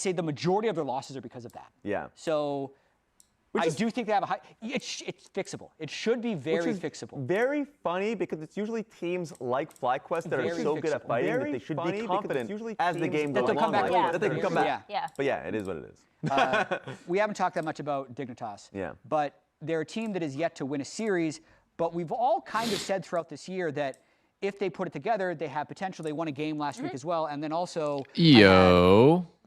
say the majority of their losses are because of that. Yeah. So I do think they have a high. It's fixable. It should be very fixable. Very funny because it's usually teams like FlyQuest that are so good at fighting that they should be confident as the game goes along. That they can come back. Yeah. But yeah, it is what it is. We haven't talked that much about Dignitas. Yeah. But they're a team that is yet to win a series. But we've all kind of said throughout this year that if they put it together, they have potential. They won a game last week as well, and then also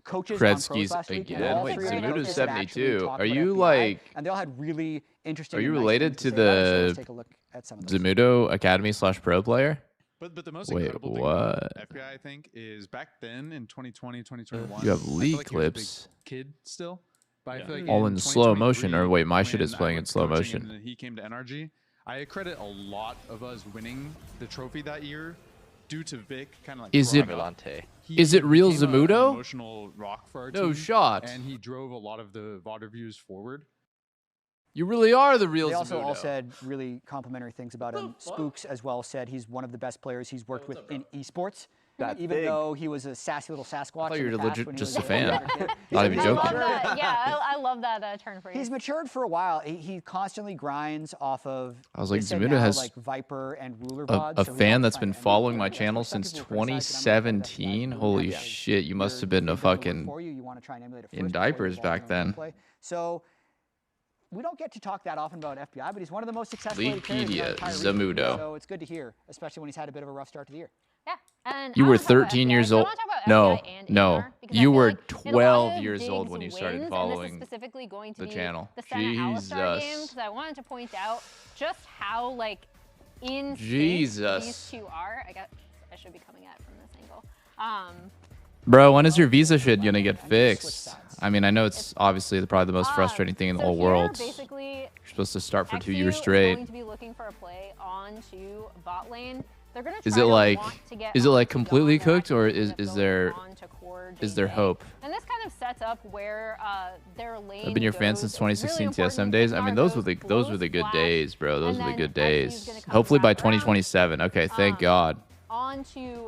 coaches Kretzky's on pros last week. again. Wait, Zamuda's 72. Are you FBI, like? And they all had really interesting. Are you and nice related things to say about it, so the let's take a look at some of those. Zamudo Academy / Pro player? But the most incredible thing about FBI, I think, is back then in 2020, 2021. You have league like clips. Kid still. But I feel like all in slow motion, or wait, my shit is playing in slow motion. And he came to NRG. I credit a lot of us winning the trophy that year due to Vic kind of like. Is it real Zamudo? Emotional rock for our no team, shot. And he drove a lot of the VOD reviews forward. You really are the real Zamudo. They also all said really complimentary things about him. Spooks as well said he's one of the best players he's worked with in esports. Even though he was a sassy little Sasquatch. I thought you were legit just a fan. Not even joking. I love that turn for you. He's matured for a while. He constantly grinds off of. I was like, Zamudo has like Viper and Ruler a fan that's been following my channel since 2017. Holy shit, you must have been a fucking in diapers back then. So we don't get to talk that often about FBI, but he's one of the most successful Leaguepedia, Zamudo. So it's good to hear, especially when he's had a bit of a rough start to the year. Yeah. And you were 13 years old. No. You were 12 years old when you started following the channel. Jesus. Because I wanted to point out just how like in these two are. I should be coming at it from this angle. Bro, when is your visa shit gonna get fixed? I mean, I know it's obviously probably the most frustrating thing in the whole world. You're supposed to start for 2 years straight. Going to be looking for a play onto bot lane. Is it like completely cooked, or is there hope? And this kind of sets up where their lane. I've been your fan since 2016 TSM days. I mean, those were the good days, bro. Those were the good days. Hopefully by 2027. Okay, thank God.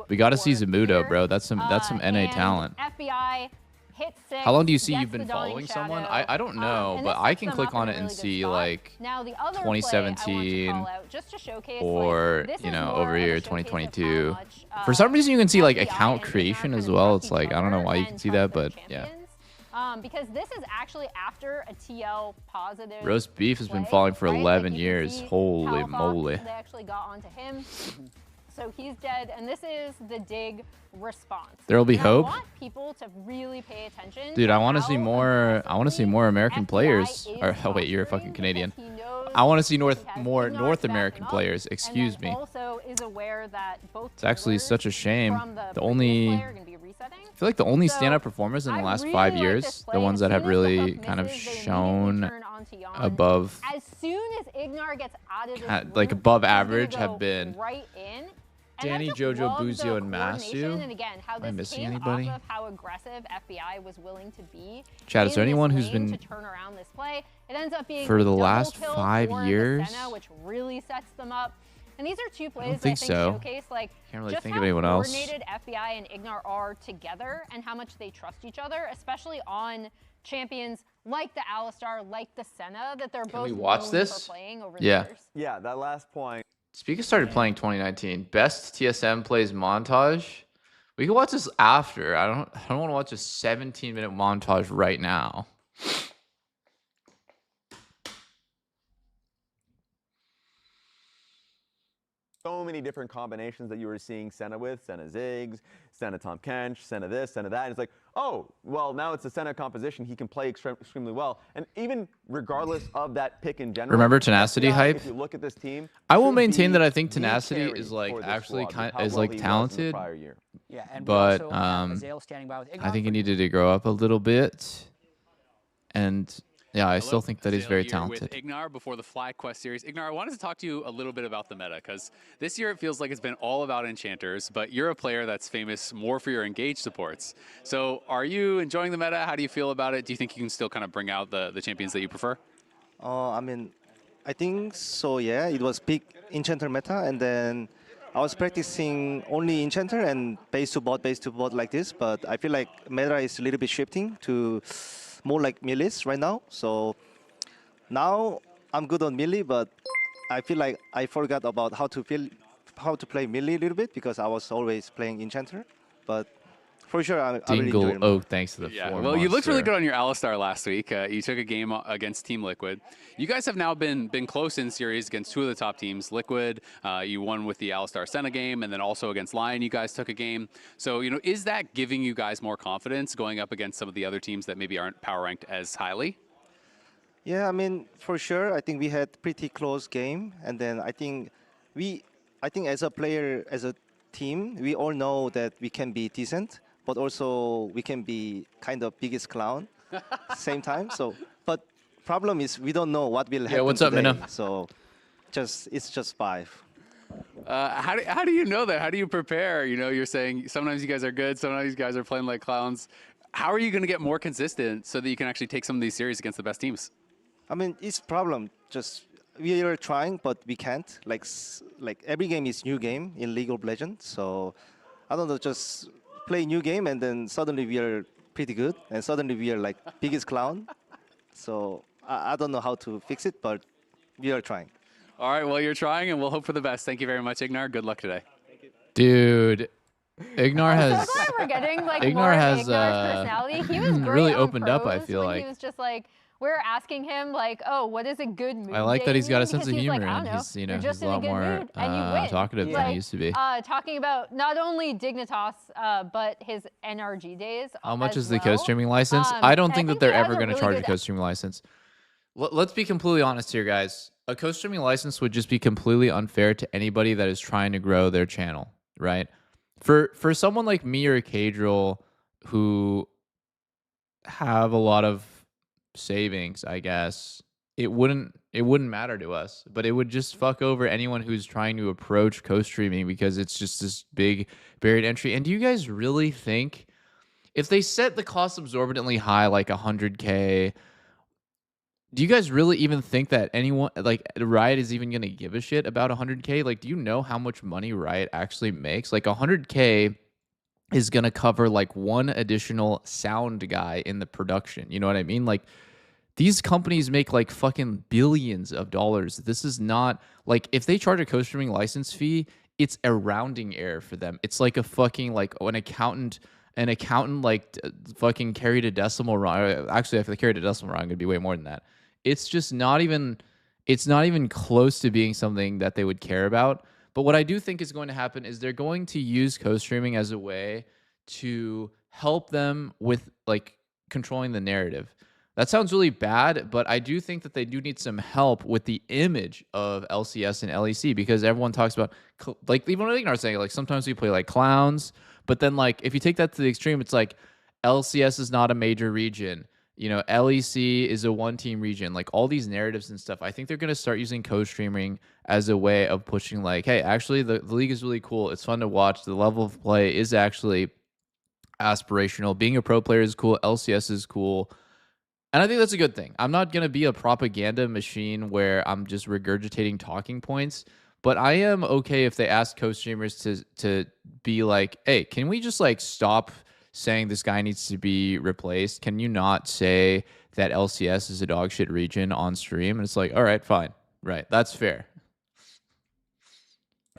We got to see Zamudo, bro. That's some NA talent. FBI hit 6. How long do you see you've been following someone? I don't know, but I can click on it and see like 2017 or, you know, over here 2022. For some reason you can see like account creation as well. It's like, I don't know why you can see that, but yeah. Because this is actually after a TL positive. Roast Beef has been following for 11 years. Holy moly. They actually got onto him. So he's dead, and this is the dig response. There'll be hope. I want people to really pay attention. Dude, I want to see more. I want to see more American players. Or, oh wait, you're a fucking Canadian. I want to see more North American players. Excuse me. Also is aware that both it's actually such a shame. I feel like the only stand-up performers in the last 5 years, the ones that have really kind of shown above, as soon as Ignar gets out of this like above average, have been right in. Danny, Jojo, Buzio, and Masu. And again, how Am I this missing came anybody? off of how aggressive FBI was willing to be. Chad, is there anyone who's been to turn around this play? It ends up being for the last 5 years? Senna, which really sets them up. And these are two plays I don't think that so. showcase like Can't really just think how of anyone else. coordinated FBI and Ignar are together and how much they trust each other, especially on champions like the Alistar, like the Senna, that they're both known for playing over the years. Yeah, that last point. Spica started playing 2019. Best TSM plays montage. We can watch this after. I don't want to watch a 17-minute montage right now. So many different combinations that you were seeing Senna with, Senna Ziggs, Senna Tom Kench, Senna this, Senna that. And it's like, oh, well, now it's a Senna composition. He can play extremely well. And even regardless of that pick in general. Remember Tenacity hype? If you look at this team, I will maintain that I think Tenacity is like actually talented. Yeah, and but I think he needed to grow up a little bit. And yeah, I still think that he's very talented. With Ignar before the FlyQuest series. Ignar, I wanted to talk to you a little bit about the meta, because this year it feels like it's been all about enchanters, but you're a player that's famous more for your engaged supports. So are you enjoying the meta? How do you feel about it? Do you think you can still kind of bring out the champions that you prefer? I mean, I think so, yeah. It was peak enchanter meta, and then I was practicing only Enchanter and base to bot like this, but I feel like meta is a little bit shifting to more like melees right now. So now I'm good on melee, but I feel like I forgot about how to play melee a little bit because I was always playing Enchanter. But for sure, I really enjoy it. DUOQ, thanks to the Well, you looked really good on your Alistar last week. You took a game against Team Liquid. You guys have now been close in series against two of the top teams. Liquid, you won with the Alistar Senna game, and then also against Lion, you guys took a game. So, you know, is that giving you guys more confidence going up against some of the other teams that maybe aren't power ranked as highly? Yeah, I mean, for sure, I think we had pretty close game, and then I think as a player, as a team, we all know that we can be decent, but also we can be kind of biggest clown same time. So, but problem is we don't know what will happen. Yeah, what's up, today. Minna? So, it's just 5. How do you know that? How do you prepare? You know, you're saying sometimes you guys are good, sometimes you guys are playing like clowns. How are you going to get more consistent so that you can actually take some of these series against the best teams? I mean, it's problem. Just we are trying, but we can't. Like every game is new game in League of Legends. So I don't know, just play new game and then suddenly we are pretty good and suddenly we are like biggest clown. So I don't know how to fix it, but we are trying. All right, well, you're trying and we'll hope for the best. Thank you very much, Ignar. Good luck today. Thank you. Dude, Ignar has So glad we're getting like Ignar more has Ignar's personality. He was great really on opened up, I pros feel when like. he was just like, we were asking him like, oh, what is a good mood? I like that he's got a day sense of because he's humor like, I and don't know, he's, you know, you're just he's a in lot good more mood and you win. talkative than he used to be. Talking about not only Dignitas, but his NRG days. How much is well. the co-streaming license? I don't think that they're ever going to really charge a good co-streaming license. Let's be completely honest here, guys. A co-streaming license would just be completely unfair to anybody that is trying to grow their channel, right? For someone like me or Cadril who have a lot of savings, I guess, it wouldn't matter to us, but it would just fuck over anyone who's trying to approach co-streaming because it's just this big buried entry. And do you guys really think if they set the cost absorbently high, like 100K, do you guys really even think that anyone, like Riot is even going to give a shit about 100K? Like, do you know how much money Riot actually makes? Like 100K is going to cover like one additional sound guy in the production. You know what I mean? Like these companies make like fucking billions of dollars. This is not like if they charge a co-streaming license fee, it's a rounding error for them. It's like a fucking like an accountant like fucking carried a decimal wrong. Actually, if they carried a decimal wrong, it'd be way more than that. It's just not even, it's not even close to being something that they would care about. But what I do think is going to happen is they're going to use co-streaming as a way to help them with like controlling the narrative. That sounds really bad, but I do think that they do need some help with the image of LCS and LEC because everyone talks about, like even what Ignar's saying, like sometimes we play like clowns, but then like if you take that to the extreme, it's like LCS is not a major region. You know, LEC is a one-team region. Like all these narratives and stuff, I think they're going to start using co-streaming as a way of pushing like, hey, actually the league is really cool. It's fun to watch. The level of play is actually aspirational. Being a pro player is cool. LCS is cool. And I think that's a good thing. I'm not going to be a propaganda machine where I'm just regurgitating talking points, but I am okay if they ask co-streamers to be like, hey, can we just like stop saying this guy needs to be replaced? Can you not say that LCS is a dog shit region on stream? And it's like, all right, fine. Right. That's fair.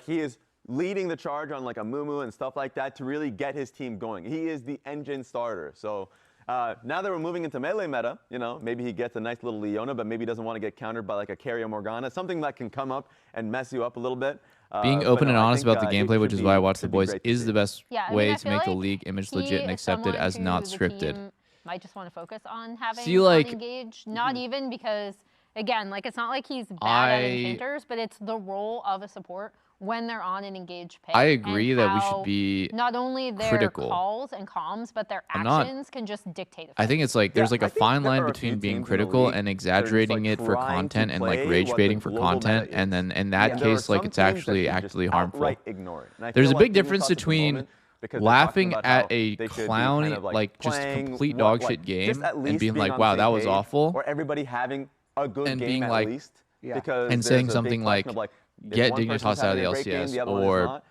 He is leading the charge on like a Mumu and stuff like that to really get his team going. He is the engine starter. So now that we're moving into melee meta, you know, maybe he gets a nice little Leona, but maybe doesn't want to get countered by like a Carry or Morgana, something that can come up and mess you up a little bit. Being open and honest about the gameplay, which is why I watch The Boys, is the best way to make the league image legit and accepted as not scripted. Might just want to focus on having engaged, not even because, again, like it's not like he's bad at enchanters, but it's the role of a support when they're on an engaged pick. I agree that we should be not only their calls and comms, but their actions can just dictate it. I think it's like there's like a fine line between being critical and exaggerating it for content and like rage baiting for content, and then in that case like it's actually actively harmful. There's a big difference between laughing at a clown like just complete dog shit game and being like, wow, that was awful, or everybody having a good game being at like least, because and saying something like, get Dignitas out of the LCS, or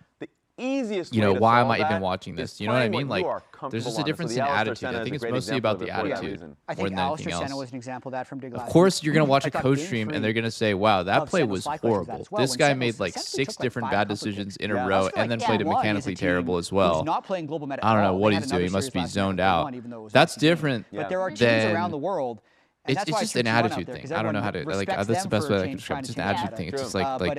easiest why am I even watching this? You know what I mean? Like, there's just a difference in attitude. I think it's mostly about the attitude more than anything else. Senna was an example of that from Of course, you're going to watch a coach stream and they're going to say, wow, that play was horrible. This guy made like 6 different bad decisions in a row and then played it mechanically terrible as well. I don't know what he's doing. He must be zoned out. That's different than... But there are teams around the world. It's just an attitude thing. I don't know how to, like, that's the best way I can describe it. It's just an attitude thing. It's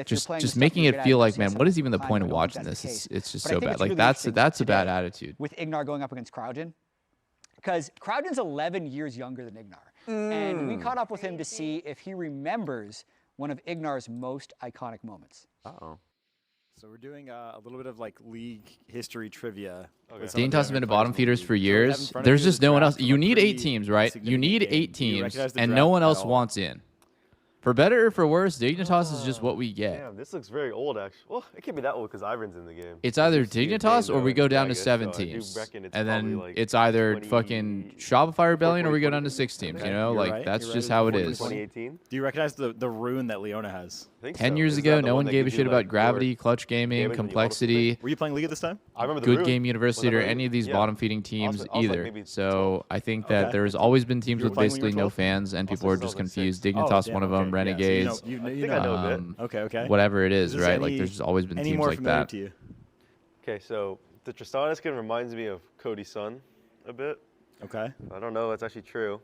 just like just making it feel like, man, what is even the point of watching this? It's just so bad. Like, that's a bad attitude. With Ignar going up against Crowdin, because Crowdin's 11 years younger than Ignar. And we caught up with him to see if he remembers one of Ignar's most iconic moments. Uh-oh. So we're doing a little bit of like league history trivia. Okay. Dignitas has been to bottom feeders for years. There's just no one else. You need 8 teams, right? You need 8 teams, and no one else wants in. For better or for worse, Dignitas is just what we get. Damn, this looks very old, actually. Well, it can't be that old because Ivan's in the game. It's either Dignitas or we go down to 7 teams. And then it's either fucking Shopify Rebellion or we go down to 6 teams, you know? Like, that's just how it is. 2018? Do you recognize the rune that Leona has? 10 years ago, no one gave a shit about gravity, clutch gaming, complexity. Were you playing League at this time? I remember the Good rune. Game University or any of these bottom feeding teams either. So I think that there's always been teams with basically no fans and people are just confused. Dignitas, one of them, Renegades. I think I know a bit. Okay. Whatever it is, right? Like, there's always been teams like that. To you? Okay, so the Tristana skin reminds me of Cody's son a bit. Okay. I don't know if it's actually true.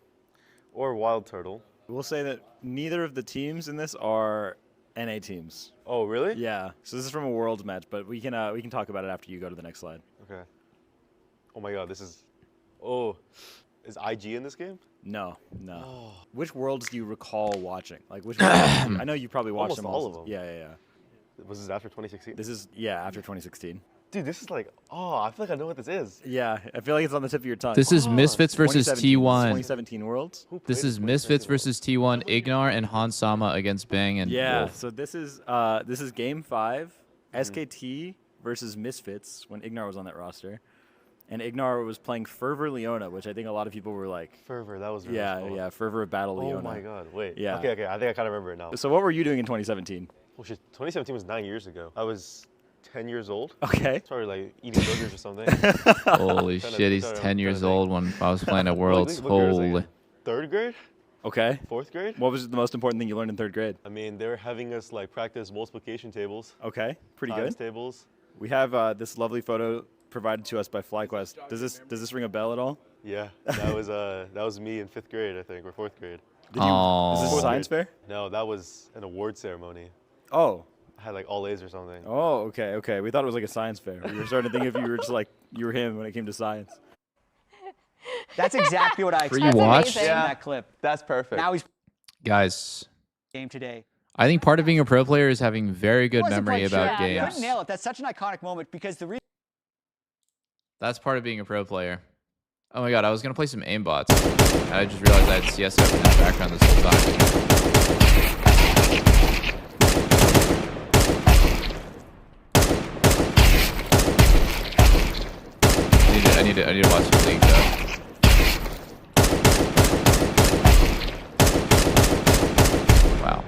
Or Wild Turtle. We'll say that neither of the teams in this are NA teams. Oh, really? Yeah. So this is from a Worlds match, but we can talk about it after you go to the next slide. Okay. Oh my God, this is... Oh, is IG in this game? No. Oh. Which Worlds do you recall watching? Like which? I know you probably watched them all of them. Yeah. Was this after 2016? This is after 2016. Dude, this is like, I feel like I know what this is. Yeah, I feel like it's on the tip of your tongue. This is Misfits versus T1. 2017 Worlds. This is Misfits versus T1, Ignar and Hans Sama against Bang and Wolf. So this is game 5, SKT versus Misfits when Ignar was on that roster. And Ignar was playing Fervor Leona, which I think a lot of people were like... Fervor, that was really Yeah, Fervor of Battle Leona. Oh my God, wait. Yeah. Okay, I think I kind of remember it now. So what were you doing in 2017? Well, shit, 2017 was 9 years ago. I was 10 years old. Okay. Probably like eating burgers or something. Holy shit, he's 10 years old when I was playing at Worlds. Holy. 3rd grade? Okay. 4th grade? What was the most important thing you learned in 3rd grade? I mean, they were having us like practice multiplication tables. Okay, pretty times good. Tables. We have this lovely photo provided to us by FlyQuest. Does this ring a bell at all? Yeah, that was me in 5th grade, I think, or 4th grade. Is this a science fair? No, that was an award ceremony. Oh. I had like all A's or something. Oh, okay. We thought it was like a science fair. We were starting to think if you were just like you were him when it came to science. That's exactly what I expected. Rewatch? Yeah, that clip. That's perfect. Now he's Guys, game today. I think part of being a pro player is having very good memory about games. You couldn't nail it. That's such an iconic moment because the That's part of being a pro player. Oh my God, I was gonna play some aimbots. And I just realized I had CS up in the background this whole time. I need to watch the league though. Wow.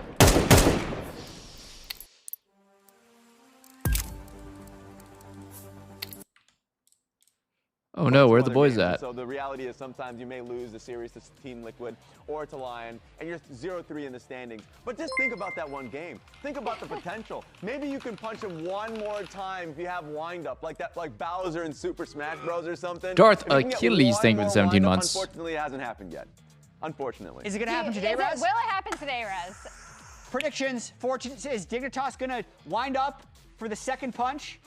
Oh no, where are the boys at? So the reality is sometimes you may lose the series to Team Liquid or to Lion, and you're 0-3 in the standings. But just think about that one game. Think about the potential. Maybe you can punch him one more time if you have wind-up, like that, like Bowser in Super Smash Bros. Or something. Darth Achilles thing with 17 months. Unfortunately, it hasn't happened yet. Unfortunately. Is it going to happen today, Rez? Will it happen today, Rez? Predictions. Is Dignitas going to wind up for the second punch?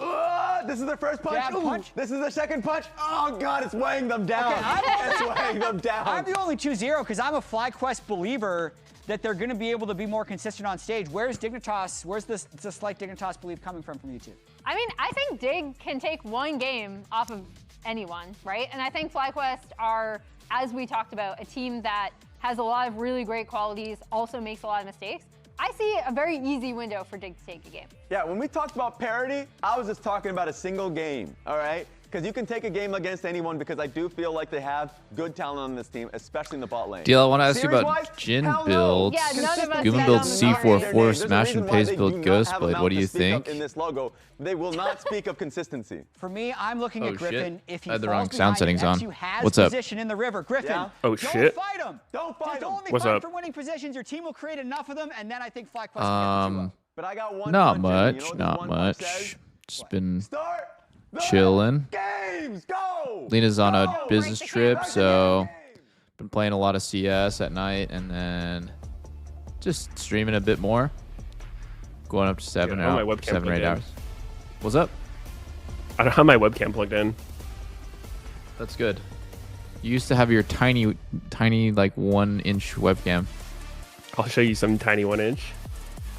This is their first punch. Punch. This is their second punch. Oh God, it's weighing them down. It's weighing them down. I'm the only 2-0 because I'm a FlyQuest believer that they're going to be able to be more consistent on stage. Where's Dignitas? Where's the slight Dignitas belief coming from you two? I mean, I think Dig can take one game off of anyone, right? And I think FlyQuest are, as we talked about, a team that has a lot of really great qualities, also makes a lot of mistakes. I see a very easy window for Dig to take a game. Yeah, when we talked about parity, I was just talking about a single game, all right? Because you can take a game against anyone because I do feel like they have good talent on this team, especially in the bot lane. Deal, I want to ask you about Jin builds. Yeah, none of us Gooman bet builds on the C4-4, Smash and Pace build Ghostblade. What do you think? In this logo, they will not speak of consistency. For me, I'm looking at Griffin. If he I had the falls wrong sound behind, settings on. X2 has What's up? position in the river. Griffin, Yeah. Oh, don't shit. fight him. Don't fight Just him. only What's fight up? for winning positions. Your team will create enough of them, and then I think FlyQuest can get the 2-0. But I got one Not punch in. much, You know what not this one punch much. says? Just been Start the chilling. games. Go. Lena's on a Go. business trip, so been playing a lot of CS at night, and then just streaming a bit more. Going up to 7 Yeah, I don't have my hours, webcam 7 or 8 plugged in. hours. What's up? I don't have my webcam plugged in. That's good. You used to have your tiny like 1-inch webcam. I'll show you some tiny 1-inch.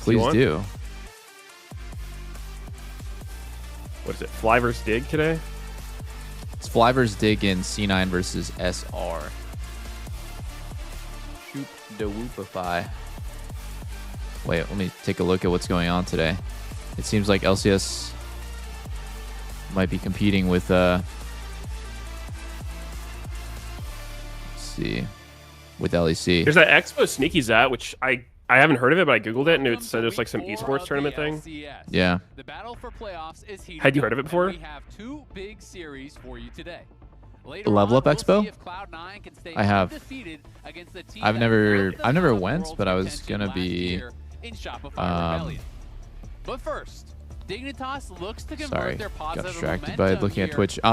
Please do. What is it? Fly vs Dig today? It's Fly vs Dig in C9 versus SR. Shoot the whoopify. Wait, let me take a look at what's going on today. It seems like LCS might be competing with let's see, with LEC. There's that Expo Sneaky's at, which I haven't heard of it, but I googled it and it said it was like some esports tournament thing. Yeah. The battle for playoffs is heating Had you up, heard of it before? and we have 2 big series for you today. The Level Up Expo? I have. I've never went, but I was gonna be. But first, Dignitas looks to convert Sorry, their got positive distracted by momentum looking at here Twitch. in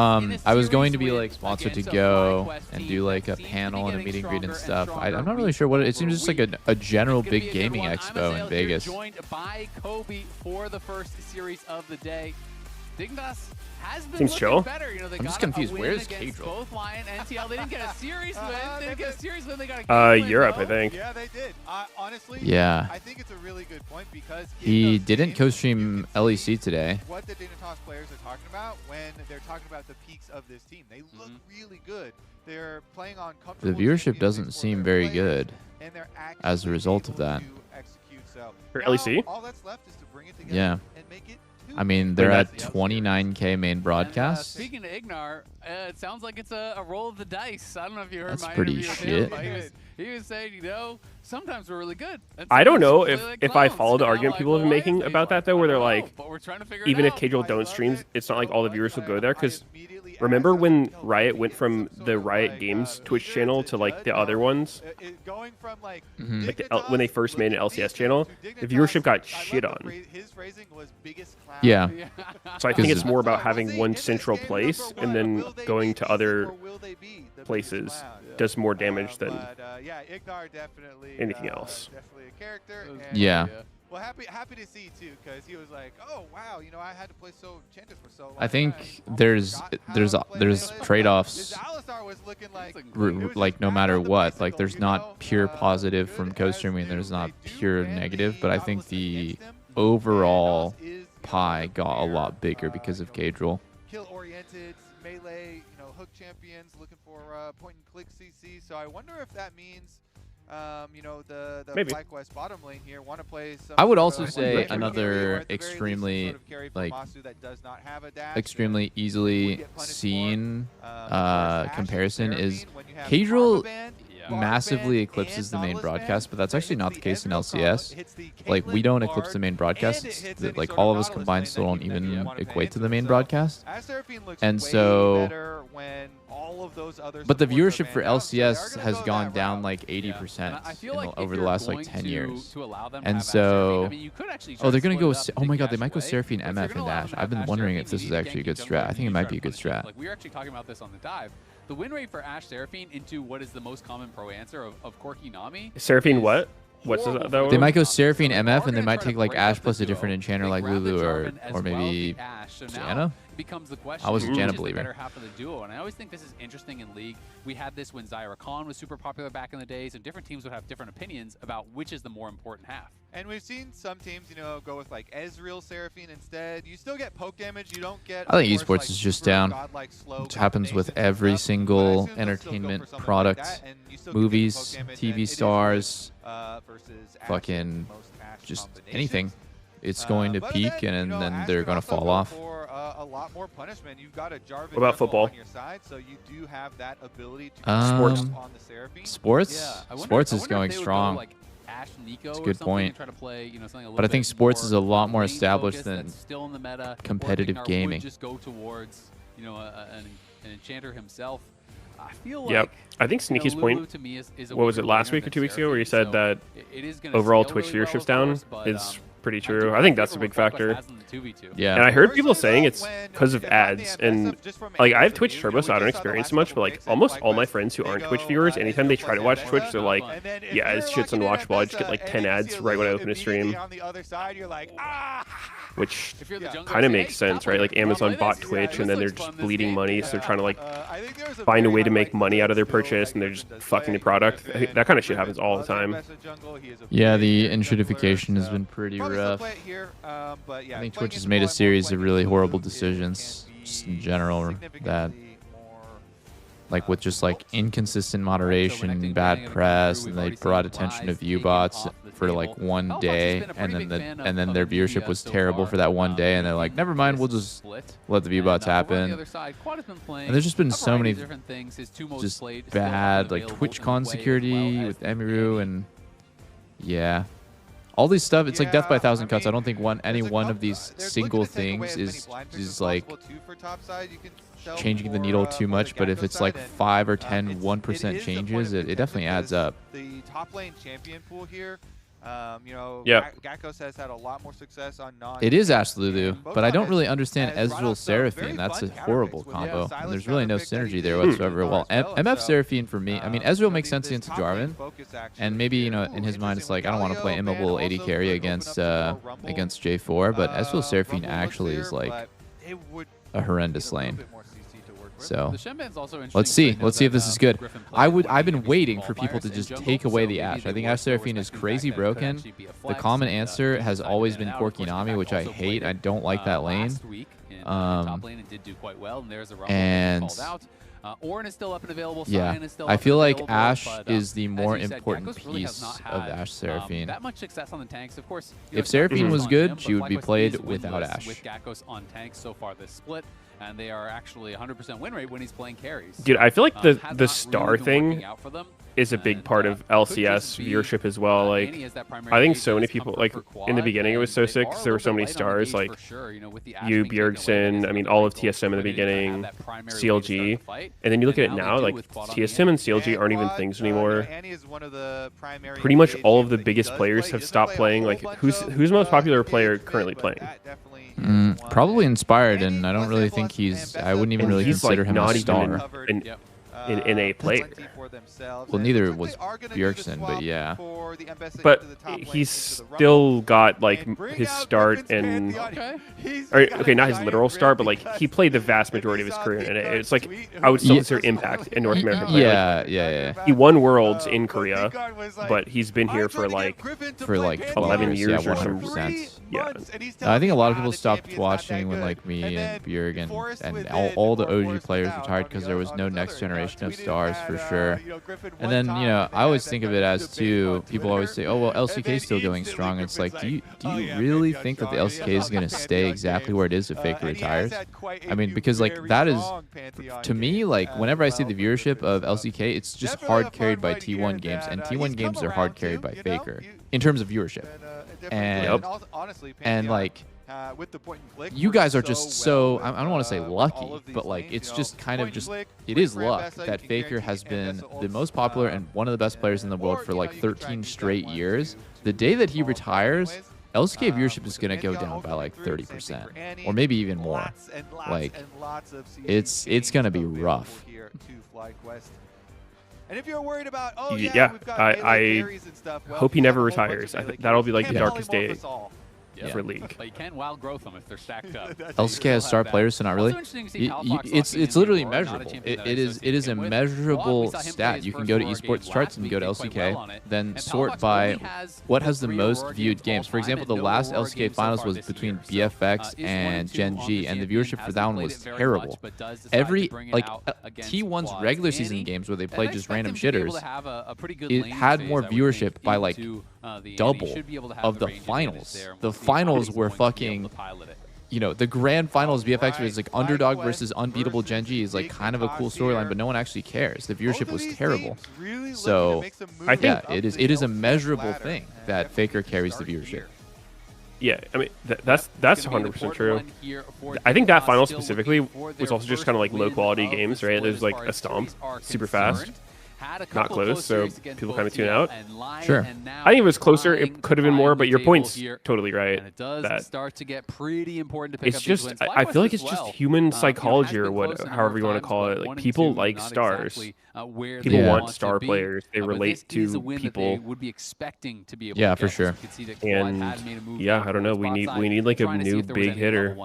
I was a going to be series like sponsored to against a go FlyQuest and team do like a that seems to be panel and a getting meet and greet and stronger stuff. and I'm not really sure what it seems just like a general It's gonna big be a good gaming one. expo in Amazel Vegas. here, joined by Kobe for the first series of the day. Dignitas has been Seems looking chill. better. You know, they I'm got just confused. A win Where's against Kadril? both Lion and TL. They didn't get a series win. They didn't get a series win. They got a game win, Europe, though. I think. Yeah, they did. Honestly, Yeah. I think it's a really good point because He in those didn't games, co-stream you can LEC see today. What the Dignitas players are talking about when they're talking about the peaks of this team. They look really good. They're playing on The comfortable viewership champions doesn't for seem their very players, good and they're as a actually result of able that. to execute. So For now, LEC? all that's left is to bring it together Yeah. and make it I mean, they're Wait, at 29K main broadcast. Speaking to Ignar, it sounds like it's a roll of the dice. I don't know if you heard That's my pretty interview with shit. him, but he was saying, you know, sometimes we're really good. and I don't sometimes know we're if really like if I clones. follow the And I'm argument like, people have been well, making why? about that though, where they're I don't know, like, but we're trying to figure even it if out. Kadril don't stream, it's not like all the viewers will go there. Because remember when Riot went from the Riot Games Twitch channel to like the other ones? Going from like Like when they first made an LCS channel, the viewership got shit on. His phrasing was biggest clown. Yeah. So I think it's more about having one central place and then going to other places does more damage than yeah, Ignar definitely anything else. Definitely a character. And, Yeah. Well, happy to see too, because he was like, oh wow, you know, I had to play Chantis for so long. I think there's trade-offs Alistar was looking like no matter what. Like there's not pure positive from co-streaming, there's not pure negative, but I think the overall pie got a lot bigger because of Kadril. Kill-oriented, melee, you know, hook champions looking for point-and-click CC. So I wonder if that means, you know, the FlyQuest bottom lane here want to play some. I would sort also of say carry, or another at the very least, some extremely sort of carry from like Masu that does not have a dash, extremely would easily get punished seen for. Of course, Ashe comparison and is Seraphine, when you have Kadril Armaband, massively Barband, eclipses the and main Nautilus broadcast, Band, but that's actually not the case in Ezreal combo LCS. hits the Like we Caitlyn don't eclipse bard, the main broadcast. and it hits That, any like sort all of of us Nautilus combined lane still that don't you even wanna play equate to into the it. main So, broadcast. Ashe Seraphine looks And way so- better when all of those other But the supports are viewership for banned out, so they are LCS gonna has go gone that down route. like 80% I feel like over if the you're last like going 10 years. to allow them to And have Ashe so, Seraphine, I mean, you could actually try oh, they're to gonna split go. it up and Oh take my God, they Ashe might go away, Seraphine but if MF you're and gonna allow Dash. them to I've been have wondering Ashe if this is Seraphine, actually a you good can't strat. I jump think it in, might you be a good try to punish strat. it. Like we were actually talking about this on the dive. The win rate for Ashe Seraphine into what is the most common pro answer of Corki Nami. Seraphine is what? What's that horrible that for one? They might go Nami. Seraphine So they MF are and they gonna might try take to like break Ashe up plus the a different duo. enchanter They like grab the Lulu Jarvan as or well, maybe the Ashe. So now Janna. it becomes the question. I was a which Janna is the believer. better half of the duo, and I always think this is interesting in League. We had this when Zyra Khan was super popular back in the days, and different teams would have different opinions about which is the more important half. And we've seen some teams, you know, go with like Ezreal Seraphine instead. You still get poke damage. You don't get. I think of course, esports like, is just super down. godlike slow Which happens with combinations and every stuff, but I single assume they'll still go entertainment for something product, like that, and you still can get movies, poke damage, and TV it is stars, versus Ashe fucking most Ashe just combinations. anything. It's going to But peak then, and you know, then Ashe they're could going to also fall go off. for a lot more punishment. You've got a Jarvan What about football? on your side, so you do have that ability to sports on the Seraphine. Sports is going strong. Ash, Nico, It's a good point. Try to play, you know, something a little but I think bit sports more is a lot more established than still in the meta, competitive gaming. Just go towards, you know, an enchanter himself. I feel Yep. like I think Sneaky's point, to me is what was it, last week or 2 weeks ago, where you said that overall Twitch viewership's down is pretty true. I think that's a big factor. Yeah. And I heard people saying it's because of ads. And like, I have Twitch Turbo, so I don't experience much, but like almost all my friends who aren't Twitch viewers, anytime they try to watch Twitch, they're like, yeah, this shit's unwatchable. I just get like 10 ads right when I open a stream. Which kind of makes sense, right? Like Amazon bought Twitch and then they're just bleeding money, so they're trying to like find a way to make money out of their purchase and they're just fucking the product. That kind of shit happens all the time. Yeah, the intradification has been pretty rough. I think Twitch has made a series of really horrible decisions, just in general, that like with just like inconsistent moderation, bad press, and they brought attention to view bots for like one day, and then their viewership was terrible for that one day, and they're like, never mind, we'll just let the view bots happen. And there's just been so many just bad like TwitchCon security with Emiru, and yeah, all these stuff. It's like death by a thousand cuts. I don't think any one of these single things is like changing the needle too much, but if it's like 5 or 10 1% changes, it definitely adds up. The top lane champion pool here, you know, Gakkos has had a lot more success on non. It is Ash Lulu, but I don't really understand Ezreal Seraphine. That's a horrible combo. And there's really no synergy there whatsoever. Well, MF Seraphine for me, I mean, Ezreal makes sense against Jarvan, and maybe, you know, in his mind it's like, I don't want to play immobile AD carry against J4, but Ezreal Seraphine actually is like a horrendous lane. So let's see if this is good. I've been waiting for people to just take away the Ashe. I think Ashe Seraphine is crazy broken. The common answer has always been Corki Nami, which I hate. I don't like that lane. And yeah, I feel like Ashe is the more important piece of Ashe Seraphine. If Seraphine was good, she would be played without Ashe. With Gakkos on tanks so far this split, and they are actually 100% win rate when he's playing carries. Dude, I feel like the star thing is a big part of LCS viewership as well. Like, I think so many people, like, in the beginning it was so sick because there were so many stars, like you, Bjergsen, I mean, all of TSM in the beginning, CLG, and then you look at it now, like, TSM and CLG aren't even things anymore. Pretty much all of the biggest players have stopped playing. Like, who's the most popular player currently playing? Probably Inspired, and I don't really think I wouldn't even really consider him a star. In a player. Well, neither was Bjergsen, but yeah. But he's still got like his start and okay, not his literal start, but like he played the vast majority of his career in it. It's like I would still consider Impact in North American play. Yeah. He won Worlds in Korea, but he's been here for like 11 years or something. Yeah. I think a lot of people stopped watching when like me and Bjerg and all the OG players retired because there was no next generation of stars for sure. And then, you know, I always think of it as too, people always say, oh, well, LCK is still going strong. It's like, do you really think that the LCK is going to stay exactly where it is if Faker retires? I mean, because like that is, to me, like whenever I see the viewership of LCK, it's just hard carried by T1 games, and T1 games are hard carried by Faker in terms of viewership. And like, you guys are just so, I don't want to say lucky, but like it's just kind of just, it is luck that Faker has been the most popular and one of the best players in the world for like 13 straight years. The day that he retires, LCK viewership is going to go down by like 30% or maybe even more. Like it's going to be rough. And if you're worried about, I hope he never retires. That'll be like the darkest day for League. But you can wild growth them if they're stacked up. LCK has star players, so not really. It's literally measurable. It is a measurable stat. You can go to esports charts and go to LCK, then sort by what has the most viewed games. For example, the last LCK finals was between BFX and Gen G, and the viewership for that one was terrible. Every like T1's regular season games where they played just random shitters, it had more viewership by like double of the finals. The finals were fucking, you know, the grand finals VFX is like underdog versus unbeatable Gen G is like kind of a cool storyline, but no one actually cares. The viewership was terrible. So I think it is a measurable thing that Faker carries the viewership. Yeah, I mean that's 100% true. I think that final specifically was also just kind of like low quality games, right? There's like a stomp, super fast, not close, so people kind of tune out. Sure. I think if it was closer, it could have been more, but your point's totally right. And it does start to get pretty important to pick It's up just, these wins. I feel like it's just human psychology or what, however you want to call it. Like people like stars. People want star players. They relate to people. Would be expecting to be able Yeah, to for get. sure. And yeah, I don't know. We need like a new big hitter.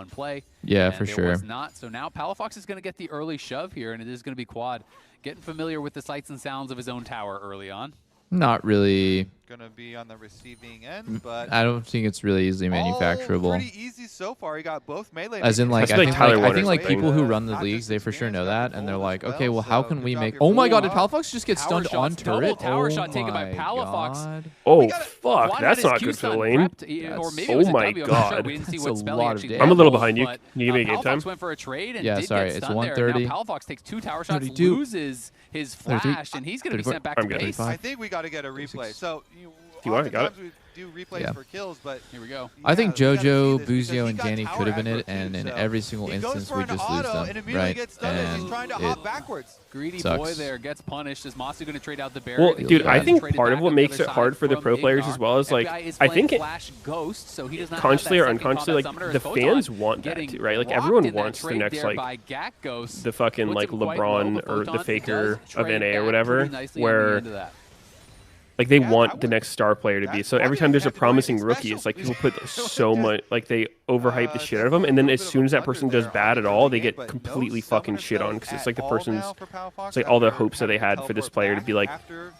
Yeah, for sure. Not. So now Palafox is going to get the early shove here, and it is going to be Quad getting familiar with the sights and sounds of his own tower early on. Not really. Gonna be on the receiving end, but I don't think it's really easily manufacturable. Pretty easy so far. He got both melee. As in, like, I think like people who run the leagues, they for sure know that, and they're like, okay, well, how can we make? Oh my God, did Palafox just get stunned on turret? Tower shot taken by Palafox. Oh fuck, that's not good for the lane. Oh my God, that's a lot of damage. I'm a little behind you. Can you give me a game time? Palafox went for a trade and Yeah, did sorry, get it's stunned 130. Now Palafox takes 2 tower shots, 32. loses his flash, and he's going to be sent back to base. I think we got to get a replay. So you want it? Got it. we do replays for kills, but here we go. I think JoJo, Buzio, and Danny could have been it, and in every single instance we just lose them, right? And Greedy sucks. boy there gets punished. Is Masu going to trade out the barrier? Well, dude, I think part of what makes it hard for the pro players as well is like, I think it consciously or unconsciously, like the fans want that too, right? Like everyone wants the next like the fucking like LeBron or the Faker of NA or whatever, where like they want the next star player to be. So every time there's a promising rookie, it's like people put so much, like they overhype the shit out of them, and then as soon as that person does bad at all, they get completely fucking shit on because it's like the person's, it's like all the hopes that they had for this player to be like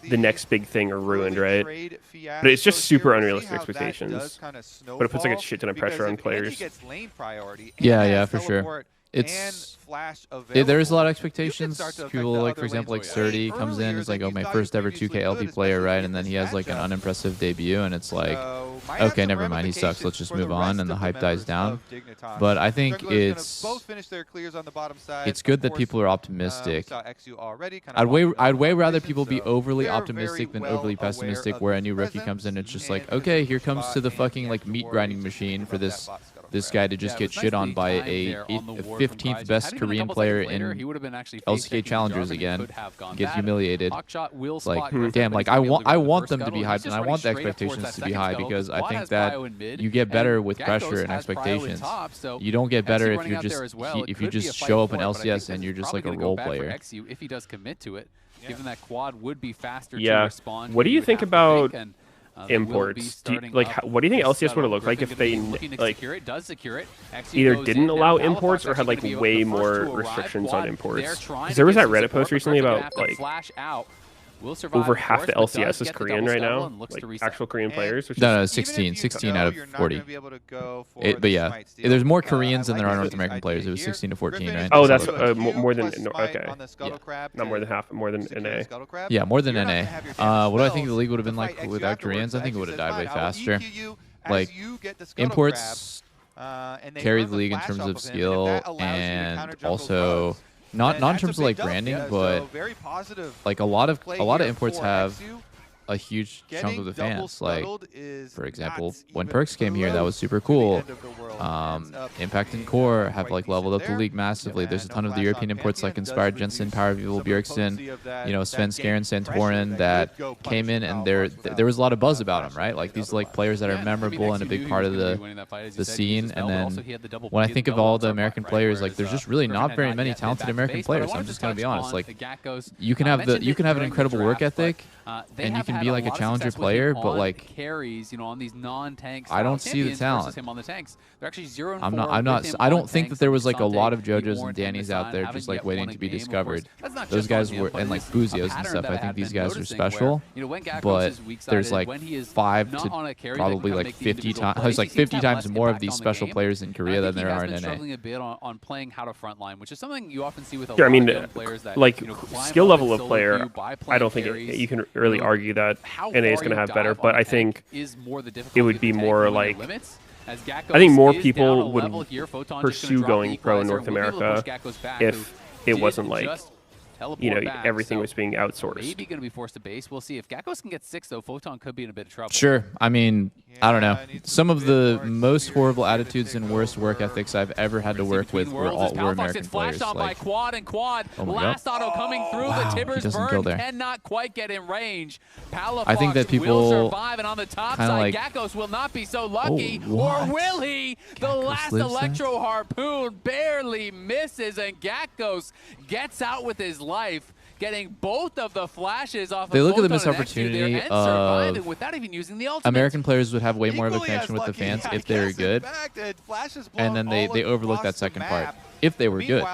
the next big thing are ruined, right? But it's just super unrealistic expectations. But it puts like a shit ton of pressure on players. Yeah, for sure. It's there's a lot of expectations. People like, for example, like Surdy comes in, is like, oh, my first ever 2K LP player, right? And then he has like an unimpressive debut, and it's like, okay, never mind, he sucks. Let's just move on, and the hype dies down. But I think it's good that people are optimistic. I'd way rather people be overly optimistic than overly pessimistic. Where a new rookie comes in, it's just like, okay, here comes to the fucking like meat grinding machine for this guy to just get shit on by a 15th best Korean player in LCK Challengers again, get humiliated. Like, damn, like I want them to be hyped, and I want the expectations to be high, because I think that you get better with pressure and expectations. You don't get better if you just show up in LCS and you're just like a role player. If he does commit to it, given that Quad would be faster to Yeah. respond. What do you think about imports? What do you think LCS would have looked like if they like either didn't allow imports or had like way more restrictions on imports? Because there was that Reddit post recently about like over half the LCS is Korean right now, like actual Korean players. No, 16 out of 40. But yeah, there's more Koreans than there are North American players. It was 16 to 14, right? Oh, that's more than okay. Yeah. Not more than half, more than NA. Yeah, more than NA. What do I think the league would have been like without Koreans? I think it would have died way faster. Like, imports carry the league in terms of skill, and also not in terms of like branding, but like a lot of imports have a huge chunk of the fans. Like, for example, when Perks came here, that was super cool. Impact and Core have like leveled up the league massively. There's a ton of the European imports like Inspired Jensen, Power Evil, Bjergsen, you know, Sven Skaren, Santorin that came in, and there was a lot of buzz about them, right? Like these like players that are memorable and a big part of the scene. And then when I think of all the American players, like there's just really not very many talented American players. I'm just gonna be honest. Like, you can have an incredible work ethic, and you can be like a challenger player, but like carries, you know, on these non-tanks. I don't see the talent. Him on the tanks. They're actually 0 and 4. I'm not. I don't think that there was like a lot of JoJos and Dannys out there just like waiting to be discovered. Those guys were, and like Buzios and stuff. I think these guys are special, but there's like 5 to probably like 50 times. There's like 50 times more of these special players in Korea than there are in NA. Struggling a bit on playing how to frontline, which is something you often see with a yeah, I lot mean, of young players that, like you know, skill level of player, I don't think you can really argue that NA is going to have better, but I think it would be more like I think more people would pursue going pro in North America if it wasn't like, you know, everything was being outsourced. Maybe going to be forced to base. We'll see. If Gakkos can get 6, though, Photon could be in a bit of trouble. Sure. I mean, I don't know. Some of the most horrible attitudes and worst work ethics I've ever had to work with were American players. On by Quad and Quad. Oh Last auto coming through. Wow, the Tibbers he doesn't burn go there. cannot quite get in range. I think that people will survive, and on the top side, like, Gakkos will not be so lucky. what? Or will he? The last Electro Harpoon barely misses, and Gakkos gets out with his life, getting both of the flashes off. They look at the Photon missed and X2 there opportunity and of surviving without even using the ultimate. American players would have way more of a connection with the fans if they were good, and then they overlook that second part. If they were good.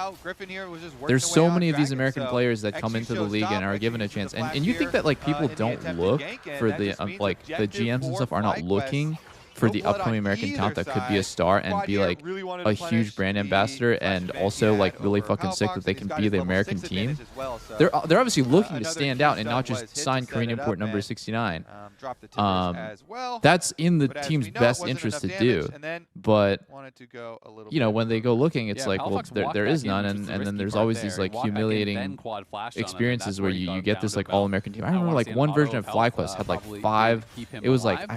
There's so many of these American players that come into the league and are given a chance, and you think that like people don't look for the like the GMs and stuff are not looking for the upcoming American talent that could be a star and be like a huge brand ambassador, and also like really fucking sick that they can be the American team. They're obviously looking to stand out and not just sign Korean import number 69. That's in the team's best interest to do, but you know, when they go looking, it's like, well, there is none, and then there's always these like humiliating experiences where you get this like all-American team. I remember like one version of FlyQuest had like 5. It was like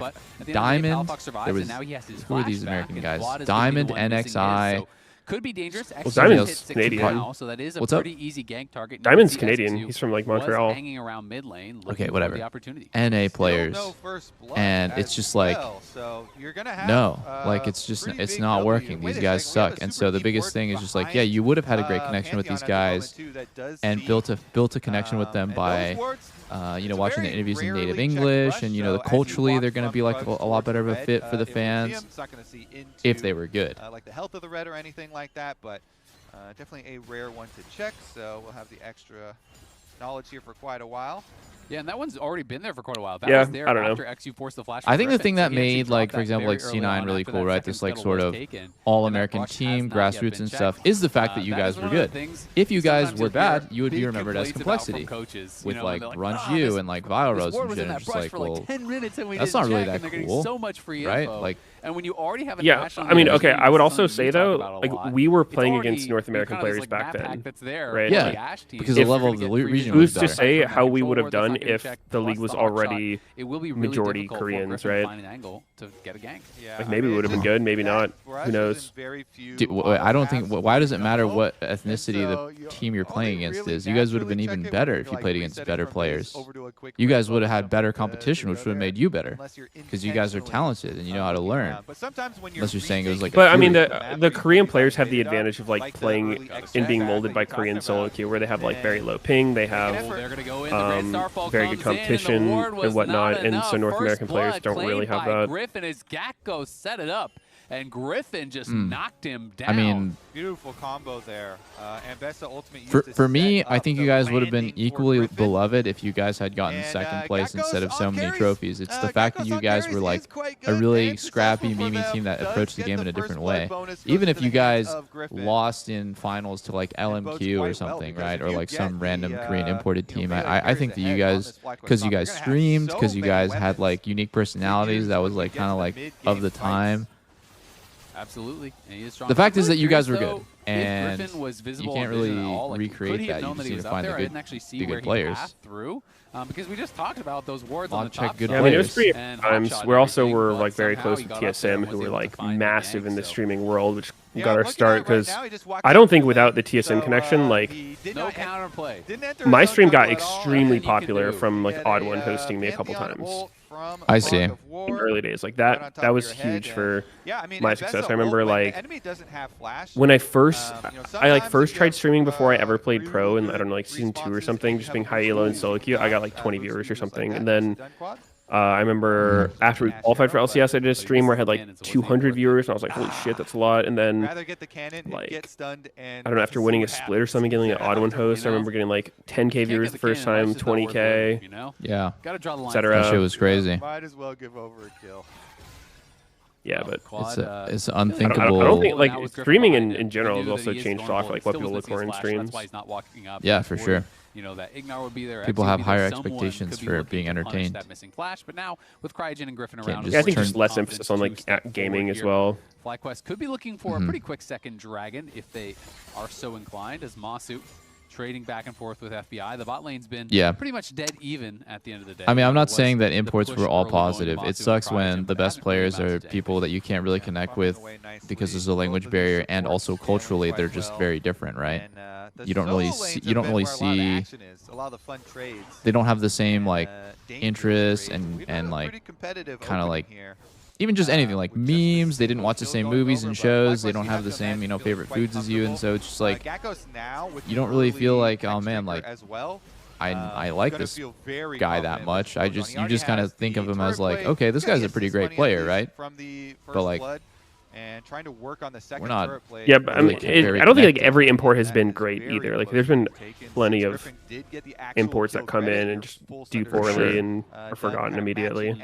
Diamond. There was, who are these American guys? Diamond, NXI. Could be dangerous. Well, Diamond's Canadian. So that is a What's up? pretty easy gank target. Diamond's Canadian. He's from like Montreal. Hanging around mid lane, okay, whatever. NA players, and it's just like, no, like it's just it's not working. These guys suck, and so the biggest thing is just like, yeah, you would have had a great connection with these guys, and built a connection with them by, you know, watching the interviews in native English, and you know, culturally they're going to be like a lot better of a fit for the fans if they were good. Like the health of the red or anything like that, but definitely a rare one to check, so we'll have the extra knowledge here for quite a while. Yeah, and that one's already been there for quite a while. That yeah, was there I don't after know. XU forced the flash. I think the thing that made, like, for example, like C9 really cool, right? This like sort of all-American team, grassroots and stuff, is the fact that you guys were good. If you guys were bad, you would be remembered as Complexity with like Grunge U and like Vile Rose and shit. And just like, well, that's not really that cool, right? Like. And when you already have a yeah, I mean, okay, I would also say though, like we were playing against North American players back then, right? Yeah, because the level of the region was better. Who's to say how we would have done if the league was already majority Koreans, right? Like maybe we would have been good, maybe not. Who knows? I don't think. Why does it matter what ethnicity the team you're playing against is? You guys would have been even better if you played against better players. You guys would have had better competition, which would have made you better, because you guys are talented and you know how to learn. Unless you're saying it was like. But I mean, the Korean players have the advantage of like playing and being molded by Korean solo queue, where they have like very low ping, they have very good competition and whatnot, and so North American players don't really have that. Griffin as Gakkos set it up, and Griffin just knocked him down. I mean, beautiful combo there. Ambessa ultimate for me, I think you guys would have been equally beloved if you guys had gotten second place instead of so many trophies. It's the fact that you guys were like a really scrappy, memey team that approached the game in a different way. Even if you guys lost in finals to like LMQ or something, right? Or like some random Korean imported team. I think that you guys, because you guys streamed, because you guys had like unique personalities that was like kind of like of the time. Absolutely. The fact is that you guys were good, and you can't really recreate that. You just need to find the good players. Because we just talked about those wards on the top side. Yeah, I mean, it was pretty times. We also were like very close with TSM, who were like massive in the streaming world, which got our start. Because I don't think without the TSM connection, like my stream got extremely popular from like Odd One hosting me a couple times. I see. In early days, like that was huge for my success. I remember like when I first tried streaming before I ever played pro, and I don't know, like season 2 or something, just being high elo and solo queue. I got like 20 viewers or something, and then I remember after we qualified for LCS, I did a stream where I had like 200 viewers, and I was like, holy shit, that's a lot. And then like I don't know, after winning a split or something, getting an Odd One host, I remember getting like 10K viewers the first time, 20K, yeah, etc. That shit was crazy. Might as well give over a kill. Yeah, but it's unthinkable. I don't think like streaming in general has also changed a lot for like what people look for in streams. Yeah, for sure. You know that Ignar would be there. People have higher expectations for being entertained. That missing flash, but now with Cryogen and Griffin around, Yeah, I think just less emphasis on like gaming as well. FlyQuest could be looking for a pretty quick second dragon if they are so inclined, as Masu trading back and forth with FBI. The bot lane's been pretty much dead even at the end of the day. I mean, I'm not saying that imports were all positive. It sucks when the best players are people that you can't really connect with because there's a language barrier, and also culturally they're just very different, right? You don't really see they don't have the same like interests and like kind of like even just anything like memes. They didn't watch the same movies and shows. They don't have the same, you know, favorite foods as you, and so it's just like you don't really feel like, oh man, like I like this guy that much. You just kind of think of him as like, okay, this guy's a pretty great player, right? But like, and trying to work on the second we're not. Yeah, but I mean, I don't think like every import has been great either. Like, there's been plenty of imports that come in and just do poorly and are forgotten immediately.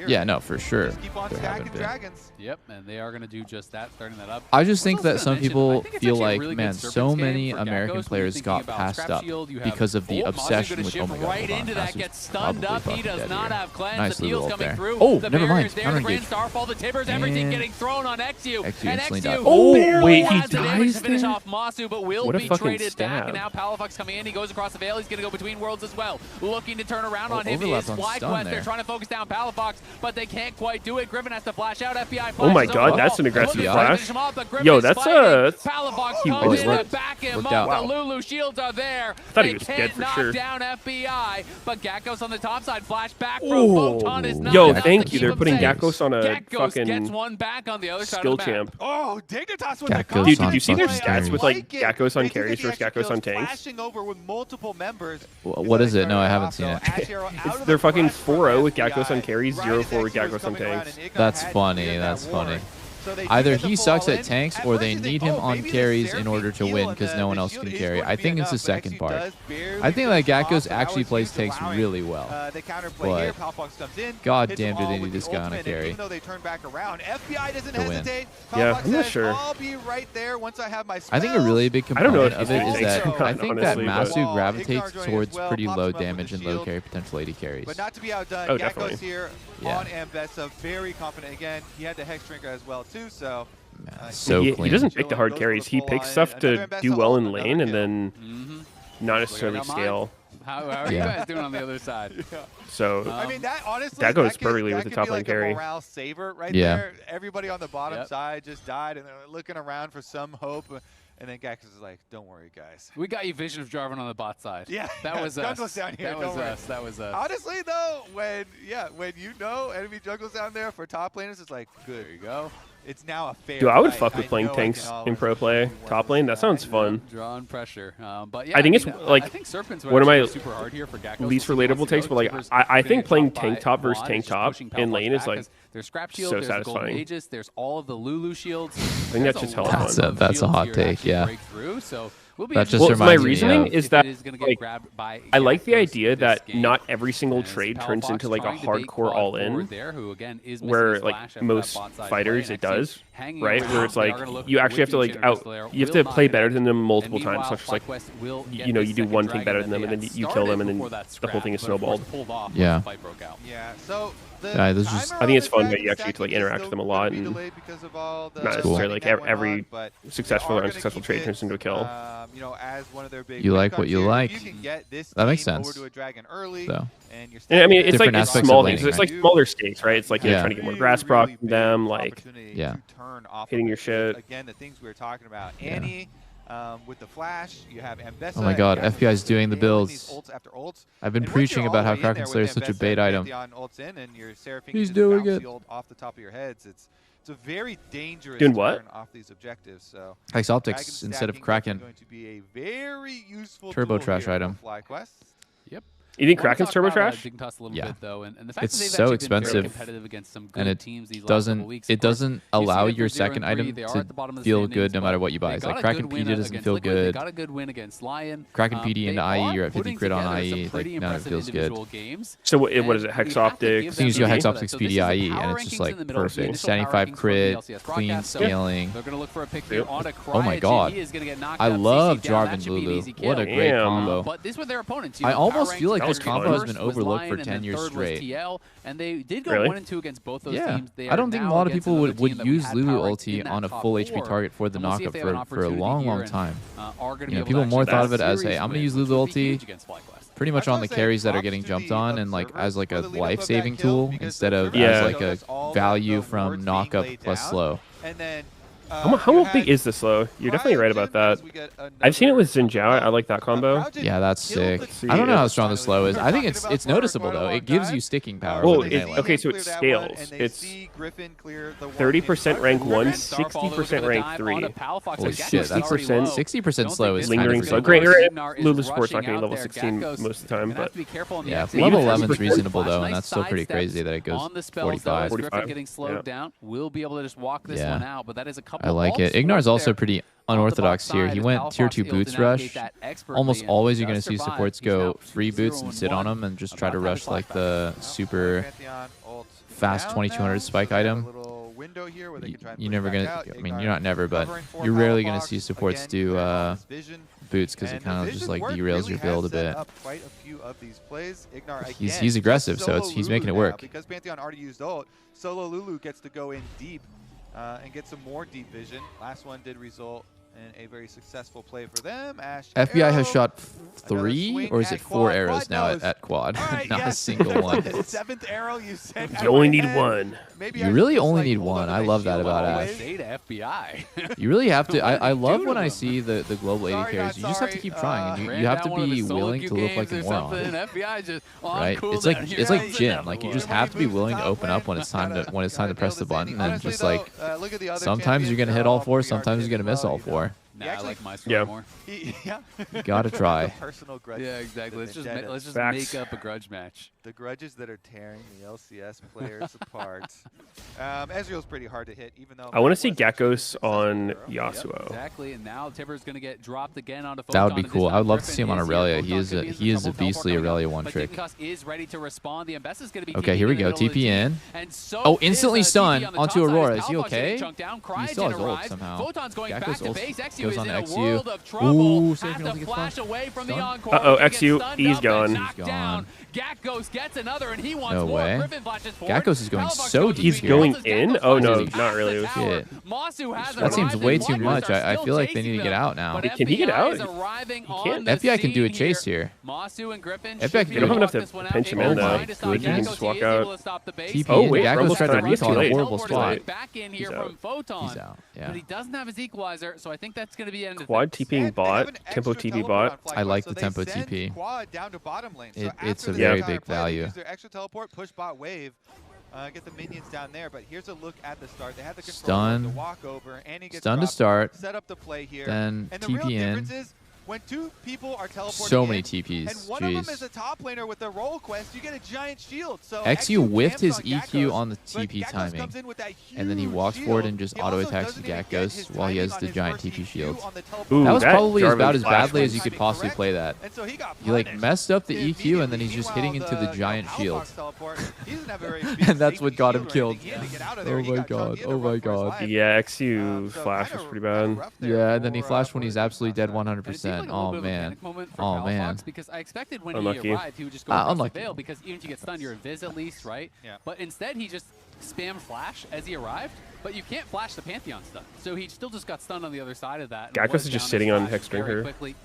Yeah, no, for sure. There haven't been. Yep, and they are going to do just that, starting that up. I just think that some people feel like, man, so many American players got passed up because of the obsession with, oh my god, right into that, gets stunned up. He does not have cleanse. Nice the heals coming there. through. Oh, the never mind. There, the Grand Starfall, the Tibbers, everything getting thrown on XU. And XU oh, wait, he dies dies to finish there? off Masu, but will be fucking traded back. stab. And now Palafox coming in. He goes across the veil. He's going to go between worlds as well. Looking to turn around on him is FlyQuest. They're trying to focus down Palafox, but they can't quite do it. Griffin has to flash out. FBI oh my god, that's an aggressive flash. Yo, that's a... Palafox he comes in worked. and back him up. Wow. The Lulu shields are there. I thought he they was can't dead for knock sure. down FBI, but Gakkos on the top side. Flash back from Oh, Photon is not yo, enough thank to you. keep They're him putting safe. Gakkos on a Gakkos gets fucking one back on the other side skill of the map. champ. Oh, Dignitas with Gakkos the Dude, did you see their fucking stats with like carries. Gakkos on carries versus Gakkos on tanks? Flashing over with multiple members. What is it? No, I haven't seen it. They're fucking 4-0 with Gakkos on carries, 0-4 with Gakkos on tanks. That's funny. That's funny. Either he sucks at tanks or they need him on carries in order to win because no one else can carry. I think it's the second part. I think that Gakkos actually plays tanks really well. But god damn, do they need this guy on a carry to win. Yeah, I'm not sure. I think a really big I don't know component if of it he's is tanks that or I not, think that honestly, Masu gravitates towards pretty low damage and low carry potential AD carries. But not to be outdone, Oh, Gakkos definitely. here on Ambessa, very confident. Again, he had the Hex Drinker as well too, so So he clean. doesn't pick the hard carries. He picks stuff to do well in lane and then not necessarily scale. How are you guys doing on the other side? So I mean, that honestly, that goes could- perfectly that with the could top be lane like carry. A morale saver right Yeah. there. Everybody on the bottom side just died, and they're looking around for some hope. And then Gakkos is like, "Don't worry, guys. We got you Vision of Jarvan on the bot side. Yeah, that was us. Jungle's down here. That don't was worry. us. That was us. Honestly, though, when you know enemy jungle's down there for top laners, it's like, good. There you go. It's now a fair. Dude, I would fight. fuck with playing know I tanks can in always pro play. Top lane, that sounds fun. Drawing pressure. But yeah, I think it's like I think Serpent's one of my super hard here for Gakkos. least relatable takes, but like I think playing tank top versus tank top in lane is like there's scrap shield, so there's the golden satisfying. Aegis, there's all of the Lulu shields. I think that's just hella fun. That's a hot take, yeah. That just well, my reminds me reasoning of- is that like, I like the idea that not every single trade turns into like a hardcore all-in, where like most fighters it does, right? Where it's like you actually have to like you have to play better than them multiple times. So it's just like you know you do one thing better than them and then you kill them and then the whole thing is snowballed. Yeah. Yeah. So. Yeah, this is. I think it's fun that you actually get to like interact with them a lot and not necessarily like every successful or unsuccessful trade turns into a kill. You know, as one of their big You like what you like. That makes sense. So. And I mean, it's Different like it's aspects small of things. laning, It's right? like smaller stakes, right? It's like you're Yeah. trying to get more grass proc from them, like hitting your shit. Again, the things we were talking about. Annie. With the flash, you have Ambessa. Oh my god, FBI is doing the builds. Ults after ults. I've been And once preaching you're about all how the way in Kraken there Slayer with is such a Ambessa bait and item. Pantheon ults in and your Seraphine He's can just doing bounce it. the ult off the top of your heads. It's a very dangerous Doing what? turn off these objectives. So Hex Optics Dragon instead of stacking Kraken. is going to be a very useful Turbo tool trash here item. for FlyQuest. Yep. You think Kraken's turbo trash? Yeah. The fact It's that they've so actually been very expensive, competitive against some and good it teams these last couple weeks. Of course, doesn't you see allow that your they're 0-3. second item They are to at the bottom of the feel standings, good no matter but what you buy. they It's got like a Kraken good win PD doesn't against feel Liquid. They good. got a good win against Lion. Kraken PD They into are IE, you're at 50 putting crit on together IE. some Like, pretty none of it impressive feels good. individual games. So what is it? And we have Hex to Optics? give I them think you go credit Hex for Optics that. So this PD is the IE, power and it's just rankings like in the middle of the perfect. initial power 75 rankings from crit, the LCS clean broadcast. So scaling. they're going to look for a pick here on a Oh my Cryogene. god. He is going to get knocked I out. love CC down. That Jarvan should be an Lulu. easy What a kill. great combo. But these were their opponents. I Power almost feel rankings, like this their combo has first been was overlooked Lion, for and 10 then years third was straight. TL, and they did go Really? 1-2 against both those Yeah, teams. They I are don't think a now lot of against people another would team that use had Lulu power ulti in on a that full top HP four. target for the And we'll see if knockup they have an for a opportunity long, here long and, time. are gonna be You know, able to people more actually thought of it get as, series hey, I'm gonna wins, use which Lulu would be ulti huge against FlyQuest. pretty much on the carries that are getting jumped on and like as like a life-saving tool instead of as like a value from knockup plus slow. And then How big is the slow? You're definitely right about that. I've seen it with Xin Zhao. I like that combo. Yeah, that's sick. I don't know how strong the slow is. I think it's noticeable though. It gives you sticking power. Well, with the melee. okay, so it scales. It's 30% rank 1, 60% rank 3. Holy shit, that's 60% slow is lingering slow. Great, Lulu Sport's not getting level 16 most of the time, but yeah, level 11 is reasonable though, and that's still pretty crazy that it goes 45. Griffin getting slowed down. We'll be able to just walk this one out, but that is a couple. I like it. Ignar's also pretty unorthodox here. He went tier 2 boots rush. Almost always you're going to see supports go free boots and sit on them and just try to rush like the super fast 2200 spike item. You're never going to, I mean, you're not never, but you're rarely going to see supports do boots because it kind of just like derails your build a bit. He's aggressive, so he's making it work. Because Pantheon already used ult, Solo Lulu gets to go in deep and get some more deep vision. Last one did result in a very successful play for them. Ash FBI has shot 3 or is it 4 arrows now at quad? Right, Not a single one. 7th arrow you sent. You only need one. You really only need one. I love that about Ash. You really have to. I love when I see the global AD carries. You just have to keep trying. And you have to be willing to look like a moron. Right? It's like Jin. Like you just have to be willing to open up when it's time to press the button, and just like sometimes you're gonna hit all 4, sometimes you're gonna miss all 4. Nah, I like Maestro more. Yeah. You gotta try. Yeah, exactly. Let's just make up a grudge match. The grudges that are tearing the LCS players apart. Ezreal's pretty hard to hit, even though I want to see Geckos on Yasuo. Yep, exactly, and now Tipper's going to get dropped again onto Photon. That would be cool. I would love to see him on Aurelia. He is a beastly Aurelia one trick. Okay, here we go. TP in. Oh, instantly stun onto Aurora. Is he okay? He still has ult somehow. Geckos ult goes on XU. Ooh, uh-oh, XU. He's gone. He's gone. Gakkos gets another, and he wants No more. way. Griffin flashes forward. Gakkos is going so deep. He's going in? Oh, no, not really. Shit. Masu has That seems way too much. I feel like they need to get out now. Can he get out? He can't. FBI can do a chase here. Masu and Griffin FBI can They don't have enough to pinch him in, though. Good, he can just walk out. TP Oh, wait, Gakkos tried to Rumble's recall a late. horrible spot. Back in here He's from out. Photon. He's out, yeah. But he doesn't have his equalizer, so I think that's going to be end of Quad things. TPing bot, tempo TP bot. I like the tempo TP. It's a very big value. Their extra teleport, push bot wave, get the minions down there. But here's a look at the start. They had the control Stun. to walk over. Annie gets Stun to dropped, start. Set up the play here. Then and the TP real in. difference is when two people are teleporting So many in, TPs. and one of them is a top laner with a roll quest, you get a giant shield. So XU whiffed his camps EQ Gakkos, on the but TP Gakkos timing, comes in with that and then he huge walks shield. forward and just He auto also attacks doesn't even get his Gakkos while he timing has on the his giant first TP EQ shield. on the Ooh, That was probably as Jarvan about as flash badly as was- you could possibly play that. And so he got You like punished messed up the EQ and then he's just hitting into the giant shield. And that's what got him killed. Oh my god, oh my god. Yeah, XU flash was pretty bad. Yeah, and then he flashed when he's absolutely dead 100%. Oh man. Oh man. Because I expected when Unlucky. he arrived, he would just go across the unlucky. veil, because even if you get stunned, you're invis at least, right? Yeah. But instead, he just spammed flash as he arrived, but you can't flash the Pantheon stun. So he still just got stunned on the other side of that. Gakkos is just sitting on Hex very Drinker. quickly.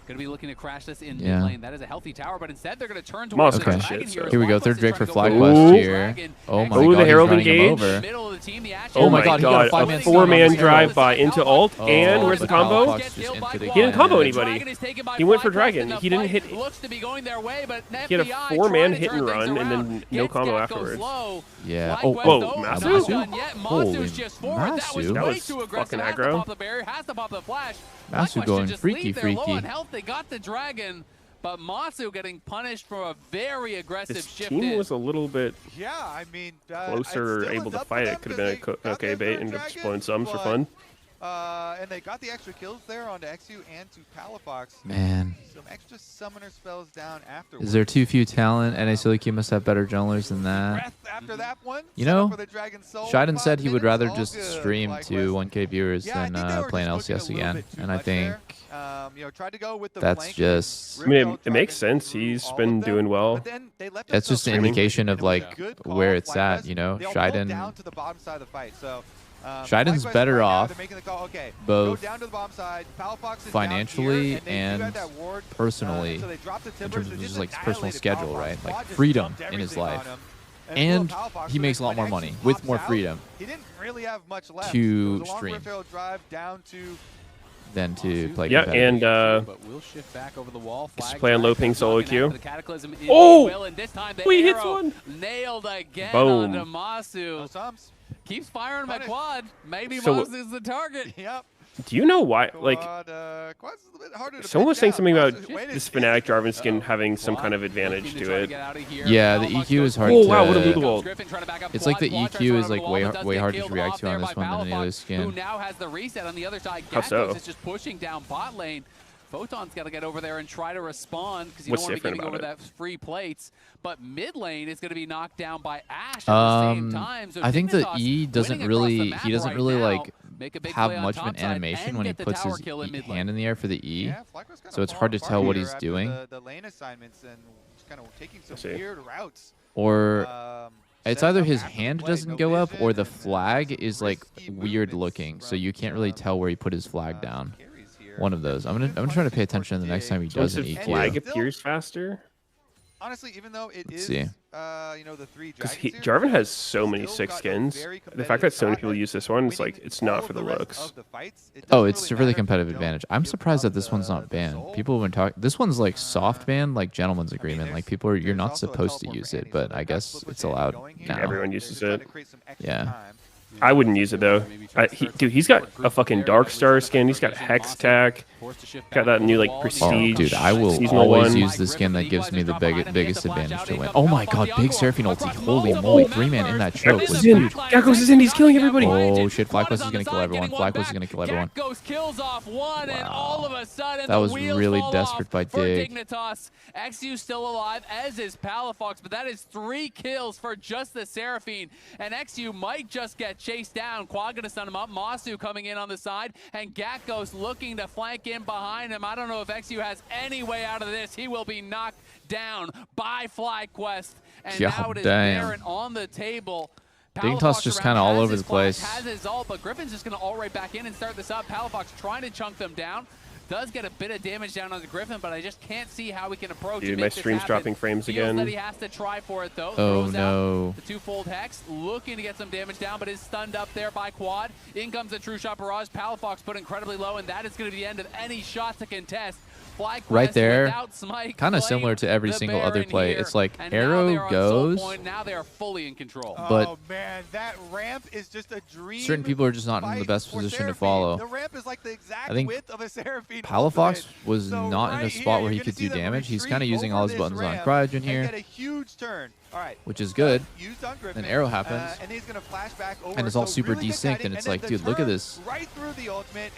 Going to be looking to crash this in Yeah. mid lane. That is a healthy tower, but instead they're going to turn Moss towards the Okay. dragon shit, here. so- Here we go, FlyQuest third is Drake for trying to go FlyQuest Ooh. here. Oh my Ooh, the god, he's Herald running him engage. over. Middle of the team, the Ashe Oh my Herald god, he got a God, 5-minute a stun four-man on his drive-by into ult, and where's the but Kyle combo? Fox just into the He didn't combo cannon. anybody. He went for Dragon. He didn't hit. Looks to be going their way, but He had a FBI four-man trying to hit and turn run, things and then around. no Gets combo Gakkos afterwards. low. Yeah. FlyQuest, Oh, whoa, though, Masu? not done yet. Holy Masu's just forward. That was Masu. That way was too aggressive. fucking Has to aggro. pop the barrier, has to pop the flash. Masu FlyQuest should going just freaky, leave there low freaky. on health. They got the dragon, but Masu getting punished for a very aggressive This shift team in. was a little bit closer, able to fight. It could have been an okay bait and just blowing sums for fun. And they got the extra kills there onto XU and to Palafox. Man. Some extra summoner spells down afterwards. Is there too few talent? NA must have better junglers than that. After that one, you know, Shiden said he would rather just stream to 1K viewers than play an LCS again. And I think that's just... I mean, it makes sense. He's been doing well. That's just an indication of like where it's at, you know? Shiden... Shiden's better off both financially and personally in terms of just like personal schedule, right? Like freedom in his life. And he makes a lot more money with more freedom to stream than to play. Yeah, and just play on low ping solo queue. Oh! He hits one! Nailed again Boom. onto Masu. Keeps firing him at Quad. Maybe Masu's the target. Yep. Do you know why? Like, someone was saying something about this Fnatic Jarvan skin having some kind of advantage to it. Yeah, the EQ is hard to... Oh, wow, what a Lulu ult. It's like the EQ is like way harder to react to on this one than any other skin. Who now has the reset on the other side. How so? Is just pushing down bot lane. Photon's got to get over there and try to respond because you don't want to be getting over that free plates. But mid lane is going to be knocked down by Ashe at the same time. So I think the E doesn't really, he doesn't really like have much of an animation when he puts his hand in the air for the E. So it's hard to tell what he's doing. Or it's either his hand doesn't go up or the flag is like weird looking. So you can't really tell where he put his flag down. One of those. I'm gonna try to pay attention the next time he does an EQ. Flag appears faster. Honestly, even though it Let's is, see. you know, the 3 Because dragons Jarvan has so many 6 skins. The fact that so many people use this one, it's like, it's not for the looks. Oh, it's a really competitive advantage. I'm surprised that this one's not banned. People have been talking. This one's like soft banned, like gentleman's agreement. Like people are, you're not supposed to use it, but I guess it's allowed now. Everyone uses it. Yeah. I wouldn't use it though. Dude, he's got a fucking Dark Star skin. He's got Hex Tack. Got that new like Prestige. Oh, dude, I will always use the skin that gives me the biggest advantage to win. Oh my god, big Seraphine ulti. Holy moly, 3-man in that choke was huge. Gakkos is in. He's killing everybody. Oh shit, FlyQuest is gonna kill everyone. FlyQuest is gonna kill everyone. Kills off one, and all of a sudden that was really desperate by Dig. XU still alive, as is Palafox, but that is 3 kills for just the Seraphine, and XU might just get chased down. Quad gonna stun him up. Masu coming in on the side, and Gakkos looking to flank in behind him. I don't know if XU has any way out of this. He will be knocked down by FlyQuest, and now it is Baron on the table. Dignitas just kind of all over the place. Has his ult, but Griffin's just going to ult right back in and start this up. Palafox trying to chunk them down. Does get a bit of damage down on the Griffin, but I just can't see how we can approach. Dude, my stream's dropping frames again. That he has to try for it though. Oh no! The 2-fold hex, looking to get some damage down, but is stunned up there by Quad. In comes a true shot barrage. Palafox put incredibly low, and that is going to be the end of any shot to contest. Right there, kind of similar to every single other play. It's like arrow goes, now they are fully in control. But oh man, that ramp is just a dream. Certain people are just not in the best position to follow. The ramp is like the exact I think width of a Seraphine Palafox was not in a spot where he could do damage. He's kind of using all his buttons on Cryogen here, which is good. Then arrow happens, and it's all super desynced, and it's like, dude, look at this.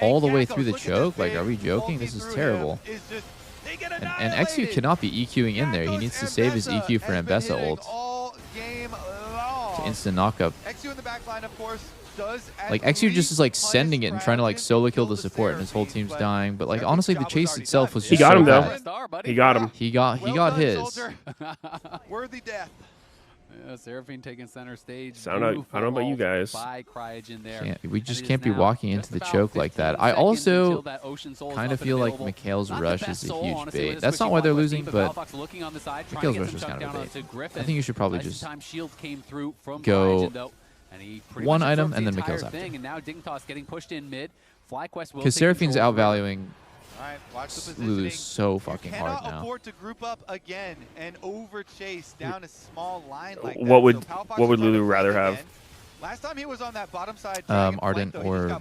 All the way through the choke? Like, are we joking? This is terrible. And XU cannot be EQing in there. He needs to save his EQ for Ambessa ult to instant knockup. Like, XU just is like sending it and trying to like solo kill the support, and his whole team's dying. But like, honestly, the chase itself was just He got him though. bad. He got him. He got his. Worthy death. Yeah, Seraphine taking center stage. I don't know about you guys. We just can't be walking into the choke like that. I also kind of feel like Mikhail's rush is a huge bait. That's not why they're losing, but Mikhail's rush is kind of a bait. I think you should probably just go one item and then Mikhail's after. Because Seraphine's outvaluing Lulu's so fucking hard now. Afford to group up again and overchase down a small line like that. What would Lulu rather have? Last time he was on that bottom side, Ardent or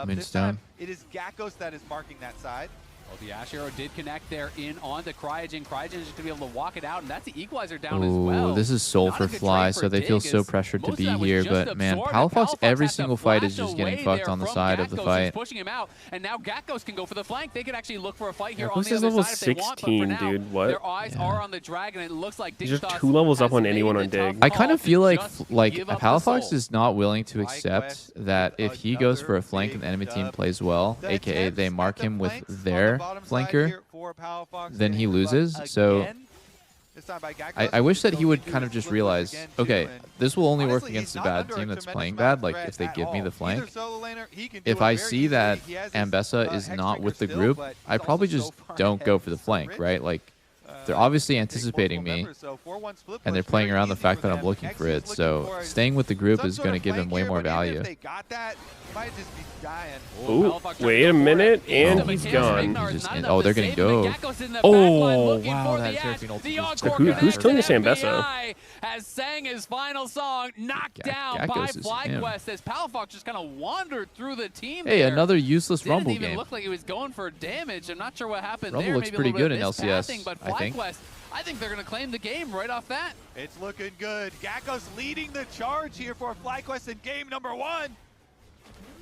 Moonstone. It is Gakkos that is marking that side. Well, the Ash Arrow did connect there in onto Cryogen. Cryogen is just going to be able to walk it out, and that's the equalizer down as well. This is Soul for Fly, so they feel so pressured to be here. But man, Palafox every single fight is just getting fucked on the side of the fight. Pushing him out, and now Gatkos can go for the flank. They could actually look for a fight here on Who's the other level side if they want, but for 16, now, dude? What? their eyes are on the dragon. It looks like He's just Dignitas 2 levels up has on made anyone the on Dig. tough I kind of call feel to like just give up the Palafox soul. is not willing to accept that if he goes for a flank and the enemy team plays well, aka they mark him with their flanker, then he loses. So I wish that he would kind of just realize, okay, this will only work against a bad team that's playing bad, like if they give me the flank. If I see that Ambessa is not with the group, I probably just don't go for the flank, right? Like, they're obviously anticipating me, and they're playing around the fact that I'm looking for it. So staying with the group is going to give him way more value. Ooh, wait a minute, and he's gone. Oh, they're going to go. Oh, wow, that Seraphine ulti. Who's killing this Ambessa? Has sang his final song, knocked down by FlyQuest as Palafox just kind of wandered through the team. Hey, another useless Rumble Didn't even game. look like he was going for damage. I'm not sure what happened Rumble there. looks Maybe pretty a little good bit in of LCS, mispassing, but I think. FlyQuest, I think they're going to claim the game right off that. It's looking good. Gatkos leading the charge here for FlyQuest in game number 1.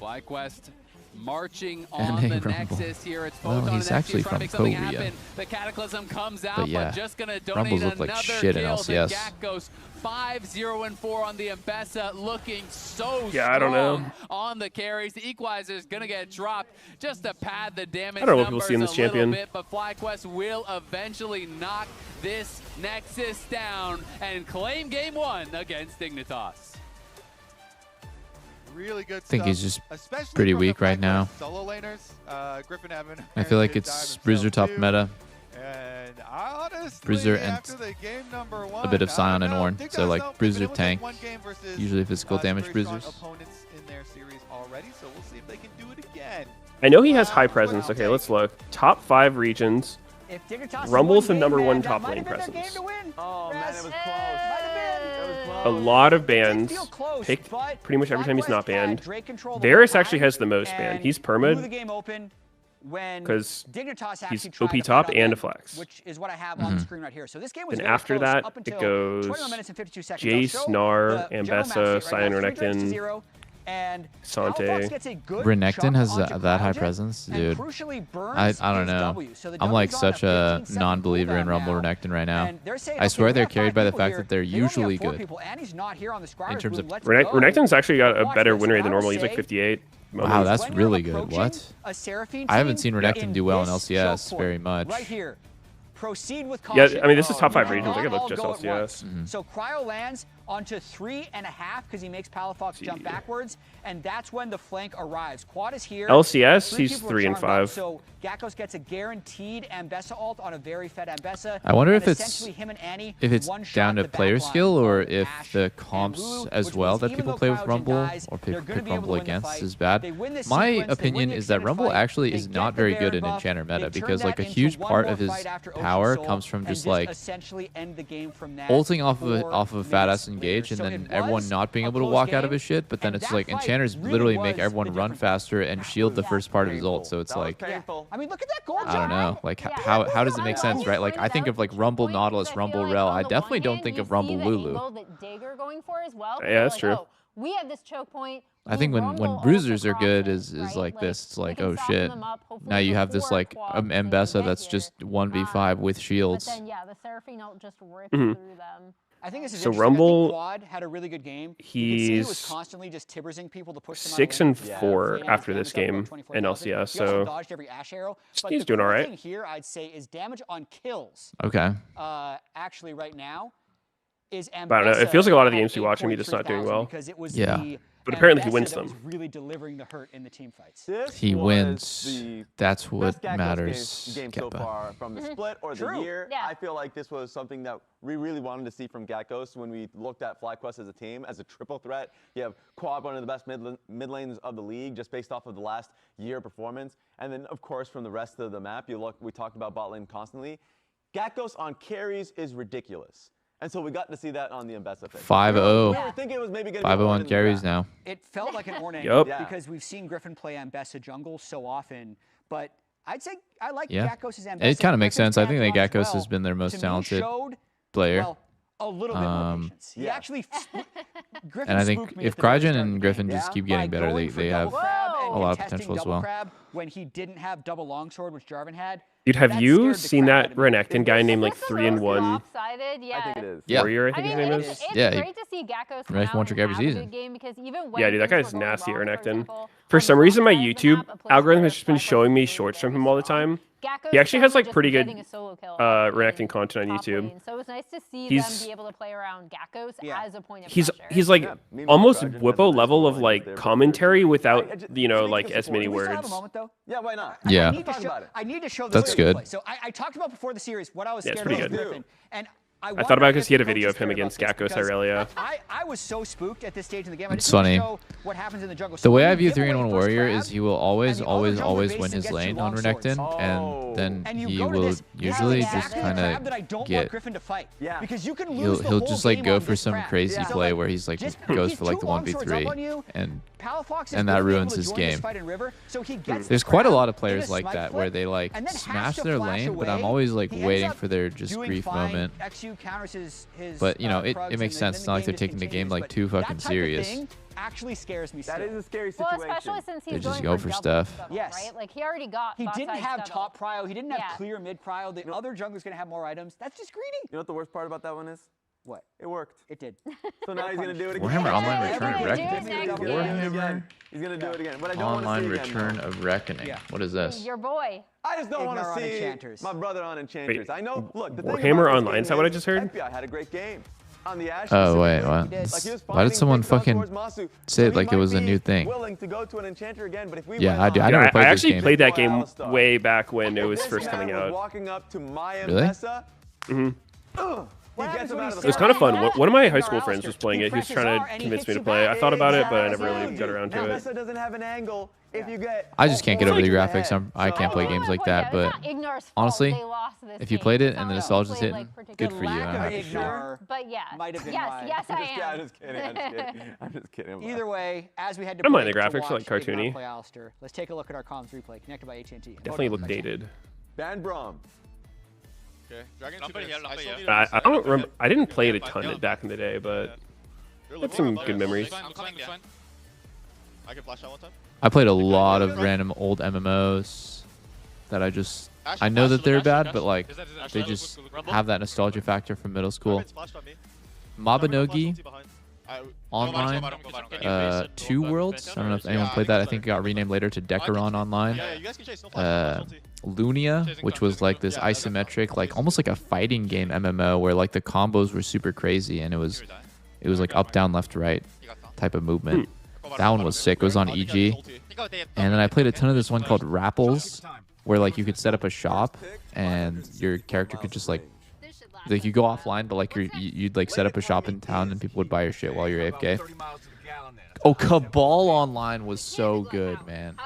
FlyQuest marching on the Nexus here. It's Photon he's and actually trying to from make something Korea. happen. The Cataclysm comes out, But yeah, but just going to donate Rumbles look another like shit in kill to LCS. Gatkos. 5-0-4 on the Ambessa, looking so Yeah, I don't know. strong on the carries. The equalizer is going to get dropped just to pad the damage I don't know what people numbers see in this a little champion. bit, but FlyQuest will eventually knock this Nexus down and claim game 1 against Dignitas. Really good I think stuff, he's just especially pretty from the weak right FlyQuest now. Solo laners, Griffin having I feel like good time it's himself Bruiser top too. meta. And honestly, Bruiser and after the game number 1, a bit of Scion and Ornn. Dignitas So like don't- Bruiser they've been able to tank, win one game versus, usually physical some damage very strong bruisers. opponents in their series already, so we'll see if they can do it again. I know he has high presence. Okay, let's look. Top 5 regions. Rumble's the #1 top lane presence. Oh man, it was close. A lot of bans. Picked pretty much every time he's not banned. Varus actually has the most banned. He's permed because he's OP top and a flex. Which is what I have on the screen right here. So this game was And very after close that, up it until goes 21 minutes and 52 seconds. Jace, I'll show Gnar, the general Ambessa, map sheet right now. 3 turns to Renekton, 0, and Sante. Palafox gets a good Renekton chunk has onto that high Cryogen, presence, and dude. crucially burns I don't his know. W. So the I'm like W's on such a 15-second non-believer in cooldown Rumble now. Renekton right now. And they're saying, I okay, swear we they're got 5 carried by the people fact here. that they're They only have usually 4 good. people. Annie's not here on the Scryer's terms group. of- Let's Renekton's go. actually got a Watch better this. win rate I than will normal. He's like say 58. Wow, that's when you're really good. approaching What? a Seraphine I haven't team seen Renekton in do well in this LCS choke very point, much. Right here. Proceed with Yeah, caution. I mean, this is top 5 You regions. I cannot could all look just go at LCS. once. So Cryo lands onto 3.5 because he makes Palafox jump backwards, and that's when the flank arrives. Quad is here. LCS, 3 he's people are 3 and charmed up, 5. So Gatkos gets a guaranteed Ambessa ult on a very fed Ambessa. I wonder and if it's essentially him and Annie if it's one-shot down to the player backline skill or of if Ashe the and comps Lulu, as which well means that even people though play with Cryogen Rumble dies, or they're pick gonna be able Rumble to win the against fight. is bad. They win this My sequence, they opinion win the is that extended Rumble fight, actually they is get not the very Baron good in buff, Enchanter they meta turn because that like a into huge one part more of his fight after Ocean power Soul comes from and just like essentially end the game from that ulting off 4 of a fat ass minutes engage later. and So then it everyone was not being a able to close walk out of game, his shit, but then and it's that like fight Enchanters really literally make was everyone the run difference. faster and shield the first part of his ult, so it's That was like painful. I mean, look at that gold I don't know, like how does it make sense, right? Like I think of like Rumble Nautilus, Rumble Rel. I definitely don't think of Rumble Lulu. Yeah, that's true. We have this choke point. I think when bruisers are good is like this. It's like, oh shit. Now you have this like Ambessa that's just 1v5 with shields. But then yeah, the Seraphine ult just ripped through them. I think this is So interesting. I think Rumble, Quad had a really good game. You could see he was he's constantly just Tibbersing people to push them 6 out of and lane. 4 Yeah. after this game in LCS, He also so dodged every Ashe arrow. But he's the doing cool all right. thing here, I'd say, is damage on kills. Okay. Actually, right now, is Ambessa. But I don't know, it feels like a lot of the at games we watch him, he's just not doing 8,300 well. Because it was Yeah. the But apparently he Ambessa wins that was them. really delivering the hurt in the team fights. This He was wins. the That's what best Gatkos matters. game so Keppa. far from the split or the True. year. Yeah. I feel like this was something that we really wanted to see from Gatkos when we looked at FlyQuest as a team, as a triple threat. You have Quad, one of the best mid lanes of the league, just based off of the last year performance. And then, of course, from the rest of the map, we talked about bot lane constantly. Gatkos on carries is ridiculous. And so we got to see that on the Ambessa pick. 5-0. We were thinking it was maybe going to be 5-0 Ornn on in the carries draft. now. It felt like an Ornn Yup. because we've seen Griffin play Ambessa jungle so often, but I'd say I like Yeah. Gakkos' Ambessa. It kind of makes Griffin's sense. I think that Pantheon as Gakkos well, has been their most to me, talented showed, player. well, a little bit more patience. He actually Griffin And I think spooked me if at the very Crygen start of and the Griffin game. just keep By getting better, going for they have double crab and a lot of contesting potential as double well. crab when he didn't have double longsword, which Jarvan had. Dude, have that you scared the seen crap out that of me. Renekton guy named like This is 3-in-1 lopsided, yeah. I think it is. Yeah. Warrior? I I think mean, his name it's is. Yeah, great to see Gakkos come Nice out one-trick and every have a season. good game because even when Yeah, dude, that things guy's were going nasty at wrong, for Renekton. example, For on some the reason, my offside map, YouTube a place algorithm where has just been Flyquest showing me was short really from very him all the strong. time. Gakkos He actually has like just pretty good getting a solo kill off Renekton lane, content on top YouTube. lane. So it was nice to see He's- them be able to play around Gakkos as a point of He's pressure. like meanwhile, almost Crygen has Whippo a nice level little of line like there for commentary third. without I just- you know speaking like of as many support, Can we still have words. a moment, though? Yeah, why not? Yeah. I need to Talk show, about it. I need to show this That's Griffin good. play. So I talked about before the series what I was Yeah, it's scared pretty of good. Griffin. And I thought about it because he had a video of him against Gakkos Irelia. I was so spooked at this stage in the game. I It's just wanted to funny. show what happens in the jungle. The So way when I you view give away 3-in-1 first Warrior grab, is he will always, and the other always, jungler always base win his gets lane two on long Renekton, swords. and then And you he go to will this, usually this is just exactly the kind crab that I of don't get. want Griffin to fight. Yeah. Because you can lose He'll the he'll whole just like game go on for this some crab. crazy Yeah. play where he's like Just goes he's for like two the long swords up 1v3, on you. and Palafox is and that basically able ruins to his join this game. fight in River, so he gets There's the quite a crab lot of in players a like smite that flip, where they like and then has smash to their flash lane, but I'm away. always like He ends waiting up for their just doing grief fine. moment. XU counters his But you know, Krugs, it and makes then sense. the It's not like they're game taking the just game like continues, too but fucking that type of serious. thing actually scares me still. That is a scary Well, situation. especially since he's They just going go for double stuff. scuttle, Yes. right? Like he already got. He didn't bot-side have scuttle. top prio. He didn't have Yeah. clear mid prio. The other jungler's gonna have more items. That's just greedy. You know what the worst part about that one is? What? It worked. It did. So now he's gonna do it again. Warhammer Online Yeah, Return of they're gonna do it Reckoning. next game. Warhammer He's gonna do it again. But I don't want to Online see it again, Return though. of Reckoning. Yeah. What is this? Your boy. I just don't want Ignore to on see Enchanters. my brother on Enchanters. Wait, I know. Look, the thing Warhammer about this Online, game is that what I just heard? FBI had a great game. On the Ashes. Oh wait, what? Like, he was Why did finding someone picks on fucking towards Masu, say it he like it might was a be new thing? Willing to go to an Enchanter again, but if we Yeah, went I do. I on- never Yeah, played I this actually game. played that game Alistar. way back when it If was this first man coming was out. walking up to my Really? Ambessa, hmm he gets him out of It the was fight. kind of fun. One of my high Ignore school friends Alistair. was playing He it. He was presses trying R to and he convince hits me to you play. I back. thought about it, but I Exactly. never really got around to it. Ambessa doesn't have an angle. If you get I just can't get over the almost graphics. ahead. I can't play I do games wanna like point that, out, but it's not Ignor's fault honestly, they lost this if you game. played it It's and not the like nostalgia's played, hitting, like, good particularly for you. lack I'm of happy. ignore But yeah. might have been yes, why. yes, I I'm am. just kidding. I'm just kidding. I'm just kidding. Either way, as we head to I don't mind break the to graphics, watch are, like, cartoony. Ignore play Alistair, let's take a look at our comms replay connected by AT&T. Definitely look dated. Ban Brom. Okay, Dragon Lampa Tutor. here, Lampa here. I don't remember. I didn't play it a ton back in the day, but had some good memories. I'm coming, yeah. I can flash out one time. I played a lot of random old MMOs that I know that they're bad, but like they just have that nostalgia factor from middle school. Mabinogi Online, Two Worlds. I don't know if anyone played that. I think it got renamed later to Decaron Online. Lunia, which was like this isometric, like almost like a fighting game MMO where like the combos were super crazy and it was like up, down, left, right type of movement. That one was sick. It was on EG. And then I played a ton of this one called Rapples, where like you could set up a shop and your character could just like you go offline, but like you'd like set up a shop in town and people would buy your shit while you're AFK. Oh, Cabal Online was so good, man.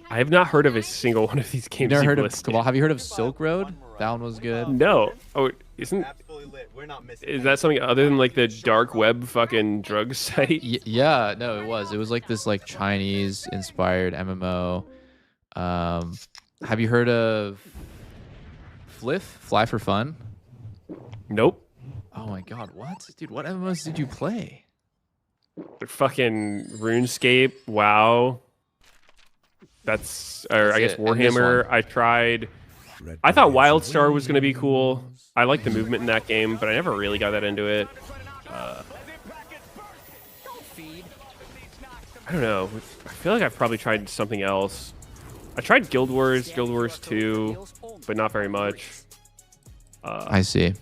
I have not heard of a single one of these games. You've never heard of listed. Cabal? Have you heard of Silk Road? That one was good. No. Oh, is that something other than like the dark web fucking drug site? Yeah, no, it was. It was like this like Chinese inspired MMO. Have you heard of Fly for Fun? Nope. Oh my god, what? Dude, what MMOs did you play? Fucking RuneScape, WoW. Or I guess it. And this Warhammer. one. I tried. I thought WildStar was gonna be cool. I like the movement in that game, but I never really got that into it. I don't know. I feel like I've probably tried something else. I tried Guild Wars 2, but not very much. I see.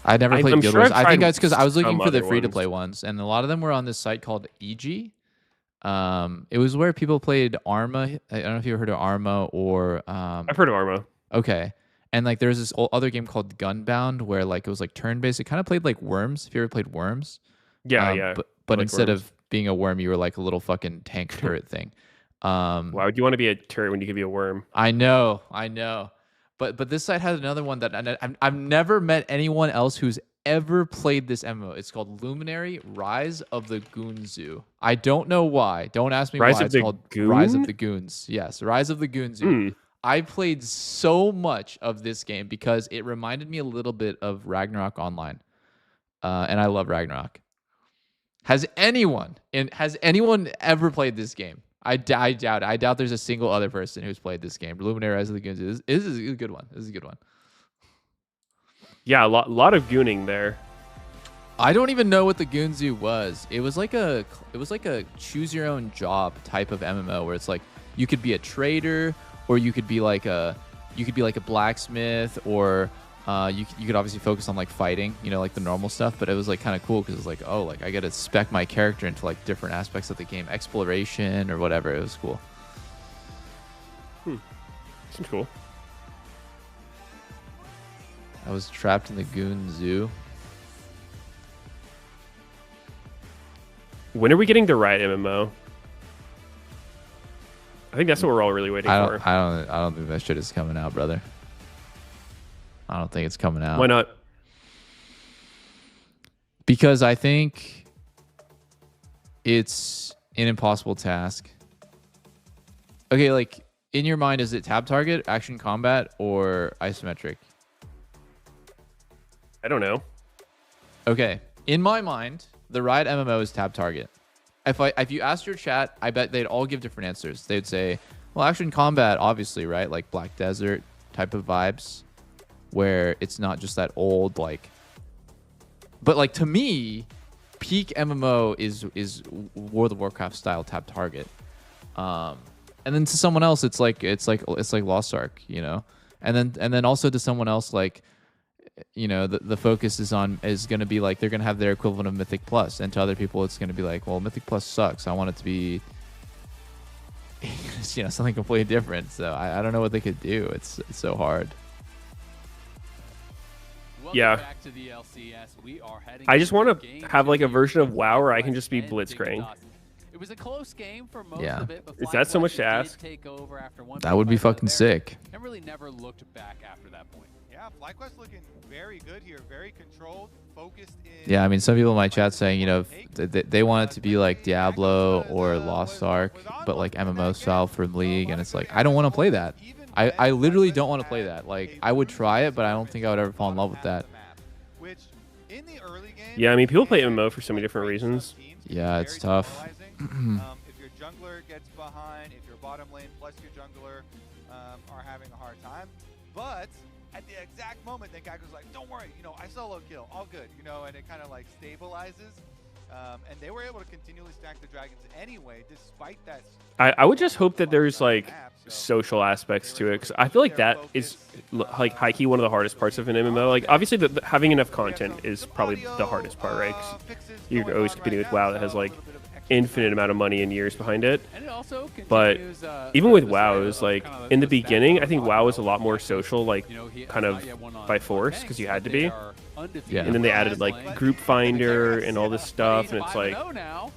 I never played I'm Guild sure Wars. I've I think tried that's because I was looking some for the other free-to-play ones, and a lot of them were on this site called EG. It was where people played Arma. I don't know if you ever heard of Arma or. I've heard of Arma. Okay, and like there was this other game called Gunbound where like it was like turn-based. It kind of played like Worms. If you ever played Worms. Yeah, yeah. But like instead Worms. of being a worm, you were like a little fucking tank turret thing. Why would you want to be a turret when you could be a worm? I know. But this site has another one that I've never met anyone else who's ever played this MMO. It's called Luminary Rise of the Goonzu. I don't know why. Don't ask me why. It's called Rise of the Goons. Yes, Rise of the Goonzu. I played so much of this game because it reminded me a little bit of Ragnarok Online. And I love Ragnarok. Has anyone ever played this game? I doubt it. I doubt there's a single other person who's played this game. Luminary Rise of the Goonzu. This is a good one. This is a good one. Yeah, a lot of gooning there. I don't even know what the Goonzu was. It was like a choose your own job type of MMO where it's like you could be a trader, or you could be like a blacksmith, or you could obviously focus on like fighting, you know, like the normal stuff. But it was like kind of cool because it's like, oh, like I got to spec my character into like different aspects of the game, exploration or whatever. It was cool. Seems cool. I was trapped in the Goonzu. When are we getting the Riot MMO? I think that's what we're all really waiting for. I don't think that shit is coming out, brother. I don't think it's coming out. Why not? Because I think it's an impossible task. Okay, like in your mind, is it tab target, action combat, or isometric? I don't know. Okay, in my mind, the Riot MMO is tab target. If you asked your chat, I bet they'd all give different answers. They'd say, well, action combat, obviously, right? Like Black Desert type of vibes, where it's not just that old, like... But, like, to me, peak MMO is World of Warcraft style tab target. And then to someone else, it's like Lost Ark, you know? And then also to someone else, like... You know, the focus is going to be like they're going to have their equivalent of Mythic Plus, and to other people it's going to be like, well, Mythic Plus sucks. I want it to be, you know, something completely different. So I don't know what they could do. It's so hard. Yeah. Back to the LCS. We are heading I just want to have like a version of WoW where I can just be blitzcrank. It was a close game for most of it, but is that so much to ask? That would be fucking sick. And really never looked back after that point. Yeah, FlyQuest looking very good here, very controlled, focused in. Yeah, I mean, some people in my chat saying, you know, they want it to be like Diablo or Lost Ark, but like MMO style for League, and it's like, I don't want to play that. I literally don't want to play that. Like, I would try it, but I don't think I would ever fall in love with that. Yeah, I mean, people play MMO for so many different reasons. Yeah, it's tough. If your jungler gets behind, if your bottom lane plus your jungler are having a hard time, but at the exact moment, the guy goes like, don't worry, you know, I solo kill, all good, you know, and it kind of like stabilizes. And they were able to continually stack the dragons anyway, despite that. I would just hope that there's like social aspects to it, because I feel like that is like high-key one of the hardest parts of an MMO. Like obviously having enough content is probably the hardest part, right? 'Cause you're always competing with WoW that has like infinite amount of money and years behind it. But even with WoW, it was like in the beginning, I think WoW was a lot more social, like kind of by force, because you had to be. Yeah. And then they added like group finder and all this stuff, and it's like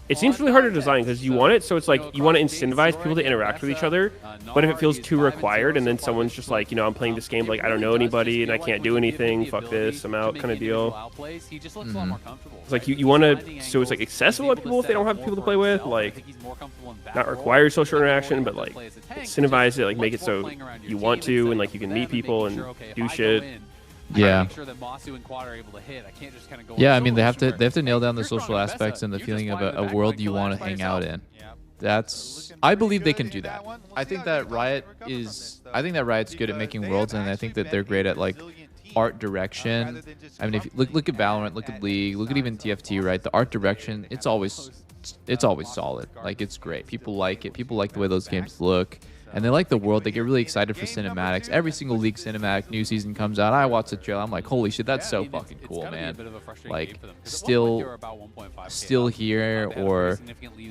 it seems really hard to design because you want it so it's like you want to incentivize people to interact with each other, but if it feels too required and then someone's just like, you know, I'm playing this game like I don't know anybody and I can't do anything, fuck this, I'm out kind of deal. It's like you want to, so it's like accessible to people if they don't have people to play with, like not require social interaction, but like incentivize it, like make it so you want to and like you can meet people and do shit. Yeah. Yeah, I mean they have to nail down the social aspects and the feeling of a world you want to hang out in. I believe they can do that. I think that Riot's good at making worlds, and I think that they're great at like art direction. I mean, if you look at Valorant, look at League, look at even TFT, right? The art direction, it's always solid. Like it's great. People like it. People like the way those games look. And they like the world. They get really excited for cinematics. Every single League cinematic new season comes out. I watch the trailer. I'm like, holy shit, that's so fucking cool, man. Like, still here or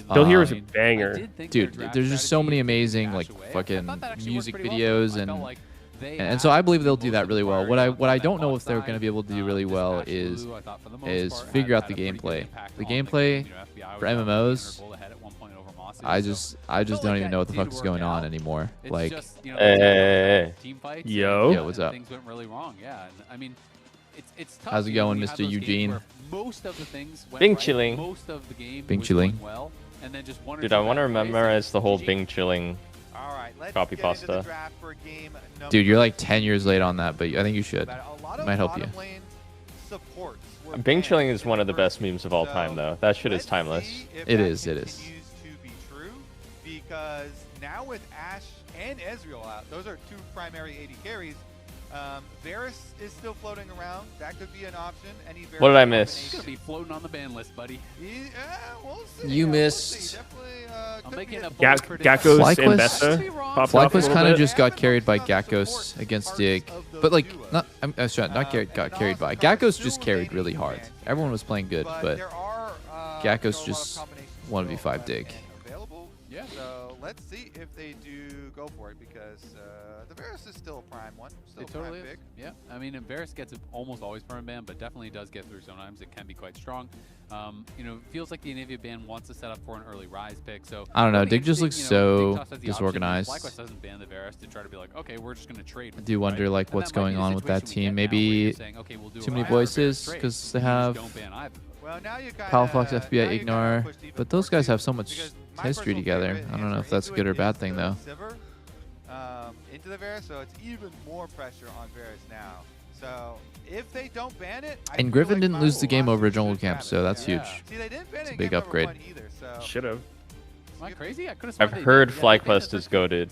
Still Here is a banger, dude. There's just so many amazing like fucking music videos and so I believe they'll do that really well. What I don't know if they're going to be able to do really well is figure out the gameplay. The gameplay for MMOs. I just don't even know what the fuck is going on anymore. Like, yo, yeah, what's up? Things went really wrong. Yeah, I mean, it's tough. How's it going, Mr. Eugene? Most of the things went Bing right, chilling. most of the game Bing was chilling. going well, and then just one or Dude, two I want to bad plays, memorize the whole GG. Bing chilling All right, let's copy get into the pasta. draft for game number Dude, you're like 10 years late on that, but I think you should. A lot It of might help you. bottom lane supports were Bing banned chilling is in one of the first best memes of all time, though. That shit is let's timeless. see if It that is, it is. continues to be true, because now with Ashe and Ezreal out, those are two primary AD carries. Varus is still floating around. That could be an option. Any Varus What did I miss? He's gonna be floating on the ban list, buddy. We'll see. You We'll missed. see. Definitely, I'm could making be a a- bold prediction. Gakkos FlyQuest? and Besta popped off a FlyQuest little kind of bit. just got carried by Gakkos against Dig, but like not got carried by. Gakkos just carried really hard. Everyone was playing good, but there are, Gakkos you know, a lot of just combinations 1v5 still Dig. available. Yeah. So let's see if they do go for it, because the Varus is still a prime one. Still It a prime totally is. pick. Yeah, I mean, Varus gets it almost always permanent ban, but definitely does get through sometimes. It can be quite strong. You know, it feels like the Anivia ban wants to set up for an early rise pick. So I don't know, it'll be Dig just interesting, looks you know, so Dig Toss has the option, disorganized. FlyQuest doesn't ban the Varus to try to be like, okay, we're just going to trade. I do wonder like And what's that might be going the on with that situation we team. get now, where you're Maybe saying, okay, we'll do too a many Fire Varus voices trade. because they You just have don't ban either. Well, now you kinda, Palafox, now FBI, you kinda Ignore, pushed even but those more guys too, have so much because my history personal together. favorite I don't know if answer that's into good it or bad is thing the though. Sivir, into the Varus, so it's even more pressure on Varus now. So if they don't ban it, I And feel Griffin like didn't lose the game Roster over should Jungle grab Camp, it. so that's Yeah. huge. See, they didn't ban It's it a in big game number upgrade. one either, so Should have. Am I crazy? I could have I've sworn they heard did. Yeah, they banned FlyQuest the is first goated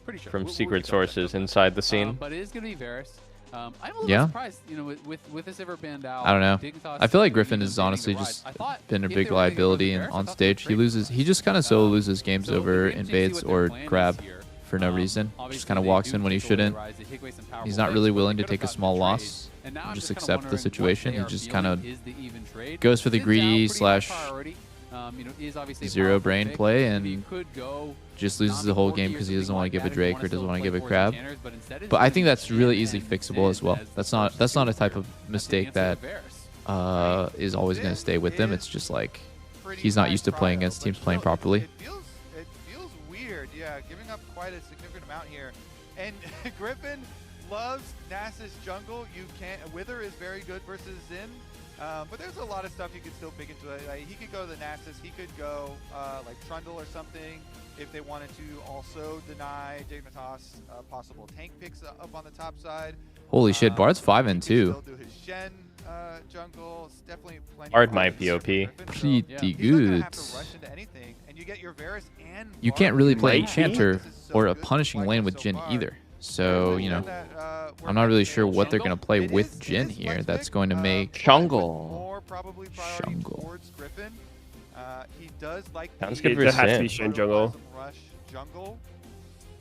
Pretty sure. from We'll secret get to that sources stuff. inside the scene. But it is going to be Varus. I'm a little Yeah. bit surprised, you know, with the Sivir banned out. I don't know. Dignitas I feel like even Griffin banning has the honestly Rise. just I thought been a if big they were gonna go liability Varus, I on thought stage. they'd He trade loses. He just kind of solo loses games so over it'll be interesting to see invades what their or plan is grab here. for no reason. Obviously, Just kind of they walks do in when he take away the shouldn't. Rise. They take away some powerful He's not picks, really but willing they to could've take a gotten small the loss. trade. And now I'm Just kinda accept the wondering what situation. they He are just feeling kind of is the even trade. goes for the Sin's out, greedy pretty high slash priority. You know, is obviously a zero powerful brain pick. play Maybe and you could go just loses the whole game because he doesn't want to give a Drake or doesn't want to give a Crab. But I think that's really easily fixable as well. That's not a type of mistake that is always going to stay with them. It's just like he's not used to playing against teams playing properly. It feels weird, yeah, giving up quite a significant amount here. And Griffin loves Nasus jungle. You can't. Wither is very good versus Xin. But there's a lot of stuff you could still pick into it. Like, he could go the Nasus. He could go like Trundle or something if they wanted to also deny Dignitas possible tank picks up on the top side. Holy shit, Bard's 5 and 2. Still do his Shen jungle. It's definitely plenty Bard of might be OP. Pretty He's not gonna good. have to rush into anything, and you get your Varus and You Bard. can't really play Might be. Enchanter This is so or a good for punishing lane FlyQuest with so Jhin far. either. So, you know, We're I'm not really gonna sure say what they're jungle. going to play It with is Jhin here. flex That's pick, going to but make with Jungle. more probably priority Jungle. towards Griffin. He does like Sounds the good for It has to Sin. be Shen jungle. rush jungle.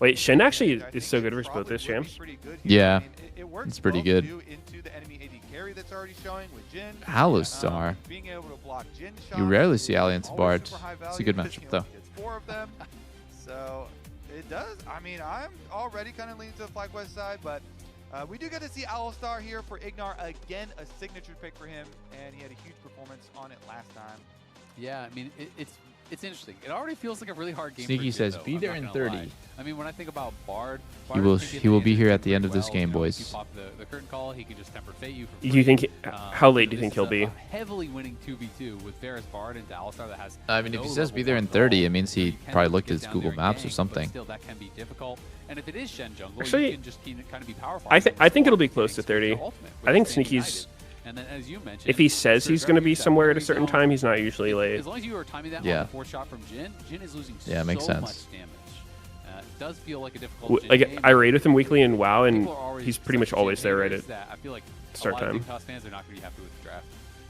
Wait, Shen actually I think is so it good versus both probably those would be champs. pretty good here. Yeah, I mean, it works it's pretty both good. too into the enemy AD carry that's already showing with Jhin. Alistar. Being able to block Jhin You shots rarely is see Alliance always Bard. super high It's a good value matchup, because though. he gets 4 of them. So it does. I mean, I'm already kind of leaning to the FlyQuest side, but we do get to see Alistar here for Ignar. Again, a signature pick for him, and he had a huge performance on it last time. Yeah, I mean, it's interesting. It already feels like a really hard game. Sneaky for Jhin, says, though, "Be I'm there not in gonna 30." lie. I mean, when I think about Bard, He will be here at the end of this game, boys. You pop the curtain call, he can just temper fate you. For Do you think? free. How late do you This think is he'll a be? heavily winning 2v2 with Varus Bard and Alistar that has. I mean, if no he says level be there in 1 30, at all, it means he you can probably looked get at his down Google there and Maps or gank, something. But still, that can be difficult. And if it is Shen jungle, Actually, you can just kind of be powerful. I think it'll be close to 30. I think Sneaky's. And then, as you mentioned, If he says he's going to be somewhere at a certain time, he's not usually late. As long as you are timing that Yeah. on the 4th shot from Jhin, Jhin is losing Yeah, it makes so sense. much damage. It does feel like a difficult Jhin Like game. I raid with him weekly in WoW, and People are already he's pretty much such always Jhin there right haters at that I feel like start a lot time. of Dignitas fans are not going to be happy with the draft.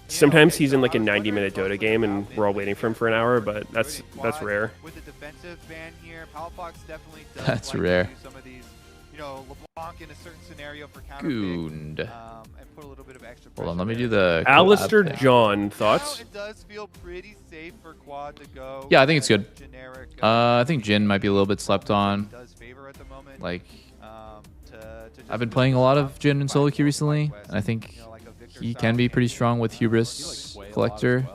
Sometimes he's in like a 90-minute Dota game, and we're all waiting for him for an hour, but that's rare. With the defensive ban here, Palafox definitely does That's like rare. to do some of these, you know, LeBlanc in a certain scenario for counter Goond. and put a little bit of extra Hold on, pressure let me do there. the Alistair collab thing. John, thoughts? Now it does feel pretty safe for Quad to go. Yeah, I think it's good. Generic, I think Jhin might be a little bit slept on. does favor at the moment. Like, To I've been playing a lot of Jhin in solo queue recently, and I think you know, like a Victor he style can be game. pretty strong with Hubris Collector.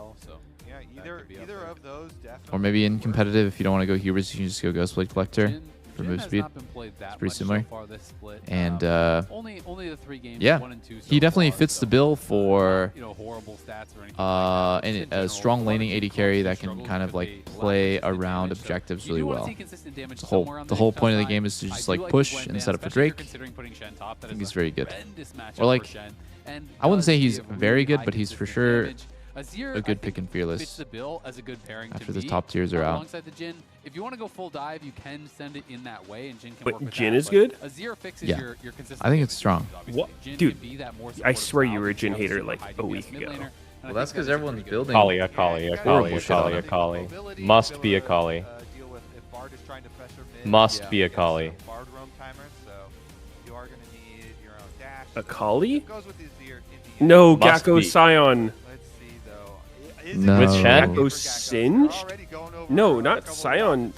Yeah, either of those definitely. Or maybe in competitive, if you don't want to go Hubris, you can just go Ghostblade Collector. Jhin for move speed. It's pretty similar. And only the 3 games, yeah, 1 and 2 so he definitely far, fits the bill for horrible stats or anything a strong laning AD carry that can kind of like play around objectives really well. The whole point of the game is to just like push and set up for Drake. I think he's very good. Or like, I wouldn't say he's very good, but he's for sure a good pick and fearless after the top tiers are out. Alongside the Jhin, if you want to go full dive, you can send it in that way, and Jhin can But work with Jhin that. is good? Azir fixes Yeah. your consistency. I think it's strong. What? Dude, I swear you were a Jhin hater like a week ago. Well, that's because everyone's building. Akali, Akali, Akali, Akali, Akali. Must be Akali. Must be Akali. Akali? No, Must Gakko be. Scion. No. With Shen? Gakko Singed? No, not Scion.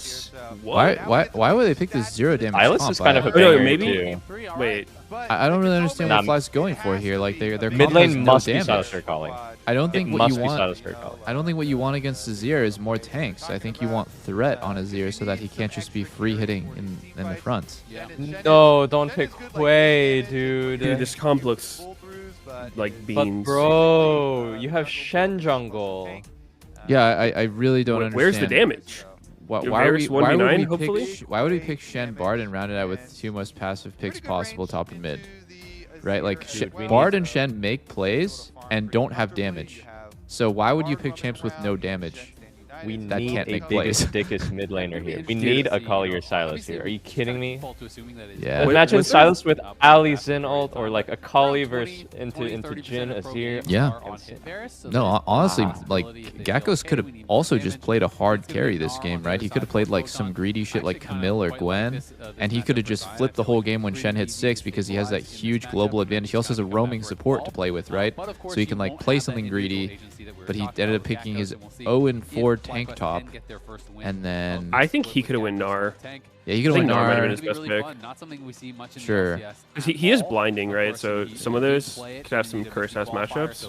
What? Why would they pick this 0 damage? Silas comp? is kind of a Oh, no, banger maybe. too. Wait. I don't really understand what Nah, Fly's going for here. Like their Mid comp has lane no must be damage. Silas for Akali. I don't It think what must you be want. Silas for Akali. I don't think what you want against Azir is more tanks. I think you want threat on Azir so that he can't just be free hitting in the front. No, don't pick Hui, dude. Dude, this comp looks like But beans. bro, you have Shen jungle. Yeah, I really don't understand. Where's the damage? Why Varus 1v9, hopefully? Why would we pick Shen Bard and round it out with 2 most passive picks possible top and mid? Right? Like, Dude, we Bard need- and Shen make plays and don't have damage. So why would you pick champs with no damage? We That need can't a make plays. dickest mid laner here. We need Akali or Silas here. Are you kidding me? Yeah. Imagine Silas with Ali Xin ult or like Akali versus into Jhin, Azir. Yeah. No, honestly, like Gakkos could have also just played a hard carry this game, right? He could have played like some greedy shit like Camille or Gwen, and he could have just flipped the whole game when Shen hits 6 because he has that huge global advantage. He also has a roaming support to play with, right? So he can like play something greedy, but he ended up picking his 0-4 tank top, and then I think he could have win Gnar. yeah, he could I have think went Gnar might have Gnar. been his best pick. Sure. Because he is blinding, right? So some of those could have some curse-ass matchups.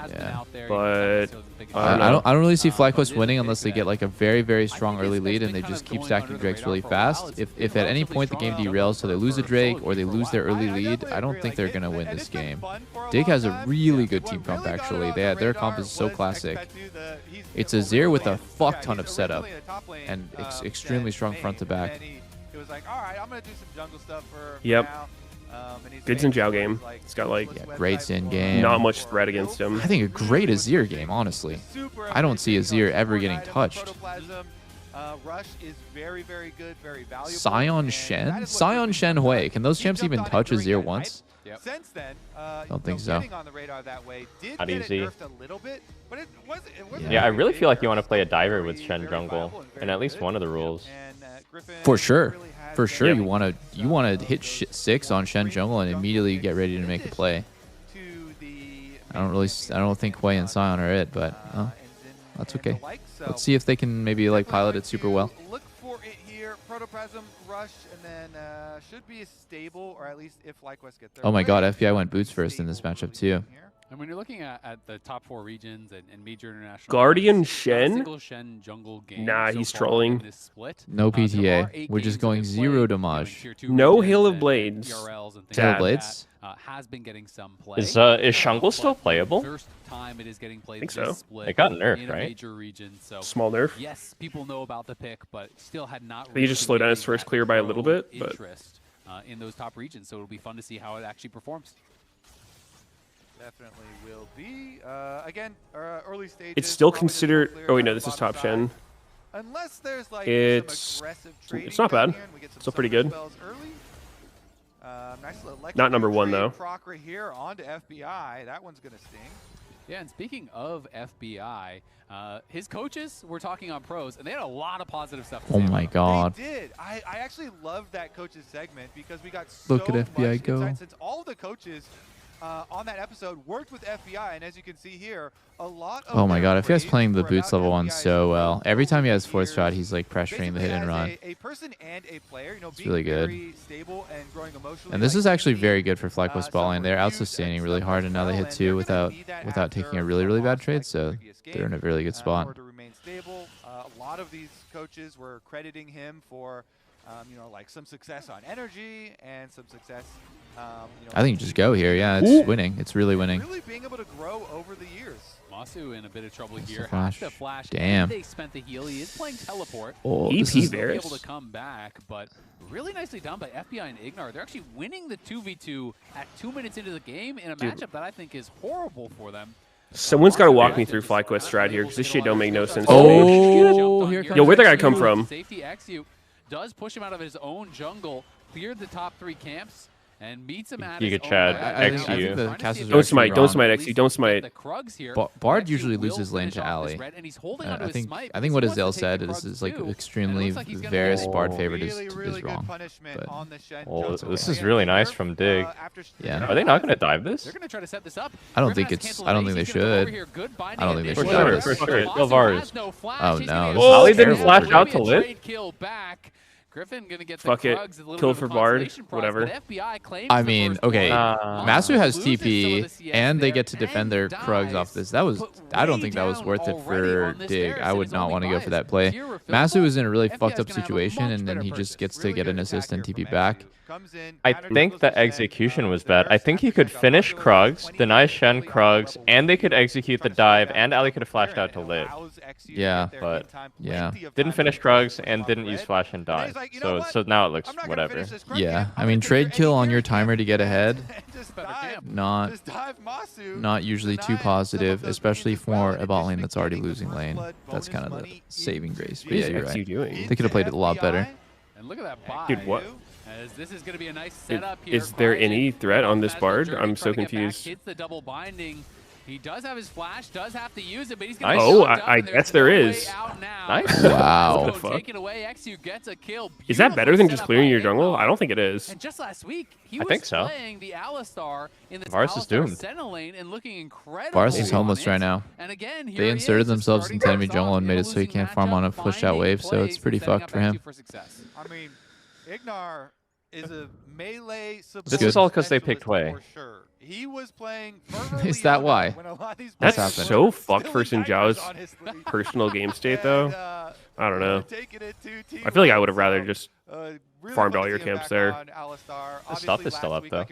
Yeah. But I don't really see FlyQuest winning unless they get like a very, very strong early lead and they just keep stacking Drakes really fast. If at any point the game derails so they lose a Drake or they lose their early lead, I don't think they're going to win this game. Dig has a really good team comp actually. Their comp is so classic. It's Azir with a fuck ton of setup and extremely strong front to back. Yep. Good Xin Zhao game. It's got like Great Sin game. not much threat against him. I think a great Azir game, honestly. I don't see Azir ever getting touched. Scion Shen? Scion Shen Hui. Can those champs even touch Azir once? Don't think so. Not easy. Yeah, I really feel like you want to play a diver with Shen jungle in at least one of the rules. For sure. For sure, you want to hit 6 on Shen jungle and immediately get ready to make a play. I don't think Hui and Scion are it, but that's okay. Let's see if they can maybe like pilot it super well. Look for it here. Protoplasm, Rush, and then should be stable, or at least if FlyQuest get there. Oh my god, FBI went boots first in this matchup too. And when you're looking at the top 4 regions and major international Guardian games, Shen? single Shen jungle game Nah, so he's far in trolling. this split. No There are PTA. 8 We're just games going in 0 play, damage. tier 2 No regions Hail of and Blades. PRLs and things Hail of like Blades? that, has been getting some play. Is Shungle still playable? First time it is getting played Think this so. split It got in nerfed, a right? major region, so Small nerf. yes, people know about the pick, but still had not. He just slowed down his first clear by a little bit, but interest in those top regions, so it'll be fun to see how it actually performs. Definitely will be. Again, early stages. it's still probably just considered. clear Oh wait, on no, the this is bottom top side. Shen. Unless there's like It's some aggressive trading it's not down bad. here and we get some Still pretty summoner good. spells early. Nice little Not number one, trade though. proc right here onto FBI. That one's gonna sting. Yeah, and speaking of FBI, his coaches were talking on pros, and they had a lot of positive stuff to Oh say my about god. They did. I actually loved that coaches segment because we got Look so at FBI much go. insight since all of the coaches on that episode worked with FBI, and as you can see here, a lot of Oh my their god, FBI's grades playing the were boots about level 1 FBI's so well. Every time he has over fourth the shot, years. he's like pressuring the hit and Basically, run. as a person and a player, you know, being really good. very stable and growing emotionally. And this like is actually me, very good for FlyQuest some balling. They're were out huge sustaining and really some hard, were and now they well, hit and 2 they're without gonna need that taking after a really, really bad loss trade, like so previous they're in a game, really good in spot. order to remain stable. A lot of these coaches were crediting him for you know, like some success on energy and some success. You know, I think you just go here. Yeah, it's winning. It's really winning. Really being able to grow over the years. Masu in a bit of trouble here. Flash. Has to flash. Damn. They spent the heal. He is playing teleport. Oh, He's this is able to come back, but really nicely done by FBI and Ignar. They're actually winning the 2v2 at 2 minutes into the game in a matchup that I think is horrible for them. Someone's got to walk me through FlyQuest strat here, because this shit don't make no sense to me. Oh, here comes yo, where'd that guy come from? Safety XU does push him out of his own jungle, cleared the top 3 camps, and meets him at You his get Chad, I think the casters Don't smite, don't smite, XU, don't smite. Bard usually loses lane to Alley. I think what Azale said is like extremely Varus Bard favorite is wrong. But well, this is really nice from Dig. Yeah. Are they not going to dive this? They're going to try to set this up. I don't think it's. I don't think they should. I don't think they should. For sure. Still Varus. Oh no. Alley didn't flash out to lit. Griffin gonna get Fuck it. Kill for Bard. Whatever. I mean, okay. Masu has TP, and they get to defend their Krugs off this. That was. I don't think that was worth it for Dig. I would not want to go for that play. Masu is in a really fucked up situation, and then he just gets to get an assist and TP back. I think the execution was bad. I think he could finish Krugs, deny Shen Krugs, and they could execute the dive, and Ali could have flashed out to lit. Yeah, but yeah, didn't finish Krugs and didn't use flash and dive. So now it looks whatever. Yeah, I mean trade kill on your timer to get ahead, not usually too positive, especially for a bot lane that's already losing lane. That's kind of the saving grace. But yeah, you're right. They could have played it a lot better. And look at that buy. Dude, what? As this is going to be a nice setup here. Is there any threat on this Bard? I'm so confused. Hits the double binding. He does have his flash, does have to use it, but he's nice. Oh, I guess there is. Nice. Wow. What the fuck? Taken away. XU gets a kill. Is that better than just clearing your jungle? I don't think it is. And just last week, he I was think so. playing the Alistar in the Varus is doomed. Sentinel lane and looking incredible. Varus is homeless right now. And again, they inserted themselves into enemy jungle and made it so he can't farm on a push out wave, so it's pretty fucked for him. I mean, Ignar is a melee support. This is all because they picked Wei. Sure. He was playing Is that why? That's so fucked for Sinjao's personal game state, though. I don't know. I feel like I would have rather just farmed all your camps there. The stuff is still up, though.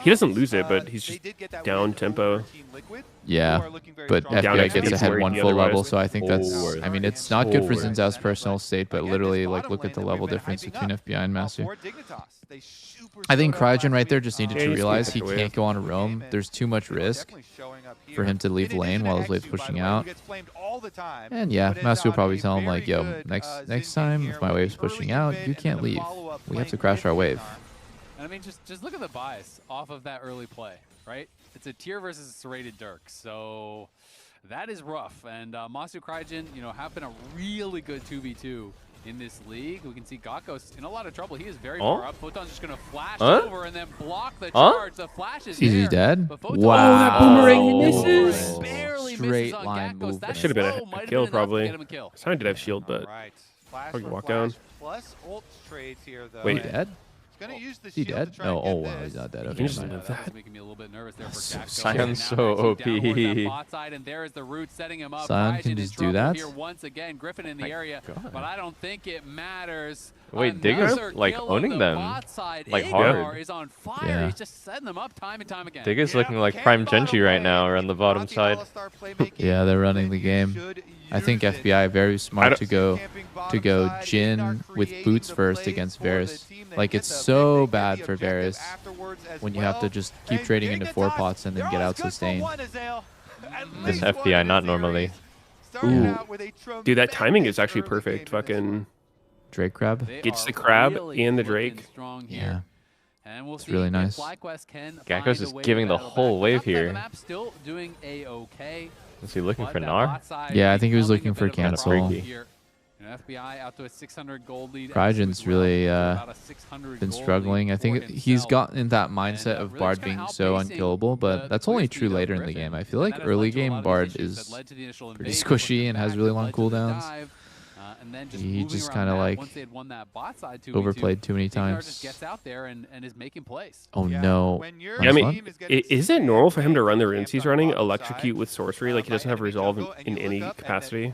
He doesn't lose it, but he's just down tempo. Yeah, but FBI gets ahead one full level, so I think that's. I mean, it's not good for Zinzao's personal state, but literally, like, look at the level difference between FBI and Masu. I think Cryogen right there just needed to realize he can't go on a roam. There's too much risk for him to leave lane while his wave's pushing out. And yeah, Masu will probably tell him like, yo, next time if my wave's pushing out, you can't leave. We have to crash our wave. And I mean, just look at the bias off of that early play, right? It's a tier versus a serrated Dirk, so that is rough. And Masu Cryogen, you know, have been a really good 2v2 in this league. We can see Gakko's in a lot of trouble. He is very far up. Photon's just going to flash over and then block the charge. The flash is He's dead? Wow. Oh, that boomerang he misses. Barely Straight misses on line Gakko's. movement. That Should have been slow might a have kill, been enough to probably. get him a kill. Someone did have shield, but I can walk down. Plus ult trades here, though. Wait, dead? Gonna use the Is he shield dead? to try No, and get oh wow, this. he's not dead. You Okay, can just never live mind. that. Making me a little bit nervous there for So Gakko. Sion's so Now OP. down towards that bot side, and there is the root setting him up. Sion Cryogen can in just do trouble that? Here once again, Griffin in the area, but I don't think it matters. Wait, Digger's Another like kill owning on the them, bot side. like Ignar hard. is on fire. Yeah. He's just setting them up time and time again. Digger's looking like Prime Genji right now around the bottom side. Yeah, they're running the game. I think FBI very smart to go Jhin with boots first against Varus. Like it's so bad for Varus when you have to just keep trading into 4 pots and then get out sustained. This FBI not normally. Ooh. Dude, that timing is actually perfect. Fucking Drake crab. gets the crab and the Drake. Yeah. And we'll It's really nice. Gakko's is giving the whole wave here. Still doing a-okay. Is he looking for Gnar? Yeah, I think he was looking for cancel. FBI out to a 600 gold lead. Cryogen's really been struggling. I think he's gotten in that mindset of Bard being so unkillable, but that's only true later in the game. I feel like early game Bard is pretty squishy and has really long cooldowns. He just kind of like overplayed too many times. Oh no. Yeah, I mean, is it normal for him to run the runes he's running, electrocute with sorcery? Like he doesn't have resolve in any capacity?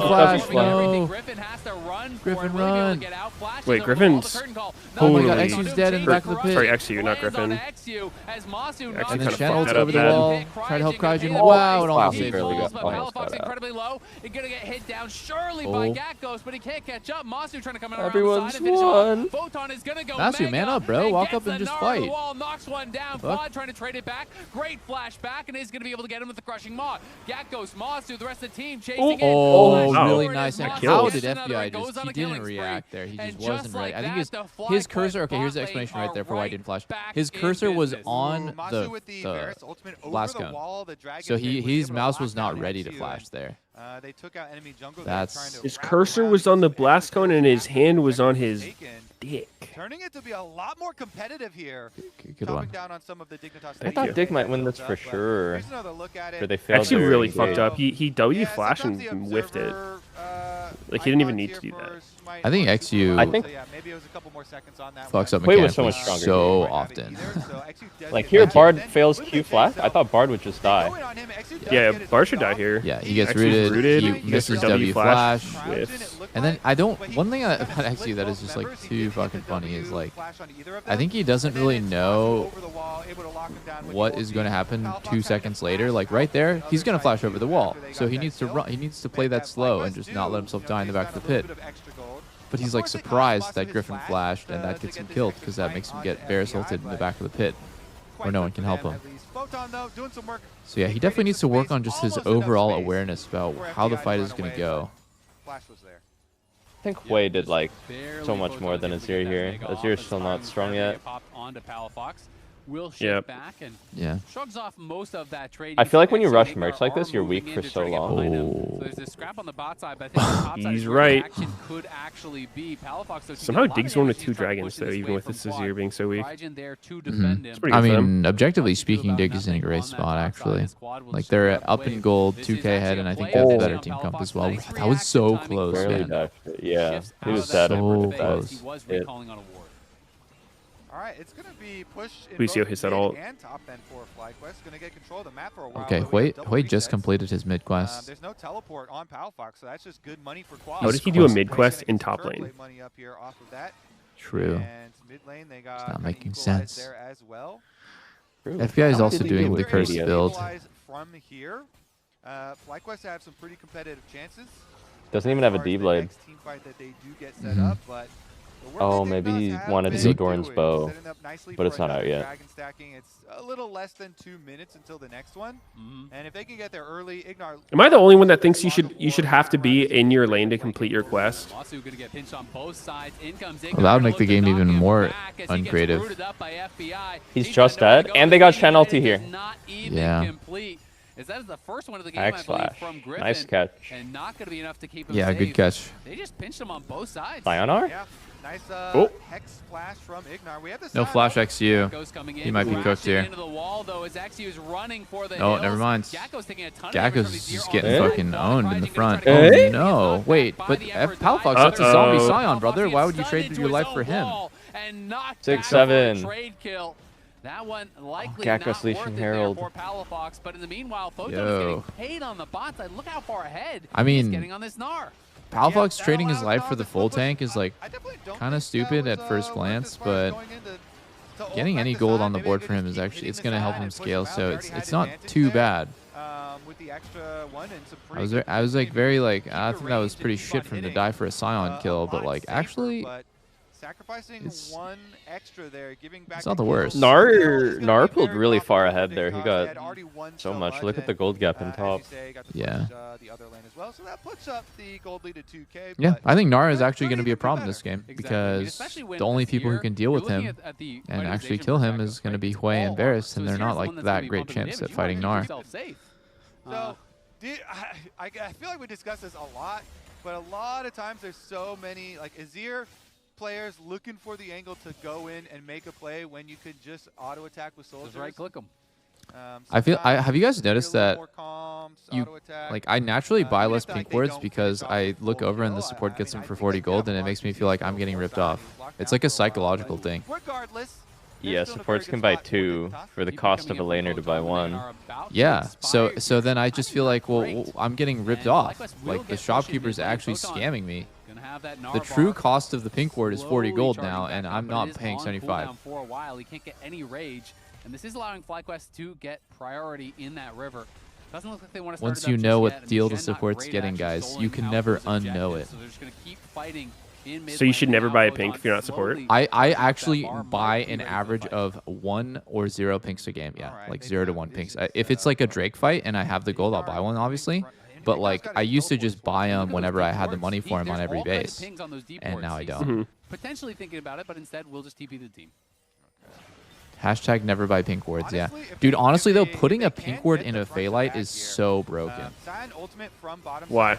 LC flash. No. run Griffin, for it. Really be able to run. get out. Flash Wait, is over the wall, the Griffin's curtain call. Oh my Holy. god, XU's dead in the back of the pit. Sorry, XU, not Griffin. XU as Masu XU knocks And kinda then it fucked Shen off ults that over up the bad. wall. Try to help Kaijin. Wow, Wow, it Wow, almost he saved barely him. got but almost Palafox got out. incredibly low. He's gonna get hit down surely Oh. by Gatghost, but he can't catch up. Masu trying to come in around Everyone's the side and finish won. him off. Photon is gonna go Masu, mega man up, bro. Walk gets up and the just Gnar to the fight. wall, knocks one down. Fuck. Quad trying to trade it back. Great flash back, and is gonna be able to get him with the crushing maw. Gatghost, Masu, the rest of the team chasing in. Oh, Flash really forward nice. as And Masu how gets did another FBI and goes just, on he a killing didn't spree. react there. He just And wasn't like ready. I think that, his the his FlyQuest cursor, okay, here's the bot explanation lane right there for are why he didn't flash. back His in cursor was business. on Masu with the Varus the ultimate over blast the cone. wall. The Dragon So King was his able to mouse lock was not down ready to XU, flash and, there. They took out enemy jungle. That's His cursor was on the blast cone and his hand was on his dick. Turning it to be a lot more competitive here. Good one. Down on some of the Dignitas I thought Dick might win this for sure. Here's another look at it. But they failed Actually, to really engage. fucked up. He W Yeah, flashed sometimes the and whiffed it. observer, Like he didn't even icons need here to do that. first might I think want to XU I think- so yeah, maybe it was a couple more seconds on that Fucks one. up Wait was so mechanically much stronger so here. often. Like here, Bard fails Q flat. I thought Bard would just die. Yeah, Bard should die here. Yeah, he gets XU's rooted, he he gets misses W W flash, flash. whiffs. And then I don't, one thing about XU that is just like too fucking funny is like, I think he doesn't really know what is going to happen 2 seconds later. Like right there, he's going to flash over the wall. So he needs to run, he needs to play that slow and just not let himself die in the back of the pit. But he's like surprised that Griffin flashed and that gets him killed because that makes him get Varus ulted in the back of the pit where no one can help him. So yeah, he definitely needs to work on just his overall awareness about how the fight is going to go. I think Wei did like so much more than Azir here. Azir's still not strong yet. Will Yep. back and Yeah. shrugs off most of that trade. I feel like when you rush merch like this, you're weak for so long. So there's this scrap on the bot side, but I think the top side He's is where the right. action could actually be. Palafox, though, Somehow Diggs won with 2 dragons though, even with this Azir being so weak. there to defend him. It's pretty I good for them. mean, objectively speaking, Dig is in a great spot, actually. Like, they're up in gold, 2K ahead, and I think they have the better team comp as well. That was so close, Barely man. dashed it. Yeah, he was So dead. close. He was It- recalling on a ward. All right, it's going to be pushed in Lucio both hits that mid ult. and top then for FlyQuest. Going to get control of the map for a while. Okay, but we have Hui double just resets. completed his mid quest. There's no teleport on Palafox, so that's just good money for Quad. How did he do a mid quest in top lane? Money up here off of that. True. And mid lane, they got It's not kinda making equalized sense. there as well. FBI is also did he doing do the with cursed Radiant? build. Equalize from here. FlyQuest have some pretty competitive chances. Doesn't even have a as far as the D-blade. next team fight that they do get set up, but the work Oh, that maybe Dignitas he have wanted to been go Doran's doing, bow, setting up nicely but for it's not out another yet. dragon stacking. It's a little less than 2 minutes until the next one. And if they can get there early, Ignar. Am I the only one that thinks you should have to be in your lane to complete your quest? Masu gonna get pinched on both sides. In comes Well, that would make the game even more back as he gets uncreative. rooted up by FBI. He's He's just got nowhere dead, to go. and they got Shen ulti It here. is not even Yeah. complete. As that is the first one of the game, Axe I believe, flash. from Griffin. Nice catch. And not going to be enough to keep him Yeah, safe. good catch. They just pinched him on both sides. Sionar? Yeah, nice Oh. hex flash from Ignar. We have the No sound flash up. XU. Gakko's coming in, He might be cooked crashing here. into the wall, though, as XU is running for the Oh, hills. never mind. Gakko's taking a ton of damage from Gakko's these just deer getting on the fucking side. owned in the Pride front. gonna Oh try to no! Wait, but Palafox, that's a zombie Scion, brother. Why would you trade your life for him? 6-7. Trade kill. That one likely Gakko's not Leashing worth it Herald. there for Palafox, but in the meanwhile, Photon is Yo. getting paid on the bot side. Look how far ahead I he's mean, getting on this Gnar. Palafox that trading his allows life Gnar for the to full flip us. tank is like I definitely don't kind of think that stupid was, at first worth glance, as far as but going to ult getting back any to gold side. on the Maybe board they for him just is keep actually hitting it's the going to help side him and push scale. him out. So They it's already it's had not advantage too there, bad. with the extra one and some I pretty was good I was like maybe very like keep I the think that was range pretty and keep shit on for him to hitting, die for a Scion a kill, but lot like safer, actually but sacrificing it's- one extra there, giving back it's not the the worst. kills. Nar pulled really far ahead there. He They got had already won so so much. Look at and, the gold gap in as top. you say, got to Yeah. push, the other lane as well. So that puts up the gold lead at 2K. Yeah, but I think Nara is could actually going to be a even problem better. this game Exactly. I mean, because especially when the only this people who year, can deal you're with looking him at the and actually fighting kill station him for is going to be Gakko's, Hui right? and All Varus, armor. and So they're Azir's not the like one that's that gonna be great bumping the champs damage. at You wanna fighting keep Gnar. yourself safe. So, I feel like we discussed this a lot, but a lot of times there's so many, like Azir players looking for the angle to go in and make a play when you could just auto attack with soldiers. Just right click them. Have you guys noticed that you auto-attack. like I naturally buy even less if, like, pink they wards don't because finish off I with look full over and the kill. support I gets mean, them I for think 40 they gold have and a it lot makes of me feel like I'm GCs getting still ripped full off. side. He's locked It's down like a for a while, but psychological thing. Regardless, Yeah, supports can buy 2 for the cost of a laner to buy 1. Yeah, so then I just feel like, well, I'm getting ripped off. Like, the shopkeeper's actually scamming me. The true cost of the pink ward is 40 gold now, and I'm not paying 75. For a while, he can't get any rage, and this is allowing FlyQuest to get priority in that river. Doesn't look like they want to start Once you know what deal the support's getting, guys, you can never unknow it. So they're just going to keep fighting. So you should never buy a pink if you're not support? I actually buy an average of 1 or 0 pinks a game, yeah. Like 0 to 1 pinks. If it's like a Drake fight and I have the gold, I'll buy one, obviously. But like, I used to just buy them whenever I had the money for them on every base. And now I don't. Potentially thinking about it, but instead we'll just TP the team. Hashtag never buy pink wards, yeah. Dude, honestly though, putting a pink ward in a Phaelite is so broken. Why?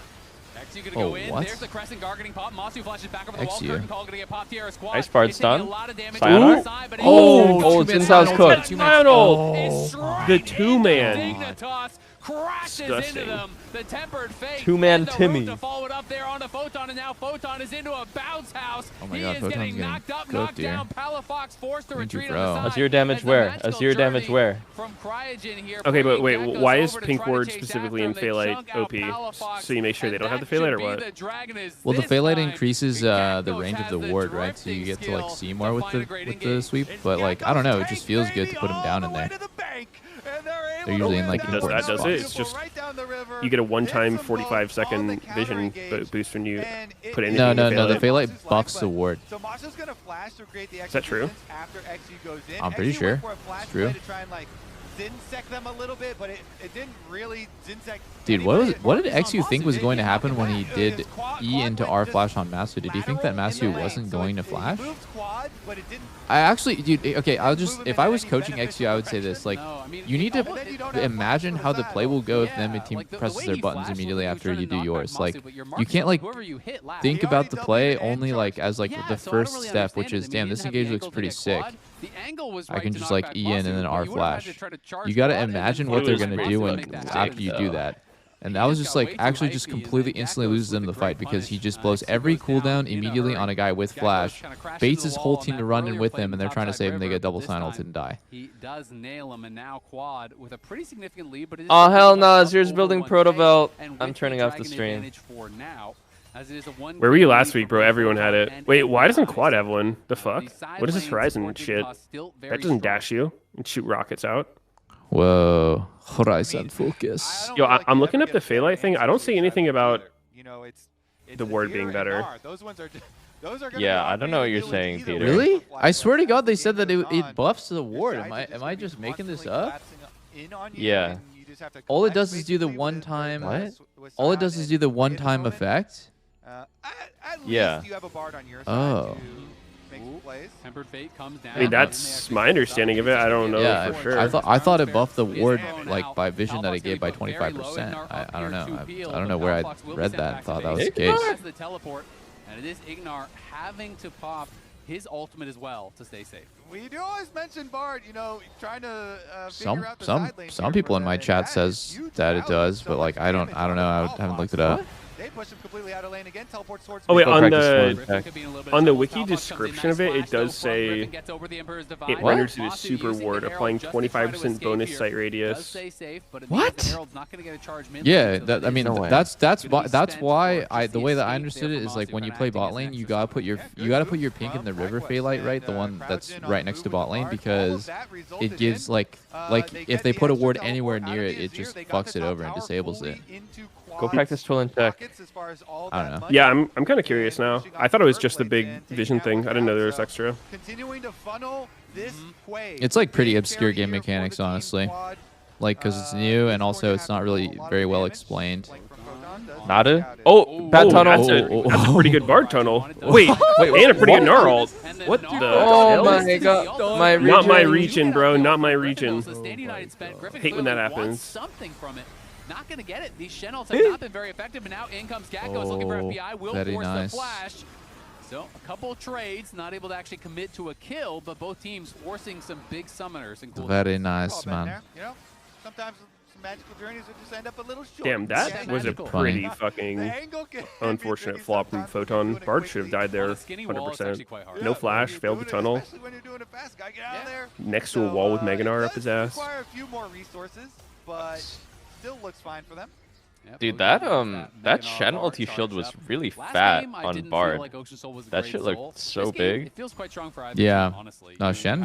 XU gonna go in. What? There's the Crescent Guard getting popped. Masu flashes back over the wall. XU. Curtain Call gonna get popped here. Squad. Ice Bard's done. Oh, Jinzhao's cooked. The 2-man. Dignitas crashes into them. The Tempered Fate. 2-man Timmy. To follow it up there on the Photon, and now Photon is into a bounce house. Oh my he god, is Photon's getting knocked up, knocked down. Palafox forced to retreat on the side. Azir damage where? Azir damage where? From Cryogen here. Okay, but wait, why is pink ward specifically in Phaelite OP? So you make sure they don't have the Phaelite or what? Well, the Phaelite increases the range of the ward, right? So you get to like see more with the sweep. But like, I don't know, it just feels good to put them down in there. They're usually in like important that does it. It's just you get a one-time 45-second vision boost when you put it in. No. The Phaelite buffs the ward. Is that true? I'm pretty sure. It's true. Them a little bit, but it didn't really Dude, what did XU think was going to happen when he did E into R flash on Masu? Did he think that Masu wasn't going to flash? I actually, dude, okay, if I was coaching XU, I would say this, like, you need to imagine how the play will go if the enemy team presses their buttons immediately after you do yours. Like, you can't, like, think about the play only, like, as, like, the first step, which is, damn, this engage looks pretty sick. I can just, like, E in and then R flash. You gotta imagine what they're gonna do after you do that. And that was just like, actually just completely instantly loses them the fight because he just blows every cooldown immediately on a guy with flash, baits his whole team to run in with him, and they're trying to save him, they get double sign ulted and die. He does nail him, and now Quad with a pretty significant lead, but oh hell no, Azir's building Proto Belt. I'm turning off the stream. Where were you last week, bro? Everyone had it. Wait, why doesn't Quad have one? The fuck? What is this Horizon shit? That doesn't dash you and shoot rockets out. Whoa, Horizon focus. Yo, I'm looking up the Phaelite thing. I don't see anything about the ward being better. Yeah, I don't know what you're saying, Peter. Really? I swear to God, they said that it buffs the ward. Am I just making this up? Yeah. All it does is do the one-time. What? All it does is do the one-time effect. Yeah. Oh. I mean, that's my understanding of it. I don't know for sure. I thought it buffed the ward like by vision that it gave by 25%. I don't know. I don't know where I read that and thought that was the case. The teleport, and it is Ignar having to pop his ultimate as well to stay safe. We do always mention Bard, trying to figure out the side lane some people in my chat says that it does, but like I don't know. I haven't looked it up. They push him completely out of lane again. Teleports towards. Oh wait, on the wiki description of it, it does say it renders to a super ward, applying 25% bonus sight radius. What? Yeah, I mean that's why the way that I understood it is like when you play bot lane, you gotta put your pink in the river Phaelite, right? The one that's right next to bot lane, because it gives like if they put a ward anywhere near it, it just fucks it over and disables it. Go practice Twill and Tech. I don't know. Yeah, I'm kind of curious now. I thought it was just the big vision thing. I didn't know there was extra. It's like pretty obscure game mechanics, honestly. Like, because it's new and also it's not really very well explained. Nada? Oh, bad tunnel. That's a pretty good Bard tunnel. Wait, and a pretty good Gnar ult. What the? Oh my god. Not my region, bro. Not my region. Hate when that happens. Not going to get it. These Shen ults have not been very effective, but now in comes Gakko, is looking for FBI, will force the flash. So a couple trades, not able to actually commit to a kill, but both teams forcing some big summoners. Very nice, man. Sometimes some magical journeys will just end up a little short. Damn, that was a pretty fucking unfortunate flop from Photon. Bard should have died there 100%. No flash, failed the tunnel. fast. Gotta get out of there. Next to a wall with Meganar up his ass. Require a few more resources, but still looks fine for them. Dude, that Shen ulti shield was really fat on Bard. That shit looked so big. It feels quite strong for Yeah. honestly. No, Shen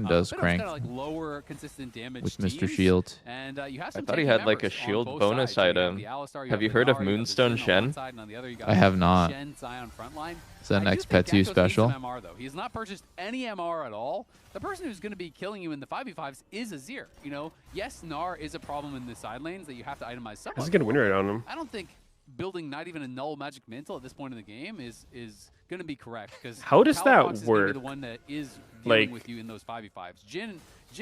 does crank like lower consistent damage with Mr. Shield. And you have I thought he had like a shield bonus item. Have you heard of Moonstone Shen? I have not. Is that an X-Pet2 special? He has not purchased any MR at all. The person who's going to be killing you in the 5v5s is Azir. You know, yes, Gnar is a problem in the side lanes that you have to itemize somewhat. He's gonna win rate on him. I don't think building not even a null magic mantle at this point in the game is going to be correct, because how does that Palafox work? Is the one that is like, with you in those 5v5s. Jhin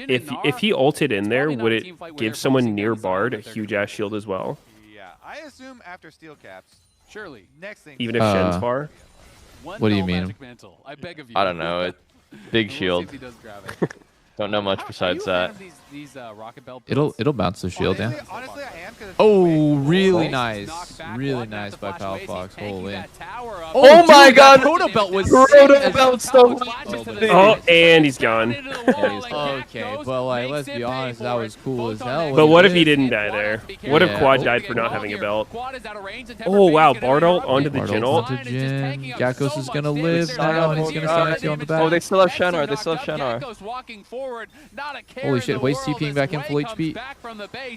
if he ulted in there, would it give someone near Bard a huge ass shield as well? Yeah, I assume after steel caps. Surely. Next thing. Even if Shen's far. What do you mean? I beg of you. I don't know. Big shield. Don't know much besides that. It'll bounce the shield, yeah. Honestly, I am, oh, really nice. Really nice by Palafox. Holy. Oh my god! Proto Belt was so Oh, and he's gone. Okay, but like, let's be honest, that was cool as hell. But what if he didn't die there? What if Quad died for not having a belt? Oh wow, Bard ult onto the Jhin ult. Gyakos is gonna live now, and he's gonna stand you on the back. Oh, they still have Shenar. They still have Shenar. Holy shit, Waste TPing back in full HP.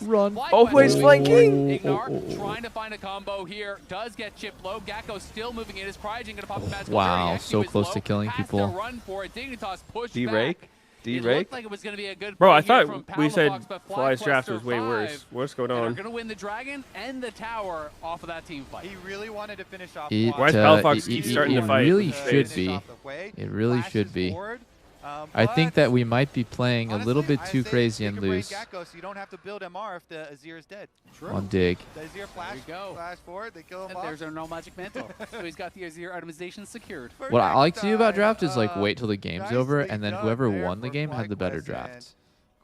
Run. Oh, Waste flanking. Ignar trying to find a combo here. Does get chipped low. Gakko still moving in. Is Cryogen gonna pop the magical wow, so close to killing people. D-Rake? D-Rake? Like it was gonna be a good Bro, I thought we said Fly's draft was way worse. What's going on? They're gonna win the dragon and the tower off of that team fight. He really wanted to finish off. Why is Palafox keep starting to fight? It really should be. It really should be. I think that we might be playing a little bit too crazy and loose. Gakko, so you don't have to build MR if the Azir is dead. On dig. The Azir flash forward, they kill him off. There's our no magic mantle. So he's got the Azir itemization secured. What I like to do about draft is like wait till the game's over, and then whoever won the game had the better draft.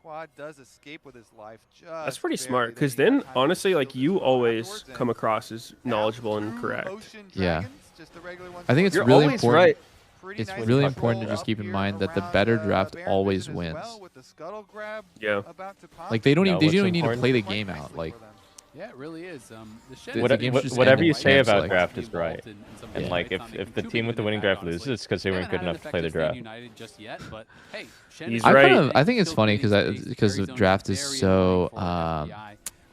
Quad does escape with his life. That's pretty smart, because then honestly, like, you always come across as knowledgeable and correct. Yeah. I think it's really important. Right. It's really important to just keep in mind that the better draft always wins. Yeah. Like they don't even need to play the game out. Like, yeah, it really is. Whatever you say about draft is right. And like, if the team with the winning draft loses, it's because they weren't good enough to play the draft. He's right. I think it's funny because the draft is so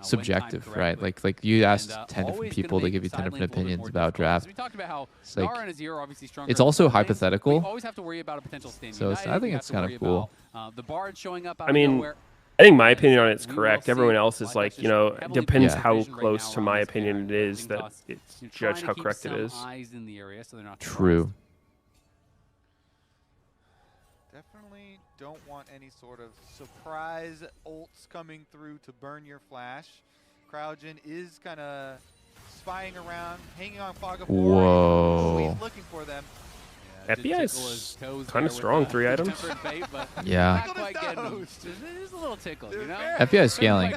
subjective, right? Like you asked 10 different people to give you 10 different opinions about draft. It's like, it's also hypothetical. So I think it's kind of cool. I mean, I think my opinion on it's correct. Everyone else is like, you know, it depends how close to my opinion it is that it's judge how correct it is. True. Definitely don't want any sort of surprise ults coming through to burn your flash. Cryogen is kind of spying around, hanging on Fog of War. Whoa. He's looking for them. FBI is kind of strong, 3 items. Yeah. There's a little tickle, you know? FBI is scaling.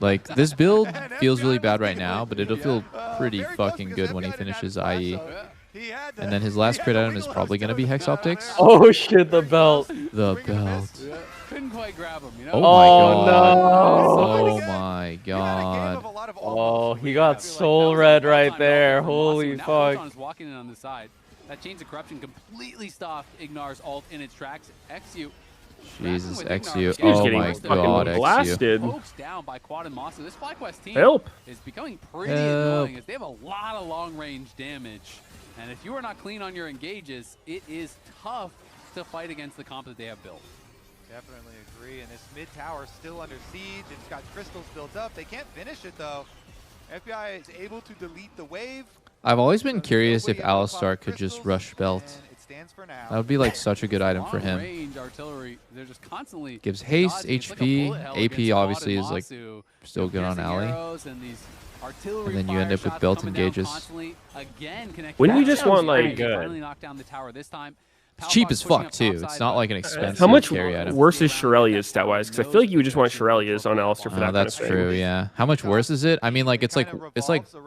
Like, this build feels really bad right now, but it'll feel pretty fucking good when he finishes IE. And then his last crit item is probably going to be Hex Optics. Oh shit, the belt. The belt. Couldn't quite grab him, you know? Oh my god. Oh, he got soul red right there. Holy fuck. Walking in on the side. That Chains of Corruption completely stopped Ignar's ult in its tracks. XU. Jesus, XU. Oh my god, XU. Blasted. Down by Quad and Mossa. This FlyQuest team Help. is becoming pretty annoying as they have a lot of long-range damage. And if you are not clean on your engages, it is tough to fight against the comp that they have built. Definitely agree. And this mid tower still under siege. It's got crystals built up. They can't finish it though. FBI is able to delete the wave. I've always been curious if Alistar could just rush belt. That would be like such a good item for him. Gives haste, HP, AP obviously is like still good on alley. And then you end up with belt engages. Wouldn't you just want like it's cheap as fuck too. It's not like an expensive how much carry item. worse is Shirelia's stat-wise? Because I feel like you would just want Shirelia's on Alistar for that that's kind of true, thing. yeah. How much worse is it? I mean, like it's like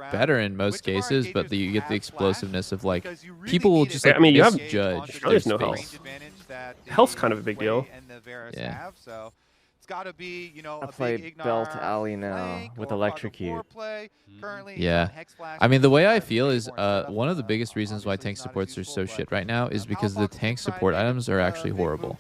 better in most cases, but you get the explosiveness of like people will just like I mean, you have judge. Shirelia's no health. health's kind of a big deal. Have, so it's got to be, you know, I play Belt Alley now with Electrocute. Yeah. I mean, the way I feel is one of the biggest reasons why tank supports are so shit right now is because the tank support items are actually horrible.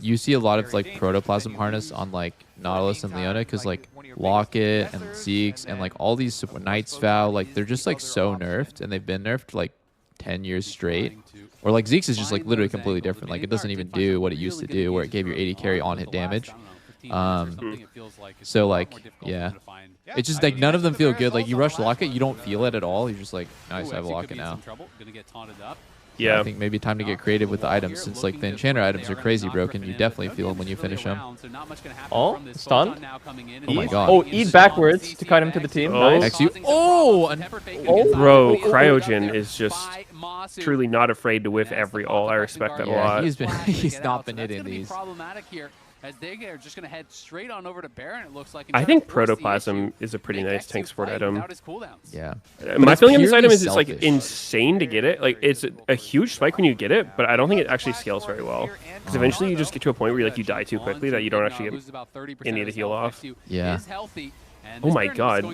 You see a lot of like Protoplasm Harness on like Nautilus and Leona because like Locket and Zeeks and like all these Knight's Vow, like they're just like so nerfed, and they've been nerfed like 10 years straight. Or like Zeeks is just like literally completely different. Like it doesn't even do what it used to do, where it gave your 80 carry on hit damage. So like, yeah, it's just like none of them feel good. Like you rush Locket, you don't feel it at all. You're just like, nice, I have a Locket now. Yeah, I think maybe time to get creative with the items, since like the enchanter items are crazy broken. You definitely feel them when you finish them. Oh, stunned. Oh my god. Oh, eat backwards to kite him to the team. Nice. Oh, bro, Cryogen is just truly not afraid to whiff every all. I respect that a lot. He's not been hitting these. As they are just going to head straight on over to Baron, it looks like. I think Protoplasm is a pretty nice tank support item. Yeah. My feeling on this item is it's like insane to get it. Like it's a huge spike when you get it, but I don't think it actually scales very well. Because eventually you just get to a point where like you die too quickly that you don't actually get any of the heal off. Yeah. Oh my god.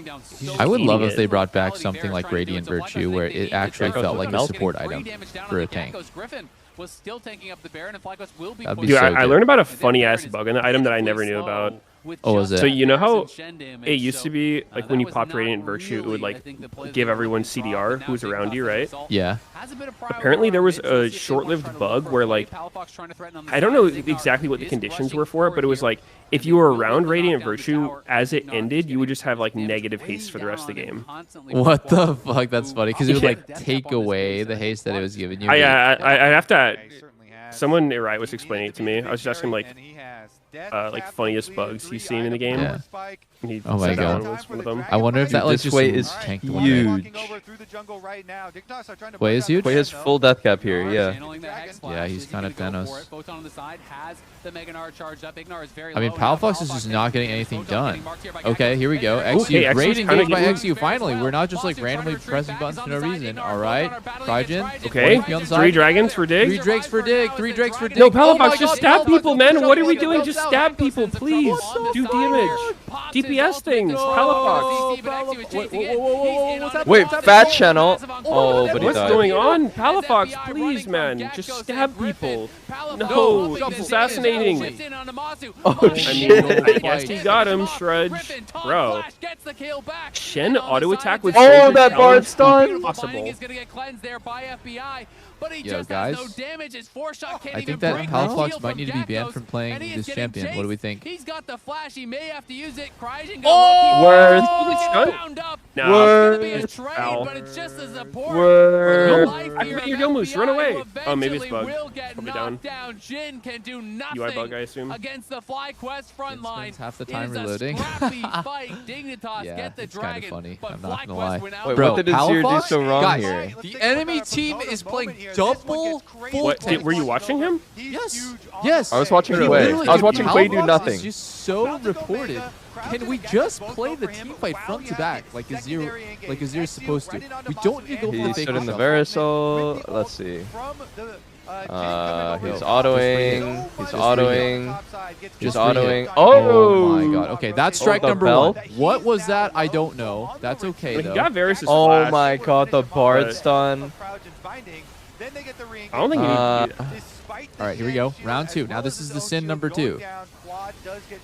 I would love if they brought back something like Radiant Virtue, where it actually felt like a support item for a tank. Was still taking up the Baron, and FlyQuest will be Dude, I learned about a funny ass bug in the item that I never knew about. Oh, was it? So you know how it used to be like when you popped Radiant Virtue, it would like give everyone CDR who's around you, right? Yeah. Apparently there was a short-lived bug where like I don't know exactly what the conditions were for it, but it was like if you were around Radiant Virtue as it ended, you would just have like negative haste for the rest of the game. What the fuck? That's funny because it would like take away the haste that it was giving you. I have to. Someone at Riot was explaining it to me. I was just asking like funniest bugs he's seen in the game. Yeah. He oh my god. Was one of them. I wonder if that like this way is huge. Way is huge? Way has full death cap here, yeah. Yeah, he's kind of Thanos. I mean, Palafox is just not getting anything done. Okay, here we go. XU, great engaged by XU. Finally, we're not just like randomly pressing buttons for no reason. All right, Crygen. Okay, 3 dragons for dig. 3 drakes for dig. 3 drakes for dig. No, Palafox, just stab people, man. What are we doing? Just stab people, please. Do damage. DPS things. Palafox. Wait, fat channel. Oh, but he what's died. going on? Palafox, please, man. Just stab people. No, he's assassinating. Oh, shit. I guess he got him, Shrudge. Bro. Shen auto attack with oh, that Bard stun. Impossible. Yo, guys, I think that Palafox might need to be banned from playing this champion. What do we think? He's got the flash. He may have to use it. Oh! Word. No. Word. Activate your Yomus. Run away. Oh, maybe it's bug. Probably down. Jin can do nothing UI bug, I assume. against the FlyQuest front line. Half the time reloading. Dignitas yeah, get the it's kind of dragon, funny. but I'm not gonna FlyQuest lie. went out. Wait, Bro, what did Azir do so wrong guys, here? The enemy team is playing double full tank. Were you watching him? Yes. Yes. I was watching He Quay. literally- I was watching Quay do Palafox nothing. is just so reported. Can we just play the team fight front to back like Azir is supposed to? We don't need to go for the He fake stood in the shuffle. Verisol. Let's see. He's autoing. He's autoing. He's autoing. Oh my god. Okay, that's strike the number bell. 1. What was that? I don't know. That's okay He though. got Varys' Oh flash. my god, the Bard stun. I don't think he All right, here we go. Round 2. Now this is the sin number 2.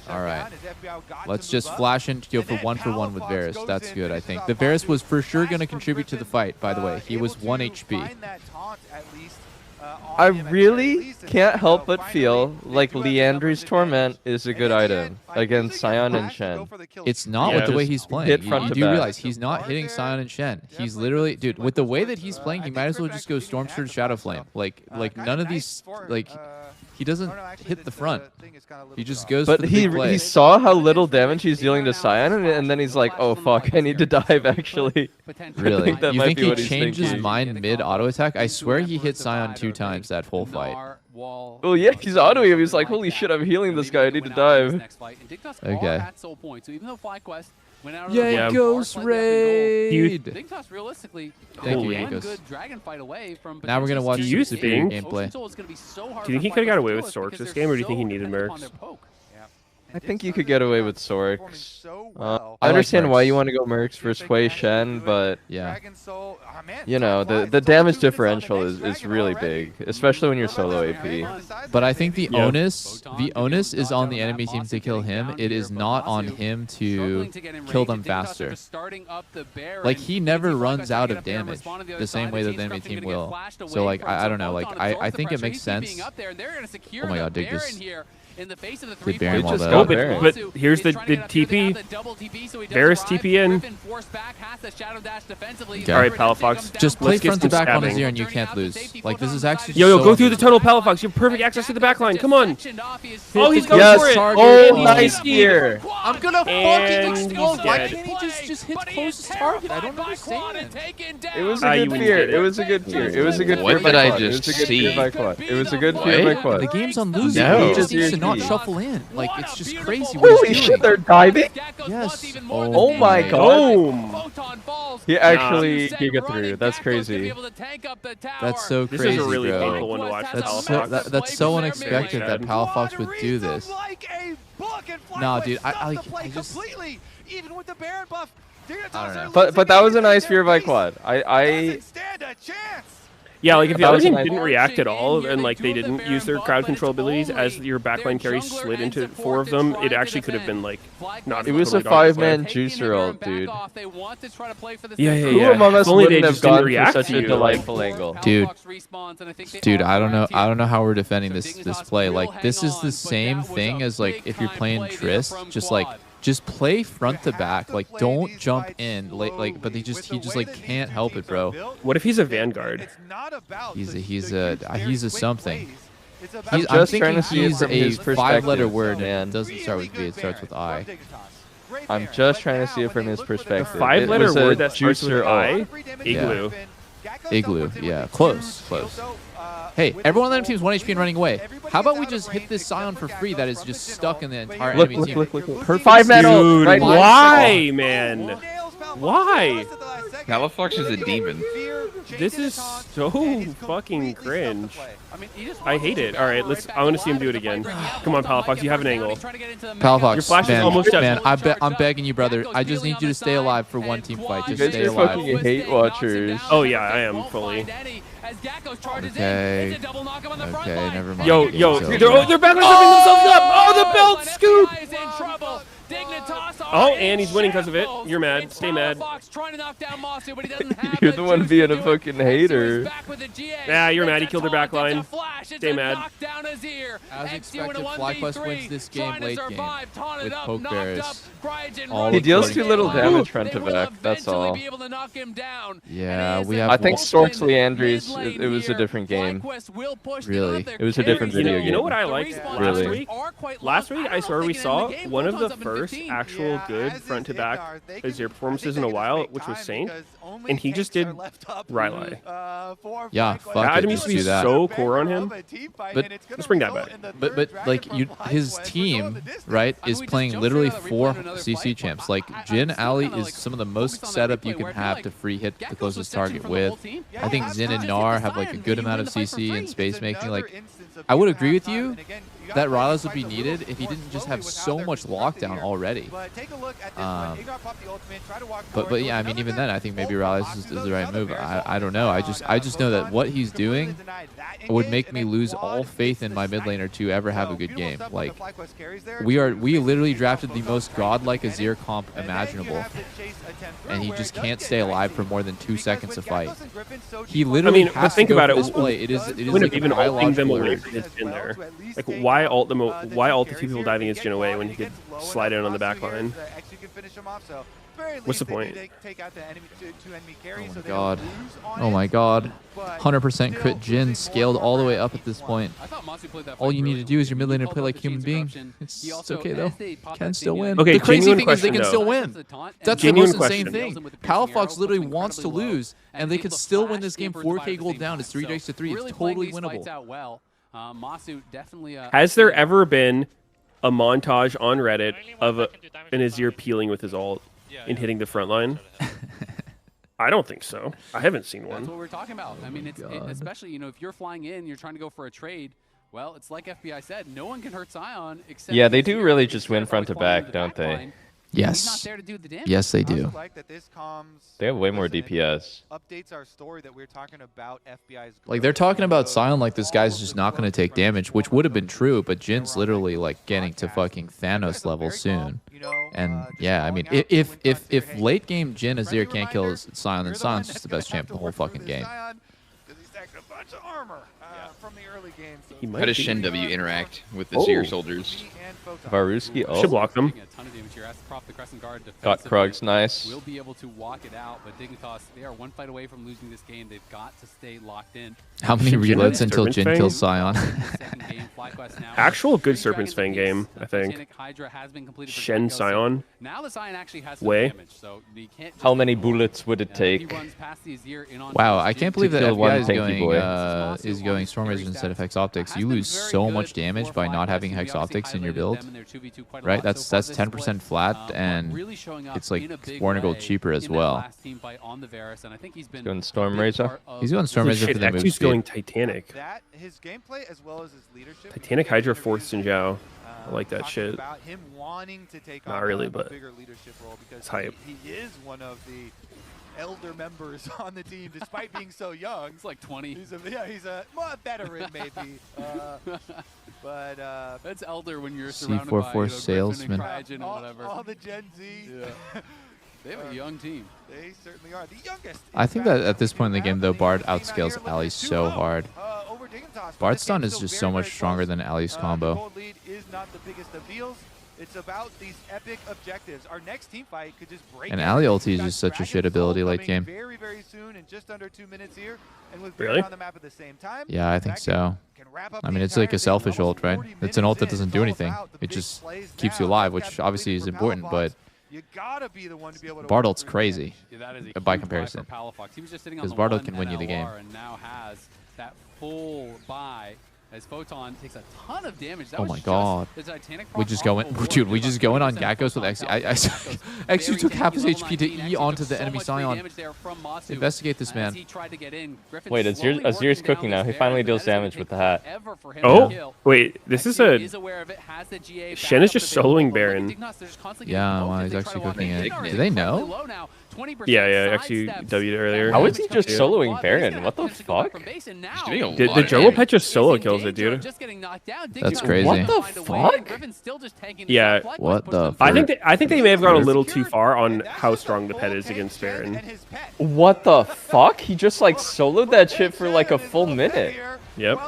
All right. Let's just flash and go for 1 with Varys. That's good, I think. The Varys was for sure going to contribute to the fight, by the way. He was 1 HP. I really can't help but feel like Liandry's Torment is a good item against Sion and Shen. It's not Yeah, with the way just he's playing. hit You front to do back. realize he's not hitting Sion and Shen. He's literally, dude, with the way that he's playing, he might as well just go Stormsurge Shadow Flame. Like none of these, like, he doesn't hit the front. He just goes for But the he big play. he saw how little damage he's dealing to Sion, and then he's like, oh fuck, I need to dive actually. Really? I that You might think be he what he's changed his thinking. mind mid-auto attack? I swear he hit Sion 2 times that full fight. Well, yeah, he's autoing him. He's like, holy shit, I'm healing this guy. I need to dive. Okay. Yeah, Ghost Raid. Dignitas realistically, Thank you, one Yankos. good dragon fight away from Now we're gonna watch Do you superior think- gameplay. Do you think he could have got away with Sorks this game, or do you think he needed Mercs? I think you could get away with Sorks. I I understand like why Mercs. you want to go Mercs versus Wei Shen, but Yeah. you know the damage differential is really big, especially when you're solo AP. But I think the onus is on the enemy team to kill him. It is not on him to kill them faster. Like, he never runs out of damage the same way that the enemy team will. So like I don't know. Like I think it makes sense. Oh my god, dig this. Did Baron wall that No, up. but here's the TP. Varus TP in. All right, Palafox. Just play Let's get front to some back on stabbing. Azir and you can't lose. Like, this is actually Yo, so go through the tunnel, Palafox. You have perfect access to the back line. Come on. Oh, he's going Yes. for it. Oh, nice here. I'm gonna And fucking explode. he's Why dead. can't he just hit the closest target? I don't understand. It was Ah, a you good wouldn't fear. get it. It was a good fear. It was a good What fear by did I quad. It was just a good fear see? by quad. It was a good fear by quad. The game's on losing. No. He just needs to not Seriously. shuffle in. Like, it's just crazy what Holy he's shit, doing. they're diving? Yes. Oh my god. Boom. He actually giga through. That's crazy. That's so This crazy, is a really bro. painful one to watch. for Palafox. That's so unexpected that Chad. Palafox would do this. Nah, dude, I just... Even with the Baron buff, I don't know. But that was a nice fear by quad. I stand a chance. Yeah, like if the That other was a team nice- didn't react at all and like they didn't use their crowd control abilities as your backline carry slid into 4 of them, it actually could have been like not. It was a totally 5-man juicer ult, dude. Yeah. Who among us If only they wouldn't have just didn't gone for react such to a you, delightful angle? Dude, I don't know how we're defending this play. Like, this is the same thing as like if you're playing Triss, just play front to back. Like, don't jump in. Like, but he just like can't help it, bro. What if he's a Vanguard? He's a something. I'm I'm just thinking trying to see it he's from a his 5-letter perspective, word man. and it doesn't start with V. It starts with I. I'm just trying to see it from his perspective. 5-letter It was a word that starts with juicer I. ult. Igloo. Igloo. Yeah, close. Hey, everyone on the enemy team is 1 HP and running away. How about we just hit this Scion for free that is just stuck in the entire Look, enemy team? look. Perfect 5-man ult, Dude, right? why, man? Why? Palafox is a demon. This is so fucking cringe. I hate it. All right, I want to see him do it again. Come on, Palafox, you have an angle. Palafox, Your flash is man, almost done. man, I'm begging you, brother. I just need you to stay alive for one team fight. You Just guys stay are alive. fucking hate watchers. Oh yeah, I am fully. Okay. Okay, never mind. Yo, Game's over. they're back opening themselves up. Oh, the belt scoop. Oh, and he's winning because of it. You're mad. Stay mad. You're the one being a fucking hater. Yeah, you're mad. He killed their back line. Stay mad. As expected, FlyQuest wins this game late game with Poke Bears. He deals too little damage front to back, that's all. Yeah, we have... I think Storks Leandries, it was a different game. Really? It was a different video game. You know what I liked last week? Last week, I swear we saw one of the first actual good front to back Azir performances in a while, which was Saint, and he just did Rylai. Yeah, fuck That it, item used just to be do that. so core on him. But let's bring that back. But like his team, right, is playing literally 4 CC champs. Like Jhin Ali is some of the most setup you can have to free hit the closest target with. I think Xin and Gnar have like a good amount of CC and space making. Like, I would agree with you that Rylas would be needed if he didn't just have so much lockdown already. But yeah, I mean, even then, I think maybe Rylas is the right move. I don't know. I just know that what he's doing would make me lose all faith in my mid laner to ever have a good game. Like, we literally drafted the most godlike Azir comp imaginable, and he just can't stay alive for more than 2 seconds to fight. He literally has but think to go about for it. this play. It is Wouldn't like even a ulting them biological away urge. from his Jhin there. Like, why ult them? Why ult the 2 people diving his Jhin away when he could slide in on the back line? What's the point? Oh my god. Oh my god. 100% crit Jhin scaled all the way up at this point. All you need to do is your mid laner play like a human being. It's okay though. Can still win. Okay, the crazy genuine thing is they can question, still though. win. That's Genuine the most insane question. thing. Palafox literally wants to lose, and they could still win this game 4K gold down. It's 3 days to 3. It's totally winnable. Has there ever been a montage on Reddit of an Azir peeling with his ult? in hitting the front line? I don't think so. I haven't seen one. That's what we're talking about. I mean, especially, you know, if you're flying in, you're trying to go for a trade. Well, it's like FBI said, no one can hurt Sion except. Yeah, they do really just win front to back, don't they? Yes. Yes, they do. They have way more DPS. Updates our story that we're talking about FBI's. Like, they're talking about Sion like this guy's just not going to take damage, which would have been true, but Jin's literally, like, getting to fucking Thanos level soon. And, yeah, I mean, if late game Jin Azir can't kill Sion, then Sion's just the best champ in the whole fucking game. How does Shen W interact with the Azir soldiers? Varuski should block them. Got Krugs, nice. Will be able to walk it out, but Dignitas, they are one fight away from losing this game. They've got to stay locked in. How many reloads until Jin kills Sion? Actual good Serpent's Fang game, I think. Shen Sion. Now the Sion actually has some Way. damage, so you can't. How many bullets would it take? Wow, I can't believe that FBI is going Storm Razors instead of Hex Optics. You lose so much damage by not having Hex Optics in your build. Right? That's 10% flat, and it's like 400 gold cheaper as well. He's going Storm Razor. He's going Storm Razor for the move He's speed. going Titanic. His gameplay as well as his leadership. Titanic Hydra 4th Sinjao. I like that shit. About him wanting to take Not on really, a but bigger leadership role because it's hype. he is one of the elder members on the team, despite being so young. He's like 20. He's a veteran maybe. But that's elder when you're surrounded by C44 salesman. All the Gen Z. Yeah. They have a young team. They certainly are. The youngest. I think that at this point in the game, though, Bard outscales Ali so hard. Bard's stun is just so much stronger than Ali's combo. Gold lead is not the biggest of deals. It's about these epic objectives. Our next team fight could just break. And Ali ulti is just such a shit ability late game. Very, very soon, in just under 2 minutes here, and with really? on the map at the same time. Yeah, I think so. I mean, it's like a selfish ult, right? It's an ult that doesn't do anything. It just keeps you alive, which obviously is important, but Bard ult's crazy by comparison. Because Bard ult can win you the game. And now has that full buy as Photon takes a ton of damage. That Oh was my god. the Titanic We just go in, dude, we just go in on Gakkos with XU. XU took half his HP to E onto the enemy Sion. Investigate this man. Wait, Azir's cooking now. He finally deals damage with the hat. Oh, wait, this is a... Shen is just soloing Baron. Yeah, wow, he's actually cooking it. Do they know? Yeah, XU W'd earlier. How is he just soloing Baron? What the fuck? The jungle pet just solo kills it, dude. That's crazy. What the fuck? Yeah. What the I think they may have gone a little too far on how strong the pet is against Baron. What the fuck? He just like soloed that shit for like a full minute. Yep.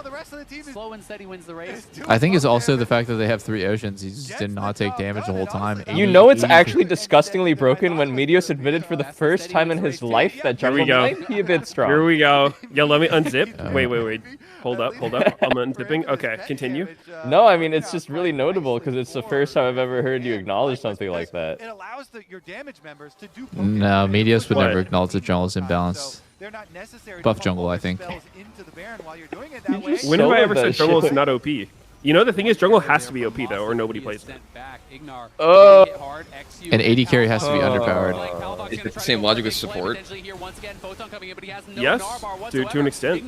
Slow and steady wins the race. I think it's also the fact that they have 3 oceans. He just did not take damage the whole time. You know it's actually disgustingly broken when Meteos admitted for the first time in his life that jungle might be a bit strong. Here we go. Yeah, let me unzip. Wait. Hold up. I'm unzipping. Okay, continue. No, I mean, it's just really notable because it's the first time I've ever heard you acknowledge something like that. It allows your damage members to do No, Meteos would never acknowledge the jungle's imbalanced. They're not necessary Buff jungle, I think. When have I ever said jungle is not OP? You know, the thing is, jungle has to be OP, though, or nobody plays it. An AD carry has to be underpowered. Is it the same logic with support? Yes, to an extent.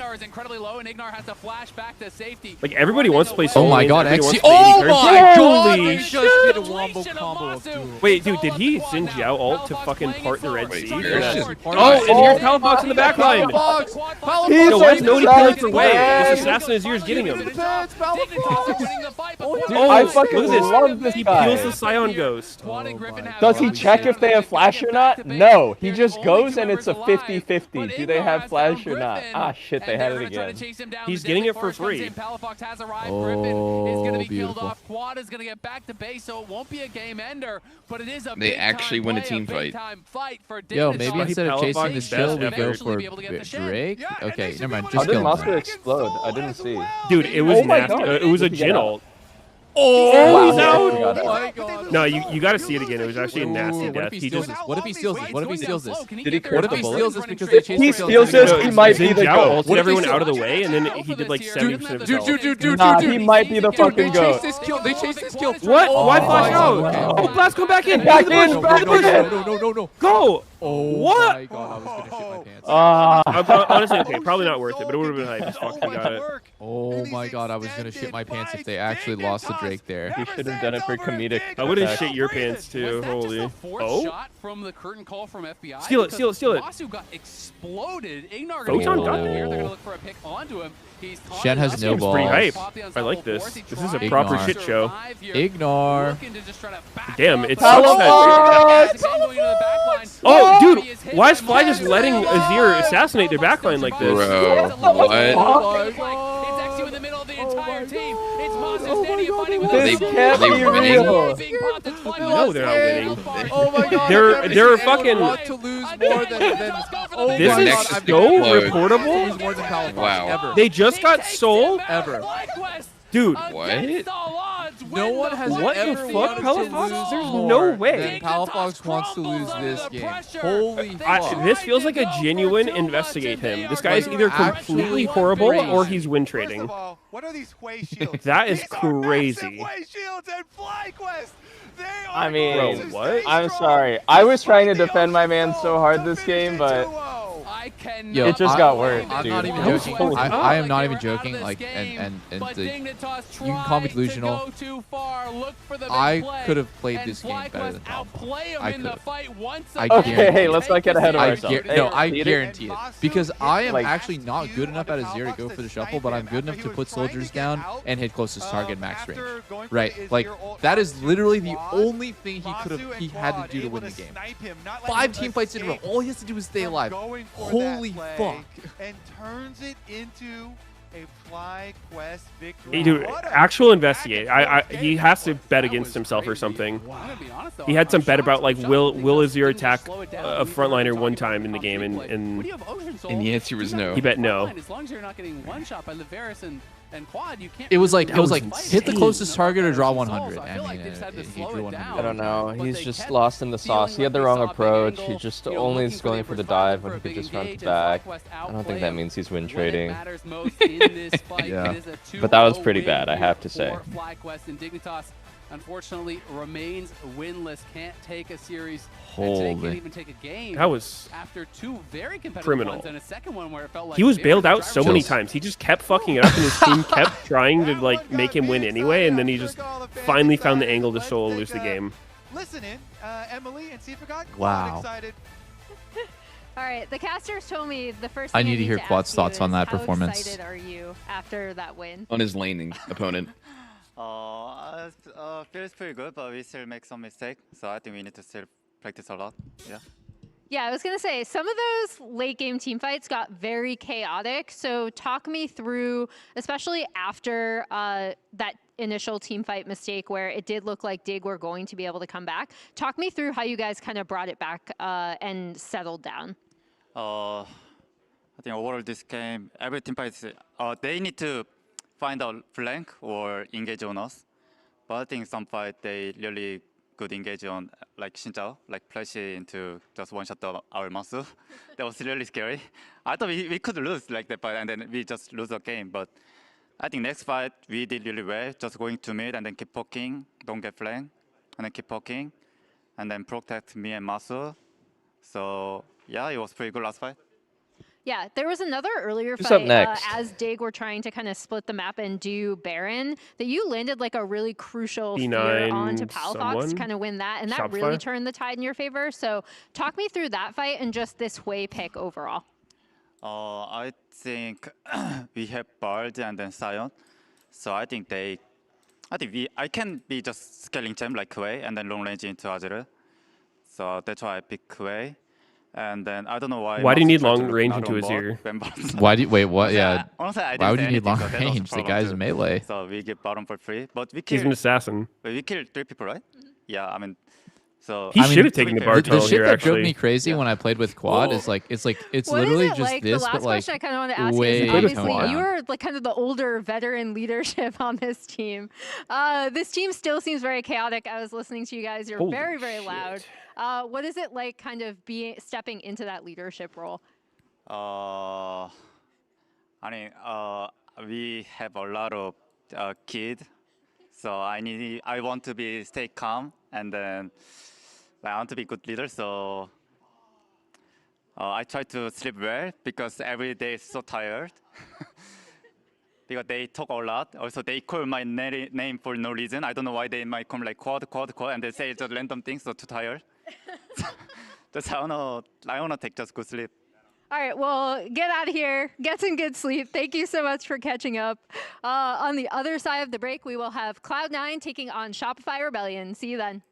Like, everybody wants to play solo. Oh my god, XC. Oh my god! Holy He just did a wombo combo of doom. Wait, dude, did he Xin Jiao ult to fucking part the Red Sea? Oh, and here's Palafox in the back line. Yo, why is nobody killing for Wei? This assassin is yours getting him. I fucking love this He guy. peels the Scion Ghost. Does he check if they have flash or not? No. He just goes and it's a 50-50. Do they have flash or not? Ah, shit, they had it again. He's getting it for free. Oh, beautiful. Quad is going to get back to base, so it won't be a game ender, but it is a They actually win a team fight. Yo, maybe instead of chasing this kill, we go for Drake? Okay, never mind. How Just did kill Monster him. explode? I didn't see. Dude, it was Oh my nasty. God. It was a Did he get Jin out? ult. Oh, he's Wow. out. Oh my God. No, you got to see it again. It was actually a nasty death. He just. What if he steals this? What if he steals this? Did he What if he steals this because they chased He the steals kill? this, he might be the Zhao GOAT. ulted everyone out of the way, and then he did like 70% of his health. Nah, he might be the fucking They GOAT. chased this kill. They chased this kill. What? Why flash my out? God. Oh, Blast, come back in. Back Into the in, bush, back into the bush. No. Go. Oh What? my God, I was gonna shit my pants. Honestly, okay, probably not worth it, but it would have been hype as fuck if he got it. Oh my God, I was gonna shit my pants if they actually lost to Drake there. He should have done it for comedic. I would have effect. shit your pants too. Holy. Oh. Shot from the curtain call from FBI. Steal it, steal it, steal it. Masu got exploded. Ignar Photon got here. it. They're gonna look for a pick onto him. He's Shen has no balls. Pretty hype. I like this. This is a proper Ignar. shit show. Ignar. Damn, it Hello. sucks that. Oh, dude, why is Fly just letting Azir assassinate their backline like this? Bro, what? This can't be real. No, they're not winning. Oh my God. They're fucking. Want to lose more than oh This my is God, I've so never reportable. lose more than Palafox, Wow. ever. They just got soul, Ever. dude. What? No one has What the ever fuck, wanted to Palafox? lose There's more no way. than Palafox wants to lose this game. Holy fuck. This feels like a genuine investigate him. This guy is either completely Actually horrible crazy. or he's win First trading. of all, what are these Hwei shields? That is These are massive crazy. Hwei shields and FlyQuest. They are I mean, going Bro, to what? stay I'm strong sorry. I was trying to despite the defend my man ocean so wall hard to this finish game, it but 2-0. Yo, it just got worse, I'm dude. not even That was joking. holy fuck. I am not even joking. Like, and you can call me delusional. I could have played this game better than Palafox. I could have. I Okay, guarantee hey, it. let's not get ahead of ourselves. No, I Hey, guarantee it. Because I am Like- actually not good enough at Azir to go for the shuffle, but I'm good enough to put soldiers down and hit closest target max range. Right? Like, that is literally the only thing he had to do to win the game. 5 team fights in a row. All he has to do is stay alive. Holy fuck. And turns it into a FlyQuest victory. Hey, dude, actual investigate. He has to bet against himself or something. He had some bet about like will Azir attack a frontliner one time in the game, and the answer was no. he bet no. As long as you're not getting one shot by Liveris and Quad, you can't. It was like was hit the insane. closest target or draw 100. I mean, he drew 100. I don't know. He's just lost in the sauce. He had the wrong approach. He just only is going for the dive when he could just front to back. I don't think that means he's win trading. Yeah. But that was pretty bad, I have to say. FlyQuest and Dignitas, unfortunately, remains winless. Can't take a series. Holy. Can't even take a game. That was after 2 very competitive criminal. ones and a second one where it felt like He was they bailed were out so many Chills. times. He just kept fucking it up, and his team kept trying to like make him win anyway, and then he just finally found the angle to solo lose the game. Listen in, Emily, and see if it got Wow. excited. All right, the casters told me the first I thing need to hear ask Quad's you thoughts is on that how performance. excited are you after that win? On his laning opponent. Feels pretty good, but we still make some mistakes. So I think we need to still practice a lot. Yeah. Yeah, I was going to say, some of those late game team fights got very chaotic. So talk me through, especially after that initial team fight mistake where it did look like Dig were going to be able to come back. Talk me through how you guys kind of brought it back and settled down. I think overall this game, every team fights, they need to find a flank or engage on us. But I think some fight they really good engage on like Shinjao, like flash into just one shot our Masu. That was really scary. I thought we could lose like that fight and then we just lose the game. But I think next fight we did really well, just going to mid and then keep poking, don't get flank, and then keep poking, and then protect me and Masu. So yeah, it was pretty good last fight. Yeah, there was another earlier Who's up fight next? as Dig were trying to kind of split the map and do Baron that you landed like a really crucial fear B9 onto Palafox to someone? kind of win that, and that Shopify? really turned the tide in your favor. So talk me through that fight and just this Hwei pick overall. I think we have Bard and then Sion. So I think I can be just scaling gem like Hwei and then long range into Azure. So that's why I pick Hwei. And then I don't know why. Why do you Masu need tried to long look range out into on his board ear? when Bard's- Why do wait? What? Yeah. Honestly, I didn't Why would say you need anything, long so that was the range? The problem guy's too. melee. So we get bottom for free, but we He's killed. an assassin. But we killed 3 people, right? Yeah, I mean, So he should have taken the bar tunnel the here. shit that Actually, drove me crazy when I played with quad is like it's literally just like? this, The last but like question I kind of want to ask way is obviously toned you down. are like kind of the older veteran leadership on this team. This team still seems very chaotic. I was listening to you guys. You're very, very loud. What is it like kind of stepping into that leadership role? We have a lot of kids, so I want to stay calm, and then I want to be good leader. So I try to sleep well because every day is so tired. Because they talk a lot. Also, they call my name for no reason. I don't know why they might come like quad, and they say just random things. So too tired. Just I wanna take just good sleep. All right, well, get out of here. Get some good sleep. Thank you so much for catching up. On the other side of the break, we will have Cloud9 taking on Shopify Rebellion. See you then.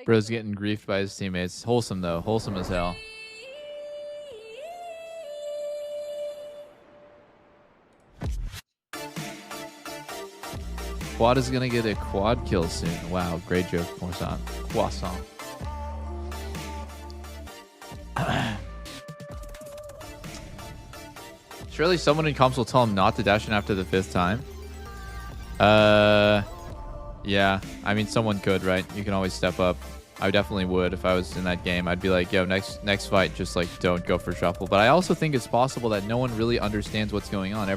Bro's getting griefed by his teammates. Wholesome though, wholesome as hell. Quad is gonna get a quad kill soon. Wow, great joke, Croissant. Croissant. Surely someone in comms will tell him not to dash in after the 5th time. Yeah. I mean, someone could, right? You can always step up. I definitely would if I was in that game. I'd be like, yo, next fight, just like don't go for shuffle. But I also think it's possible that no one really understands what's going on.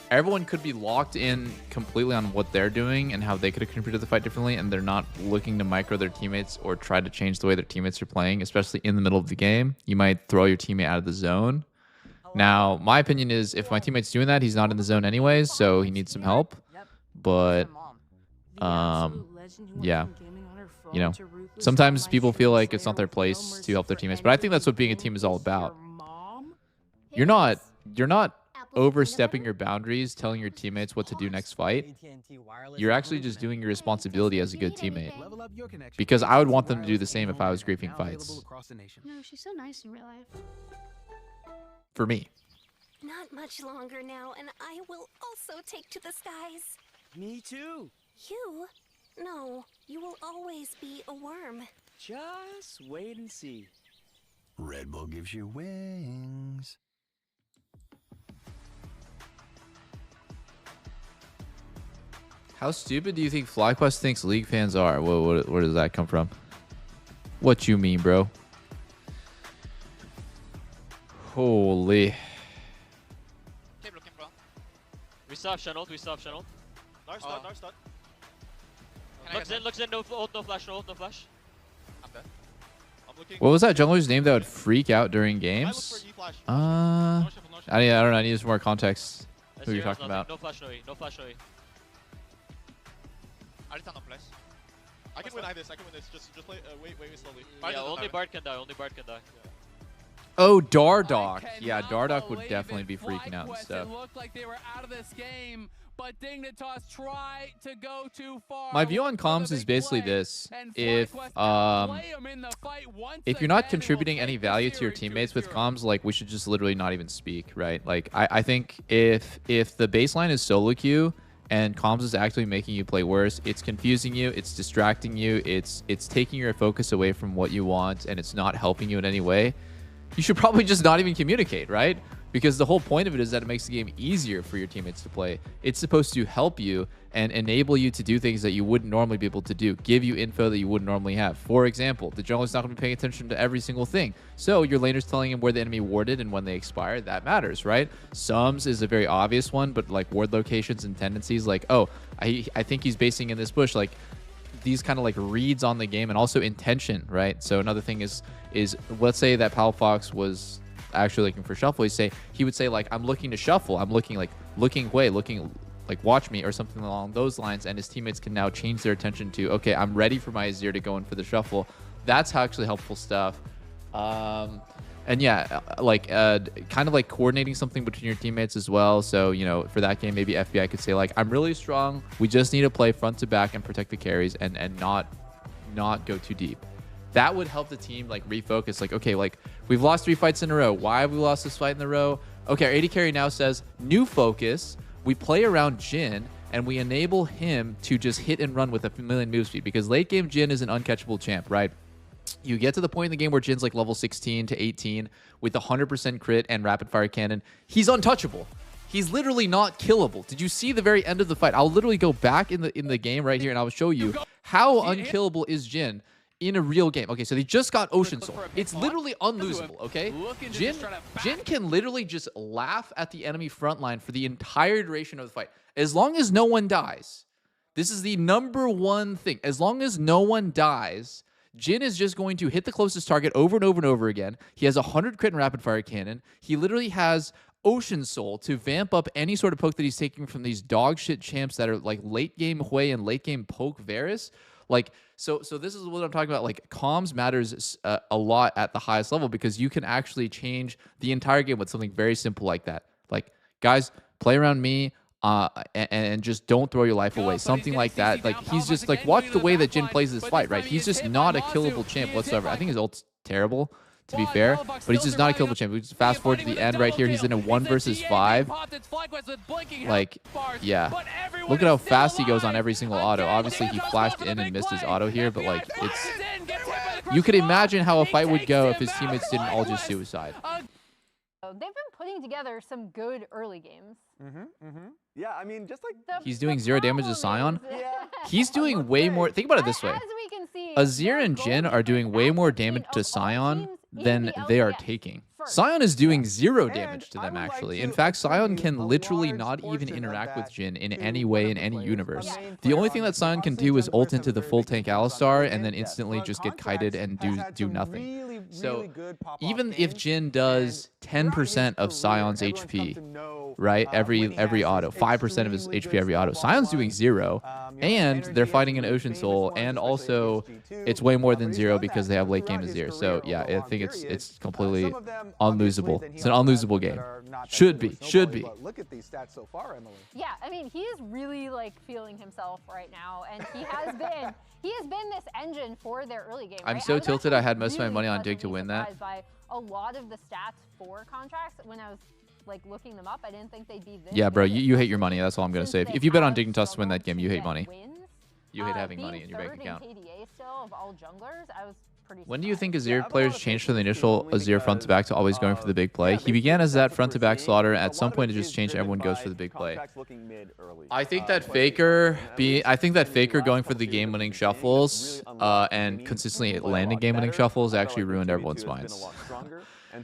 Everyone could be locked in completely on what they're doing and how they could have contributed to the fight differently, and they're not looking to micro their teammates or try to change the way their teammates are playing, especially in the middle of the game. You might throw your teammate out of the zone. Now, my opinion is if my teammate's doing that, he's not in the zone anyways, so he needs some help. But, yeah. You know, sometimes people feel like it's not their place to help their teammates, but I think that's what being a team is all about. You're not overstepping your boundaries, telling your teammates what to do next fight. You're actually just doing your responsibility as a good teammate. Because I would want them to do the same if I was griefing fights. No, she's so nice in real life. For me. Not much longer now, and I will also take to the skies. Me too. You? No, you will always be a worm. Just wait and see. Red Bull gives you wings. How stupid do you think FlyQuest thinks League fans are? Where does that come from? What you mean, bro? Holy. Keep looking, bro. We still have channel. Dark stun. Looks in, no flash, no flash. I'm dead. I'm looking. What was that jungler's name that would freak out during games? I don't know. I need some more context. Who you're talking about? No flash, no E. Arita no flash. I can win this. Just play. Wait slowly. Yeah, only Bard can die. Yeah. Oh, Dardock. Yeah, Dardock would definitely be freaking out and stuff. It looked like they were out of this game, but Dignitas tried to go too far. My view on comms is basically this. If you're not contributing any value to your teammates with comms, like, we should just literally not even speak, right? Like, I think if the baseline is solo queue and comms is actually making you play worse, it's confusing you, it's distracting you, it's taking your focus away from what you want, and it's not helping you in any way, you should probably just not even communicate, right? Because the whole point of it is that it makes the game easier for your teammates to play. It's supposed to help you and enable you to do things that you wouldn't normally be able to do, give you info that you wouldn't normally have. For example, the jungler's not going to be paying attention to every single thing. So your laner's telling him where the enemy warded and when they expire. That matters, right? Sums is a very obvious one, but like ward locations and tendencies, like, oh, I think he's basing in this bush, like these kind of like reads on the game, and also intention, right? So another thing is let's say that Palafox was actually looking for shuffle. He would say like, I'm looking to shuffle. I'm looking like watch me or something along those lines. And his teammates can now change their attention to, okay, I'm ready for my Azir to go in for the shuffle. That's actually helpful stuff. And yeah, like kind of like coordinating something between your teammates as well. So, you know, for that game, maybe FBI could say like, I'm really strong. We just need to play front to back and protect the carries and not go too deep. That would help the team like refocus. Like, okay, like we've lost 3 fights in a row. Why have we lost this fight in a row? Okay, our AD carry now says new focus. We play around Jhin, and we enable him to just hit and run with a million move speed, because late game Jin is an uncatchable champ, right? You get to the point in the game where Jin's like level 16 to 18 with 100% crit and rapid fire cannon. He's untouchable. He's literally not killable. Did you see the very end of the fight? I'll literally go back in the game right here and I'll show you how unkillable is Jin in a real game. Okay, so they just got Ocean Soul. It's literally unlosable, okay? Jin can literally just laugh at the enemy front line for the entire duration of the fight. As long as no one dies. This is the #1 thing. As long as no one dies, Jin is just going to hit the closest target over and over and over again. He has 100 crit and rapid fire cannon. He literally has Ocean Soul to vamp up any sort of poke that he's taking from these dog shit champs that are like late game Hui and late game poke Varus. Like, so this is what I'm talking about. Like, comms matters a lot at the highest level, because you can actually change the entire game with something very simple like that. Like, guys, play around me. And just don't throw your life away. Something like that. Like, he's just like, watch the way that Jin plays this fight, right? He's just not a killable champ whatsoever. I think his ult's terrible, to be fair, but he's just not a killable champ. We just fast forward to the end right here. He's in a 1 versus 5. Like, yeah. Look at how fast he goes on every single auto. Obviously, he flashed in and missed his auto here, but like, it's... You could imagine how a fight would go if his teammates didn't all just suicide. They've been putting together some good early games. Yeah, I mean, just like... He's doing 0 damage to Sion. He's doing way more... Think about it this way. Azir and Jin are doing way more damage to Sion than they are taking. Sion is doing 0 damage to them, actually. In fact, Sion can literally not even interact with Jin in any way in any universe. The only thing that Sion can do is ult into the full tank Alistar and then instantly just get kited and do nothing. So even if Jin does 10% of Sion's HP, right, every auto, 5% of his HP every auto, Sion's doing 0, and they're fighting an Ocean Soul, and also it's way more than 0 because they have late game Azir. So yeah, I think it's completely unlosable. It's an unlosable game. Should be. Look at these stats so far, Emily. Yeah, I mean, he is really like feeling himself right now, and he has been this engine for their early game. Right? I'm so tilted. I had most of my money on Dig to win that. By a lot of the stats for contracts when I was like looking them up, I didn't think they'd be this. Yeah, bro, you hate your money. That's all I'm gonna say. If you bet on Dig to win that game, you hate money. You hate having money in your bank account. Still of all junglers, I was pretty. When do you think Azir players changed from the initial Azir front to back to always going for the big play? He began as that front to back slaughter. At some point, it just changed. Everyone goes for the big play. I think that Faker going for the game-winning shuffles and consistently landing game-winning shuffles actually ruined everyone's minds.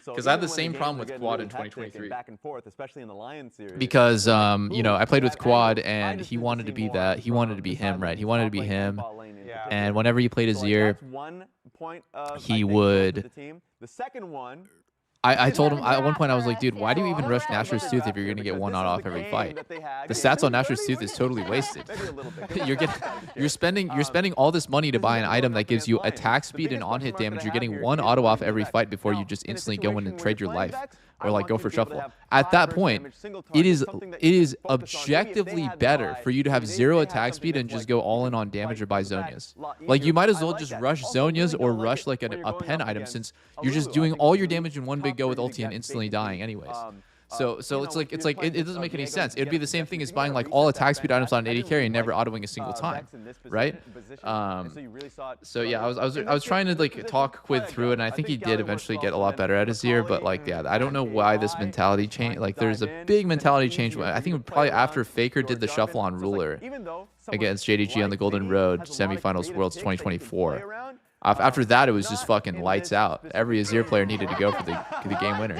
Because I had the same problem with Quad in 2023. Because I played with Quad and he wanted to be that. He wanted to be him, right? He wanted to be him. And whenever he played Azir, he would. The second one. I told him at one point, I was like, dude, why do you even rush Nashor's Tooth if you're going to get 1 auto off every fight? The stats on Nashor's Tooth is totally wasted. You're spending all this money to buy an item that gives you attack speed and on-hit damage. You're getting 1 auto off every fight before you just instantly go in and trade your life. Or like go for shuffle. At that point, it is objectively better for you to have 0 attack speed and just go all in on damage or buy Zonias. Like, you might as well just rush Zonias or rush like a pen item, since you're just doing all your damage in one big go with ulti and instantly dying anyways. So it's like it doesn't make any sense. It would be the same thing as buying like all attack speed items on an AD carry and never autoing a single time, right? So yeah, I was trying to like talk Quid through it, and I think he did eventually get a lot better at Azir. But like, yeah, I don't know why this mentality change. Like, there's a big mentality change. I think probably after Faker did the shuffle on Ruler against JDG on the Golden Road semifinals Worlds 2024. After that, it was just fucking lights out. Every Azir player needed to go for the game winner.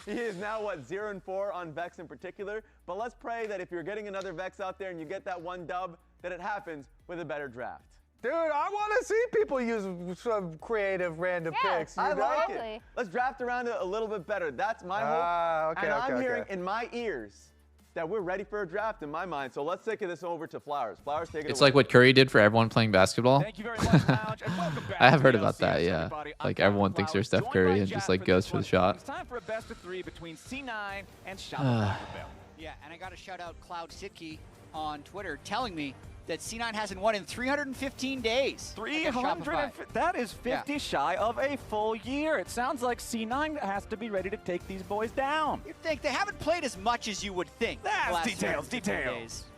He is now, what, 0-4 on Vex in particular. But let's pray that if you're getting another Vex out there and you get that 1 dub, that it happens with a better draft. Dude, I want to see people use some creative random picks. I like it. Let's draft around it a little bit better. That's my hope. And I'm hearing in my ears that we're ready for a draft in my mind. So let's take this over to Flowers. Flowers, take it away. It's like what Curry did for everyone playing basketball. Thank you very much, Lounge, and welcome back. I have heard about that, yeah. Like, everyone thinks they're Steph Curry and just like goes for the shot. It's time for a best of 3 between C9 and Shop. Yeah, and I got to shout out Cloud Sitke on Twitter telling me that C9 hasn't won in 315 days. 300? That is 50 shy of a full year. It sounds like C9 has to be ready to take these boys down. You think they haven't played as much as you would think. That's details.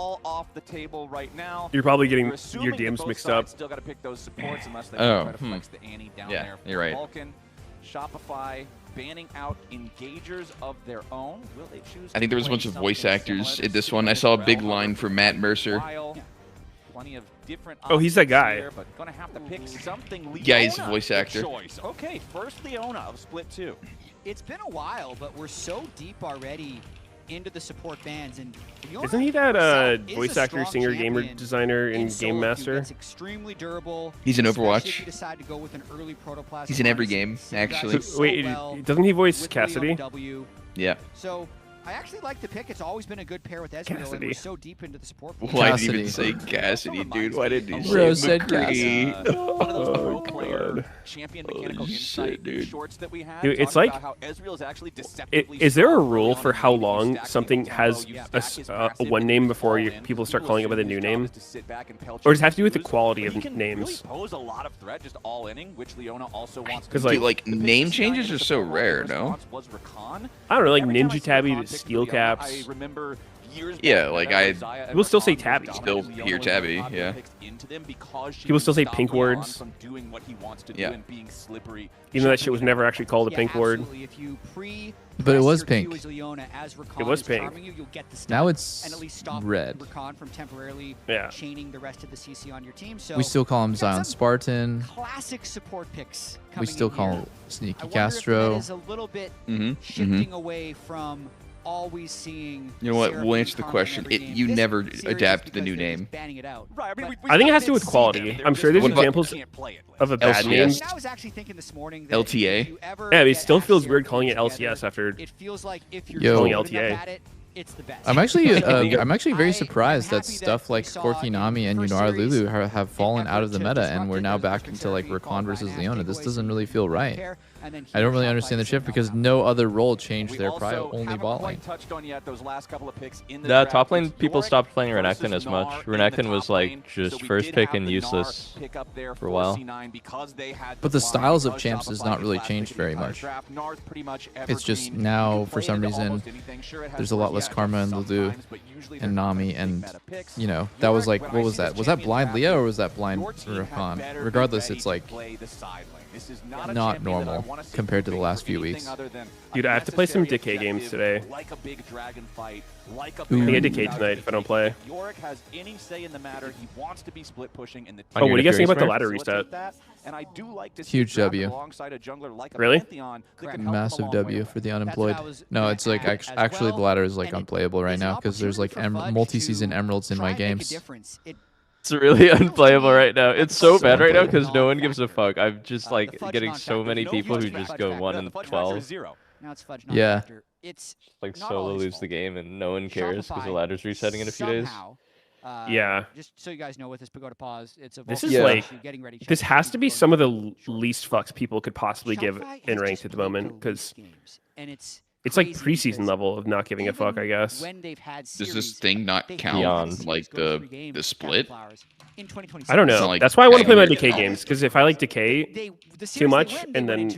all off the table right now. You're probably getting We're your assuming that DMs both mixed sides up. Still got to pick those supports unless they Oh, try to flex the Annie down yeah, there. you're right. Vulcan, Shopify banning out engagers of their own. Will they choose? I think there was a bunch of voice actors in this one. I saw a big line for Matt Mercer. Plenty of different Oh, he's that guy. here, but gonna have to pick something. Yeah, he's a Leona, voice good actor. choice. Okay, first Leona of Split 2. It's been a while, but we're so deep already into the support bands. And isn't he that voice actor, singer, gamer, designer, and game master? It's extremely durable. He's in Overwatch. If you decide to go with an early protoplasm, He's in every game, actually. So, wait, doesn't he voice Cassidy? Yeah. So I actually like the pick. It's always been a good pair with Ezreal, and we're so deep into the support. Why did you even say Cassidy, dude? Why did you say Bro said Cassidy? McCree? One of those role player champion mechanical shit, dude. shorts that we had. Dude, it's like, how Ezreal is actually deceptively is there a rule for how long something has a one name before people start calling it by the new name? Or does it have to do with the quality of names? Pose a lot of threat just all inning, which Leona also wants to. Because like name changes are so rare, no? I don't know, like Ninja Tabby to Steel Caps. I remember years Yeah, like people still say Tabby. Still hear Tabby, yeah. People still say pink words. Yeah. Even though that shit was never actually called a pink word. But it was pink. It was pink. Now it's red. From temporarily chaining the rest of the CC on your team. So We still call him Zion Spartan. classic support picks. We still call him Sneaky Castro. That is a little bit shifting away from always seeing. You know what? We'll answer the question. You never adapt the new name. I think it has to do with quality. I'm sure there's examples of a bad name. I was actually thinking this morning. LTA. Yeah, it still feels weird calling it LCS after calling LTA. It's the best. I'm actually very surprised that stuff like Corki Nami and Yunara Lulu have fallen out of the meta, and we're now back into like Rakan versus Leona. This doesn't really feel right. I don't really understand the shift because no other role changed their only bot lane. The top lane people stopped playing Renekton as much. Renekton was like just first pick and useless for a while. But the styles of champs has not really changed very much. It's just now, for some reason, there's a lot less Karma and Lulu and Nami, and you know, that was like, what was that? Was that blind Leo or was that blind Rakan? Regardless, it's like not normal compared to the last few weeks. Dude, I have to play some Decay games today. I get Decay tonight if I don't play. Oh, what do you guys think about the ladder reset? Huge W. Really? Massive W for the unemployed. No, it's like actually the ladder is like unplayable right now because there's like multi-season emeralds in my games. It's really unplayable right now. It's so bad right now because no one gives a fuck. I'm just like getting so many people who just go 1 in 12. Yeah. It's like solo lose the game and no one cares because the ladder's resetting in a few days. Yeah. Just so you guys know, with this Pagoda Pause, it's a this is like this has to be some of the least fucks people could possibly give in ranked at the moment because it's like preseason level of not giving a fuck, I guess. Does this thing not count like the split? I don't know. That's why I want to play my Decay games, because if I like Decay too much and then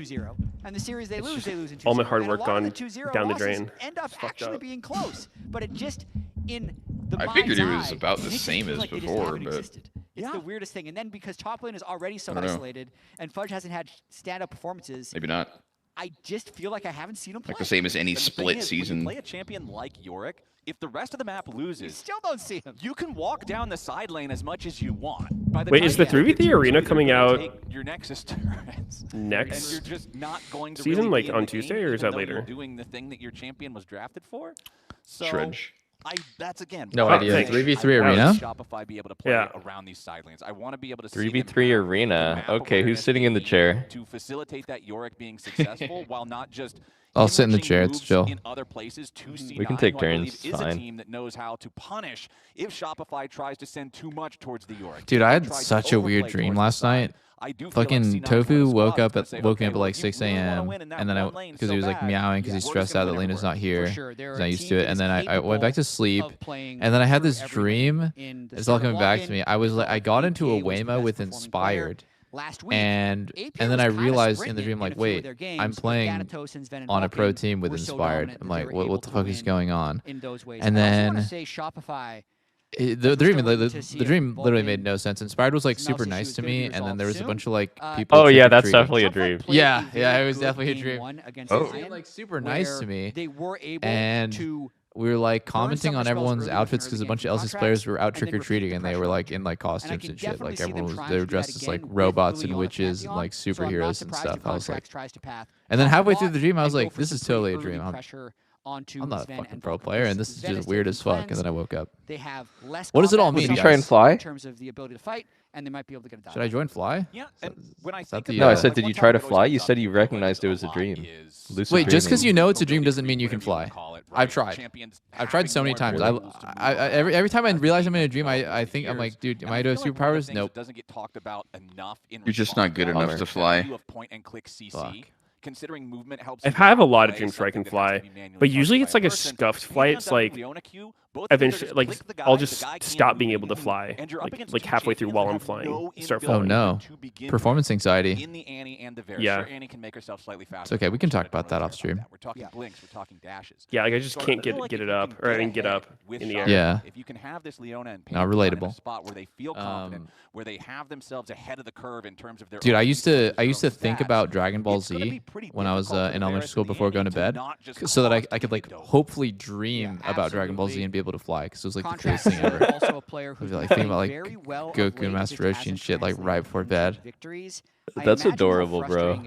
and the series they lose in 2-0. all my hard work gone down the drain. End up actually being close, but it just in the I figured it was about the same as before, but it's the weirdest thing. And then because top lane is already so isolated and Fudge hasn't had stand-up performances, maybe not. I just feel like I haven't seen him play. Like the same as any split season. When you play a champion like Yorick, if the rest of the map loses, you still don't see him. You can walk down the side lane as much as you want. Wait, is the 3v3 arena coming out your Nexus turrets next and you're just not going to season, really like on Tuesday, or is that later? Doing the thing that your champion was drafted for. So Shredge. That's again. No idea. 3v3 arena? Shopify be able to play around these side lanes. I want to be able to 3v3 arena. Okay, who's sitting in the chair? To facilitate that Yorick being successful while not just I'll sit in the chair. It's chill. In other places, we can take turns. Is a team that knows how to punish if Shopify tries to send too much towards the Yorick. Dude, I had such a weird dream last night. Fucking Tofu woke me up at like 6 a.m. and then because he was like meowing because he's stressed out that Lena's not here. He's not used to it. And then I went back to sleep, and then I had this dream. It's all coming back to me. I got into a Waymo with Inspired. And then I realized in the dream, like, wait, I'm playing on a pro team with Inspired. I'm like, what the fuck is going on? And then the dream literally made no sense. Inspired was like super nice to me, and then there was a bunch of like people. Oh yeah, that's definitely a dream. Yeah, it was definitely a dream. Oh, they were like super nice to me, and we were like commenting on everyone's outfits because a bunch of LCS players were out trick-or-treating and they were like in like costumes and shit. Like everyone was, they were dressed as like robots and witches and like superheroes and stuff. I was like, and then halfway through the dream, I was like, this is totally a dream. onto I'm not a Sven fucking and pro Vulcan. player, and this is Sven just weird taking as fuck, and cleanse. then I woke up. They have less What does it all combat mean, Did you guys? try and fly? in terms of the ability to fight, and they might be able to get it done. Should I join Fly? Yeah, and when I Is that think the, No, I uh, said, did you try to fly? You said you recognized it was a dream. Lucid Wait, just because dreaming. you know it's a dream doesn't mean you can fly. I've tried. I've tried so many times. Every time I realize I'm in a dream, I think I'm like, dude, am I doing superpowers? Nope. Doesn't get talked about enough in You're just not good enough to fly. point and click CC. Considering movement helps. I have a lot of dreams where I can fly, but usually it's like a scuffed flight. It's like eventually, like I'll just stop being able to fly, like halfway through while I'm flying, start Oh falling. no, performance anxiety. In the Annie and the Vera. Yeah. Sure, Annie can make herself slightly faster. It's okay. We can talk about that off stream. We're talking blinks. We're talking dashes. Yeah, like I just can't get it up, or I mean get up in the air. Yeah. If you can have this Leona and Not Paige in a relatable. spot where they feel confident, where they have themselves ahead of the curve in terms of their. Dude, own I used to stats, think about Dragon Ball Z when I was in elementary school before going to bed, so that I could like hopefully dream about Dragon Ball Z and be able to fly, because it was like the coolest thing ever. Also a player who's I'd be like thinking about like very well of Goku late, and Master just Roshi and hasn't shit like right before bed. victories. That's adorable, bro.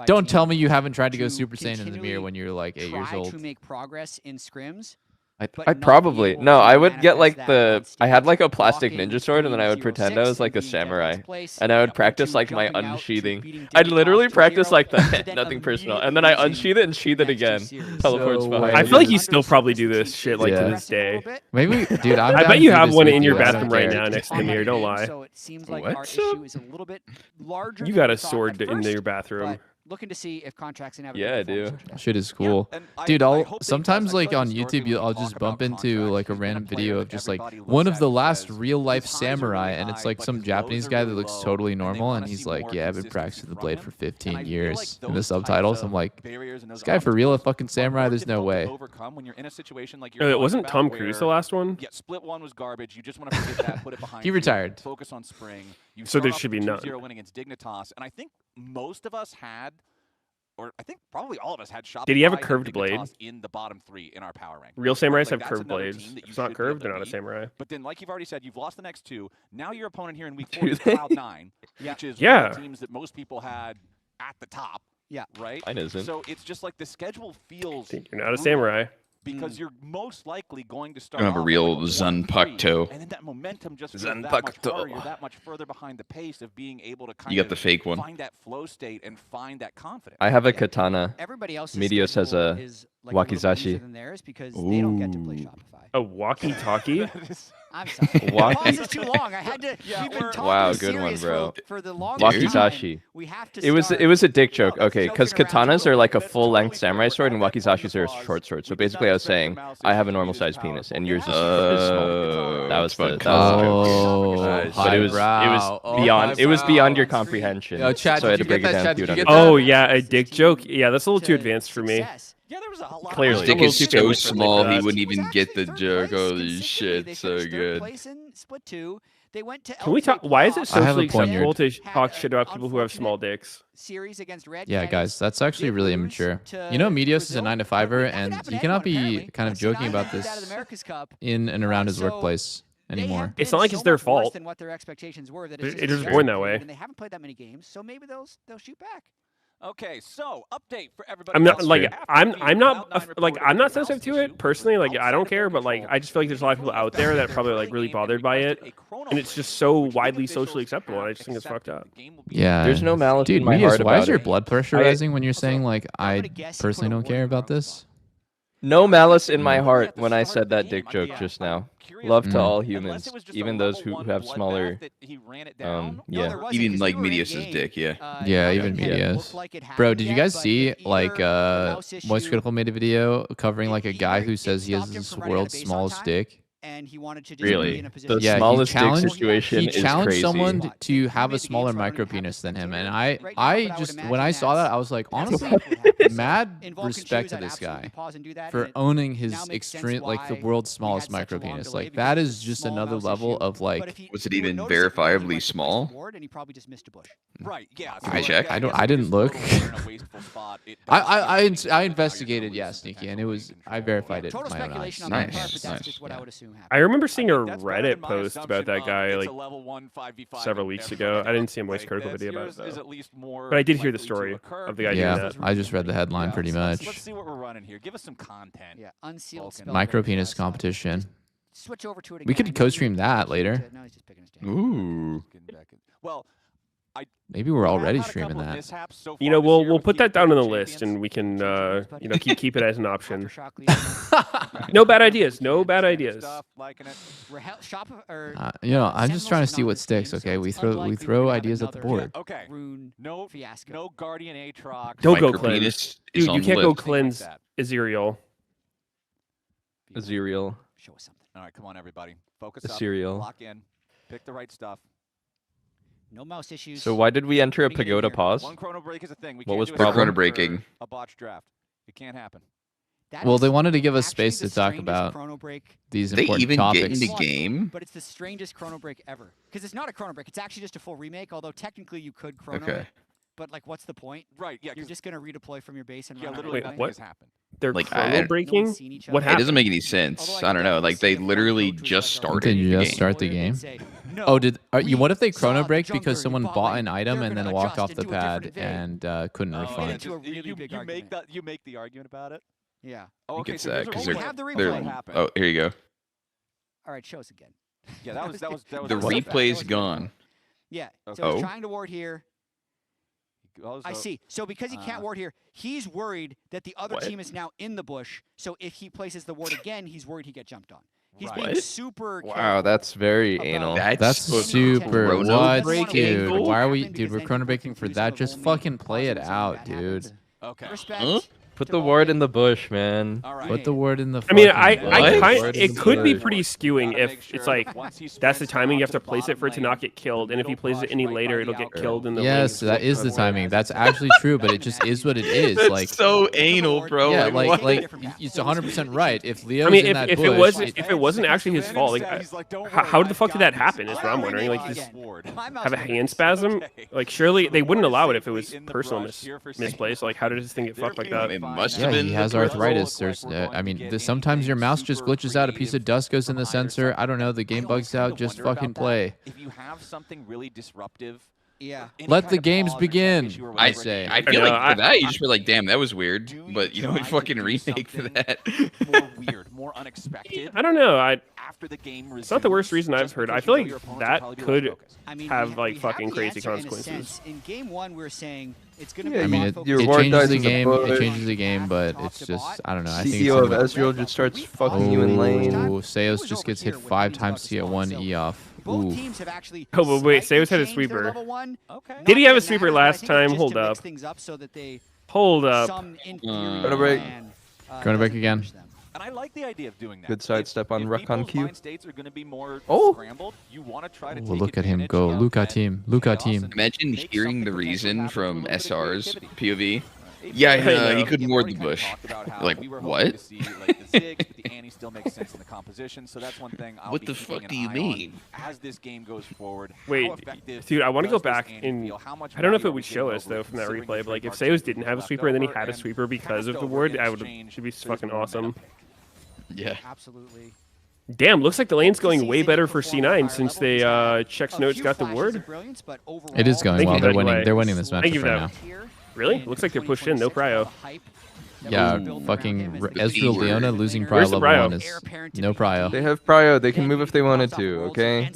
Don't tell me you haven't tried to go Super Saiyan in the mirror when you're like 8 years try old. to make progress in scrims. I probably no. I would get like I had like a plastic ninja sword, and then I would pretend I was like a samurai, and I would practice like my unsheathing. I'd literally practice like the nothing personal, and then I unsheath it and sheath it again. Teleports behind. I feel like you still probably do this shit like to this day. Maybe, dude. I bet you have one in your bathroom right now next to the mirror. Don't lie. So it seems like our issue is a little bit larger. You than got we a thought sword at in first, your bathroom. but looking to see if contracts and Yeah, I do. Shit is cool, dude. Sometimes like on YouTube, I'll just bump into like a random video of just like one of the last real life samurai, and it's like some Japanese guy that looks totally normal, and he's like, yeah, I've been practicing the blade for 15 years. In the subtitles, I'm like, this guy for real a fucking samurai? There's no way. It wasn't Tom Cruise the last one? Yeah, split one was garbage. You just want to forget that, put it behind. He retired. Focus on spring. You So there start off should be with a none. 2-0 win against Dignitas, and I think most of us had, or I think probably all of us had Shopify. Did he have a and curved blade? Dignitas in the bottom 3 in our power rank. Real samurais have That's curved another blades. team that If you it's not should be curved, able they're to not a beat. samurai. But then, like you've already said, you've lost the next 2. Now your opponent here in week 4 is Cloud9, which is one of the teams that most people had at the top. Yeah. Right? Mine isn't. So it's just like the schedule feels. You're not a samurai. Because you're most likely going to start. You have a real Zanpakuto. And then that momentum just feels that much harder. You're that much further behind the pace of being able to kind You got the fake one. find that flow state and find that confidence. I have a katana. Everybody else's Medios has schedule a is, like, a little bit easier wakizashi. than theirs because they don't get to play Shopify. A walkie-talkie? I'm sorry. Walkie- Pause is too long. I had to. We've been talking Wow, good one, serious bro. For the longest Wakizashi. time. We have to It was start a dick joke. Okay, because katanas are like a full-length samurai sword, and wakizashis are a short sword. So basically, I was saying I have a normal-sized penis, and yours is small. That was the joke. But it was beyond your comprehension. Yo, chat, so I had to did you break get it that, down chat? to Did you you. get that? Oh, yeah, a dick joke? Yeah, that's a little too advanced for me. Yeah, there was a lot. Clearly. His dick is so famous for small that. he wouldn't even get the third joke. place Holy consistently. shit, They so finished third good. place in Split 2. They went to Can we talk? LCS Why is it I have a socially point acceptable to had talk a shit about people who have small dicks? Series against Red Yeah, Cannons. guys, that's actually Did really lose immature. to You know, Medios is a Brazil, 9-to-5er, but and that happened he to cannot anyone, be apparently. kind of That's joking not about out of the this America's Cup. in and around his So workplace they anymore. have It's been not like so it's their much worse fault. than what their expectations were that It it's was just born that scary, way. And they haven't played that many games, so maybe they'll shoot back. Okay, so update for everybody. I'm not else. like After I'm the not Cloud9 like reported I'm not the Rouse sensitive to issue, it personally. Like I outside don't of care, their but like control, I just feel like there's a lot of people out there that are probably like really bothered by it, and it's just so widely socially acceptable. And I just think it's fucked up. Yeah. There's no malice Dude, in my Medios, heart why about is your it. blood pressure rising when you're saying like I personally don't care about this? No malice in my heart when I said that dick joke just now. Love to all humans, even those who have smaller. Yeah. Even like Medios' dick, yeah. Yeah, even Medios. Bro, did you guys see like Moist Critical made a video covering like a guy who says he has this world's smallest dick? And he wanted to just Really? be in a position. The smallest dick challenged- situation he is challenged crazy. someone to have a smaller micro penis than him, and I just when I saw that I was like, honestly, mad respect to this guy for owning his extreme like the world's smallest micro penis. Like that is just another level of like. Was it even verifiably small? Right. Yeah. I checked. I didn't look. I investigated, yeah, Sneaky, and it was I verified it with my own eyes. On my part, Nice, but that's nice. just what I would assume. I remember seeing a Reddit post about that guy like several weeks ago. I didn't see a Moist Critical video about it though. But I did hear the story of the guy doing that. I just read the headline pretty much. Let's see what we're running here. Give us some content. Yeah, unsealed Micro penis competition. Switch over to it again. We could co-stream that later. No, he's just picking his jam. Ooh. Well, Maybe we're already streaming that. You know, we'll put that down on the list, and we can you know keep it as an option. No bad ideas. No bad ideas. You know, I'm just trying to see what sticks. Okay, we throw ideas at the board. Okay. No Guardian Aatrox. Don't go cleanse. Dude, you can't go cleanse Ezreal. Ezreal. Show us something. All right, come on, everybody. Focus The up. cereal. Lock in. Pick the right stuff. No mouse issues. So why did we enter a pagoda pause? One chrono break is a thing. We What can't was do problem? Chrono breaking. A botch draft. It can't happen. Well, they wanted to give us space to talk about these important topics. They even get in the game? But it's the strangest chrono break ever. Because it's not a chrono break. It's actually just a full remake, although technically you could chrono it. But, like, what's the point? Right, yeah. You're just going to redeploy from your base and Yeah, run literally, away. What? happened. They're Like, chrono breaking? What happened? It doesn't make any sense. I don't know. Like, they literally just started Did you the just game. start the game? Oh, what if they chrono break because someone bought an item and then walked off the pad and couldn't refund? You make the argument about it? Yeah. Oh, okay, It's so that here's because what they're. happened. Oh, here you go. All right, show us again. Yeah, that was The replay's gone. Yeah. So Oh. he's trying to ward here. I see. So because he can't ward here, he's worried that the other team is now in the bush. So if he places the ward again, he's worried he get jumped on. He's being super Wow, that's very anal. That's super. chrono What, dude? Why are we, dude? We're chrono breaking for that. Just fucking play it out, dude. Okay. Huh? Put the ward in the bush, man. Put the word in the. I mean, fucking it could be pretty skewing if it's like that's the timing you have to place it for it to not get killed, and if he plays it any later, it'll get killed in the Yes, that is the timing. That's actually true, but it just is what it is. That's like so anal, bro. Yeah, what? like it's 100% right. If Leo's I mean, in that if bush, it wasn't actually his fault, like how the fuck did that happen? Is what I'm wondering. Like, just have a hand spasm? Like, surely they wouldn't allow it if it was personal misplaced. Like, how did this thing get fucked like that? It must have been. He has arthritis. There's, I mean, sometimes your mouse just glitches out. A piece of dust goes in the sensor. I don't know. The game bugs out. Just fucking play. If you have something really disruptive, Let the games begin. I say. I feel like for that, you just feel like, damn, that was weird. But you know, we fucking remake for that. more weird, more unexpected. I don't know. After the game It's not the worst reason I've heard. I feel like that could have like fucking crazy consequences. In game one, we were saying it's going to be. I mean, it changes the game. It changes the game, but it's just I don't know. I think CEO of Ezreal just starts fucking you in lane. Oh, Seos just gets hit 5 times to get 1 E off. Ooh. Oh, but wait, Seos had a sweeper. Did he have a sweeper last time? Hold up. Hold up. Chrono break. Chrono break again. And I like the idea of doing that. Good sidestep on Recon Q. States are going to be more scrambled. You want to try to Well, look at him go. Luca team. Luca team. Imagine hearing the reason from SR's POV. Yeah, he couldn't ward the bush. Like, what? The anny still makes sense in the composition, so that's one thing. What the fuck do you mean? As this game goes forward, wait, dude, I want to go back and I don't know if it would show us though from that replay, but like if Seos didn't have a sweeper and then he had a sweeper because of the ward, it'd be fucking awesome. Yeah. Absolutely. Damn, looks like the lane's going way better for C9 since they Chex Notes got the ward. It is going well. They're winning. They're winning this matchup right now. Really? Looks like they're pushed in. No prio. Yeah, fucking Ezreal Leona losing prio level 1 is no prio. They have prio. They can move if they wanted to, okay?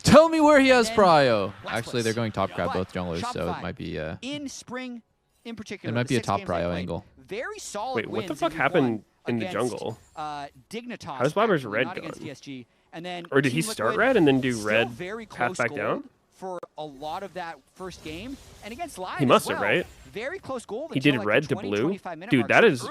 Tell me where he has prio. Actually, they're going top crab, both junglers, so it might be in spring, in particular, it might be a top prio angle. Very solid. Wait, what the fuck happened in the jungle? How's Blabber's red gone? Or did he start red and then do red path back down? For a lot of that first game, and against Live he must have, right? Very close goal. He did red to blue. Dude, that is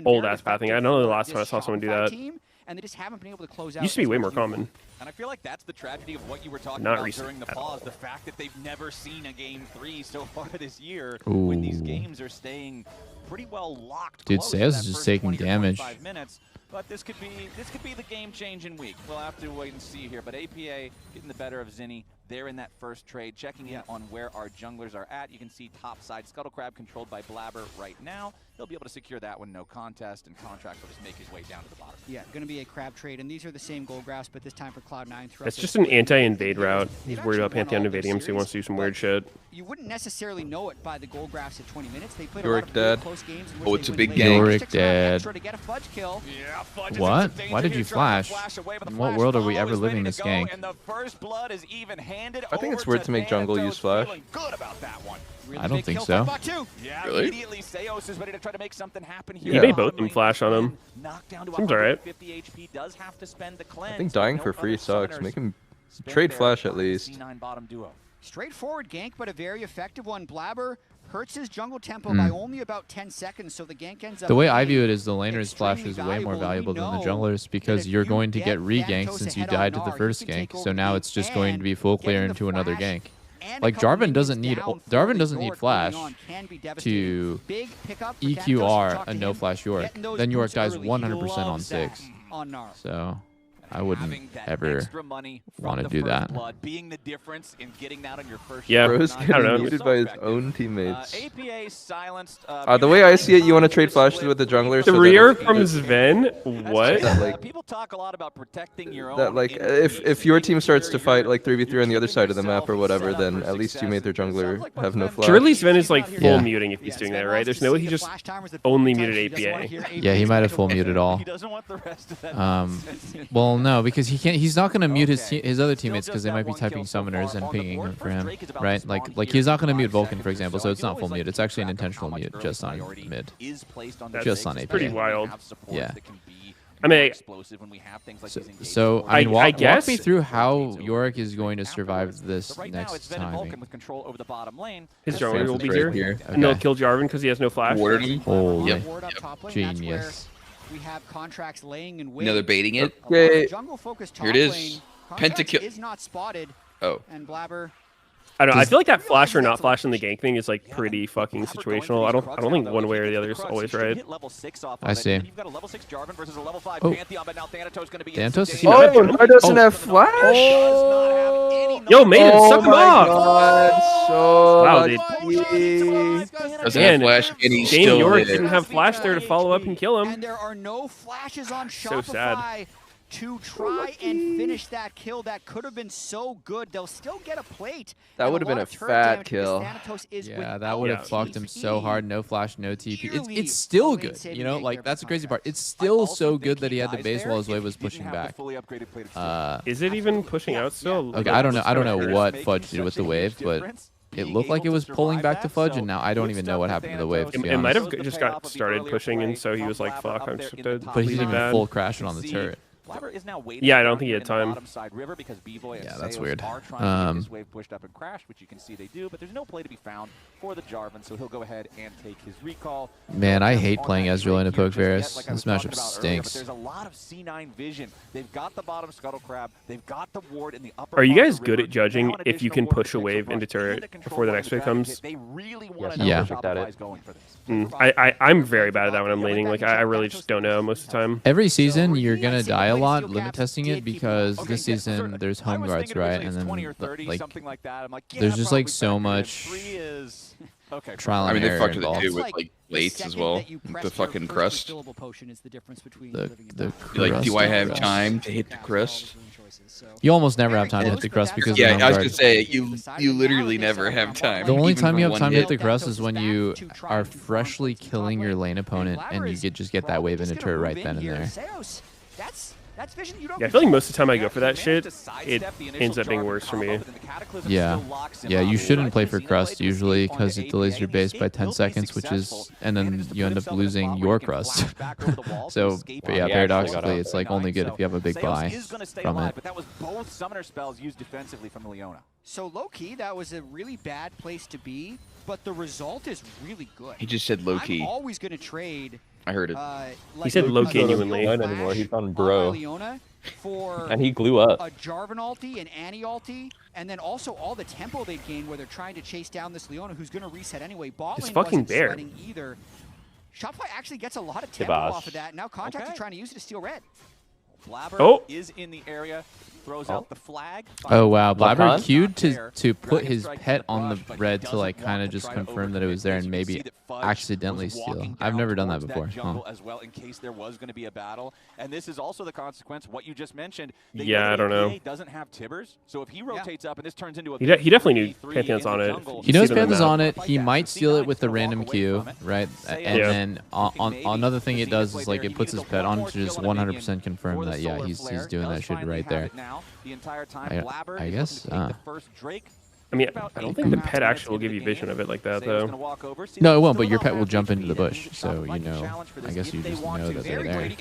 old ass pathing. I know the last time I saw someone do that. And they just haven't been able to close out. Used to be way more common. And I feel like that's the tragedy of what you were talking Not about recent during the pause. The fact that they've never seen a game 3 so far this year. Ooh. When these games are staying pretty well locked. Dude, Seos is just taking damage. Minutes. But this could be the game-changing week. We'll have to wait and see here. But APA getting the better of Zinni. They're in that first trade, checking in on where our junglers are at. You can see top side Scuttle Crab controlled by Blabber right now. he'll be able to secure that one no contest, and Contract will just make his way down to the bottom. Yeah, going to be a crab trade, and these are the same gold graphs, but this time for Cloud9. It's just an anti-invade route. He's worried about Pantheon invading him, so he wants to do some weird shit. You wouldn't necessarily know it by the gold graphs at 20 minutes. They played Yorick a lot of dead. close games. Oh, it's a big game. Yorick dead. To get a fudge kill. What? Why did you flash? In what world are we ever living this gank? And the first blood is even-handed. I think it's weird to make jungle use flash. Good about that one. I don't think so. Yeah, really? Immediately, Seos is ready to try to make something happen here. Yeah. They both them flash on him. Seems alright. Does have to spend the cleanse. I think dying for free sucks. Make him trade flash at least. Straightforward gank, but a very effective one. Blabber hurts his jungle tempo by only about 10 seconds, so the gank ends up. The way I view it is the laner's flash is way more valuable than the jungler's because you're going to get re-ganked since you died to the first gank. So now it's just going to be full clear into another gank. Like Jarvan doesn't need flash to EQR a no flash Yorick. Then Yorick dies 100% on 6. So I wouldn't ever want to do that. Yeah, Bro's getting muted by his own teammates. The way I see it, you want to trade flashes with the jungler. The rear from Sven? What? People talk a lot about protecting your own. That like if your team starts to fight like 3v3 on the other side of the map or whatever, then at least you made their jungler have no flash. Surely Sven is like full muting if he's doing that, right? There's no way he just only muted APA. Yeah, he might have full muted all. Well, no, because he can't. He's not going to mute his other teammates because they might be typing summoners and pinging for him, right? Like he's not going to mute Vulcan, for example. So it's not full mute. It's actually an intentional mute just on mid, just on APA. Pretty wild. Yeah. I mean, so I mean, walk me through how Yorick is going to survive this next time. His Jarvan will be here, and they'll kill Jarvan because he has no flash. Holy genius. We have Contracts laying in wait. No, they're baiting it. Okay. Here it is. Pentakill. Is not spotted. Oh. And Blabber. I don't know. I feel like that flash or not flash in the gank thing is like pretty fucking situational. I don't think one way or the other is always right. I see. Oh. Thanatos is I doesn't have flash. Oh. Yo, Maiden, suck him off. So wow, dude. Doesn't have flash, and he's Dane still Yorick there. didn't have flash there to follow up and kill him. And there are no flashes on So Shopify. sad. To try and finish that kill that could have been so good. They'll still get a plate. That would have been a fat kill. Yeah, that would have fucked him so hard. No flash, no TP. It's still good. You know, like that's the crazy part. It's still so good that he had the base while his wave was pushing back. Is it even pushing out still? Okay, I don't know what Fudge did with the wave, but it looked like it was pulling back to Fudge, and now I don't even know what happened to the wave. It might have just got started pushing, and so he was like, "Fuck, I'm just gonna." But he didn't even full crash it on the turret. Yeah, I don't think he had time. Yeah, that's weird. Wave pushed up and crashed, which you can see they do, but there's no play to be found for the Jarvan, so he'll go ahead and take his recall. Man, I hate playing Ezreal into Poke Varus. This matchup stinks. There's a lot of C9 vision. They've got the bottom scuttle crab. They've got the ward in the upper. Are you guys good at judging if you can push a wave into turret before the next wave comes? Yeah. I'm very bad at that when I'm laning. Like I really just don't know most of the time. Every season, you're gonna die a lot limit testing it because this season there's home guards, right? And then like there's just like so much trial and error they fucked with involved. it too with like lates as well. The fucking crust. The like, do I have crust. time to hit the crust? You almost never have time to hit the crust because yeah, of the I was home gonna say you literally never have time. The only even time you for have time one to hit the hit. crust is when you are freshly killing your lane opponent and you just get that wave into turret right then and there. Yeah, I feel like most of the time I go for that shit, it ends up being worse for me. Yeah, you shouldn't play for crust usually because it delays your base by 10 seconds, which is, and then you end up losing your crust. So, but yeah, paradoxically, it's like only good if you have a big buy from it. But that was both summoner spells used defensively from Leona. So low-key, that was a really bad place to be, but the result is really good. He just said low-key. I'm always going to trade. I heard it. He said low genuinely. Not anymore. He's on bro. For and he blew up. A Jarvan ulti, an Annie ulti, and then also all the tempo they gained where they're trying to chase down this Leona who's going to reset anyway. Bot It's lane fucking wasn't bear. sweating either. Shopify actually gets a lot of tempo off of that. Now Contract is trying to use it to steal red. Blabber is in the area. Oh wow, Blabber queued to put his pet on the red to like kind of just confirm that it was there and maybe accidentally steal. I've never done that before. As well, in case there was going to be a battle, and this is also the consequence. What you just mentioned. Yeah, I don't know. Doesn't have Tibbers, so if he rotates up and this turns into a he definitely knew Pantheon's on it. He knows Pantheon's on it. He might steal it with the random Q, right? And then on another thing it does is like it puts his pet on to just 100% confirm that yeah he's doing that shit right there. I guess. I mean, I don't think the pet actually will give you vision of it like that, though. No, it won't, but your pet will jump into the bush, so you know, I guess you just know that they're there.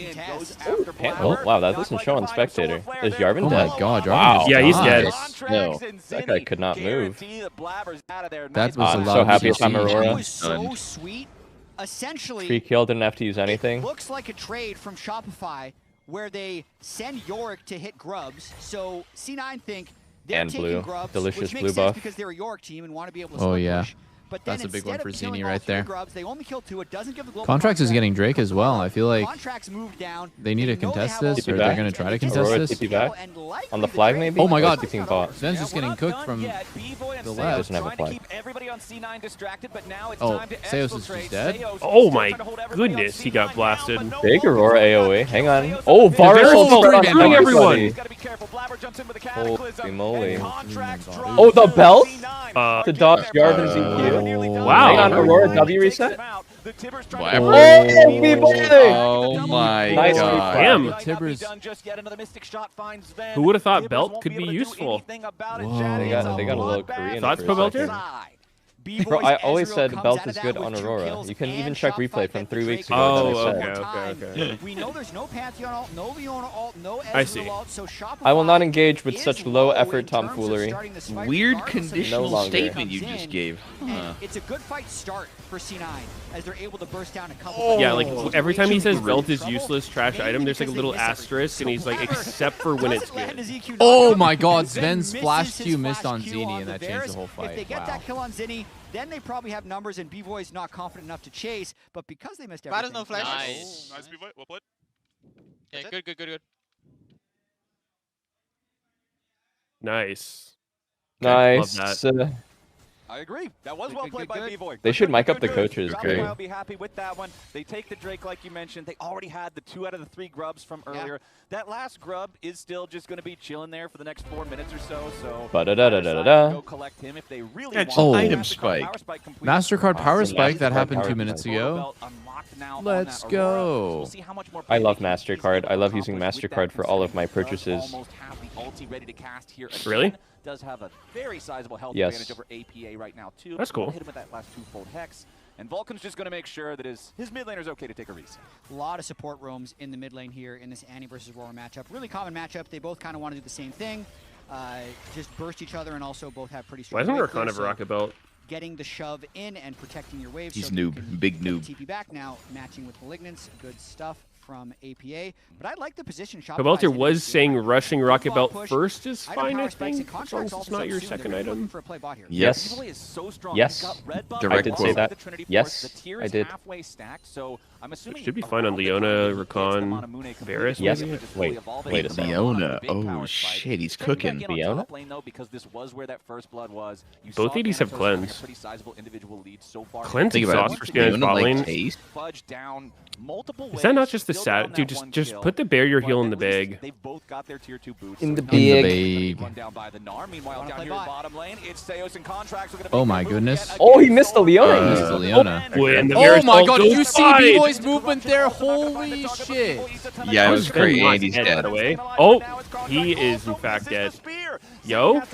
Oh, wow, that doesn't show on Spectator. Is Yarvin dead? Oh my god, wow. Yeah, he's dead. No, that guy could not move. That was a I'm lot so of happy it's GG. Aurora. That was so sweet. Essentially, 3 kill, didn't have to use anything. It looks like a trade from Shopify where they send Yorick to hit Grubs, so C9 think they're And taking blue. Grubs, Delicious which blue makes sense buff. because they're a Yorick team and want to be able to Oh split yeah. push. But then That's a big one instead for of killing Zini all right 3 there. Grubs, they only kill 2. It doesn't give the global Contracts is getting Drake as well. I feel like Contracts moved down. they need to contest this, or TP they're back. going to try to contest Aurora, this. TP back. On the flag, maybe? Oh my god, Or bot. Sven's just getting cooked from the left. Doesn't have a flag. Oh, Seos is just dead? Oh my goodness, he got blasted. Big Aurora AoE. Hang on. Oh, Varus killing everyone. Holy moly. Oh, the belt? To dodge Yarvin's EQ. Wow. Hang on, Aurora W reset? Oh my Nice god. Damn. Tibbers. Who would have thought belt could be useful? They got a little Korean. Thoughts, for a Belter? second. Bro, I always said belt is good on Aurora. You can even check replay from 3 weeks ago. Oh, that I said. okay. We know there's no Pantheon ult, no Leona ult, no I see. Ezreal ult, so Shopify I will not engage with such low effort tomfoolery. Weird conditional longer. statement you just gave. And it's a good fight start for C9 as they're able to burst down a couple. Yeah, like every time he says belt is useless, trash item, there's like a little asterisk, and he's like, except for when it's good. Oh my god, Sven's flash Q missed on Zini, and that changed the whole fight. If they get Wow. that kill on Zini, then they probably have numbers, and B-Boy's not confident enough to chase. But because they missed everything, no flash. Nice, B-Boy. Well played. Yeah, good. Nice. Nice. Love that. I agree. That was well played by B-Boy. They should mic up the coaches. Shopify will be happy with that one. They take the Drake like you mentioned. They already had the 2 out of the 3 grubs from earlier. That last grub is still just going to be chilling there for the next 4 minutes or so. So go collect him if they really want. Oh, item spike. MasterCard Power Spike that happened 2 Power minutes Spike. ago. Let's go. I love MasterCard. I love using MasterCard for all of my purchases. Really? Does have a very sizable health Yes. advantage over APA right now too. That's cool. Hit him with that last 2-fold hex, and Vulcan's just going to make sure that his mid laner's okay to take a reset. A lot of support roams in the mid lane here in this Annie versus Aurora matchup. Really common matchup. They both kind of want to do the same thing, just burst each other, and also both have pretty strong. Why doesn't wave Rakan clear, have a so rocket belt? Getting the shove in and protecting your waves. He's so you noob, can big get noob. TP back now, matching with Malignance. Good stuff from APA. But I like the position. Kabelter was saying rushing rocket belt first is fine, I think, as long as it's not your second item. Yes. Yes. I did say that. Yes, I did. It should be fine on Leona, Rakan, Varus. Yes. Maybe? Wait a second. Leona. Oh shit, he's cooking. Leona? Both ADs have cleanse. Cleanse Think about exhaust it. for scanning Leona, bot like, lane. taste? Is that not just the sad dude? Just put the barrier heal in the bag. In the bag. Oh my goodness. Oh, he missed the Leona. Missed the Leona. Oh my god, did you see B-Boy's movement there? Holy shit. Yeah, it was great. Andy's dead. Oh, he is in fact dead. Yo, I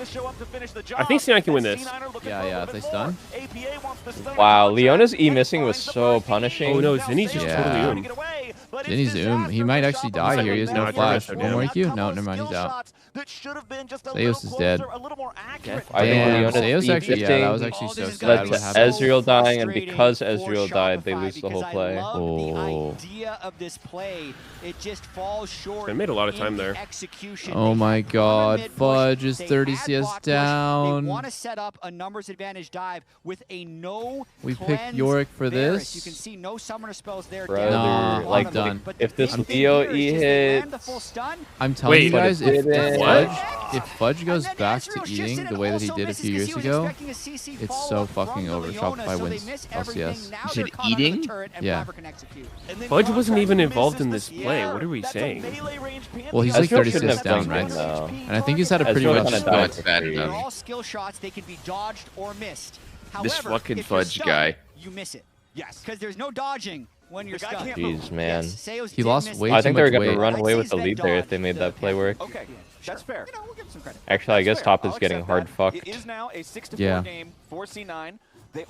think C9 can win this. Yeah, if they stun. Wow, Leona's E missing was so punishing. Oh no, Zinni's just totally oom. Zinni's oom. He might actually die here. He has no flash. One more EQ? No, never mind. He's out. Seos is dead. Damn, Seos actually, yeah, that was actually so sad what happened. Ezreal dying, and because Ezreal died, they lose the whole play. Oh. idea of this play, it just falls short. They made a lot of time there. Execution. Oh my god, Fudge is 30 CS down. They want to set up a numbers advantage dive with a no We picked Yorick for Varus. this. You can see no summoner spells there. Brother, like done. If this Leo E hits, the full stun. I'm telling you guys, if If Fudge goes back to eating the way that he did a few years ago, it's so fucking over. Shopify wins LCS. You said eating? Yeah. Fudge wasn't even involved in this play. What are we saying? Well, he's like 36 down, right? And I think he's had a pretty rough start. All skill shots, they can be dodged or missed. This However, fucking if you're Fudge stunned, guy. You miss it. Yes. Because there's no dodging when you're stunned. Jeez, man. He lost way too much weight. I think they were going to run away with the lead there if they made that play work. Okay, that's fair. We'll give him some credit. Actually, I guess top is getting hard fucked. It is now a 6-4 Yeah. game for C9.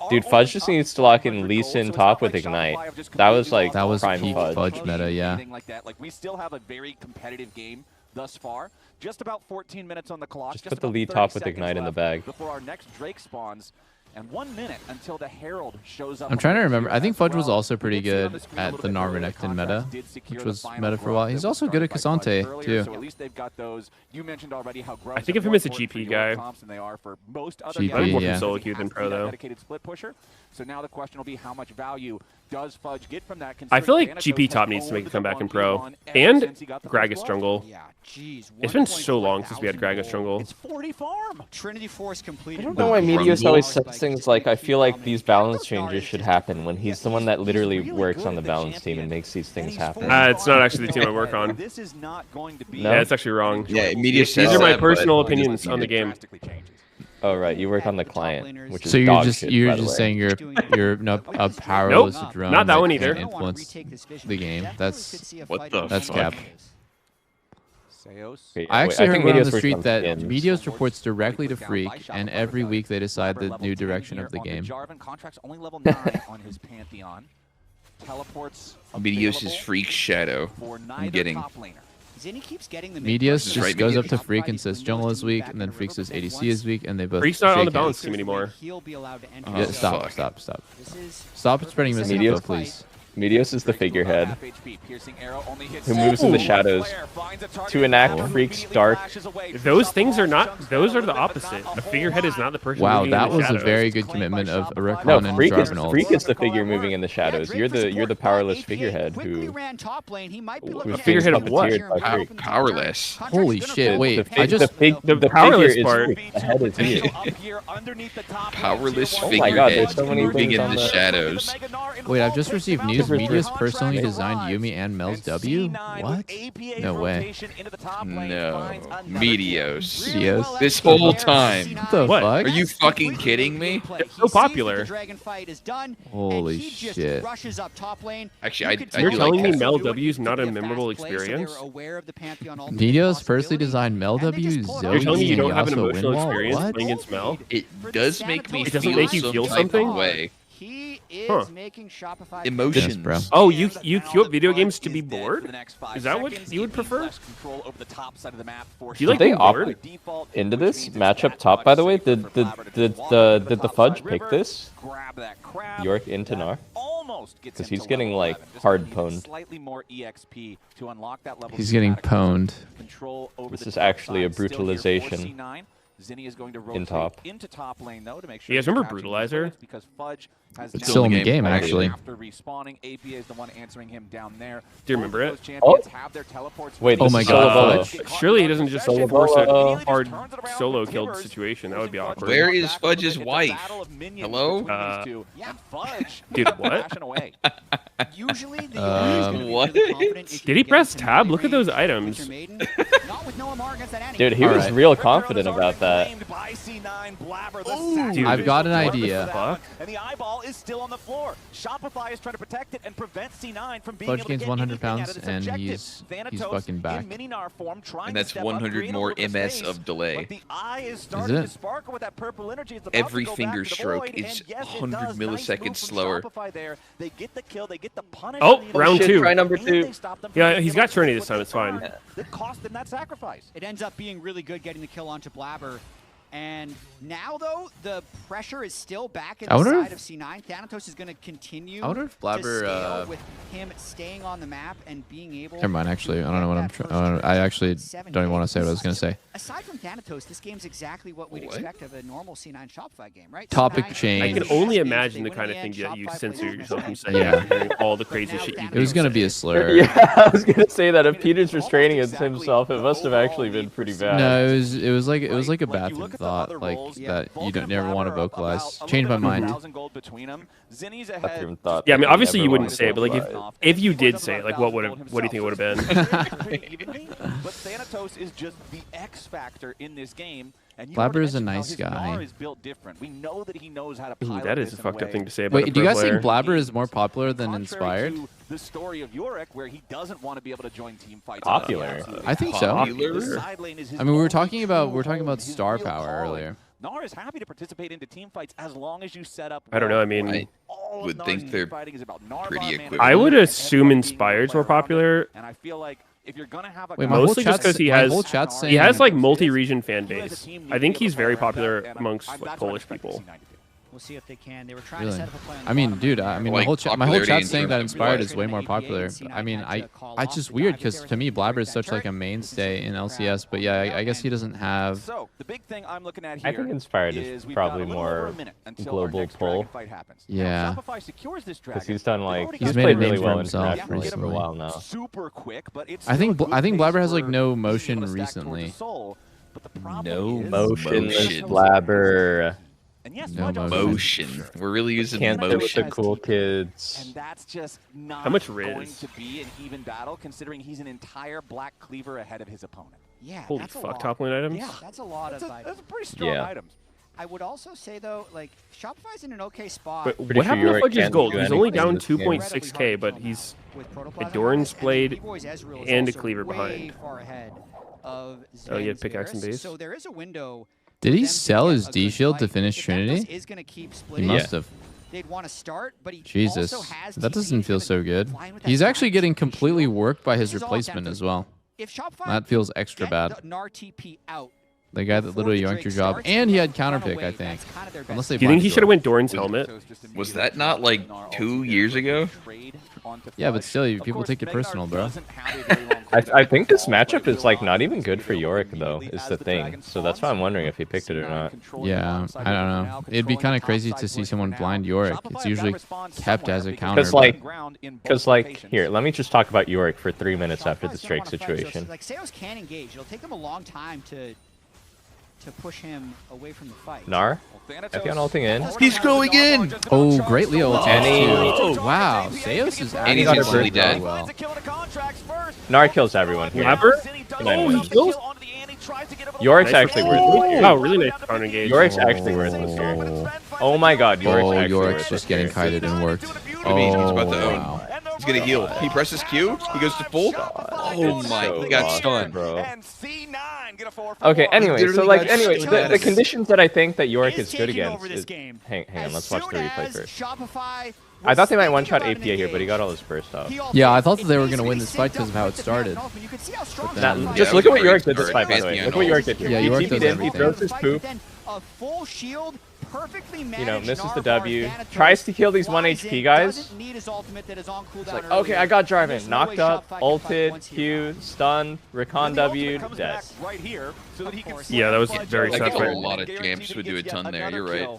Dude, Fudge just needs to lock in Lee Sin top with Ignite. That was like prime peak Fudge meta, yeah. Like we still have a very competitive game thus far. Just about 14 minutes on the clock. Just put the lead top with Ignite in the bag. Before our next Drake spawns. And 1 minute until the Herald shows up. I'm trying to remember. I think Fudge was also pretty good at the Narmanectin meta, which was meta for a while. He's also good at Cassante, too. So at least they've got those. You mentioned already how I think of him as a GP guy. GP, I would more yeah. solo queue than pro, though. Split pusher. So now the question will be how much value does Fudge get from that? I feel like GP top needs to make a comeback in pro. And Gragas jungle. Yeah, jeez. It's been so long since we had Gragas jungle. It's 40 farm. Trinity Force completed. I don't know why Meteos always says things like, I feel like these balance changes should happen when he's the one that literally works on the balance team and makes these things happen. It's not actually the team I work on. This is not going to be. No, it's actually wrong. Yeah, Meteos These are my personal opinions on the game. Oh right, you work on the client, which is So dog shit, you're by the just way. saying you're a powerless drone. Not that one either. Can't influence the game. That's fuck? cap. Wait, I actually I heard think one on Meteos the works street on that skins. Meteos reports directly to Freak, and every week they decide the new direction of the game. Jarvan contract's only level 9 on his Pantheon. Teleports. Meteos' Freak Shadow. I'm getting. Zinni keeps getting the Meteos just goes up to Freak and says jungle is weak, and then Freak says ADC is weak, and they both Freak's not on the shake balance hands. team anymore. Yeah, stop. Stop spreading misinfo, please. Meteos is the figurehead who moves in the shadows to enact Freak's dark. Those things are not. Those are the opposite. A figurehead is not the person. Wow, moving in that the was a shadows. very good commitment of Recon No, and Freak is, Jarvan ult. Freak is the figure moving in the shadows. You're the powerless figurehead who. A figurehead of what? Powerless. Holy shit! Wait, the powerless part. The head is you. Powerless Oh my God, there's figurehead so many moving things in on the the- shadows. Wait, I've just received news. Meteos personally designed Yumi and Mel's W. What? No way. No. Meteos. Meteos? This whole time. What the What? fuck? Are you fucking kidding me? It's so popular. Holy shit! Actually, I You're do telling like me that. Mel W's not a memorable experience? Meteos personally designed Mel W. Zoe You're telling me you don't have an Yasuo emotional Windwall? experience What? playing against Mel? It does make me It doesn't feel make you some feel type something? of way. He is Huh. making Shopify. Emotions. Yes, bro. Oh, you queue up video games to be bored? Is that what you would prefer? Do you like Did they being bored? opt into this matchup top? By the way, did the Fudge pick this? York into Gnar? Because he's getting like hard pwned. He's getting pwned. This is actually a brutalization. Zinni is going to In top. into top lane though to make sure. You guys remember Brutalizer? Because Fudge has It's still in the game, actually. After respawning, APA is the one answering him down there. Do you remember it? Oh. Have their teleports. Wait, Oh this my is God. solo Surely he doesn't just Solo force a bolo. hard solo killed situation. That would be awkward. Where is Fudge's wife? Hello? Dude, what? Usually the What? Did he press tab? Look at those items. Dude, he All was right. real confident about that. Dude, I've got an what the idea. fuck? And the eyeball is still on the floor. Shopify is trying to protect it and prevent C9 from being Fudge able to gains get 100 anything pounds, out of its and objective. he's Thanatos fucking back. in mini-Gnar form, trying And to that's step up, 100 create a more little bit MS space, of delay. But the eye is starting it? to sparkle with that purple energy. It's about Every to go finger back to the stroke void, is and yes, it 100 does. Nice move milliseconds from slower. Shopify there. They get the kill, they get the punish. Oh, on the round initiative, two. Try number and two. they stop them from Yeah, being he's able got to Trinity with this time, the it's fine. farm that cost them that sacrifice. It ends up being really good getting the kill onto Blabber. And now, though, the pressure is still back at the side of C9. Thanatos is going to continue to scale with him staying on the map and being able Never mind, actually. I don't know what I'm trying. I actually don't even want to say what I was going to say. Aside from Thanatos, this game's exactly what we'd expect of a normal C9 Shopify game, right? Topic change. I can only imagine the kind of thing that you censor yourself from saying. Yeah. All the crazy shit you do. It was going to be a slur. Yeah, I was going to say that if Peter's restraining himself, it must have actually been pretty bad. No, it was like a bathroom thought, like that you don't never want to vocalize. Change my mind. Bathroom thought. Yeah, I mean, obviously you wouldn't say it, but like if you did say it, like what do you think it would have been? But Thanatos is just the X factor in this game. And Blabber is a nice guy. Is built different. We know that he knows how to Ooh, that is a fucked up thing to say about Wait, do you guys think Blabber is more popular than Inspired? The story of Yorick, where he doesn't want to be able to join team fights. Popular. I think so. I mean, we were talking about star power earlier. Gnar is happy to participate into team fights as long as you set up. I don't know. I mean, I would think they're pretty equivalent. I would assume Inspired's more popular. And I feel like if you're gonna have a mostly just because he has like multi-region fan base. I think he's very popular amongst like Polish people. We'll see if they can. They were trying to set up a plan. I mean, dude, I mean, like my whole chat's saying that Inspired is way more popular. I mean, it's just weird because to me, Blabber is such like a mainstay in LCS. But yeah, I guess he doesn't have. So the big thing I'm looking at here I think Inspired is probably more global pull. Yeah. Because he's done like he's made played really really well for himself for a while now. Super quick, but it's I think Blabber has like no motion recently. No motion. Blabber. And yes, no motion. We're really using Can't motion. With the cool kids. And that's just not How much going Riz? to be an even battle, considering he's an entire black cleaver ahead of his opponent. Yeah, Holy that's a fuck, lot. top lane items. Yeah, that's a lot of items. That's pretty strong items. I would also say though, like Shopify's in an okay spot. But what happened to Fudge's gold? He's only down 2.6k, but he's a Doran's blade and a cleaver behind. Oh, he had pickaxe and base. So there is a window. Did he sell his D shield to finish Trinity? He must have. They'd want to start, but he Jesus, also has that TP doesn't feel for so good. flying with that He's actually flash. getting completely worked by his This is all replacement attempted. as well. If Shopify That feels extra get bad. the Gnar TP out, The guy that literally yoinked your job, and he had counter pick, I think. Unless they. Do you think he should have went Doran's helmet? Was that not like 2 years ago? Yeah, but still, people take it personal, bro. I think this matchup is like not even good for Yorick though, is the thing. So that's why I'm wondering if he picked it or not. Yeah, I don't know. It'd be kind of crazy to see someone blind Yorick. It's usually kept as a counter. Because like, here, let me just talk about Yorick for 3 minutes after the Drake situation. Like Seos can engage. It'll take them a long time to push him away from the fight. Gnar? Epion ulting in. He's going in! Oh, great Leo ulti. Anny. Wow, Seos is Anny's actually instantly dead. well. Gnar kills everyone here. Blabber? Oh, he kills? Yorick's actually worth it. Oh, really nice counter engage. Yorick's actually worth it here. Oh my god, Yorick's actually Yorick's worth just it getting here. kited and worked. I mean, he's about to own. Wow. He's gonna heal. He presses Q. He goes to full. Oh my! He got stunned, bro. Okay. Anyway, so like, the conditions that I think that Yorick is good against. Hang on, let's watch the replay first. I thought they might one-shot APA here, but he got all his burst off. Yeah, I thought that they were gonna win this fight because of how it started. But then, Just look at what Yorick did this fight, by the way. Look what Yorick did here. Yeah, He Yorick TP'd does in, he everything. throws his poop. A full shield, perfectly managed. You know, misses the Gnar W. Thanatos Tries to kill these 1 flies in, HP guys. doesn't need his ultimate that is on cooldown It's like, earlier. okay, I got Jarvan. There's no way Knocked up, Shopify can fight ulted, once he Q, arrives. stun, Recon W, dead. Right here, so that he can Yeah, that was very Like a successful. lot of jams would do a ton there. You're right.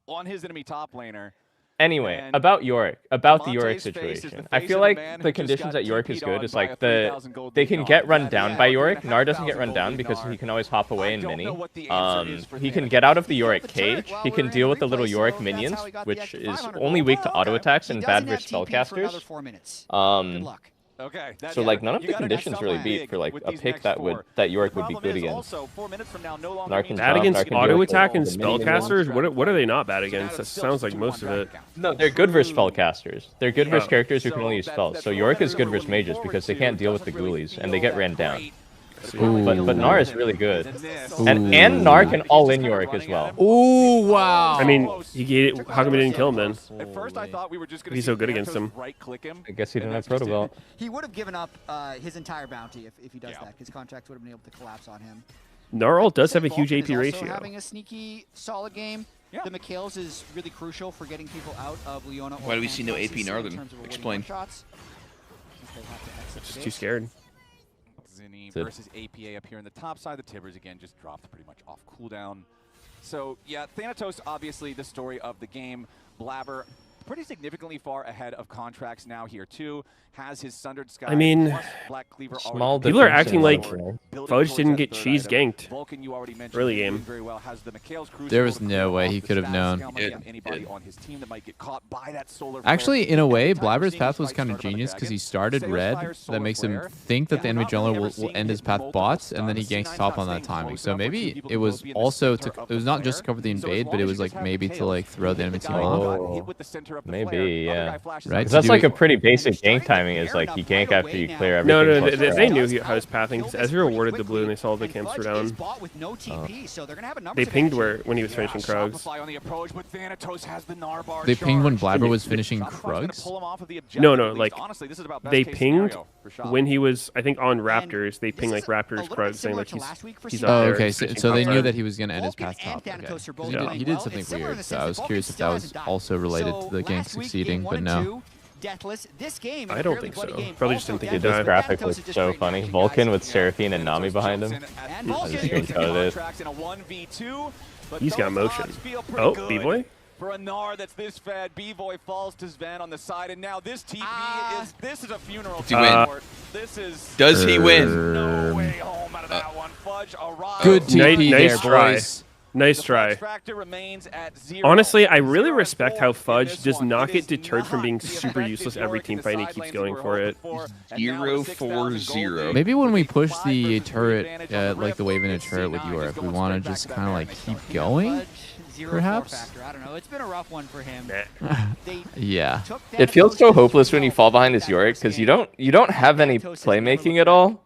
On his enemy top laner. Anyway, about Yorick, about the Yorick Monte's face is the situation. I face feel of a like man the who just conditions got that Yorick is TP'd good on is by like a 3,000 gold they can lead get Gnar. run down by Yorick. Yeah, Gnar doesn't get 1,000 run gold down lead because Gnar. he can always hop away in don't mini. know what the answer is for He him. can get out of the Yorick the turret cage. while He we're can in deal with the replay, little so Yorick that's minions, how he got the which extra is 500 only gold. weak to auto attacks He and doesn't bad have versus TP for another spellcasters. 4 minutes. Good luck. Okay. So like none of the You gotta conditions do really something beat big for like with a these pick next that four. that Yorick The would be problem good is against. also 4 minutes from now no longer Narc means and Bad Tom, against Narc can auto deal with attack and the minions. spellcasters? What are they not bad against? That sounds like most of it. No, they're good versus spellcasters. They're good versus characters who can only use spells. So Yorick is good versus mages because they can't deal with the ghoulies and they get ran down. But Gnar is really good. And Gnar can all-in Yorick as well. Ooh, wow. I mean, how come he didn't kill him then? At first I thought we were just going to He's so good against him. right-click him. I guess he didn't have Proto Belt. He would have given up his entire bounty if he does that. His contract would have been able to collapse on him. Gnarl does have a huge Vulcan AP is also ratio. having a sneaky, solid game. Yeah. The McHale's is really crucial for getting people out of Leona. Why do we see no AP Northern? Explain. Just too scared. Zinni versus APA up here in the top side. The Tibbers again just dropped pretty much off cooldown. So yeah, Thanatos obviously the story of the game. Blabber pretty significantly far ahead of Contracts now here too. Has his Sundered Sky. I mean, Black Cleaver small people are acting like Building Fudge towards didn't that get third cheese item. ganked Vulcan, you already mentioned, early doing game. very well. Has the McHale's Crucible There was to no clear way off he the could have status. known. Now might have anybody on his team that might get caught by that solar flare. Actually, in a way, Blabber's path was kind of genius because he started red. That makes him think that the enemy jungler will end his path bots, and then he ganks top on that timing. So maybe it was also to, it was not just to cover the invade, but it was like maybe to like throw the enemy team off. Maybe, yeah. Right? That's like a pretty basic gank timing. Is like you gank after you clear everything. No, they knew how he was pathing because Ezreal warded the blue and they saw the camps were down. They pinged when he was finishing Krugs. They pinged when Blabber was finishing Krugs? No, like they pinged when he was, I think, on Raptors. They pinged like Raptors Krugs saying like he's up there. Okay, so they knew that he was going to end his path top. Okay. Yeah. He did something weird, so I was curious if that was also related to the gank succeeding, but no. I don't think so. Probably just didn't think he'd This die. graphic was so funny. Vulcan with Seraphine and Nami behind him. I just screenshotted it. He's got motion. Oh, B-Boy? For a Gnar that's this fed, B-Boy falls to Sven on the side, and now this TP this is a funeral. Does he win? This is Does he win? no way home out of that one. Fudge arrives. Good TP nice there, try. boys. Nice try. Honestly, I really respect how Fudge does not get deterred from being super useless every team fight and he keeps going for it. 0-4-0. Maybe when we push the turret, like the wave in a turret with Europe, we want to just kind of like keep going, perhaps? I don't know. It's been a rough one for him. Yeah. It feels so hopeless when you fall behind his Yorick because you don't have any playmaking at all,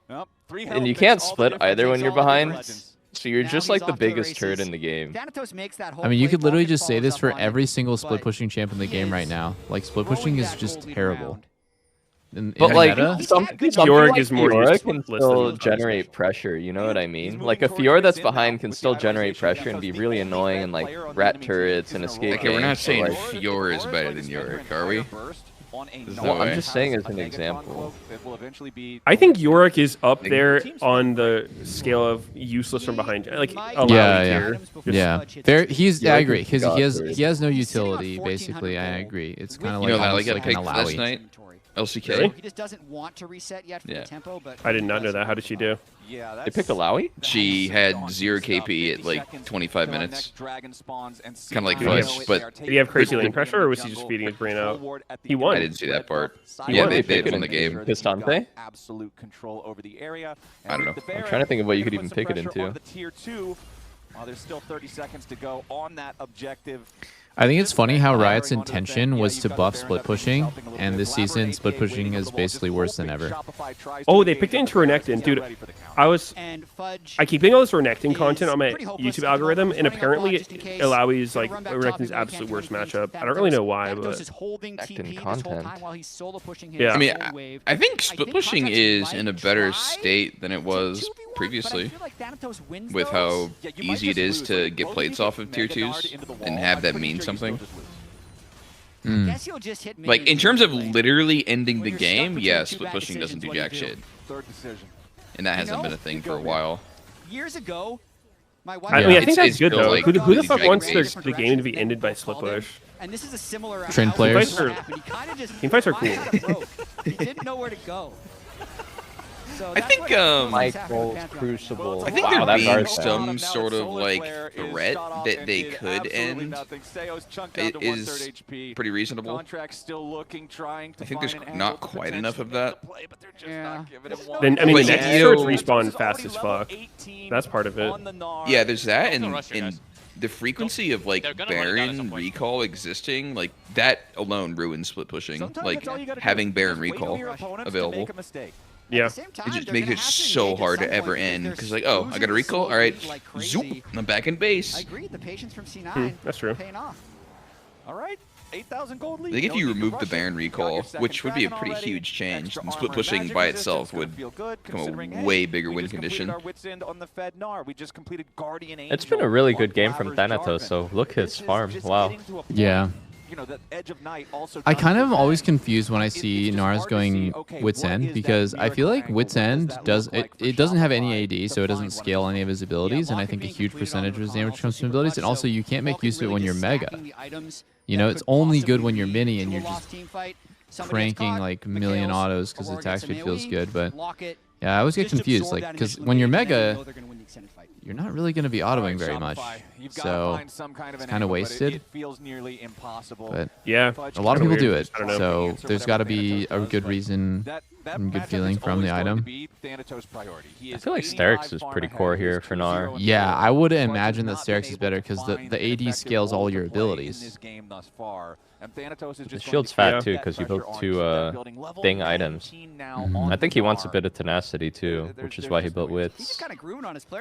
and you can't split either when you're behind. So you're just like the biggest turd in the game. I mean, you could literally just say this for every single split pushing champ in the game right now. Like, split pushing is just terrible. But like, something Yorick like is more Fiora useless can than still Fudge. generate pressure, you know what I mean? Like a Fiora that's behind can still generate pressure and be really annoying and like rat turrets and escape. Okay, we're not ganks, saying but, like, Fiora is better than Yorick, are we? No, I'm just saying as an example. I think Yorick is up there on the scale of useless from behind. Like, yeah. Fair. I agree. He has no utility. Basically, I agree. It's kind of like I got like picked an last Alawi. night. LCK. Really? He just doesn't want to reset yet for the tempo, but I did not know that. How did she do? They picked Alawi? She had 0 KP at like 25 minutes. Kind of like Fudge, but... Did he have crazy lane pressure, or was he just feeding his brain out? He won. I didn't see that part. He Yeah, won. they won the game. Pistante? Absolute control over the area. I don't know. I'm trying to think of what you could even pick it into. Tier 2. There's still 30 seconds to go on that objective. I think it's funny how Riot's intention was to buff split pushing, and this season split pushing is basically worse than ever. Oh, they picked it into Renekton, dude. I keep getting all this Renekton content on my YouTube algorithm, and apparently Alawi is like Renekton's absolute worst matchup. I don't really know why, but Renekton content. Yeah. I mean, I think split pushing is in a better state than it was previously, with how easy it is to get plates off of tier 2s and have that mean something. Like, in terms of literally ending the game, yeah, split pushing doesn't do jack shit. And that hasn't been a thing for a while. Years ago, I mean, I think that's good, though. Like, who the fuck wants the game to be ended by split push? And this is a similar Trend players. Team fights are cool. He didn't know where to go. I think Michael's Crucible. I think there being some sort of like threat that they could end is pretty reasonable. I think there's not quite enough of that. Then I mean, the next turrets respawn fast as fuck. That's part of it. Yeah, there's that, and the frequency of like Baron recall existing, like that alone ruins split pushing. Like having Baron recall available. Yeah. It just makes it so hard to ever end. Because, like, oh, I got a recall? All right. Zoop. I'm back in base. I agree. The patience from C9 that's true. paying off. All right. 8,000 gold lead. I think if you Don't need to remove the rush Baron it. Got recall, your second which would be a dragon pretty already, huge change, extra and armor split and pushing magic by resistance, itself gonna would feel good, become considering, a hey, way bigger we win just completed condition. our Wits End on the Fed Gnar. We just completed Guardian It's been a Angel really on good game from Blabber's Thanatos, Jarvan. so look his This is farm. just Wow. getting to a point, Yeah. you know, the Edge of Night also I done kind for of Fed. always confused when I see It's just Nars hard to going see, okay, Wits what End is that because I feel miracle like angle? Wits What does End that does look like for it doesn't have any Shopify AD, to so it doesn't find one of scale those any of his abilities, and I think a huge percentage of his damage comes from abilities, and also you can't make use of it when you're Mega. You know, it's only good when you're Mini and you're just cranking like million autos because the attack speed feels good, but yeah, I always get confused, like, because when you're Mega, you're not really going to be autoing very much, so it's kind of wasted. But yeah, a lot of people do it, I don't know. so there's got to be a good reason and good feeling from the item. I feel like Sterix is pretty core here for Gnar. Yeah, I would imagine that Sterix is better because the AD scales all your abilities. The shield's fat too because you built 2 thing items. I think he wants a bit of tenacity too, which is why he built Wits.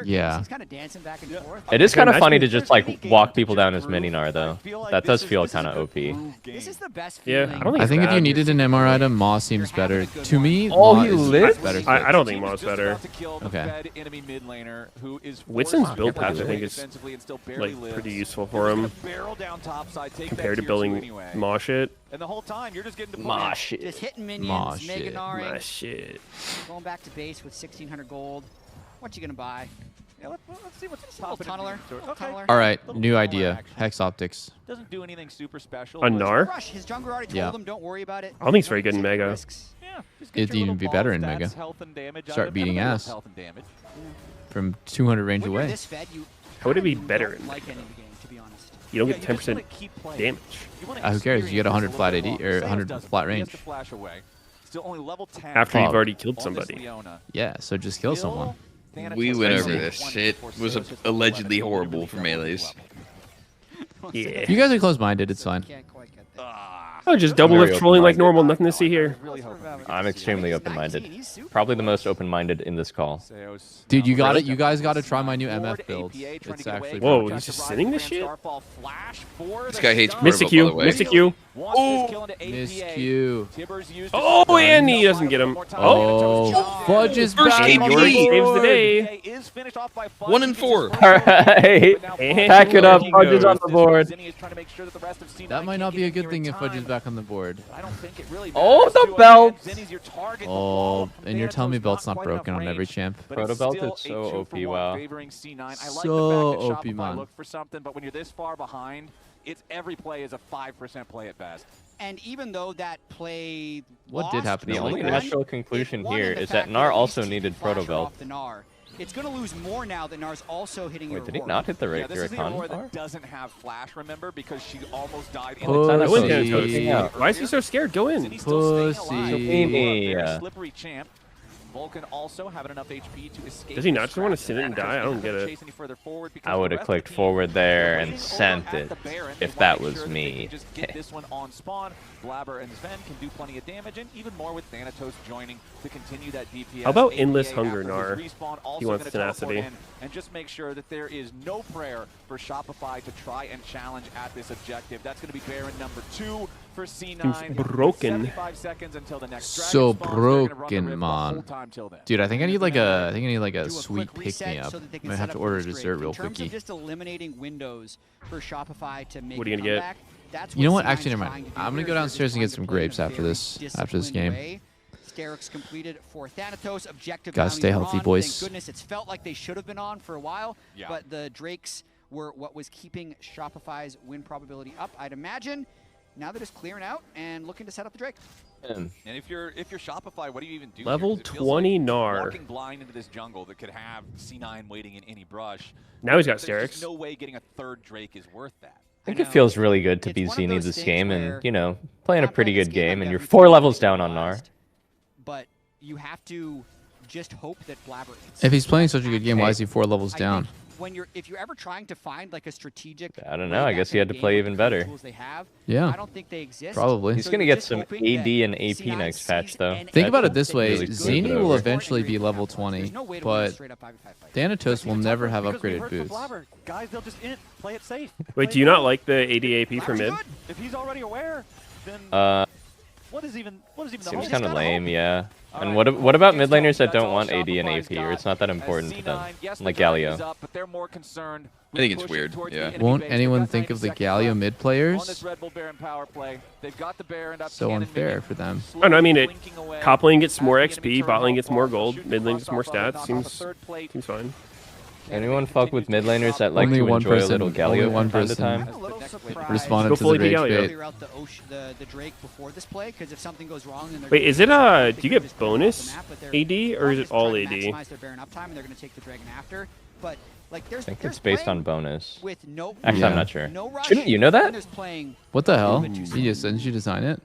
Yeah. It is kind of funny to just like walk people down as mini Gnar though. That does feel kind of OP. Yeah, I don't think. I think if you bad. needed an MR item, Maw seems better. To me, Oh, Maw he is lived? better. I don't think Maw's better. Okay. Whitson's build path, I think, is like pretty useful for him compared to building Maw shit. And the whole time, you're just getting to Maw shit. Just hitting minions, Maw shit. Mega-Gnaring, My shit. going back to base with 1,600 gold. What you gonna buy? Yeah, let's see what's popping. Tunneler. Tunneler. All right, new idea. Hex Optics. Doesn't do anything super special. A but- Gnar? Rush. His jungler already told Yeah. him, don't worry about it. I don't think it's very good in Mega. Risks. Yeah, just get It'd your even little be better ball in stats, Mega. health and damage out Start of it. beating Kind of ass. health and damage. From 200 range When you're away. this fed, you How would it be kinda better don't in like Mega? any of the game, to be honest. You don't Yeah, get you 10% just wanna keep playing. damage. You wanna Who cares? You get 100 flat AD experience or a little 100 bit longer. flat Say he has range. to flash away. Still only level 10. After you've Cloud. already killed on this somebody. Leona. Yeah, so just kill someone. We went over this. It was allegedly horrible for melees. Yeah. You guys are close-minded. It's fine. Can't quite get that. Oh, just Very Doublelift trolling like open-minded. normal. Nothing to see here. I'm extremely open-minded. Probably the most open-minded in this call. Dude, you got it. You guys got to try my new MF build. It's actually Whoa, pretty he's just sitting this shit? This guy hates Mystic Protobelt, by the Q. way. Mystic Q. Oh, Miss Q. Oh, and he doesn't get him. Oh, Fudge is First back game on of the the Yours saves the board. day. 1 and 4. All right. Pack it up. Fudge is on the board. That might not be a good thing if Fudge is back on the board. Oh, the belt. Oh, and you're telling me belt's not broken on every champ? Protobelt, it's so OP, wow. So OP, man. Look for something, but when you're this far behind, it's every play is a 5% play at best. And even though that play What did happen The to only Liquid? natural conclusion it won in here the is that fact Gnar at also least he needed flashed Protobelt. off the Gnar. It's going to lose more now that Nar's also hitting your Wait, did he reward. not hit the Yeah, this is the Rakan Aurora bar? that doesn't have flash, remember, because she almost died in Pussy. the I wouldn't Pussy. Thanatos. Yeah. Why is he so scared? Go in. Pussy. Yeah. slippery champ. Vulcan also having enough HP to escape. Does he not just want to sit and die? I don't get it. Chase any further forward because I would the have rest of clicked the team forward there is and waiting sent over at it the Baron. if They that wanna make was sure that they me. can just get this one on spawn. Blabber and Sven can do plenty of damage, and even more with Thanatos joining to continue that DPS. How about APA Endless after Hunger, his Gnar? respawn, also He wants gonna teleport tenacity. in and just make sure that there is no prayer for Shopify to try and challenge at this objective. That's going to be Baron number 2 for C9. Seems broken. 75 seconds until the next So dragon spawns. They're gonna run the broken, rift the whole man. time till then. Dude, I think I need like a Do a sweet quick pick me reset up. so that they can Might set have up to for order a this dessert break. real In terms quickie. of just eliminating windows for Shopify to make What are you a gonna get? comeback, that's You know what? C9's Actually, never trying mind. to do I'm gonna here. go They're downstairs and trying get to some play in a grapes after very this game. disciplined way. Sterix completed for Thanatos. Objective Gotta bounties stay are healthy, on. boys. Thank goodness. It's felt like they should have been on for a while, Yeah. but the Drakes were what was keeping Shopify's win probability up, I'd imagine. Now they're just clearing out and looking to set up the Drake. And if you're Shopify, what do you even do? Level here? 'Cause it feels 20 like Gnar. walking blind into this jungle that could have C9 waiting in any brush. Now he's got There's just Sterix. no way getting a third Drake is worth that. I think it feels really good to It's be one of Zini those this things game where and, you know, playing a I'm pretty playing this good game, game, I've and you're everything 4 levels down on Gnar. realized, but you have to just hope that Blabber. If he's playing such a good game, why is he 4 levels down? If you're ever trying to find like a strategic, I don't know. I guess he had to play even better. Yeah. I don't think they exist. Probably. He's gonna get some AD and AP next patch though. Think about it this way: Zini will eventually be level 20, but Thanatos will never have upgraded boots. Guys, they'll just play it safe. Wait, do you not like the AD AP for mid? If he's already aware, then what is even the seems kind of lame, yeah. And what about mid laners that don't want AD and AP, or it's not that important to them, like Galio? I think it's weird. Yeah. Won't anyone think of the Galio mid players? So unfair for them. Oh no, I mean top lane gets more XP, bot lane gets more gold, mid lane gets more stats. Seems fine. Anyone fuck with mid laners that like to enjoy a little Galio from time to time? Responded to the rage bait. The Drake before this play, because if something goes wrong, then wait, is it do you get bonus AD or is it all AD? Maximize their Baron uptime, and they're going to take the Dragon after. But like, I think it's based on bonus. With no, actually, I'm not sure. Shouldn't you know that? What the hell? Didn't you design it?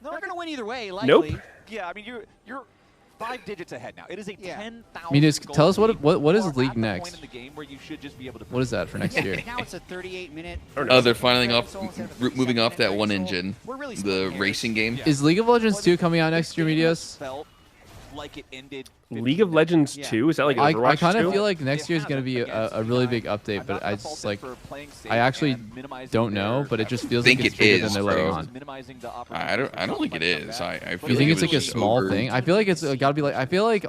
They're going to win either way. Likely. Nope. Yeah, I mean you're 5 digits ahead now. It is a 10,000. Medius, tell us what is League next? What is that for next year? Now it's a 38-minute. Oh, they're finally moving off that one engine, the racing game. Is League of Legends 2 coming out next year, Medius? League of Legends 2? Is that like Overwatch 2? I kind of feel like next year is going to be a really big update, but I just like I actually don't know, but it just feels like it's bigger than they're letting on. I don't think it is. I feel you think like it's like a small thing? I feel like it's got to be like I feel like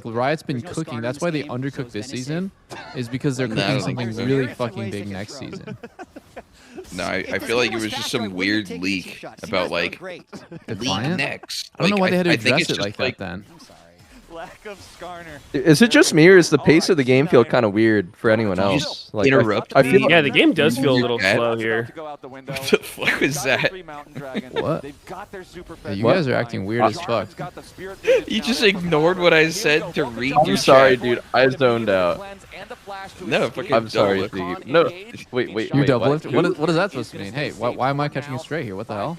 Riot's been cooking. That's why they undercooked this season, is because they're cooking something really fucking big next season. No, I feel like it was just some weird leak about like the client next. I don't know why they had to address it like that then. Lack of Skarner. Is it just me, or is the pace of the game feel kind of weird for anyone else? Like, interrupt I feel yeah, the game does feel a little slow here. What the fuck was that? What? Yeah, you guys are acting weird as fuck. You just ignored what I said to read I'm your sorry, chat. dude. I zoned out. No, fucking I'm sorry. Doublelift. No, wait. You're Doublelift? What is that supposed to mean? Hey, why am I catching a stray here? What the hell?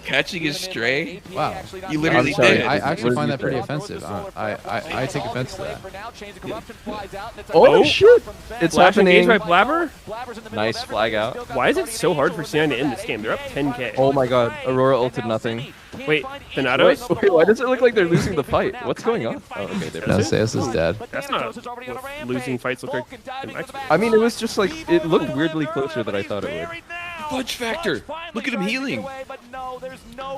Catching a stray? Wow. You literally sorry, did. I actually find that pretty offensive. I take offense to that. Oh shit! It's Flash engaged happening. by Blabber? Nice flag out. Why is it so hard for C9 to end this game? They're up 10k. Oh my god, Aurora ulted nothing. Wait, Thanatos? Wait, why does it look like they're losing the fight? What's going on? Oh, okay, they're No, Zeus is dead. That's not what losing fights look like in Max. I mean, it was just like, it looked weirdly closer than I thought it would. Fudge factor. Look at him healing.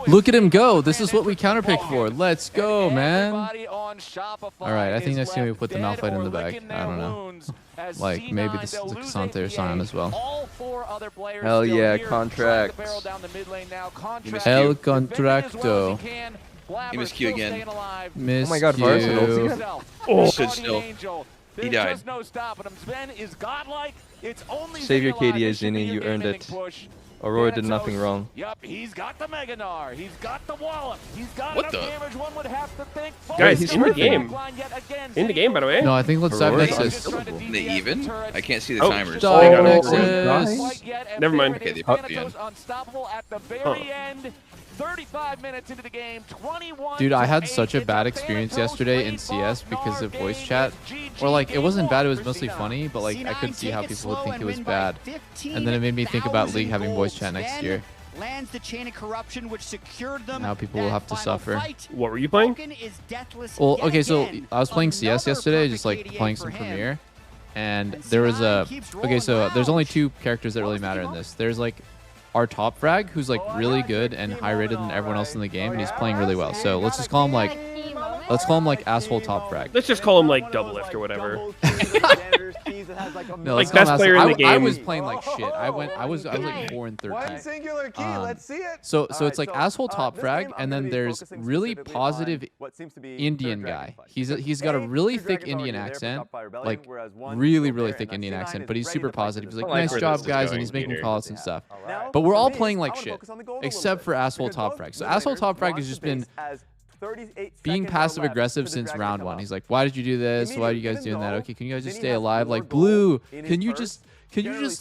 Look at him go. This is what we counterpick for. Let's go, man. Alright, I think next time we put the Malphite in the bag. I don't know. Like, maybe this is the Cassante or Sion as well. Hell yeah, contracts. El Contracto. He missed Q again. Miss Oh my god, Varus and ulti again? Oh, stood still. He died. Save your KDA, Zinni. You earned it. Aurora did nothing wrong. Yep, he's got the Meganar. He's got the Wallop. He's got What the? damage one would have to think. Guys, he's in the game. In the game, by the way. No, I think let's dive Aurora Nexus. In the even? I can't see the Oh, timers. Dive Oh, Nexus. Never mind. Okay, they put the end. Unstoppable at the very end. 35 minutes into the game, 21. Dude, I had such a bad experience yesterday in CS because of voice chat. Or like, it wasn't bad, it was mostly funny, but like, I could see how people would think it was bad. And then it made me think about League having voice chat next year. Lands the chain of corruption, which secured them. Now people will have to suffer. What were you playing? Well, okay, so I was playing CS yesterday, just like playing some Premiere. And there was a... Okay, so there's only 2 characters that really matter in this. There's like our top frag, who's like really good and high rated than everyone else in the game, and he's playing really well. So let's just call him like... Let's call him like asshole top frag. Let's just call him like Doublelift or whatever. No, like best player in the game. I was playing like shit. I was like 4 and 13. One singular key. Let's see it. So it's like asshole top frag, and then there's really positive Indian guy. He's got a really thick Indian accent, like really thick Indian accent, but he's super positive. He's like, nice job guys, and he's making calls and stuff. But we're all playing like shit, except for asshole top frag. So asshole top frag has just been being passive aggressive since round 1. He's like, why did you do this? Why are you guys doing that? Okay, can you guys just stay alive? Like, Blue, can you just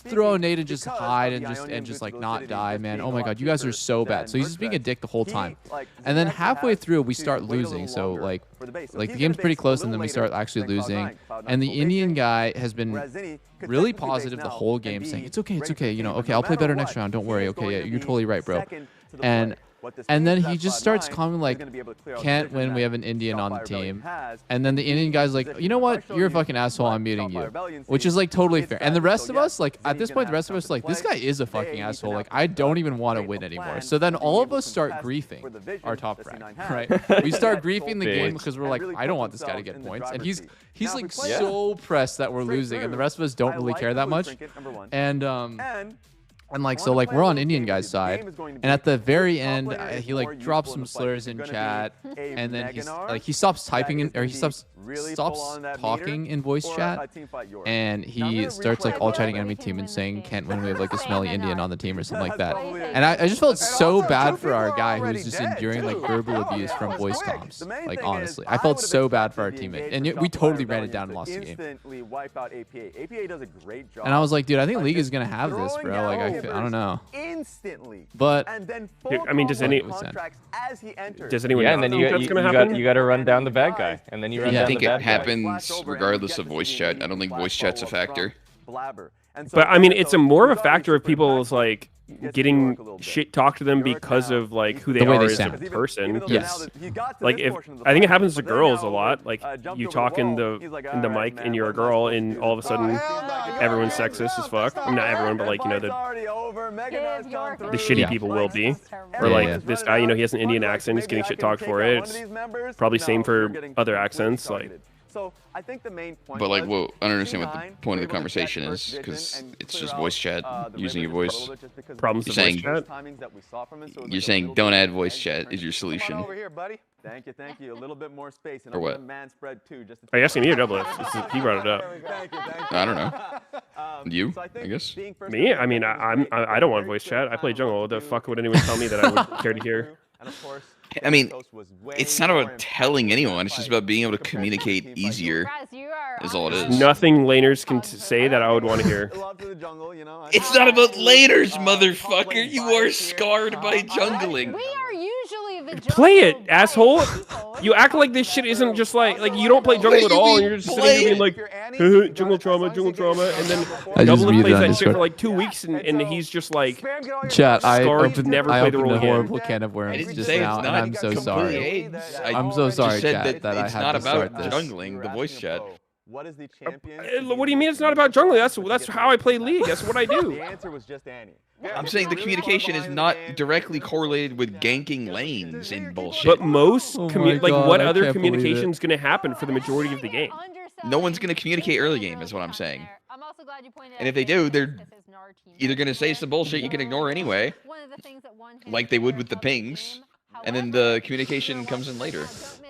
throw a nade and just hide and just like not die, man? Oh my god, you guys are so bad. So he's just being a dick the whole time. And then halfway through we start losing. So like the game's pretty close, and then we start actually losing. And the Indian guy has been really positive the whole game, saying it's okay, you know, okay, I'll play better next round. Don't worry. Okay, yeah, you're totally right, bro. And then he just starts commenting like, can't win, we have an Indian on the team. And then the Indian guy's like, you know what, you're a fucking asshole, I'm muting you. Which is like totally fair. And the rest of us, like at this point, the rest of us like, this guy is a fucking asshole. Like, I don't even want to win anymore. So then all of us start griefing our top frag, right? We start griefing the game because we're like, I don't want this guy to get points. And he's like so pressed that we're losing, and the rest of us don't really care that much. And like, so like we're on Indian guy's side, and at the very end he like drops some slurs in chat, and then he's like, he stops typing in, or he stops talking in voice chat, and he starts like all chatting enemy team and saying can't win, we have like a smelly Indian on the team or something like that. And I just felt so bad for our guy who was just enduring like verbal abuse from voice comms. Like honestly, I felt so bad for our teammate, and we totally ran it down and lost the game. And I was like, dude, I think League is gonna have this, bro. Like I don't know. But I mean, does anyone? Yeah, and then you got to run down the bad guy, and then you run down the bad guy. I think it happens regardless of voice chat. I don't think voice chat's a factor. But I mean, it's more of a factor of people's like getting shit talked to them because of like who they are as a person. Yes. Like I think it happens to girls a lot. Like you talk in the mic and you're a girl, and all of a sudden everyone's sexist as fuck. I mean, not everyone, but like, you know, the shitty people will be. Or like this guy, you know, he has an Indian accent. He's getting shit talked for it. It's probably same for other accents. Like. So I think the main point. But like, well, I don't understand what the point of the conversation is, because it's just voice chat, using your voice. Problems with voice chat. You're saying don't add voice chat is your solution. Over here, buddy. Thank you. A little bit more space. And or what? Man spread too, just are you asking me or Doublelift? He brought it up. Thank you. I don't know. You? I guess. Me? I mean, I don't want voice chat. I play jungle. What the fuck would anyone tell me that I would care to hear? And of course, I mean, it's not about telling anyone. It's just about being able to communicate easier. Is all it is. Nothing laners can say that I would want to hear. It's not about laners, motherfucker. You are scarred by jungling. We are usually the play it, asshole. You act like this shit isn't just like you don't play jungle at all, and you're just sitting here being like, jungle trauma, and then Doublelift plays that shit for like 2 weeks, and he's just like, chat, I opened a horrible can of worms just now, and I'm so sorry. I'm so sorry, chat, that I had to start this. It's not about jungling, the voice chat. What is the champion? What do you mean it's not about jungling? That's how I play League. That's what I do. The answer was just Annie. I'm saying the communication is not directly correlated with ganking lanes and bullshit. But most what other communication is going to happen for the majority of the game? No one's going to communicate early game, is what I'm saying. And if they do, they're either going to say some bullshit you can ignore anyway, like they would with the pings, and then the communication comes in later.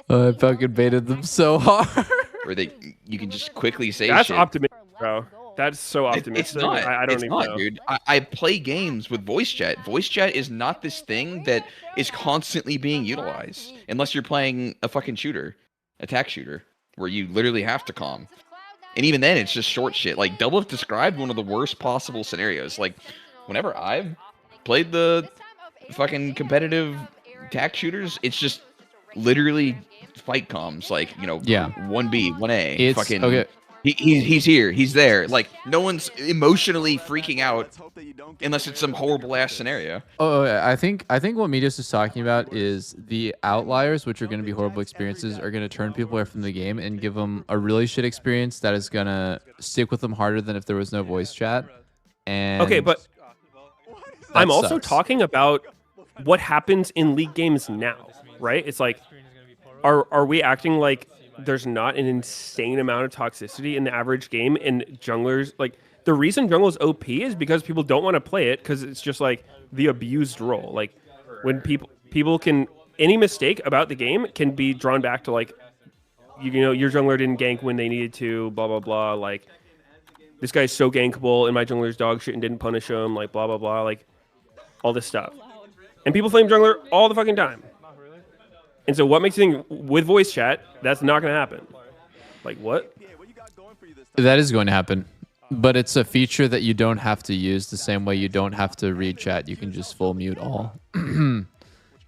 I fucking baited them so hard. Or you can just quickly say that's shit. optimistic, bro. That's so optimistic. It's not. I don't even know. Dude. I play games with voice chat. Voice chat is not this thing that is constantly being utilized, unless you're playing a fucking shooter, attack shooter, where you literally have to calm. And even then, it's just short shit. Like, Doublelift described one of the worst possible scenarios. Like, whenever I've played the fucking competitive attack shooters, it's just literally fight comms, like, you know, 1B, 1A. It's fucking, okay. He's here, he's there. Like, no one's emotionally freaking out unless it's some horrible ass scenario. Oh, I think what Medios is talking about is the outliers, which are going to be horrible experiences, are going to turn people away from the game and give them a really shit experience that is going to stick with them harder than if there was no voice chat. And okay, but I'm also talking about what happens in League games now, right? It's like, are we acting like there's not an insane amount of toxicity in the average game, and junglers, like, the reason jungle is OP is because people don't want to play it because it's just like the abused role. Like, when people can, any mistake about the game can be drawn back to, like, you know, your jungler didn't gank when they needed to, blah blah blah, like, this guy's so gankable and my jungler's dog shit and didn't punish him, like, blah blah blah, like, all this stuff. And people flame jungler all the fucking time. And so what makes you think with voice chat, that's not going to happen? Like what? That is going to happen. But it's a feature that you don't have to use the same way you don't have to read chat. You can just full mute all.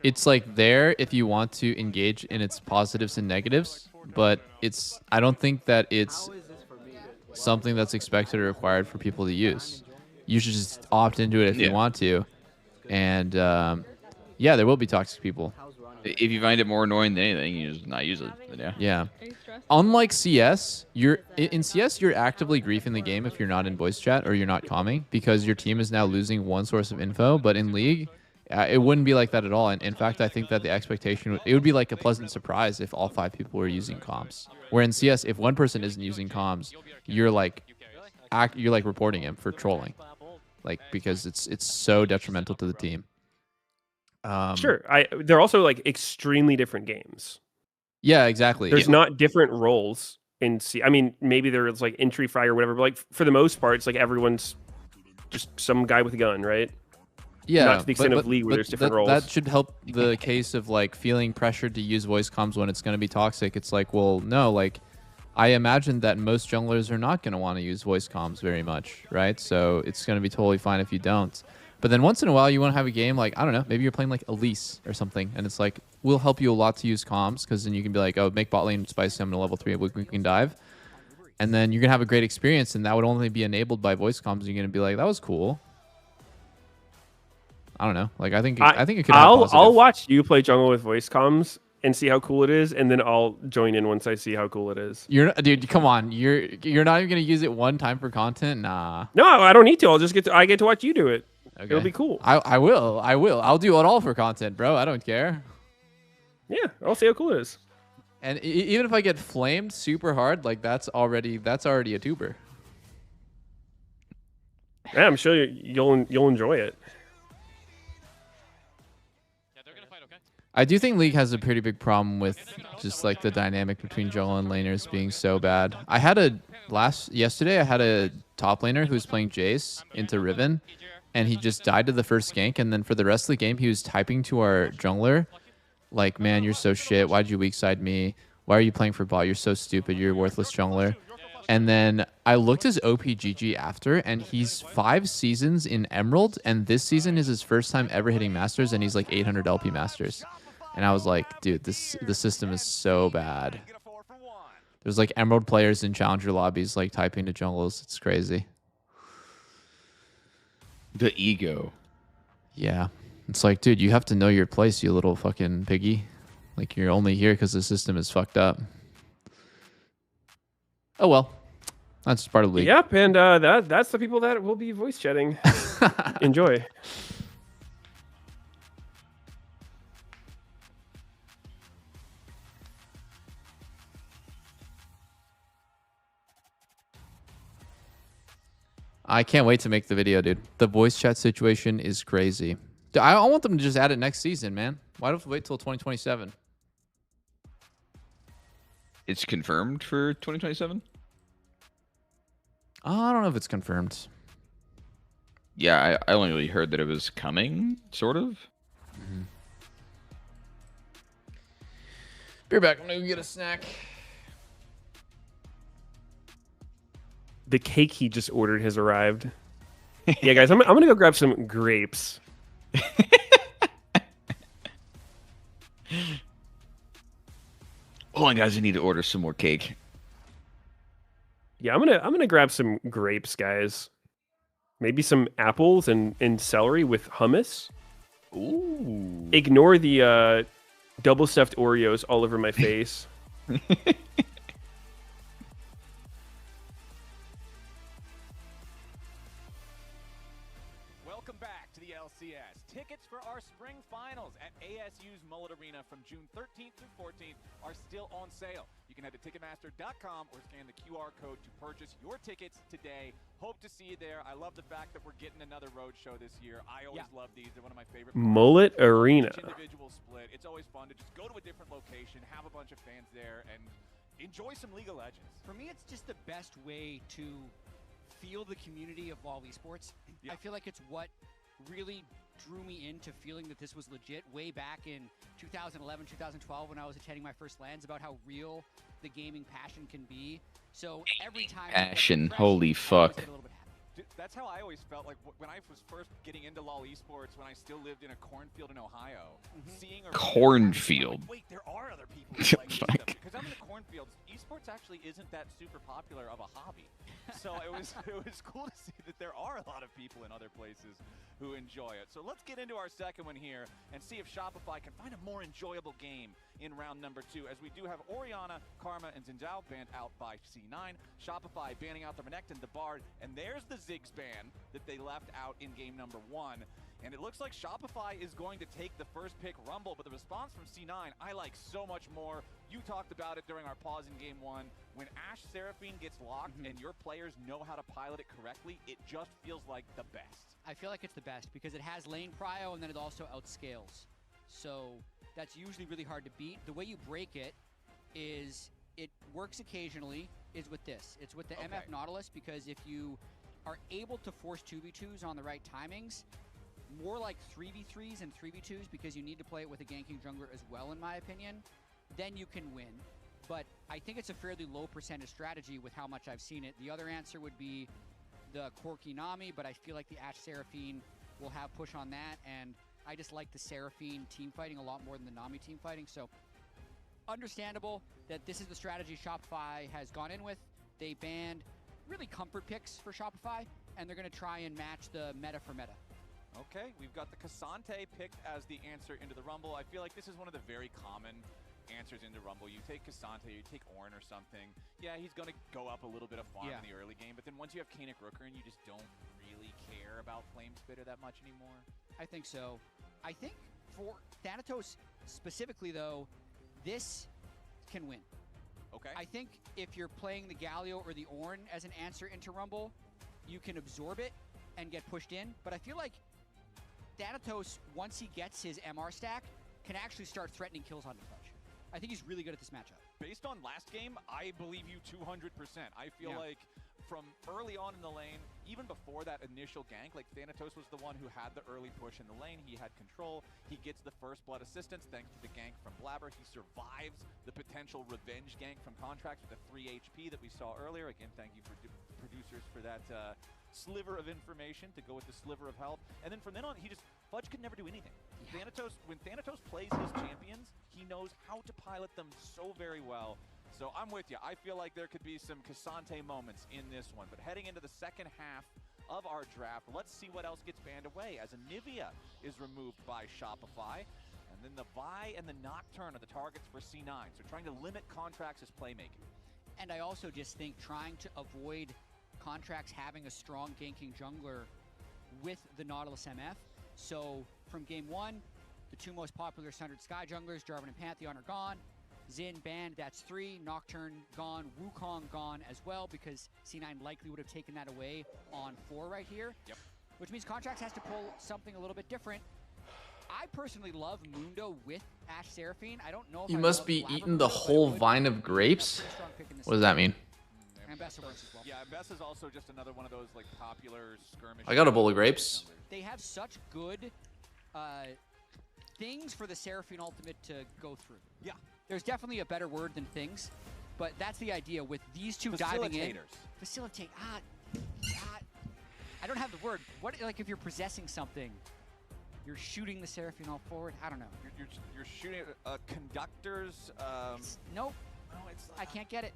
It's like there if you want to engage in its positives and negatives, but I don't think that it's something that's expected or required for people to use. You should just opt into it if you want to. And yeah, there will be toxic people. If you find it more annoying than anything, you just not use it. Yeah. Unlike CS, in CS you're actively griefing the game if you're not in voice chat or you're not calming because your team is now losing one source of info. But in League, it wouldn't be like that at all. And in fact, I think that the expectation it would be like a pleasant surprise if all 5 people were using comms. Where in CS, if one person isn't using comms, you're like reporting him for trolling, like because it's so detrimental to the team. Sure. They're also like extremely different games. Yeah, exactly. There's not different roles in C. I mean, maybe there's like entry fire or whatever, but like for the most part, it's like everyone's just some guy with a gun, right? Yeah, not to the extent of League where there's different roles. That should help the case of like feeling pressured to use voice comms when it's going to be toxic. It's like, well, no, like I imagine that most junglers are not going to want to use voice comms very much, right? So it's going to be totally fine if you don't. But then once in a while, you want to have a game like, I don't know, maybe you're playing like Elise or something, and it's like, we'll help you a lot to use comms, because then you can be like, oh, make bot lane spicy, I'm in a level 3, we can dive. And then you're going to have a great experience, and that would only be enabled by voice comms. You're going to be like, that was cool. I don't know. Like, I think it could have positive. I'll watch you play jungle with voice comms and see how cool it is, and then I'll join in once I see how cool it is. Dude, come on. You're not even going to use it one time for content? Nah. No, I don't need to. I get to watch you do it. Okay. It'll be cool. I will. I'll do it all for content, bro. I don't care. Yeah, I'll see how cool it is. And even if I get flamed super hard, like that's already a tuber. Yeah, I'm sure you'll enjoy it. Yeah, they're gonna fight, okay? I do think League has a pretty big problem with just like the dynamic between jungle and laners being so bad. Yesterday I had a top laner who was playing Jace into Riven, and he just died to the first gank, and then for the rest of the game he was typing to our jungler like, man, you're so shit. Why'd you weak side me? Why are you playing for bot? You're so stupid. You're a worthless jungler. And then I looked his OPGG after, and he's 5 seasons in Emerald, and this season is his first time ever hitting Masters, and he's like 800 LP Masters. And I was like, dude, the system is so bad. There's like Emerald players in Challenger lobbies like typing to jungles. It's crazy. The ego. Yeah. It's like, dude, you have to know your place, you little fucking piggy. Like, you're only here because the system is fucked up. Oh, well. That's part of the league. Yep, and that's the people that will be voice chatting. Enjoy. I can't wait to make the video, dude. The voice chat situation is crazy. I want them to just add it next season, man. Why don't we wait till 2027? It's confirmed for 2027? I don't know if it's confirmed. Yeah, I only really heard that it was coming, sort of. Mm-hmm. Be right back. I'm going to get a snack. The cake he just ordered has arrived. Yeah, guys, I'm going to go grab some grapes. Hold on, guys. I need to order some more cake. Yeah, I'm gonna grab some grapes, guys. Maybe some apples and celery with hummus. Ooh. Ignore the double stuffed Oreos all over my face. Welcome back to the LCS. Tickets for our spring finals at ASU's Mullet Arena from June 13th through 14th are still on sale. You can head to Ticketmaster.com or scan the QR code to purchase your tickets today. Hope to see you there. I love the fact that we're getting another road show this year. I always love these. They're one of my favorite. Mullet Arena. Individual split. It's always fun to just go to a different location, have a bunch of fans there, and enjoy some League of Legends. For me, it's just the best way to feel the community of LoL esports. I feel like it's what really drew me into feeling that this was legit way back in 2011, 2012 when I was attending my first LANs about how real the gaming passion can be. So every time Passion, holy fuck. That's how I always felt like when I was first getting into LoL esports, when I still lived in a cornfield in Ohio. Seeing a Cornfield. Wait, there are other people who like this stuff. Because I'm in the cornfields, esports actually isn't that super popular of a hobby. So it was cool to see that there are a lot of people in other places who enjoy it. So let's get into our second one here and see if Shopify can find a more enjoyable game in round number 2, as we do have Orianna, Karma, and Zindao banned out by C9. Shopify banning out the Renekton, the Bard, and there's the Ziggs ban that they left out in game number 1. And it looks like Shopify is going to take the first pick Rumble, but the response from C9, I like so much more. You talked about it during our pause in game 1. When Ashe Seraphine gets locked and your players know how to pilot it correctly, it just feels like the best. I feel like it's the best because it has lane prio and then it also outscales. So that's usually really hard to beat. The way you break it is, it works occasionally, is with this. It's with the MF Nautilus, because if you are able to force 2v2s on the right timings, more like 3v3s and 3v2s, because you need to play it with a ganking jungler as well, in my opinion, then you can win. But I think it's a fairly low percentage strategy with how much I've seen it. The other answer would be the Corki Nami, but I feel like the Ashe Seraphine will have push on that, and I just like the Seraphine team fighting a lot more than the Nami team fighting. So understandable that this is the strategy Shopify has gone in with. They banned really comfort picks for Shopify, and they're going to try and match the meta for meta. Okay, we've got the Cassante picked as the answer into the Rumble. I feel like this is one of the very common answers into Rumble. You take Cassante, you take Ornn or something. Yeah, he's going to go up a little bit of farm in the early game, but then once you have Kanik Rooker, you just don't really care about Flame Spitter that much anymore. I think so. I think for Thanatos specifically, though, this can win. Okay. I think if you're playing the Galio or the Ornn as an answer into Rumble, you can absorb it and get pushed in. But I feel like Thanatos, once he gets his MR stack, can actually start threatening kills on the fudge. I think he's really good at this matchup. Based on last game, I believe you 200%. I feel like from early on in the lane, even before that initial gank, like Thanatos was the one who had the early push in the lane. He had control. He gets the first blood assistance thanks to the gank from Blabber. He survives the potential revenge gank from Contracts with a 3 HP that we saw earlier. Again, thank you for producers for that sliver of information to go with the sliver of health. And then from then on, Fudge could never do anything. Thanatos, when Thanatos plays his champions, he knows how to pilot them so very well. So I'm with you. I feel like there could be some Cassante moments in this one. But heading into the second half of our draft, let's see what else gets banned away, as Anivia is removed by Shopify. And then the Vi and the Nocturne are the targets for C9. So trying to limit Contracts' playmaking. And I also just think trying to avoid Contracts having a strong ganking jungler with the Nautilus MF. So from game 1, the 2 most popular Sundered Sky junglers, Jarvan and Pantheon, are gone. Xin banned, that's 3. Nocturne gone. Wukong gone as well, because C9 likely would have taken that away on 4 right here. Yep. Which means Contracts has to pull something a little bit different. I personally love Mundo with Ashe Seraphine. I don't know if You I must love be Blabber eating the Mundo, whole vine of grapes? What does that mean? And Bessa works as well. Yeah, Bess is also just another one of those like popular skirmish. I got a bowl of grapes. They have such good things for the Seraphine ultimate to go through. Yeah. There's definitely a better word than things, but that's the idea with these two diving in. Facilitate. I don't have the word. What, like if you're possessing something, you're shooting the Seraphine all forward? I don't know. You're shooting conductors. Nope. No, I can't get it.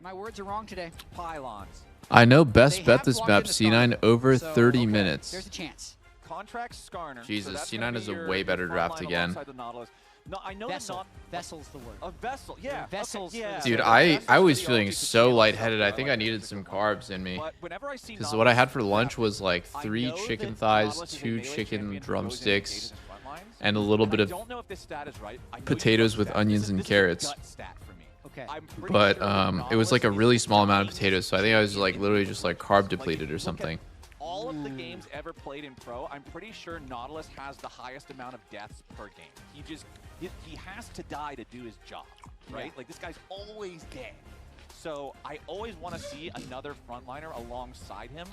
My words are wrong today. Pylons. I know best bet this map C9 over 30 minutes. There's a chance. Contracts Skarner. Jesus, so C9 is a way better draft again. No, I know Vessel. Vessel's the word. A vessel, yeah. Vessels. Okay, yeah. Dude, I was feeling so lightheaded. I think I needed some carbs in me. Because what I had for lunch was like 3 chicken thighs, 2 chicken drumsticks, and a little bit of potatoes with onions and carrots. Okay. But it was like a really small amount of potatoes, so I think I was like literally just like carb depleted or something. All of the games ever played in pro, I'm pretty sure Nautilus has the highest amount of deaths per game. He has to die to do his job, right? Yeah. Like this guy's always dead. So I always want to see another frontliner alongside him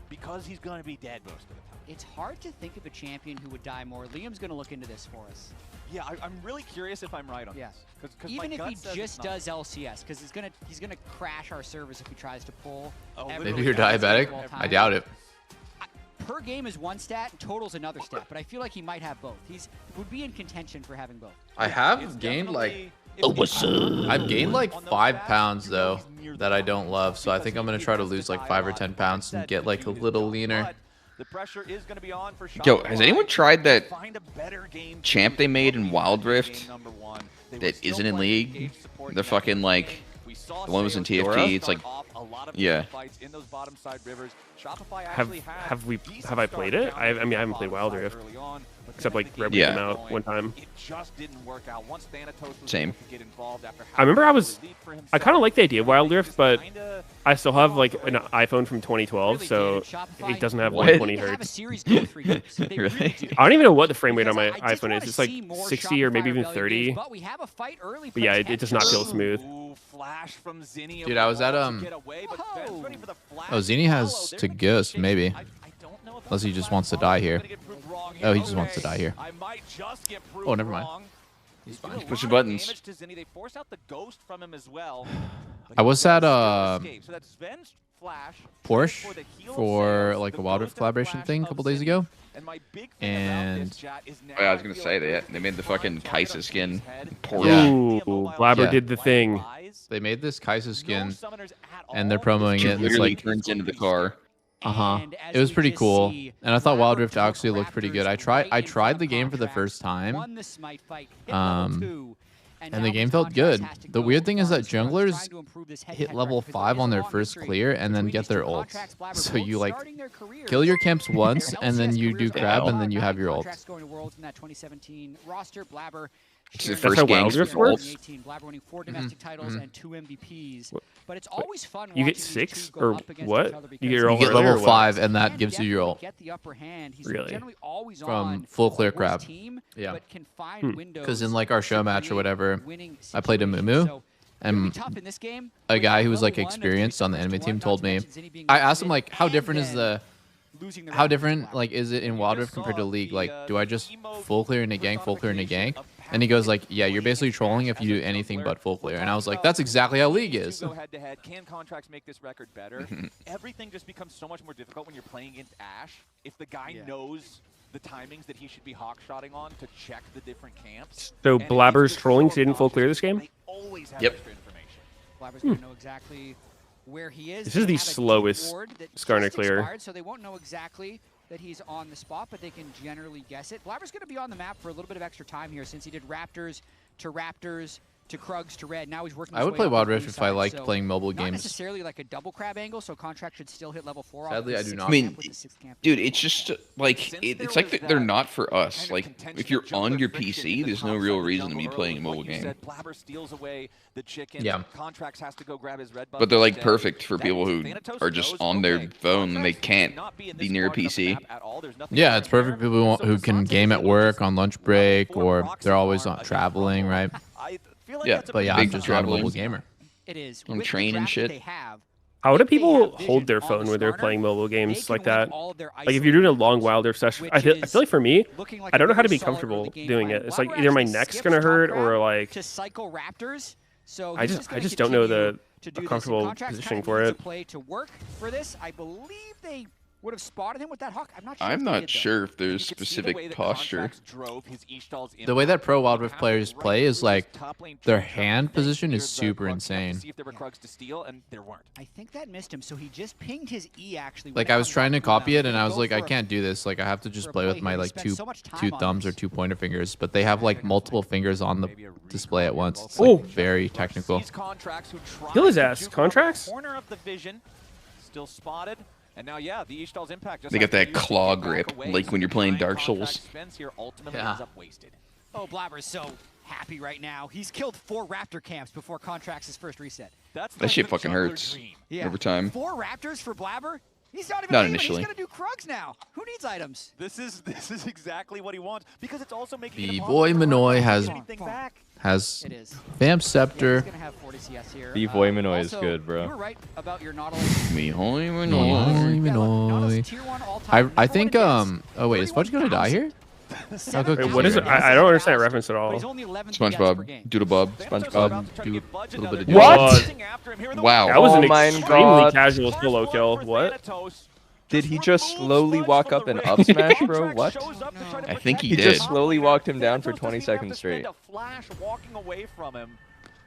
because he's going to be dead most of the time. It's hard to think of a champion who would die more. Liam's going to look into this for us. Yeah, I'm really curious if I'm right on this. Cause even if he just does LCS, because he's gonna crash our service if he tries to pull. Oh, maybe you're diabetic? I doubt it. Per game is one stat, total's another stat, but I feel like he might have both. Would be in contention for having both. I have gained like I've gained like 5 pounds though that I don't love, so I think I'm gonna try to lose like 5 or 10 pounds and get like a little leaner. The pressure is going to be on for Yo, has anyone tried that champ they made in Wild Rift that isn't in League? They're fucking like, the one was in TFT, it's like, yeah. Have I played it? I mean, I haven't played Wild Rift. Except like Red Bull came out one time. Same. I remember I kind of like the idea of Wild Rift, but I still have like an iPhone from 2012, so it doesn't have 120 hertz. Really? I don't even know what the frame rate on my iPhone is. It's like 60 or maybe even 30. But yeah, it does not feel smooth. Dude, I was at Oh, Zini has to ghost maybe. Unless he just wants to die here. Oh, he just wants to die here. Oh, never mind. He's fine. Push your buttons. I was at Porsche for like a Wild Rift collaboration thing a couple days ago. And I was gonna say they made the fucking Kaisa skin. Ooh, Blabber did the thing. They made this Kaisa skin, and they're promoting it. And it's like turns into the car. It was pretty cool, and I thought Wild Rift actually looked pretty good. I tried the game for the first time, and the game felt good. The weird thing is that junglers hit level 5 on their first clear and then get their ults. So you like kill your camps once, and then you do crab, and then you have your ults. It's the first game works. But it's always fun. You get 6 or what? You get your ult level 5, and that gives you your ult. Really? From full clear crab. Yeah. Because in like our show match or whatever, I played a Mumu, and a guy who was like experienced on the enemy team told me, I asked him like, how different is it in Wild Rift compared to League? Like, do I just full clear in a gank, full clear in a gank? And he goes like, yeah, you're basically trolling if you do anything but full clear. And I was like, that's exactly how League is. Can contracts make this record better? Everything just becomes so much more difficult when you're playing against Ash. If the guy knows the timings that he should be hawk-shotting on to check the different camps. So Blabber's trolling didn't full clear this game? Yep. Blabber's gonna know exactly where he is. This is the slowest Skarner clear. So they won't know exactly that he's on the spot, but they can generally guess it. Blabber's going to be on the map for a little bit of extra time here since he did Raptors to Krugs to Red. Now he's working. I would play Wild Rift if I liked playing mobile games. Not necessarily like a double crab angle, so contract should still hit level 4. Sadly, I do not. I mean, dude, it's just like it's like they're not for us. Like if you're on your PC, there's no real reason to be playing a mobile game. Yeah. But they're like perfect for people who are just on their phone and they can't be near a PC. Yeah, it's perfect for people who can game at work on lunch break, or they're always traveling, right? Yeah, but yeah, I'm just not a mobile gamer. It is. On train and shit. How do people hold their phone when they're playing mobile games like that? Like if you're doing a long Wild Rift session, I feel like for me, I don't know how to be comfortable doing it. It's like either my neck's gonna hurt or like I just don't know the comfortable positioning for it. I believe they would have spotted him with that hawk. I'm not sure if there's specific posture. The way that pro Wild Rift players play is like their hand position is super insane. I think that missed him, so he just pinged his E actually. Like I was trying to copy it, and I was like, I can't do this. Like I have to just play with my like two thumbs or 2 pointer fingers. But they have like multiple fingers on the display at once. It's like very technical. Kill his ass. Contracts? Corner of the vision, still spotted. And now, yeah, the Ishtal's impact. They got that claw grip, like when you're playing Dark Souls. Yeah. Oh, Blabber's so happy right now. He's killed 4 Raptor camps before Contracts' first reset. That shit fucking hurts over time. 4 Raptors for Blabber? He's not even Not initially. He's gonna do Krugs now. Who needs items? This is exactly what he wants because it's also making the boy Minoy has has It is. Vamp Scepter. He's gonna have 40 CS here. The Voiminoi is Also, good, You bro. were right about your Nautilus. I think oh wait, is Fudge gonna die here? Wait, what is it? I don't understand that reference at all. SpongeBob, Doodlebob, SpongeBob, do a little bit of What? Wow. That was an Oh my extremely God. casual solo kill. What? Did he just slowly walk up and up smash, bro? What? I think he He did. just slowly walked him down for 20 seconds straight.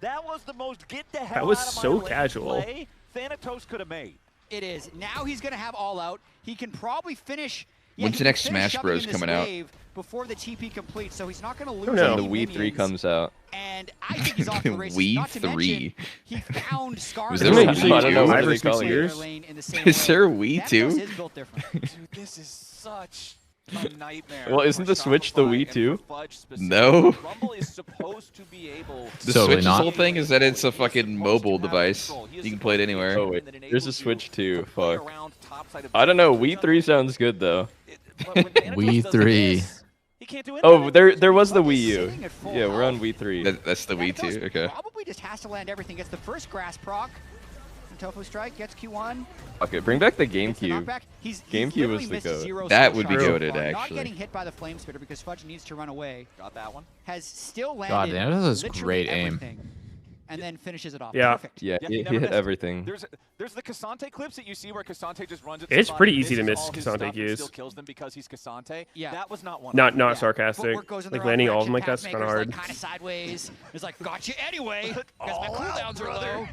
That was the most get the hell That was out of my so lane casual. play Thanatos could have made. It is. Now he's going to have all out. He can probably finish. When's the next Smash Bros coming out? Before the TP completes, so he's not going to lose. When the Wii 3 comes out. And I think he's off the races. Wii Not to 3. mention, he found Scar. Was there a Wii I don't know. 2? What are they calling it? Is there a Wii 2? Dude, this is such a nightmare. Well, isn't the Switch the Wii 2? No. Rumble is supposed to be able The Totally Switch's not. whole thing is that it's a fucking mobile device. You can play it anywhere. Oh wait, there's a Switch 2. Fuck. I don't know. Wii 3 sounds good though. Wii 3. Oh, there was the Wii U. Yeah, we're on Wii 3. That's the Wii 2. Okay. Probably just has to land everything. Gets the first grass proc. Tofu strike gets Q1. Okay, bring back the GameCube. GameCube literally was the misses goat. zero That skill would be shots so goated, far. Not actually. getting hit by the flame spitter because Fudge needs to run away. Got that one. Has still God, landed. that was literally great aim. everything, and then finishes it off. Yeah. Perfect. Yeah, Yeah, he never hit missed. everything. There's the Cassante clips that you see where Cassante just runs at It's somebody, pretty easy to misses miss all his Cassante stuff and Qs. still kills them because he's Cassante. Yeah. That was not one. Not of them. sarcastic. Footwork goes in the Like wrong landing all of them direction. like that's kind of Pathmaker's, hard. like, kind of sideways. It's like got you anyway because my All out, cooldowns are brother. low.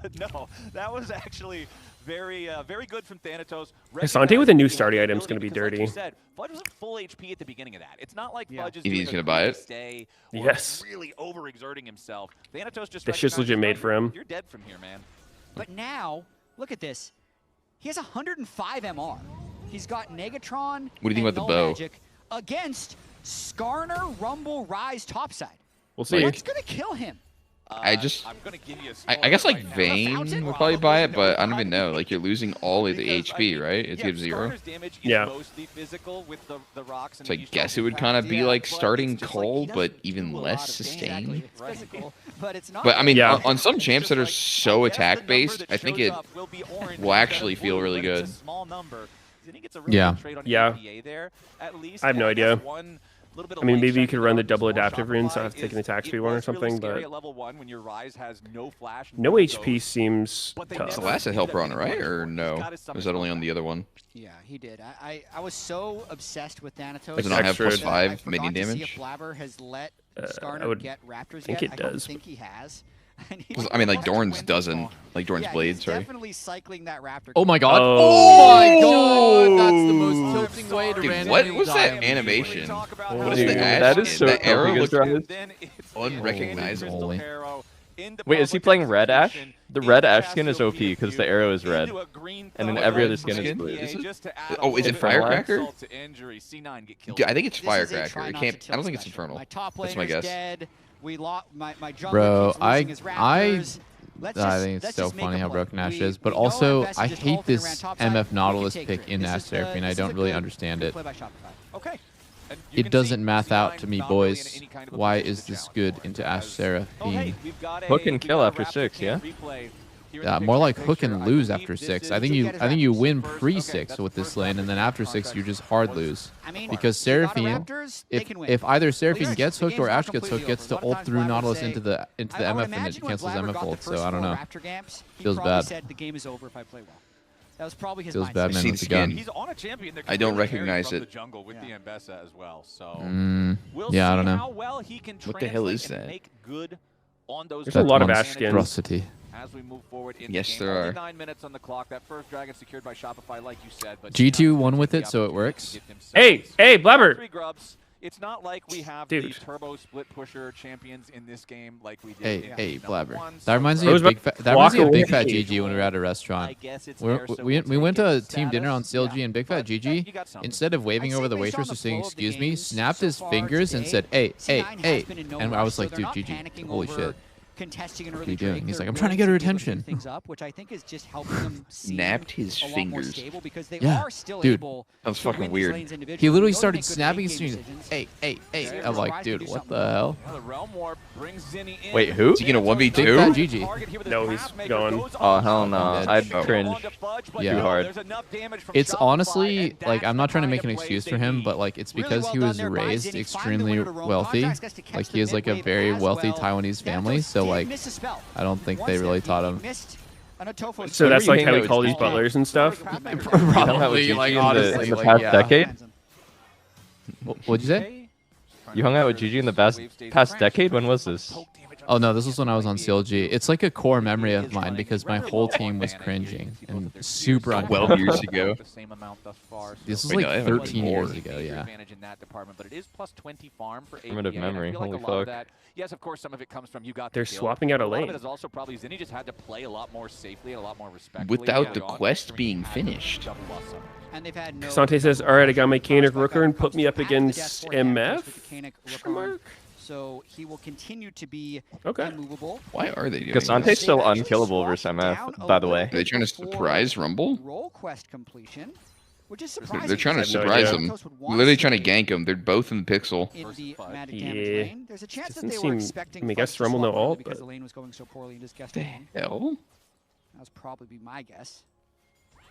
But no, that was actually very good from Thanatos. Cassante with a new starting item is going to be Because, like you dirty. said, Fudge was at full HP at the beginning of that. It's not like Fudge is You think doing he's a gonna buy great it? stay or Yes. really overexerting himself. Thanatos just That's just recognizes, legit made "No, for him." You're dead from here, man. But now, look at this. He has 105 MR. He's got Negatron. What do you think and about the Null bow? Magic against Skarner, Rumble, Rise, topside. We'll see. What's gonna kill him? I just, I'm gonna give you a I guess like spoiler right now. Vayne would probably buy it, but I don't even know. Like you're losing all of the Because, HP, I mean, right? It yeah, gives 0. Skarner's damage is Yeah. mostly physical with the rocks and So I the huge guess it would impact. kind of be like but starting it's just like he cold, but doesn't even do a less lot of sustained. damage. It's physical, but it's not. But I mean, Yeah. on some champs that are so attack based, I think it will actually feel really good. Yeah. Yeah. There, at least. I have no And idea. that's one little bit of I mean, light maybe you shining could run the on double small adaptive rune, so I Shopify have to take an is attack it speed one or was really something, scary but at level 1 when your Rise has no flash, no goes. HP seems But they tough. It's the never last do helper that on it, with right? Fudge Or Force. no? He's got his Was that summon only on spell the other one? Yeah, he did. I was so obsessed with Thanatos. Does it not have Extra. plus that I 5 forgot minion to see damage? if Blabber has let I Skarner would get Raptors think yet. it I don't does. think he has. And he's 'Cause, I mean, like about to Dorn's win this doesn't. ball. Like Dorn's Yeah, blade, he's sorry. definitely cycling that Raptor. Oh my god. Oh. my god. That's the most tilting way to Dude, randomly what was die. that animation? What is Dude, the that is Ashkin? so That arrow focused, looks guys. unrecognizable. Wait, is he playing Red Ash? The Red Ash skin is OP because the arrow is red, and then every other skin is blue. Is it? Oh, is it Firecracker? Dude, I think it's Firecracker. It can't. I don't think it's Infernal. My top That's my laner's guess. dead. We lost my jungler Bro, keeps losing his Raptors. I think it's let's so just make funny a how play. broken Ash We- is, but we know our also best I is just hate hold it around this topside. MF We Nautilus can take pick turns. in This Ash is the- Seraphine. I this is don't a really good understand it. play by Shopify. Okay. And you It can doesn't see math out to C9 me, not really in boys. any kind of a Why position is to this challenge good him into as, Ash Seraphine? we've got Hook and we've kill got a after Raptor 6, yeah? King replay here in Yeah, the more big like picture. hook and I lose believe after this 6. is I think you win pre-6 with this lane, and then after 6 you just hard lose. I mean, Because you got a Seraphine, Raptors, they can win. if either Seraphine Well, gets the hooked or game's not Ash gets hooked, completely gets to over. A lot of ult through times Blabber Nautilus say- into the I would MF and it imagine when cancels Blabber MF got the ult, first so I don't 4 know. Raptor gamps, he Feels probably bad. said the game is over if I play well. That was probably his Feels mindset. bad, man, See with the the gun. skin. He's on a champion that I can don't really carry recognize from it. the jungle with the Ambessa as well. So Yeah, we'll I see don't know. how well he can What the hell is translate and that? make good on those There's a lot of advantages Ash skins. Monstrosity. as we move forward in Yes, the game. there Only are. 9 minutes on the clock. That first dragon secured by Shopify, like you said. But G2 C9 won with take it, the so it opportunity works. to get themselves Hey, Blabber. 3 grubs. It's not like we have Dude. the turbo split pusher champions in this game like we did. in Hey, number Blabber. 1. That reminds me I of was about Big Fat. to That reminds me of walk Big Fat away. GG when we were at a restaurant. I guess it's We're- there, so we we'll went take to it. team dinner on Status, CLG, and Big Fat but GG, you got something. instead of waving I'd over say the based waitress on or the saying flow of the excuse me, games snapped so his far fingers and today, said, hey, C9 has been in no and I rush, was so like, they're dude, not GG. panicking Holy over shit. contesting an early What are you doing? Drake. He's They're like, I'm trying to willing get her be able to do attention. Things up, which I think is just helping them seem Snapped his a lot more fingers. stable because they Yeah, are still dude, able that was to fucking win these weird. lanes individually. He literally Those started make good snapping late his game fingers. decisions. Hey. I'm like, dude, what the hell? Now the Realm Warp brings Zinni in. Wait, who? Is he gonna Big 1v2? fat GG. No, he's gone. Oh, hell no. I'd Oh. cringe Yeah. too hard. It's honestly, like, I'm not trying to make an excuse for him, but, like, it's because he was raised extremely wealthy. Like, he has, like, a very wealthy Taiwanese family, so, like, I don't think they really taught him. So that's like how we call these butlers and stuff. Probably, like, honestly, in the like, past yeah. decade. What'd you say? You hung out with Gigi in the past decade? When was this? Oh no, this was when I was on CLG. It's like a core memory of mine because my whole team was cringing and super 12 years ago. This was like 13 years ago, yeah. Primitive memory, holy fuck. Yes, of course, some of it comes from you got They're swapping out a lane. A lot of it is also probably Zinni just had to play a lot more safely and a lot more respectfully. Without the quest being finished. And they've had no Kasante says, all right, I got my Kanik Rooker and put me up against MF? So he will continue to be Okay. immovable. Why are they doing Kasante's this? still unkillable versus MF, by the way. Are they trying to surprise Rumble? Roll quest completion, which is They're surprising. trying to I have no surprise idea. them. Literally trying to gank them. They're both in the pixel. In the magic damage Yeah. lane. There's a chance that Doesn't they were seem- expecting I mean, I Fudge guess to Rumble swap no early ult, because but- the lane was going so poorly and just guessed The wrong. hell? That was probably be my guess.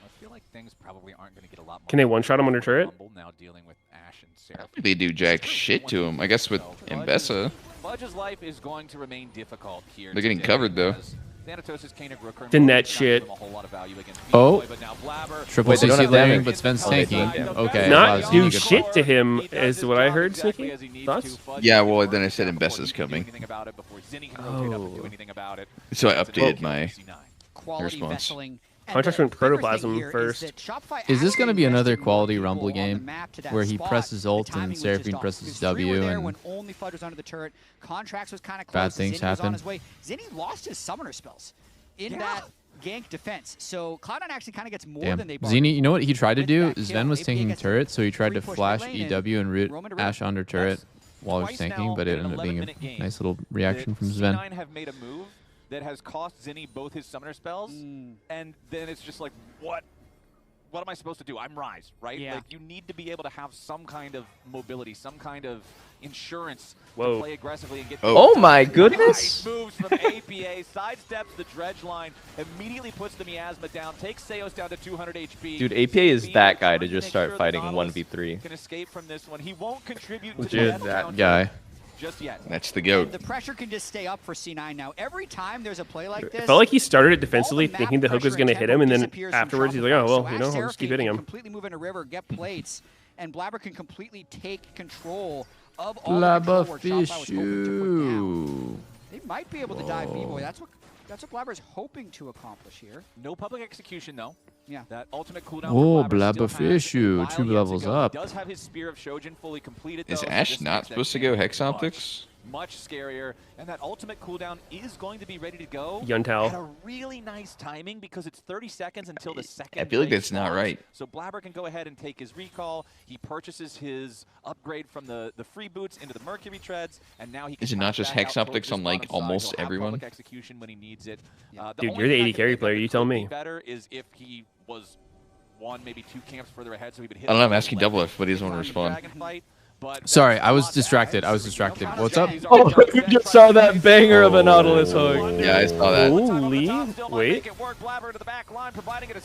I feel like things probably aren't going to get a lot more. Can they one-shot him under turret? Rumble now dealing with Ash and Seraph. They do jack shit to him. I guess with Mbessa. Fudge's life is going to remain difficult here. They're getting today covered, though. because Thanatos' Kanik Rooker The net not shit. give him a whole lot of value against Oh. B-Boy, but now Blabber- Triple Wait, they don't CC have layering, damage. but Sven's Oh, they tanking. don't. Okay. Not wow, do good. shit to him is what I heard, Sneaky. Thoughts? Yeah, well, then I said Mbessa's coming. So I updated my Quality response. vesseling. Contrast went Protoplasm first. Is this going to be another quality Rumble game where he presses ult and Seraphine presses W and when only Fudge was under the turret, Contracts was kind of close. bad things Zinni was on happen? his way. Zinni lost his summoner spells in that gank defense, so Cloud9 actually kind of gets more Damn. than they bargained. Zini, you know what he tried to With do? that Sven kill, was APA tanking gets turret, so he tried to free push flash mid lane and EW and root Roman to Ash under turret while he was twice tanking, now but it in an ended up being 11-minute a nice little reaction from Sven. C9 have made a move that has cost Zinni both his summoner spells, and then it's just like, what am I supposed to do? I'm Ryze, right? Yeah. Like, you need to be able to have some kind of mobility, some kind of insurance Whoa. to play aggressively and get. Oh my goodness! Nice moves from APA, sidesteps the dredge line, immediately puts the miasma down, takes Seos down to 200 HP. Dude, APA is that guy to just start fighting 1v3. Can escape from this one. He won't contribute to Legit the That counter guy. just yet. That's the goat. The pressure can just stay up for C9 now. Every time there's a play like this, It felt like he started it defensively, all the map thinking the hook was pressure going to and hit him, and tempo then disappears from afterwards he's like, Shopify. oh, well, So you know, Ash I'll just keep Seraphine hitting can him. completely move into river, get plates, and Blabber can completely take control of all the Blabber control where Shopify was hoping to put fishu. down. They might be able to dive B-Boy. That's what Blabber's hoping to accomplish here. No public execution though. Yeah. That ultimate cooldown. Whoa, for Blabber Blabber still has fishu, a while 2 yet to levels go. up. He does have his Spear of Shojin fully completed. Is though, so Ash this not makes that supposed to go game Hex Optics? much scarier, and that ultimate cooldown is going to be ready to go Yuntal. at a really nice timing because it's 30 seconds until the second. I feel like phase that's not spawns. right. So Blabber can go ahead and take his recall. He purchases his upgrade from the free boots into the Mercury treads, and now he can Is it not pass just that Hex out towards Optics this on, like, bottom side. almost He'll have everyone? public execution when he needs it. Dude, only you're the thing I AD can carry think of player, that you tell could me. be better is if he was one, maybe 2 camps further ahead, so he would hit. I don't know, I'm the asking left Doublelift, but he doesn't want to time respond. Dragon fight, but Sorry, that's I was not distracted. bad. I was distracted. What's up? Oh, you just saw that banger of a Nautilus hook. Yeah, I saw that. Holy, wait.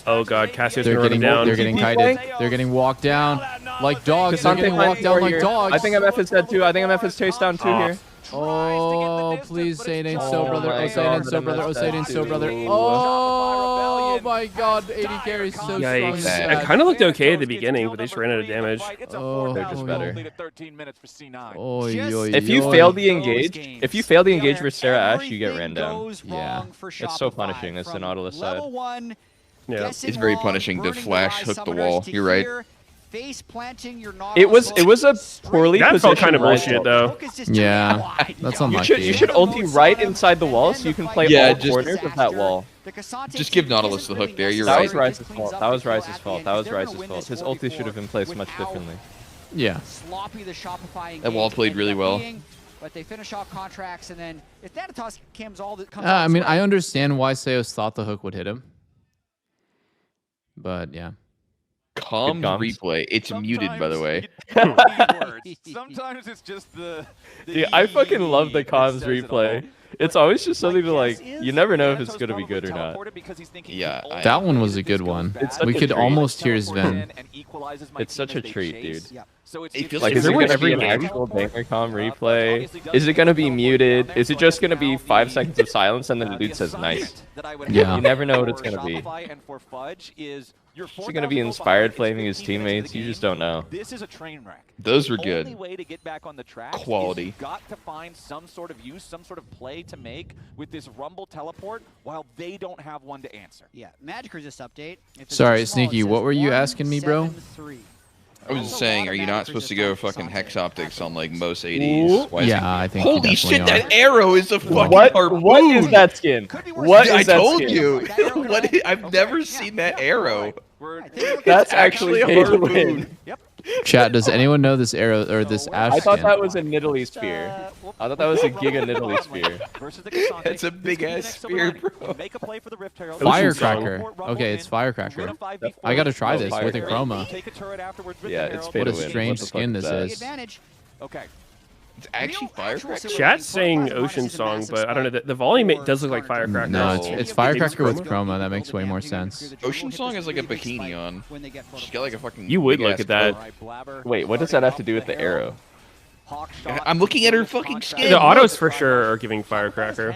Oh god, Cassius They're gonna run him getting down. they're getting kited. They're getting walked down like dogs. They're Kasante getting playing walked down like here. dogs. I think MF is dead too. I think MF is chased down too here. Oh, please say it ain't so, Oh brother. my Oh, say it ain't God, so, brother. Oh, say it ain't so, brother. Ooh. Oh my God, 80 carries so strong. Yikes. and It bad. kind of looked okay at the beginning, but they just ran out of damage. Oh, They're just better. Oh, yo, If you yo. fail the engage for Sarah Ash, you get ran down. Yeah. It's so punishing. It's the Nautilus side. Yeah. It's very punishing to flash hook the wall. You're right. It was a poorly That felt positioned kind of Ryze bullshit ult. though. Yeah, that's unlucky. You should ulti right inside the wall so you can play Yeah, all just- corners of that wall. Just give Nautilus the hook there. You're That right. was Ryze's fault. That was Ryze's fault. That was Ryze's fault. His ulti should have been placed much differently. Yeah. That wall played really well. But they finish off contracts, and then if Thanatos comes all that comes I mean, I understand why Seos thought the hook would hit him. But yeah. Calm replay. It's muted, by the way. Sometimes it's just the Dude, I fucking love the comms replay. It's always just something to like, you never know if it's going to be good or not. Yeah. That one was a good one. We could almost hear Sven. It's such a treat, dude. It feels Like, is there going to be an actual banger comm replay? Is it going to be muted? Is it just going to be 5 seconds of silence and then the dude says nice? Yeah. You never know what it's going to be. Is it going to be inspired flaming his teammates? You just don't know. This is a train wreck. Those were good. The only way to get back on the track Quality. Is you've got to find some sort of use, some sort of play to make with this Rumble teleport while they don't have one to answer. Yeah, Magic Resist update. Sorry, Sneaky, what were you asking me, bro? I was just saying, are you not supposed to go fucking hex optics on like most 80s? Why is Yeah, it... I think you Holy shit, definitely that arrow is a fucking harpoon. What is that skin? What I is that told skin? you. I've never seen that arrow. That's actually a pay to win. Chat, does anyone know this arrow or this ash I thought skin? that was a Nidalee spear. I thought that was a Giga Nidalee spear. That's a big ass spear, bro. Firecracker. Okay, it's Firecracker. I gotta try this with a chroma. Yeah, it's pay What to a win. strange What the skin fuck this is that? is. Okay. It's actually Firecracker. Chat's saying Ocean Song, but I don't know. The volume does look like Firecracker. No, it's Firecracker with chroma. That makes way more sense. Ocean Song has like a bikini on. She's got like a fucking. You would look big-ass at that. coat. Wait, what does that have to do with the arrow? I'm looking at her fucking skin. The autos for sure are giving Firecracker.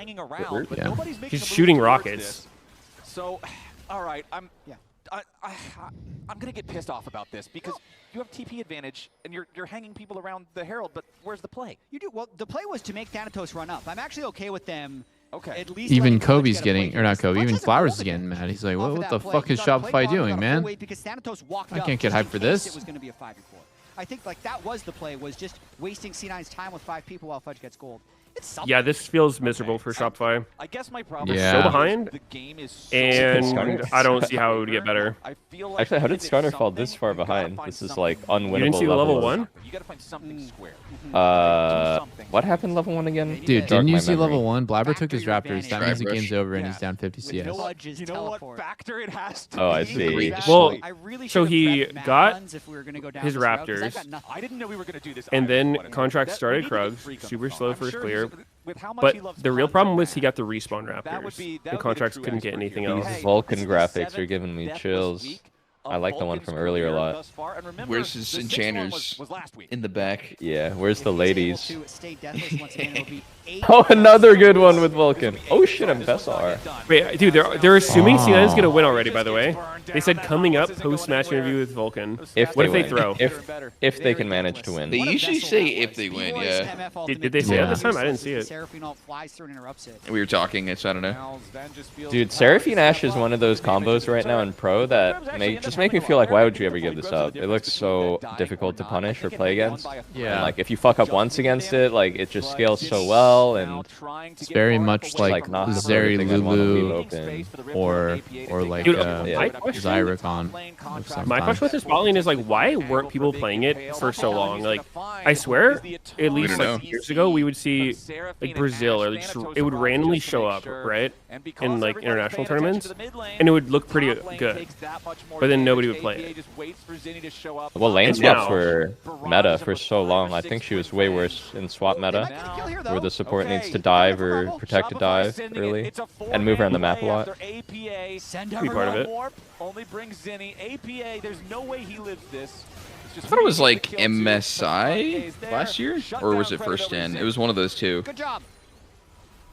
Yeah. He's shooting rockets. So, all right, I'm gonna get pissed off about this because you have TP advantage and you're hanging people around the Herald, but where's the play? You do well. The play was to make Thanatos run up. I'm actually okay with them. Okay. At least Even Kobe's getting, or not Kobe, even Flowers is getting mad. He's like, what the fuck is Shopify doing, man? I can't get hyped for this. It was going to be a 5v4. I think like that was the play, was just wasting C9's time with 5 people while Fudge gets gold. Yeah, this feels miserable for Shopify. I guess my problem Yeah. So behind, the game is so and I don't see how it would get better. I feel like Actually, how did Skarner fall this far behind? This is like unwinnable. You didn't see the level 1? You gotta find something square. What happened level 1 again? Dude, Dark didn't you my see memory. level 1? Blabber took his Raptors. That means the Rush. game's over and he's down 50 CS. You know what factor it has to Oh, I be? see. Well, I really so should have he prepped Matt got Guns if we were gonna go down his this route, 'cause I've Raptors, got nothing. I didn't know we were gonna do this. and then either. contract started That- we needed Krugs, to freak super him. slow I'm first sure clear. with how much But he loves the real Krugs problem and was he Matt, got the respawn that would Raptors. be The contracts couldn't get anything These else. Vulcan graphics are giving me chills. I like the one from earlier a lot. Where's his enchanters in the back? Yeah, where's the ladies? To stay deathless once again, it'll be 8 Oh, another good one with Vulcan. Oh shit, I'm Bessar. Wait, dude, they're assuming C9 is gonna win already. By the way, they said coming up post-match interview with Vulcan. What if they win. throw? If they can manage to win. They usually say if they win, yeah. Did they say that this time? I didn't see it. Seraphine ult flies through and interrupts it. We were talking, so I don't know. Dude, Seraphine Ash is one of those combos right now in Pro that just make me feel like, why would you ever give this up? It looks so difficult to punish or play against. Yeah. And like if you fuck up once against it, like it just scales so well, and It's very much like not the Zeri perfect thing I'd wanna leave Lulu open. or like Dude, my question- Zyricon. My question with this bot lane is like, why weren't people playing it for so long? Like, I swear, at least don't like know. years ago, we would see like Brazil or just, it would randomly show up, right, in like international tournaments, and it would look pretty good, but then nobody would play it. Well, lane And swaps now- were meta for so long. I think she was way worse in swap meta, where the support needs to dive or protect a dive early and move around the map a lot. Be part of it. Only brings Zinni. APA, there's no way he lives this. I thought it was like MSI last year, or was it first gen? It was one of those two. Good job.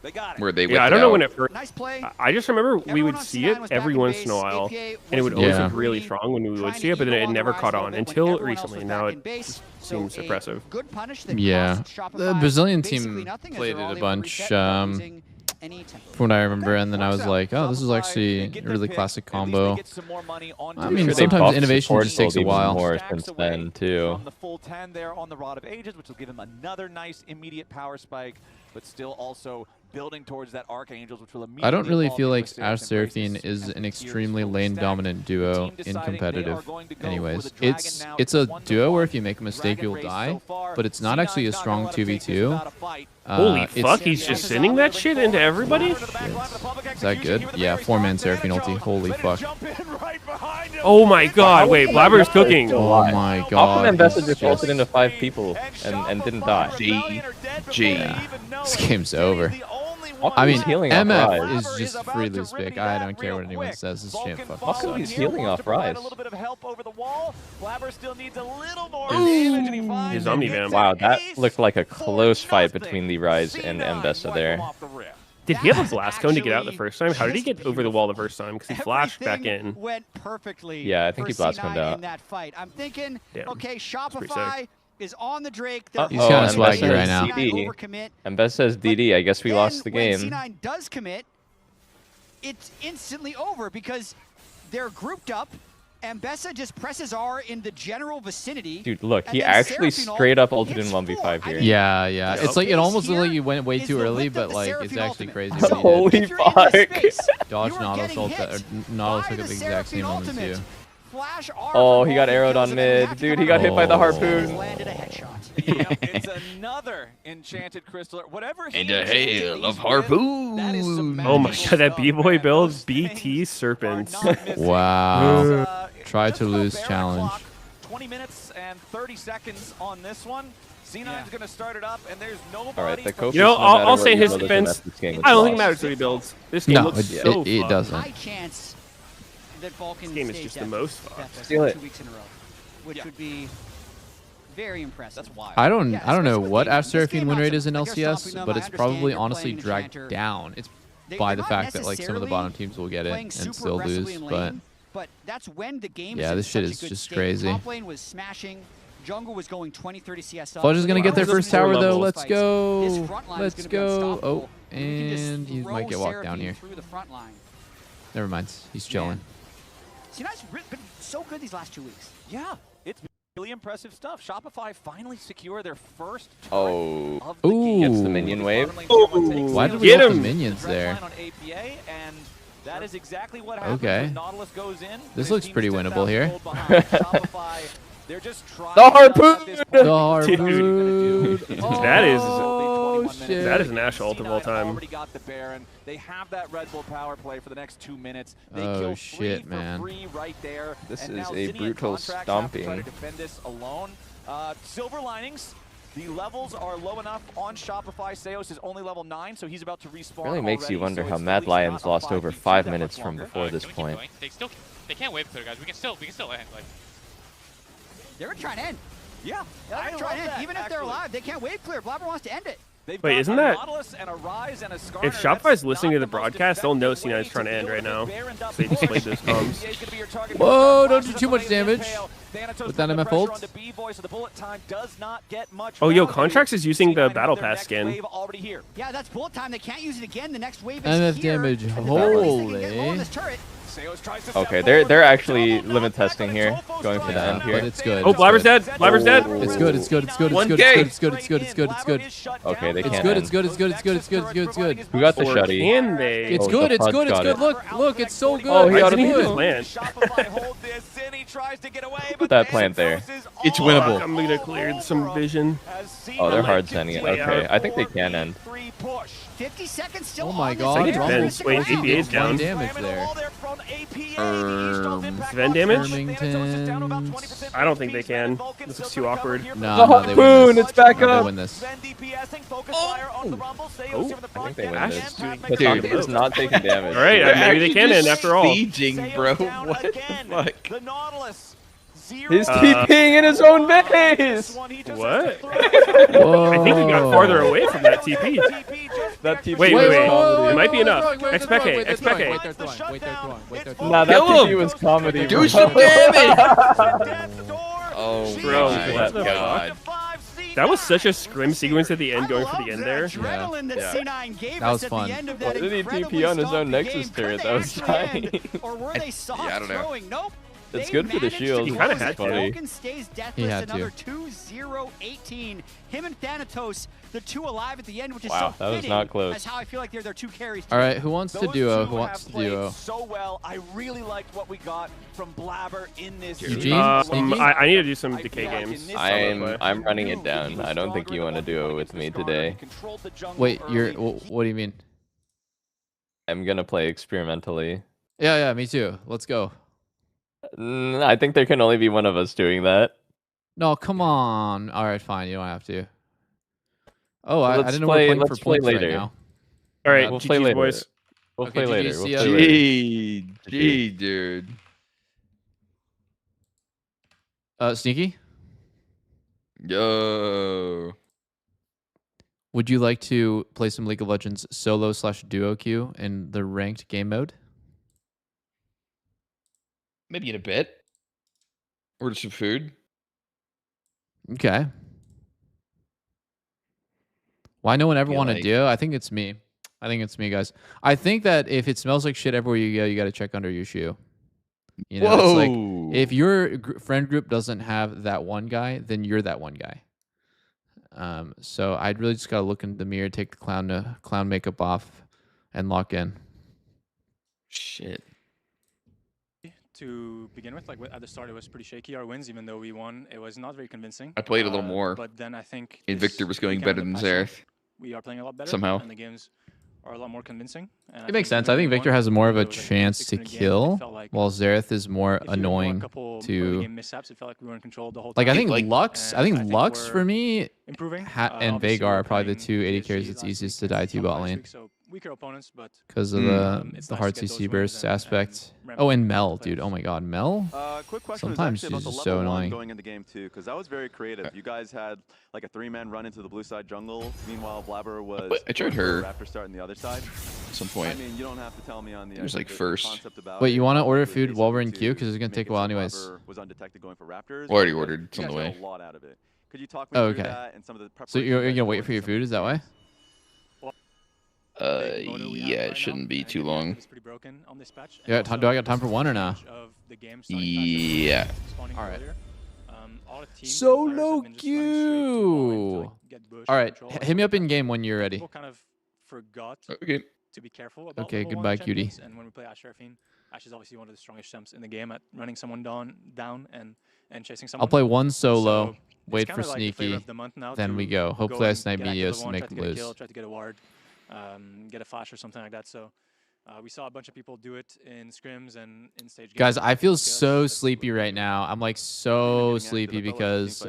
They got it. Where they Yeah, I don't know when it. it first. Nice play. I just remember we Everyone would on see C9 it was back every in once base. in a while, APA and it would was always Yeah. look really strong when we would trying see to it, but then eagle it on the never rise caught though, on but when until everyone else recently. was Now back it in base, so seems a impressive. Good punish that Yeah. cost Shopify The Brazilian basically team nothing as played they're all it a able to bunch. reset without using any tempo. From what I remember, and then I was like, oh, this is actually a really classic combo. I mean, Sure, they sometimes buffed innovation support just takes a even while. more since then too. From the full 10 there on the Rod of Ages, which will give him another nice immediate power spike, but still also building towards that Archangels, which will I don't really feel like Ash Seraphine is an extremely lane-dominant duo in competitive. Anyways, it's a duo where if you make a mistake, you'll die, but it's not actually a strong 2v2. Holy fuck, he's just sending that shit into everybody? Is that good? Yeah, 4-man Seraphine ulti. Holy fuck. Oh my god, wait, Blabber's cooking. Oh my How god. come Ambessa just ulted into 5 people and didn't die? This game's over. I mean, MF is just free lose pick. I don't care what anyone says. This champ fucking How come he's healing off Rise? His Omnivamp. Wow, that looked like a close fight between the Rise and Ambessa there. Did he have a blast cone to get out the first time? How did he get over the wall the first time? Because he flashed back in. Went perfectly. Yeah, I think he blast coned out. In that fight. I'm thinking, Damn. okay, Shopify is on the Drake. He's kind of swaggy right now. Ambessa says DD. I guess we lost the game. When C9 does commit, it's instantly over because they're grouped up. Ambessa just presses R in the general vicinity. Dude, look, he actually straight up ulted in 1v5 here. Yeah, yeah. It's like, it almost looked like you went way too early, but like, it's actually crazy. Holy fuck. Dodge Nautilus ult, or Nautilus took at the exact same moment too. Oh, he got arrowed on mid. Dude, he got hit by the harpoon. It's another enchanted crystal. Whatever And a hail of harpoon. Oh my god, that B-boy build, BT Serpents. Wow. Try to lose challenge. 20 minutes and 30 seconds on this one. C9's going to start it up, and there's nobody. All right, the Kofi. You know, I'll say in his defense, I don't think it matters what he builds. This game looks so fun. It doesn't. High chance that Vulcan This game is just the most fun. Steal it. 2 weeks in a row, which would be very impressive. That's wild. I don't know what Ash Seraphine win rate is in LCS, but it's probably honestly dragged down. It's by the fact that like some of the bottom teams will get it and still lose, but that's when the game yeah, this shit is just crazy. Top lane was smashing. Jungle was going 20-30 CS up. Fudge is gonna get their first tower though. Let's go. Let's go. Oh, and he might get walked down here. Never mind. He's chilling. C9's been so good these last 2 weeks. Yeah, it's really impressive stuff. Shopify finally secure their first Oh, of the game. gets the minion wave. Why did we get the minions there? On APA, and that is exactly what Okay. Nautilus goes in. This looks pretty winnable here. They're just trying The harpoon! The harpoon. That is Oh shit. that is an Ash ult of all time. Already got the Baron. They have that Red Bull power play for the next 2 minutes. They Oh kill shit, free man. for free right there. This and is now a Zinni and brutal Contracts have to stomping. try to defend this alone. Silver linings. The levels are low enough on Shopify. Seos is only level 9, so he's about to respawn. Really makes you already, wonder so how it's Mad really Lions not a lost over 5v2 5 that minutes much from longer. before this point. They can't wave clear, guys. We can still end. Like, They're gonna try and end. Yeah, They're I gonna try love and end. that, Even if they're actually. alive, they can't wave clear. Blabber wants to end it. They've Wait, got isn't a that- Nautilus and a Rise and a Skarner. If That's Shopify's listening not to the most broadcast, they'll know effective C9 is way trying to end deal right with now. Baron So they displayed those comms. APA is gonna be your target. Whoa, don't do too much damage Thanatos with that putting the MF pressure ult. onto B-Boy, so the bullet time does not get much Oh, yo, value. Contracts is using the C9 Battle have their Pass next skin. wave already here. Yeah, that's bullet time. They can't use it again. The next wave is MF here. damage. And the best they can get low on Holy. this turret. Seos tries to Okay, step they're forward. actually limit testing here, going for the end But here. it's good. Oh, it's Blabber's good. dead. Blabber's dead. It's good. It's good. It's good. It's good. 1K. It's good. It's good. It's good. It's good. Okay, they It's can't good. end. It's good. It's good. It's good. It's good. It's good. It's good. Who got the Or shutty? can they? It's Oh, good. the It's Fudge good. It's got good. it. Look, it's so good. Oh, he It's ought to be good. the plan. Shopify hold this. Zinni tries to get away, Put that plant there. It's winnable. I'm gonna clear some vision. Oh, they're hard sending it. Okay, I think they can end. 50 seconds still Oh my on god. this. Second defense. Wait, APA's down. One damage there. Sven damage? Irmington. I don't think they can. This is too awkward. No, The no, they win harpoon, this. it's back No, up. They win this. Oh, I think they win Ash this. is doing Dude, is not taking damage. All right, maybe they can end after all. Sieging, bro. What the fuck? The Nautilus. He's TPing in his own base. What? Whoa. I think he got farther away from that TP. That TP Wait, was wait. comedy. It might be enough. Wait, they're Expect throwing, it. wait, Expect they're it. throwing, wait, they're throwing, wait, they're throwing, wait, they're throwing. Nah, that Kill TP him. was comedy. Do bro. some damage. Oh Bro, my what the god. That was such a scrim sequence at the end, going for the end there. Adrenaline that Yeah. C9 gave That us was at fun. the end of Why that did he incredibly TP on his own stompy Nexus game. turret? Could That they was actually end? tiny. Or were they soft I don't know. throwing? Nope. It's good for the shield. He kind of had to. Vulcan stays deathless, had to. another 2-0-18. Him and Thanatos, the two alive at the end, which is Wow, so that was fitting. not close. That's how I feel like they're their two carries. All right, who wants to Those duo? two Who wants have to played duo? so well. I really liked what we got from Blabber in this Eugene? series. Sneaky? I need to do some I decay feel like in games. this I'm series, running he it knew down. he was I don't think stronger you want to than duo one with me against the Skarner. today. He controlled the jungle Wait, early. what do you mean? I'm gonna play experimentally. Yeah, me too. Let's go. I think there can only be one of us doing that. No, come on. All right, fine. You don't have to. Oh, I Let's didn't know play- we're playing let's for play points later. right now. All right, We'll GG's, play later. boys. We'll Okay, play later. GG, We'll see ya. play later. Gee, dude. Sneaky, Yo. would you like to play some League of Legends solo/duo queue in the ranked game mode? Maybe in a bit. Order some food. Okay. Why no one ever Feel want to like- duo? I think it's me. I think it's me, guys. I think that if it smells like shit everywhere you go, you got to check under your shoe. You know, it's like if your friend group doesn't have that one guy, then you're that one guy. So I'd really just got to look in the mirror, take the clown makeup off, and lock in. Shit. To begin with, like at the start, it was pretty shaky. Our wins, even though we won, it was not very convincing. I played a little more. But then I think Invictor was going better than Xerath. We are playing a lot better Somehow. and the games are a lot more convincing. And It makes sense. I think Victor has more of a chance to kill, while Xerath is more annoying to. Mishaps, it felt like we were in control the whole Like time. I think Lux, we're for me, improving. and Obviously, Veigar we're are probably the playing two AD PSG carries that's last easiest week to die and to some bot last lane. week, so weaker opponents, but Because of it's the nice hard to get CC those burst wins and aspect. ramp Oh, up and the Mel, players. dude. Oh my God, Mel. Quick question Sometimes is actually she's about just the so level 1 annoying. going into game 2, because that was very creative. You guys had like a 3-man run into the blue side jungle. Meanwhile, Blabber was I tried her Raptor start on the other side. at some point. I mean, you don't have to tell me on the. It was like the first. concept about Wait, it. you want to order It was food while we're in basically queue? Because it's going make to take it a while so anyways. Blabber was undetected going for Raptors. Already but ordered. It's you on the guys way. got a lot out of it. Could you talk me Oh, through okay. that and some of the So you're preparation going to wait guys for your did in food? Is some that of why? Yeah, it shouldn't be too long. Yeah, do I got time for one or no? Yeah. All right. Solo queue. All right, hit me up in game when you're ready. People kind of forgot Okay. to be careful about Okay, level 1 goodbye, cutie. champions, and when we play Ash Seraphine, Ash is obviously one of the strongest champs in the game at running someone down and chasing someone. I'll play one solo, So it's wait kinda for like the flavor Sneaky, of the month now then to we go. Hopefully I and snipe get active Medios level and 1, make try to it get a lose. kill, try to get a ward, get a flash or something like that. So we saw a bunch of people do it in scrims and in stage games. Guys, I feel so sleepy right now. I'm like so sleepy because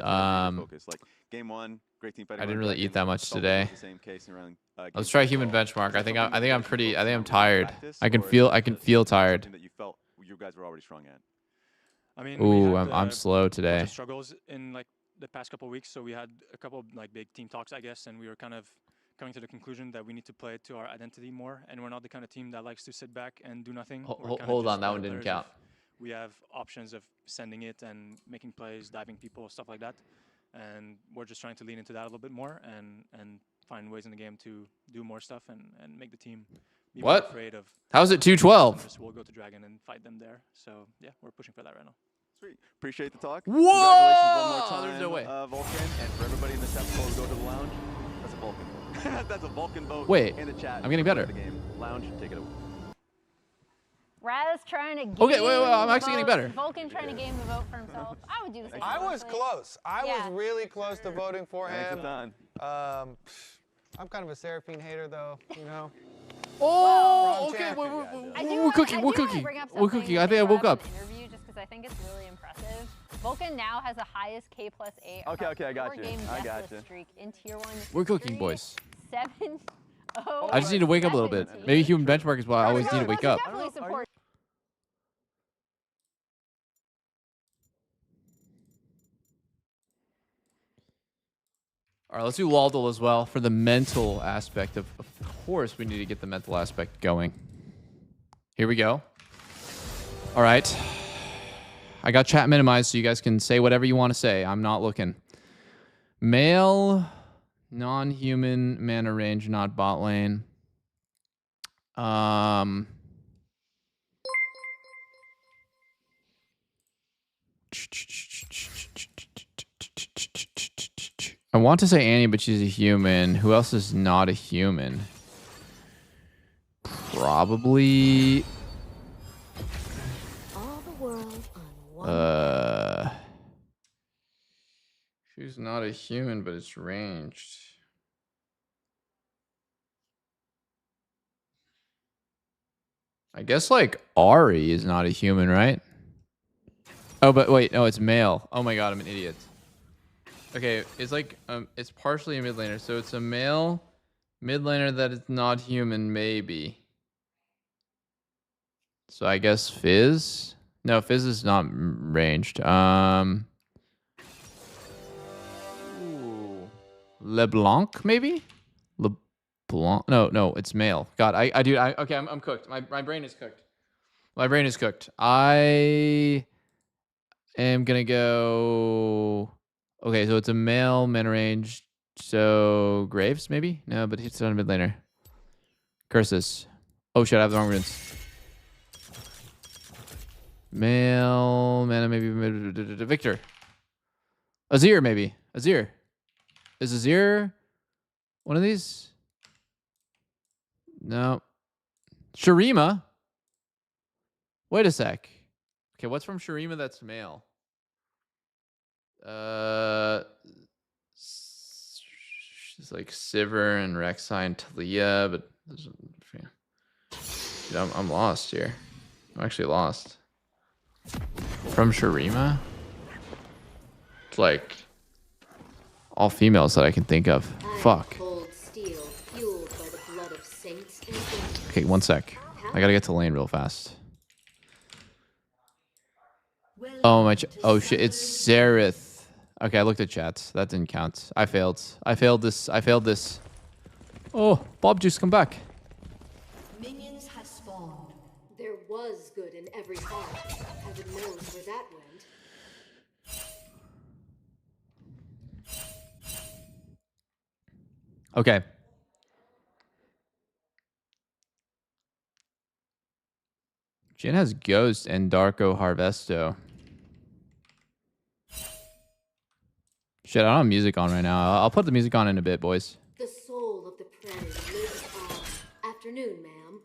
Game 1, great team fighting. I didn't around really Game eat that 2, much felt today. like the same case around, Let's Game try 2 human as well. benchmark. I Is think that something I'm you pretty. I think I'm focused on tired. practice, I can or feel. is I it can just feel something tired. that you felt you guys were already strong at? I mean, Ooh, I'm slow today. Struggles in like the past couple of weeks, so we had a couple of like big team talks, I guess, and we were kind of coming to the conclusion that we need to play to our identity more, and we're not the kind of team that likes to sit back and do nothing. We're kinda Hold just on, that better one didn't players count. We have options of sending it and making plays, diving people, stuff like that, and we're just trying to lean into that a little bit more and find ways in the game to do more stuff and make the team be more What? afraid of. How's it 212? Just we'll go to Dragon and fight them there. So yeah, we're pushing for that right now. Sweet. Appreciate the talk. Whoa! Congratulations one more time, There's no way. Vulcan. And for everybody in the chat before we go to the lounge, that's a Vulcan vote. That's a Vulcan vote Wait, in the chat. I'm getting better. The game. Lounge, take it away. Raz trying to game Okay, wait, I'm the actually getting vote. better. Vulcan trying to game the vote for himself. I would do the same. I was honestly. close. I Yeah. was really close to voting for Thanks a him. ton. I'm kind of a Seraphine hater, though, you know. Oh, Wrong okay. champion. We're cooking. We're cooking. We're cooking. I think I woke up. Interview just because I think it's really impressive. Vulcan now has the highest K+8. Okay, I got you. I got deathless you. streak in tier 1. We're cooking, boys. 7-0. I just need to wake up a little bit. Maybe human benchmark is why I always need to wake up. Definitely support. All right, let's do Laldal as well for the mental aspect. Of course, we need to get the mental aspect going. Here we go. All right. I got chat minimized, so you guys can say whatever you want to say. I'm not looking. Male, non-human, mana range, not bot lane. I want to say Annie, but she's a human. Who else is not a human? Probably. All the world on one. She's not a human, but it's ranged. I guess like Ari is not a human, right? Oh, but wait, no, it's male. Oh my god, I'm an idiot. Okay, it's like it's partially a mid laner, so it's a male mid laner that is not human, maybe. So I guess Fizz. No, Fizz is not ranged. LeBlanc, maybe? LeBlanc? No, it's male. God, okay, I'm cooked. My brain is cooked. My brain is cooked. I am gonna go. Okay, so it's a male, mana range. So Graves, maybe? No, but he's not a mid laner. Curses. Oh shit, I have the wrong runes. Male, mana, maybe Victor. Azir, maybe. Azir. Is Azir one of these? No. Shurima. Wait a sec. Okay, what's from Shurima that's male? She's like Sivir and Rek'Sai and Talia, but dude, I'm lost here. I'm actually lost. From Shurima? It's like all females that I can think of. Fuck. Okay, one sec. I gotta get to lane real fast. Oh my! Oh shit! It's Xerath. Okay, I looked at chats. That didn't count. I failed. I failed this. I failed this. Oh, Bob Juice, come back. Minions have spawned. There was good in every heart. Heaven knows where that went. Okay. Jhin has Ghost and Darko Harvesto. Shit, I don't have music on right now. I'll put the music on in a bit, boys. The soul of the prairie lives on. Afternoon, ma'am.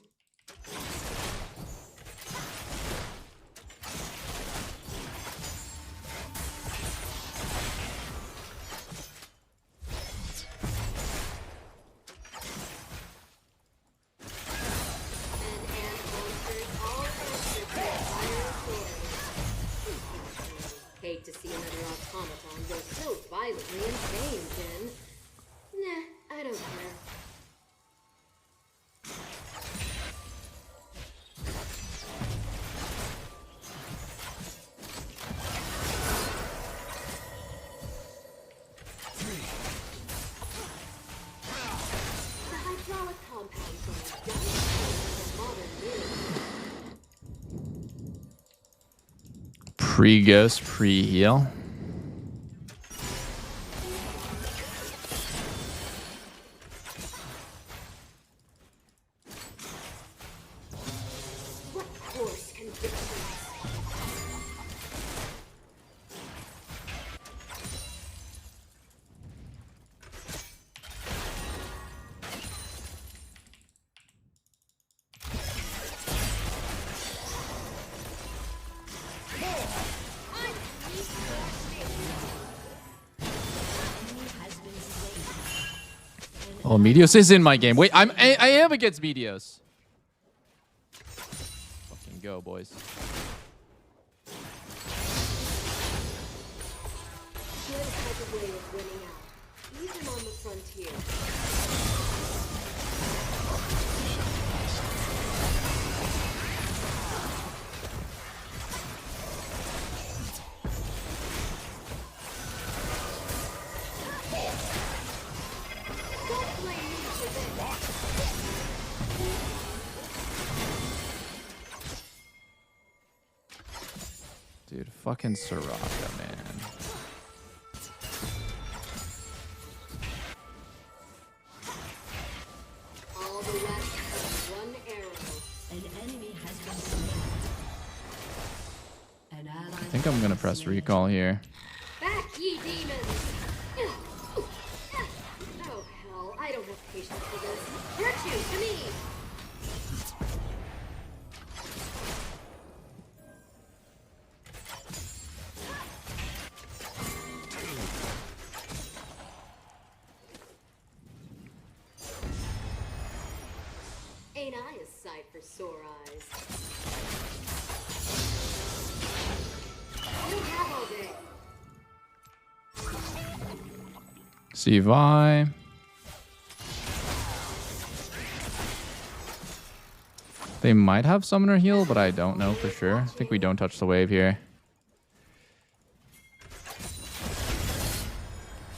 Hate to see another automaton go so violently insane, Jen. Nah, I don't care. The hydraulic compounds are just a modern Pre-ghost, pre-heal. What course can fix this? Oh, Meteos is in my game. Wait, I am against Meteos. Fucking go, boys. Good has a way of winning out, even on the frontier. Dude, fucking Soraka, man. All the rest has one arrow. An enemy has been slain. An ally. I think I'm gonna press recall here. Back, ye demons! sore eyes. You have all day. See Vi. They might have Summoner heal, but I don't know for sure. I think we don't touch the wave here.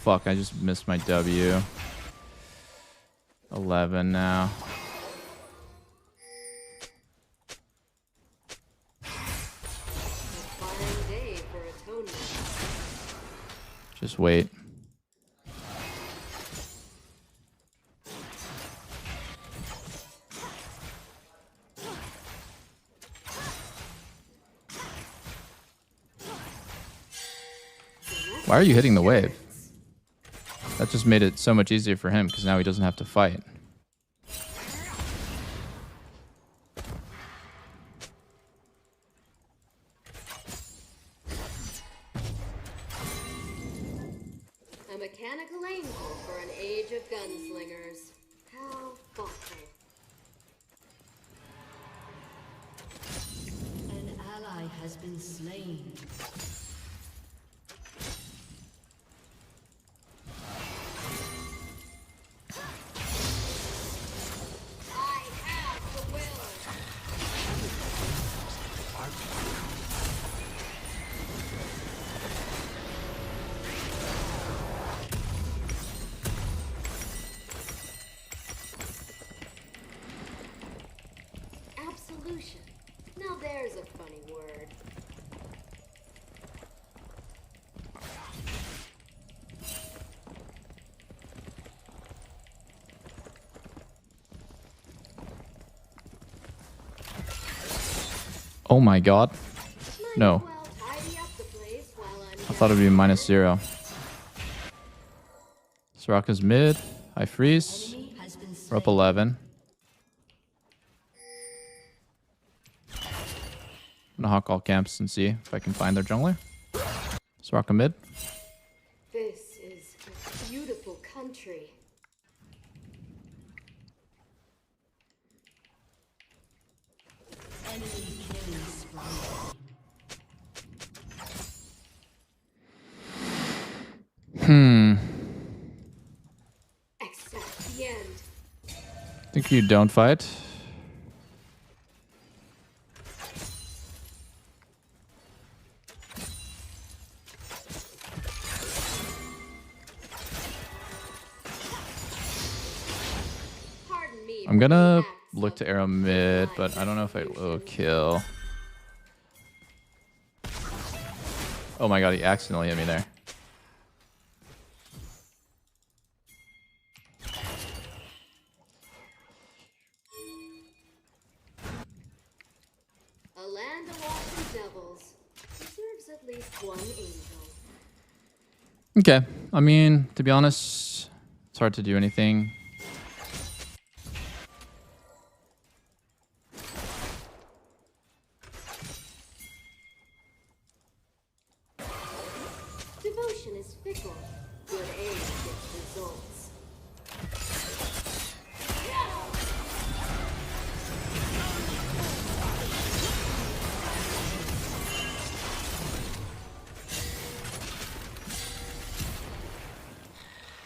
Fuck, I just missed my W. 11 now. Just wait. Why are you hitting the wave? That just made it so much easier for him because now he doesn't have to fight. A mechanical angel for an age of gunslingers. How thoughtful. An ally has been slain. Absolution. Now there's a funny word. Oh my god. No. I thought it would be -0. Soraka's mid. I freeze. We're up 11. I'm gonna hawk all camps and see if I can find their jungler. Soraka mid. This is a beautiful country. Accept the end. Think you don't fight. I'm gonna look to arrow mid, but I don't know if I will kill. Oh my god, he accidentally hit me there. A land awash in devils deserves at least one angel. Okay, I mean, to be honest, it's hard to do anything. Devotion is fickle. Good aim gets results.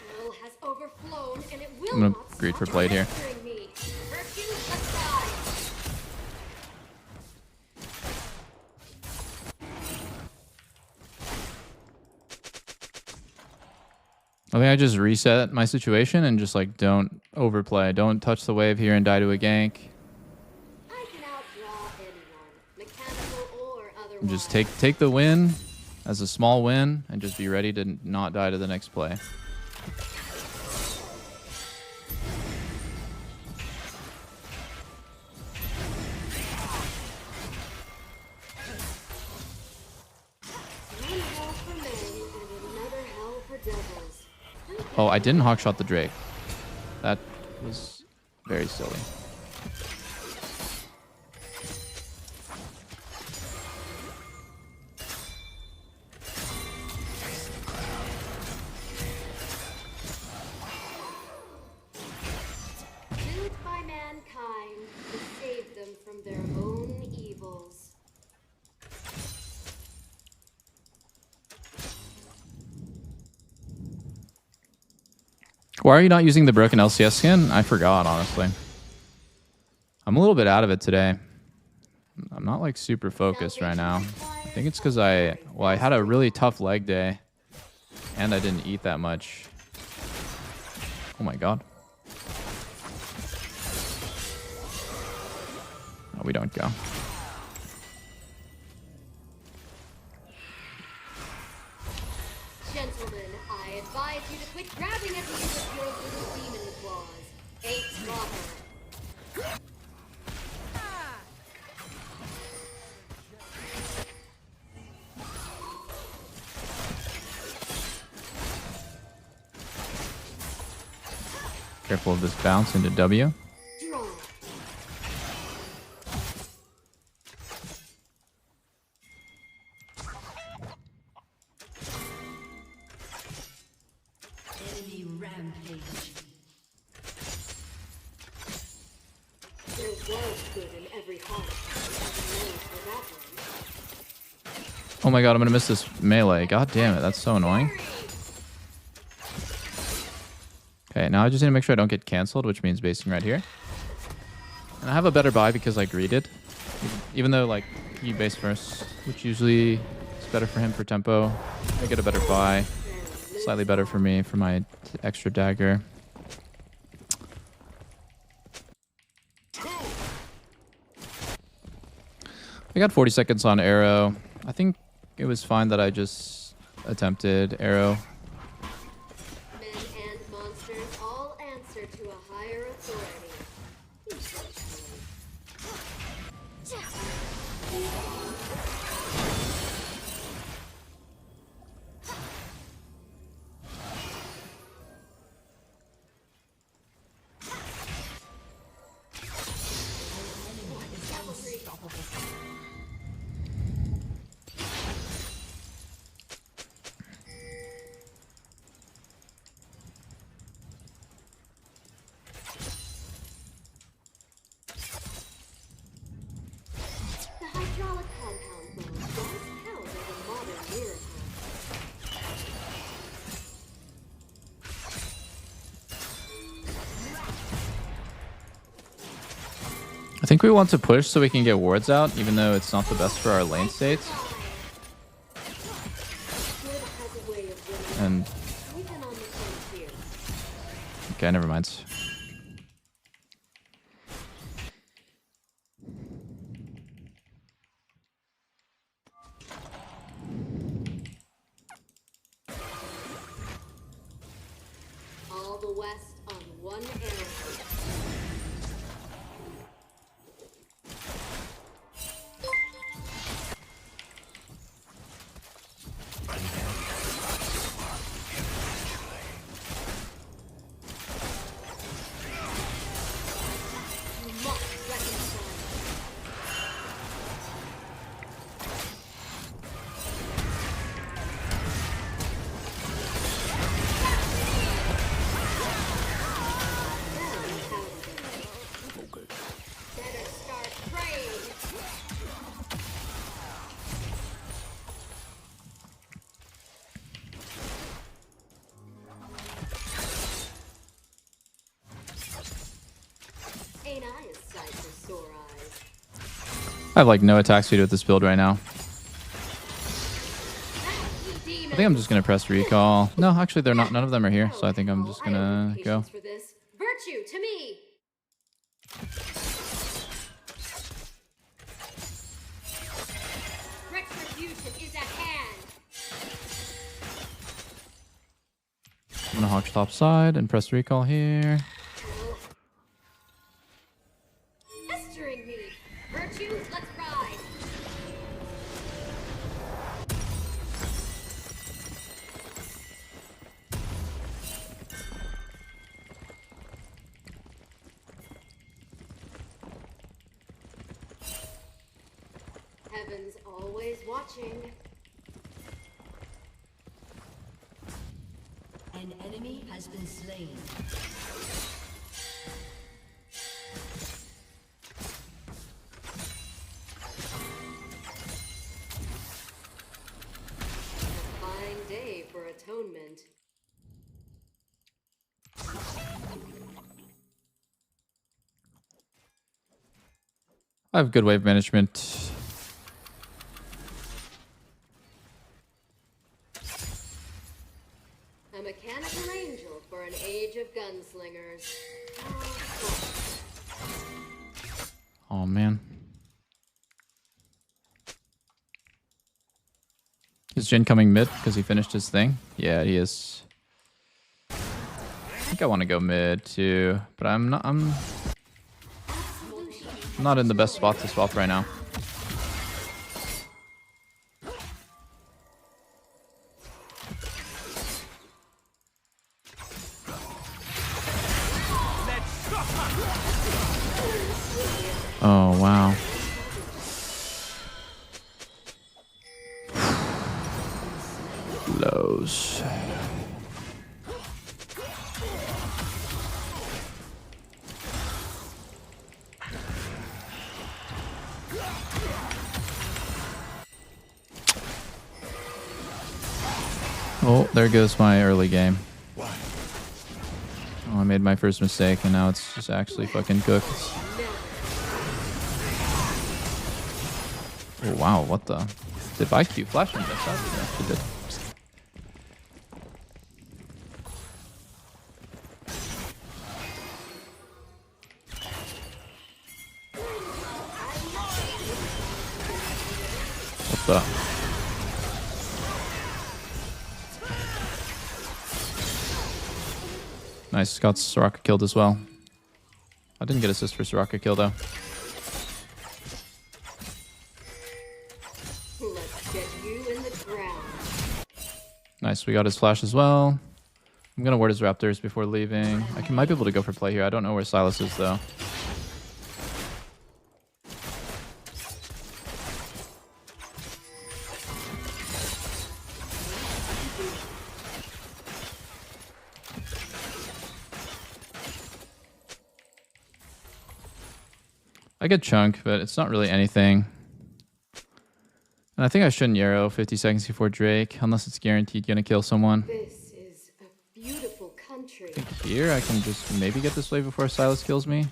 Hell has overflown, and it will I'm gonna not greed for stop blade here. pestering me. Refuse aside. I think I just reset my situation and just like don't overplay. Don't touch the wave here and die to a gank. I can outdraw anyone, mechanical or otherwise. And just take the win as a small win and just be ready to not die to the next play. One hell for men and another hell for devils. Oh, I didn't hawkshot the Drake. That was very silly. Built by mankind to save them from Why are you not using the broken LCS skin? I forgot, honestly. I'm a little bit out of it today. I'm not like super focused right now. I think it's because I had a really tough leg day and I didn't eat that much. Oh my god. No, we don't go. Gentlemen, I advise you to quit grabbing at me with your little demon claws. Ain't slaughter. Careful of this bounce into W. Enemy rampage. There was good in every heart. Oh my god, I'm gonna miss this melee. God damn it, that's so annoying. Okay, now I just need to make sure I don't get cancelled, which means basing right here. And I have a better buy because I greeted. Even though, like, he base first, which usually is better for him for tempo. I get a better buy. Slightly better for me for my extra dagger. I got 40 seconds on arrow. I think it was fine that I just attempted arrow. To a higher authority. I think we want to push so we can get wards out, even though it's not the best for our lane states. And okay, never mind. All the West on one arrow. I have like no attack speed with this build right now. I think I'm just gonna press recall. No, actually they're not. None of them are here, so I think I'm just gonna go. Virtue to me. Retribution is at hand. I'm gonna hawk top side and press recall here. Pestering me. Virtue, let's ride. Heaven's always watching. An enemy has been slain. A fine day for atonement. I have good wave management. A mechanical angel for an age of gunslingers. Oh man. Is Jin coming mid because he finished his thing? Yeah, he is. I think I want to go mid too, but I'm not in the best spot to swap right now. Oh, wow. Lows. Oh, there goes my early game. Oh, I made my first mistake, and now it's just actually fucking cooked. Oh, wow, what the? Did IQ flash and miss out? Yeah, she did. What the? Nice, got Soraka killed as well. I didn't get assist for Soraka kill though. Let's get you in the ground. Nice, we got his flash as well. I'm gonna ward his raptors before leaving. I might be able to go for play here. I don't know where Silas is though. I get chunk, but it's not really anything. And I think I shouldn't Yarrow 50 seconds before Drake, unless it's guaranteed gonna kill someone. This is a beautiful country. I think here I can just maybe get this wave before Silas kills me.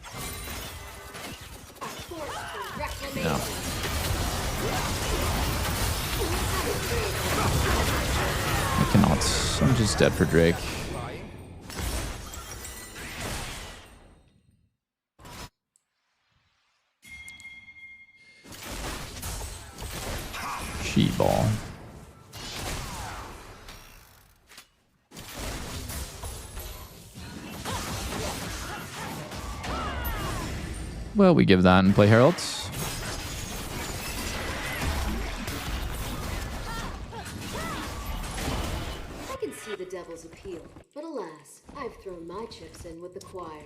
No. I cannot. I'm just dead for Drake. Ball. Well, we give that and play Heralds. I can see the devil's appeal, but alas, I've thrown my chips in with the choir.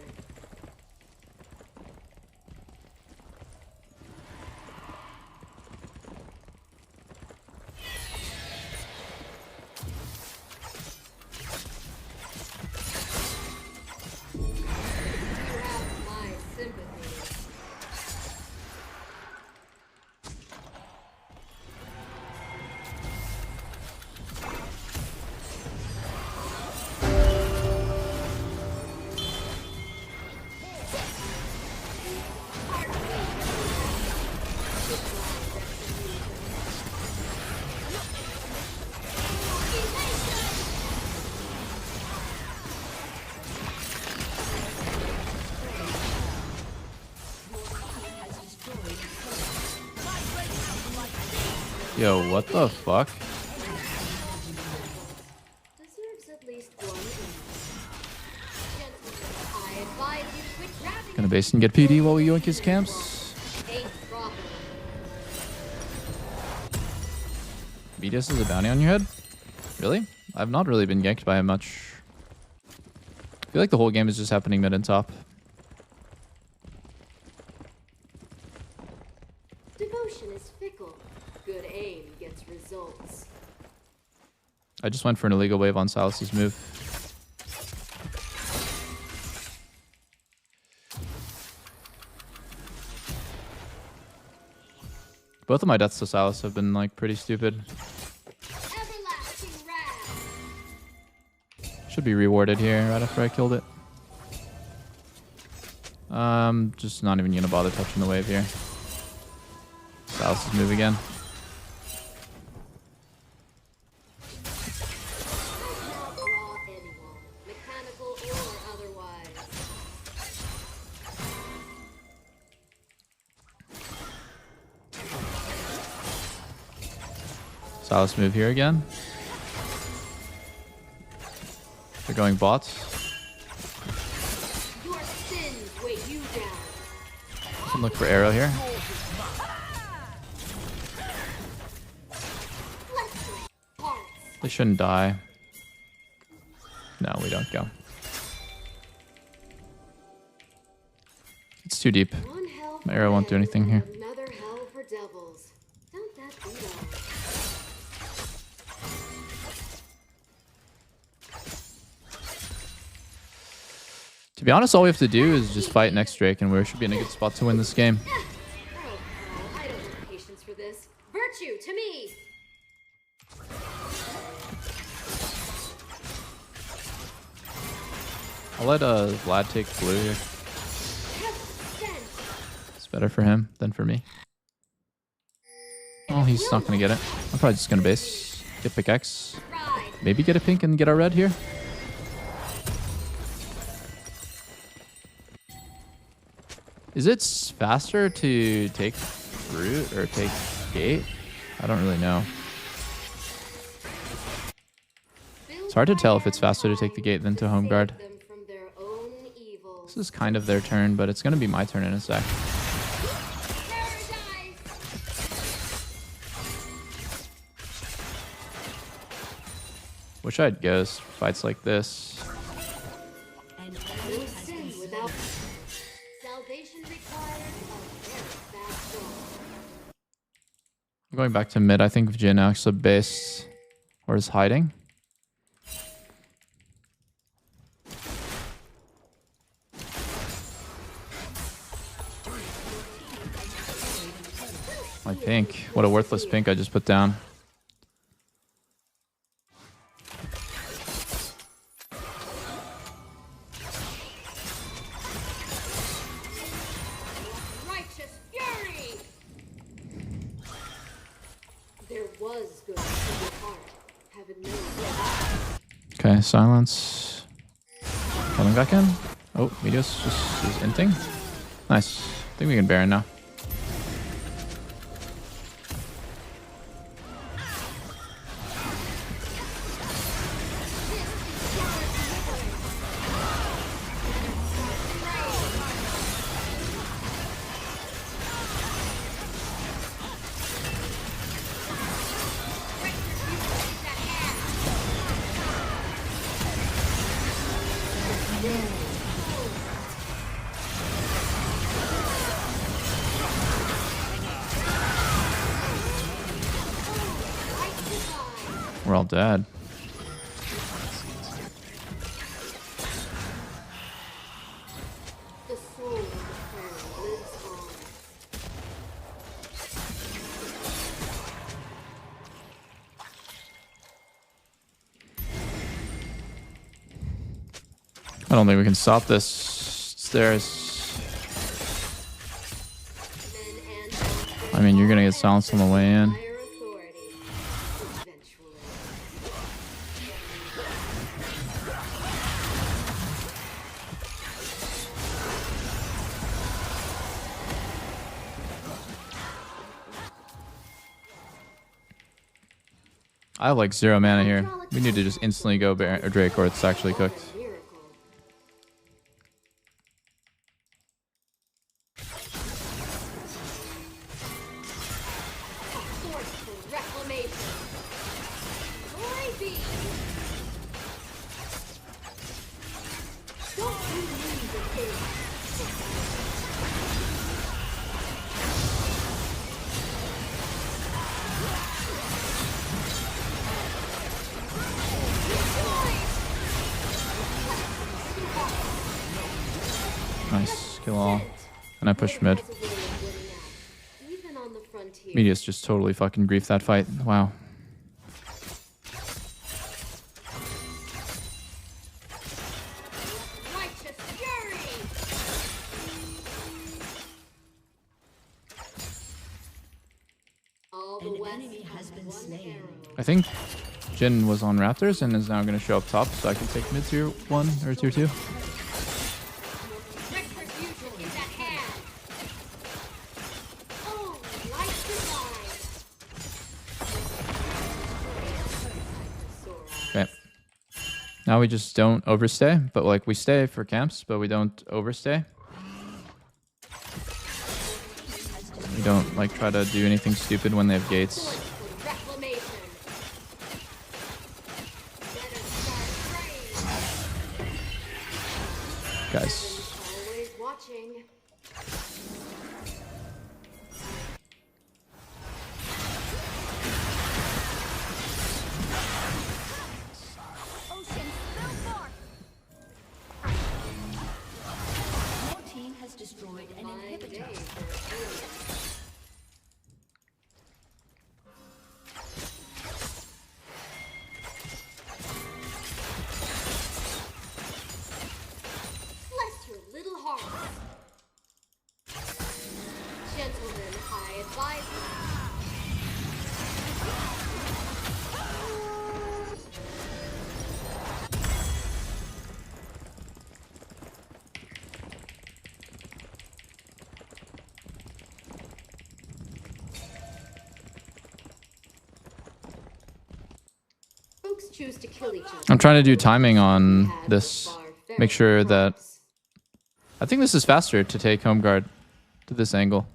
Yo, what the fuck? Gonna base and get PD while we yoink his camps. BDS is a bounty on your head? Really? I've not really been ganked by him much. I feel like the whole game is just happening mid and top. Devotion is fickle. Good aim gets results. I just went for an illegal wave on Silas's move. Both of my deaths to Silas have been like pretty stupid. Should be rewarded here right after I killed it. Just not even gonna bother touching the wave here. Alice's move again. Alice move here again. They're going bots. Can look for arrow here. They shouldn't die. No, we don't go. It's too deep. My arrow won't do anything here. To be honest, all we have to do is just fight next Drake, and we should be in a good spot to win this game. I don't have patience for this. Virtue to me. I'll let Vlad take blue here. It's better for him than for me. Oh, he's not going to get it. I'm probably just going to base. Get pickaxe. Maybe get a pink and get our red here. Is it faster to take root or take gate? I don't really know. It's hard to tell if it's faster to take the gate than to home guard. This is kind of their turn, but it's going to be my turn in a sec. Wish I had Ghost for fights like this. I'm going back to mid. I think Jin actually base or is hiding. My pink. What a worthless pink I just put down. Okay, silence. Coming back in. Oh, Meteos just is inting. Nice. I think we can Baron now. We're all dead. I don't think we can stop this. Stairs. I mean, you're gonna get silenced on the way in. I have like 0 mana here. We need to just instantly go Baron or Drake or it's actually cooked. Nice, kill all. And I push mid. Meteos just totally fucking griefed that fight. Wow. I think Jin was on Raptors and is now going to show up top, so I can take mid tier 1 or tier 2. Okay. Now we just don't overstay, but like we stay for camps, but we don't overstay. We don't like try to do anything stupid when they have gates. Guys. Choose to kill each other. I'm trying to do timing on this. Make sure that... I think this is faster to take home guard to this angle.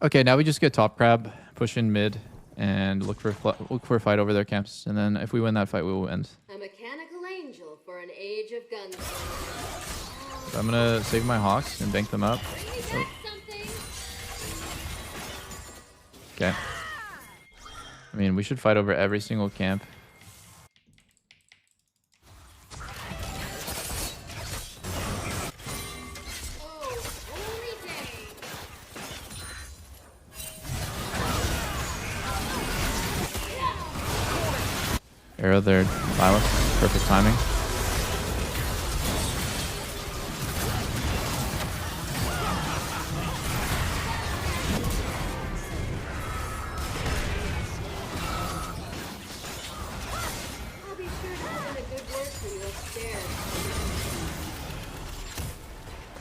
Okay, now we just get top crab, push in mid, and look for a fight over their camps. And then if we win that fight, we will end. A mechanical angel for an age of guns. So I'm gonna save my Hawks and bank them up. Oh. Okay. I mean, we should fight over every single camp. Arrow there, Silas. Perfect timing.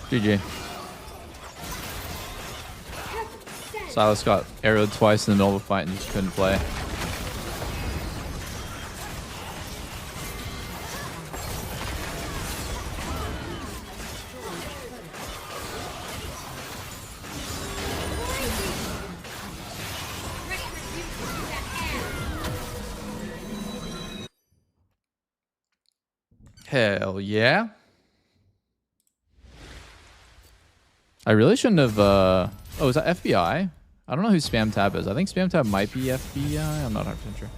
GG. Silas got arrowed twice in the middle of a fight and just couldn't play. Hell yeah. I really shouldn't have, oh, is that FBI? I don't know who Spam Tab is. I think Spam Tab might be FBI. I'm not 100% sure.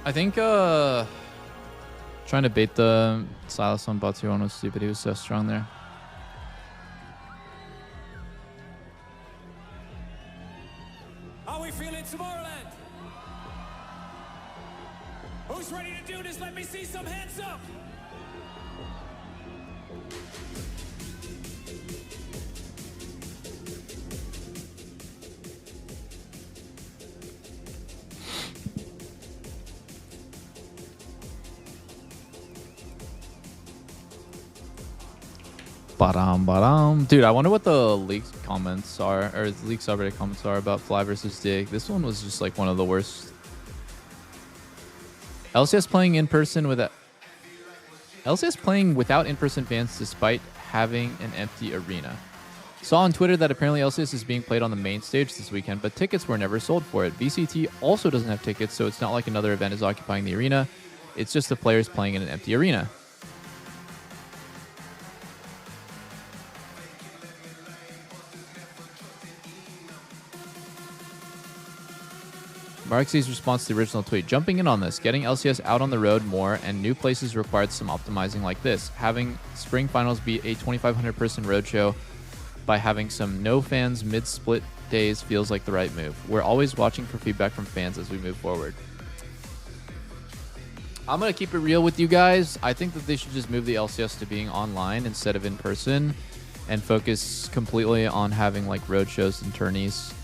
I think, trying to bait the Silas on bot 2 was stupid. He was so strong there. How we feeling, Tomorrowland? Who's ready to do this? Let me see some hands up. Dude, I wonder what the leaked comments are, or the leaked subreddit comments are about Fly versus Dig. This one was just like one of the worst. LCS playing in person with LCS playing without in-person fans despite having an empty arena. Saw on Twitter that apparently LCS is being played on the main stage this weekend, but tickets were never sold for it. VCT also doesn't have tickets, so it's not like another event is occupying the arena. It's just the players playing in an empty arena. Marxie's response to the original tweet. Jumping in on this, getting LCS out on the road more and new places required some optimizing like this. Having spring finals be a 2,500 person roadshow by having some no fans mid-split days feels like the right move. We're always watching for feedback from fans as we move forward. I'm going to keep it real with you guys. I think that they should just move the LCS to being online instead of in person and focus completely on having like roadshows and tourneys.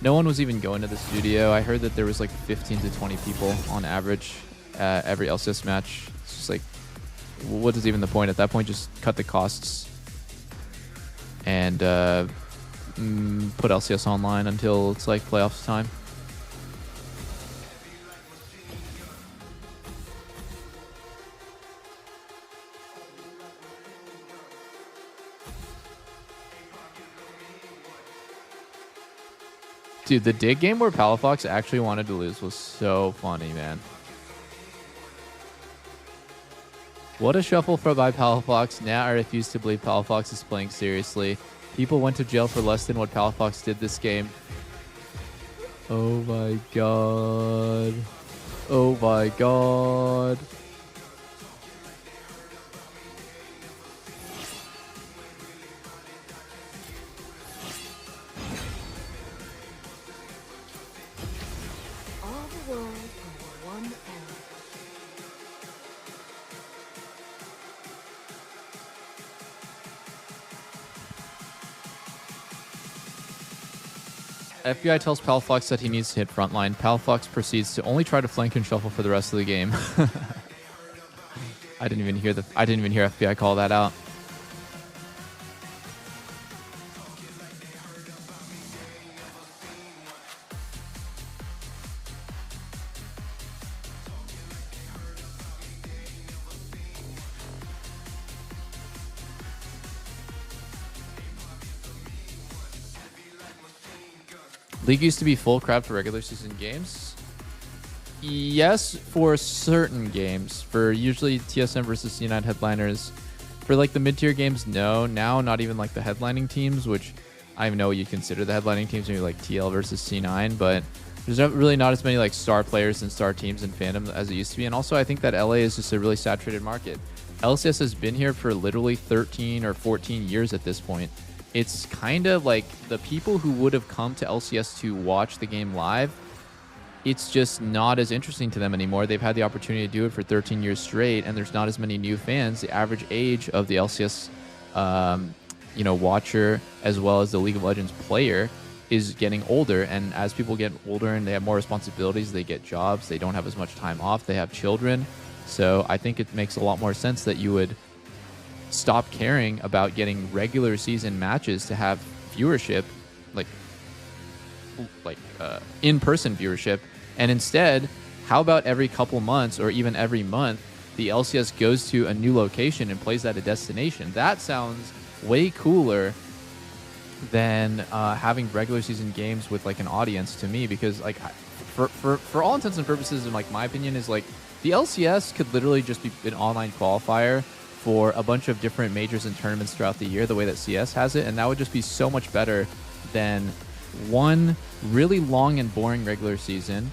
No one was even going to the studio. I heard that there was like 15 to 20 people on average every LCS match. It's just like, what is even the point? At that point, just cut the costs and put LCS online until it's like playoffs time. Dude, the dig game where Palafox actually wanted to lose was so funny, man. What a shuffle by Palafox. Now I refuse to believe Palafox is playing seriously. People went to jail for less than what Palafox did this game. Oh my god. Oh my god. FBI tells Palafox that he needs to hit frontline. Palafox proceeds to only try to flank and shuffle for the rest of the game. I didn't even hear FBI call that out. League used to be full crowd for regular season games. Yes, for certain games. For usually TSM versus C9 headliners. For like the mid-tier games, no. Now, not even like the headlining teams, which I even know what you consider the headlining teams, maybe like TL versus C9, but there's really not as many like star players and star teams in fandom as it used to be. And also, I think that LA is just a really saturated market. LCS has been here for literally 13 or 14 years at this point. It's kind of like the people who would have come to LCS to watch the game live, it's just not as interesting to them anymore. They've had the opportunity to do it for 13 years straight, and there's not as many new fans. The average age of the LCS watcher as well as the League of Legends player is getting older, and as people get older and they have more responsibilities, they get jobs, they don't have as much time off, they have children. So I think it makes a lot more sense that you would stop caring about getting regular season matches to have viewership, like in-person viewership, and instead, how about every couple months or even every month, the LCS goes to a new location and plays at a destination? That sounds way cooler than having regular season games with like an audience to me, because like for all intents and purposes, in like my opinion, is like the LCS could literally just be an online qualifier for a bunch of different majors and tournaments throughout the year, the way that CS has it, and that would just be so much better than one really long and boring regular season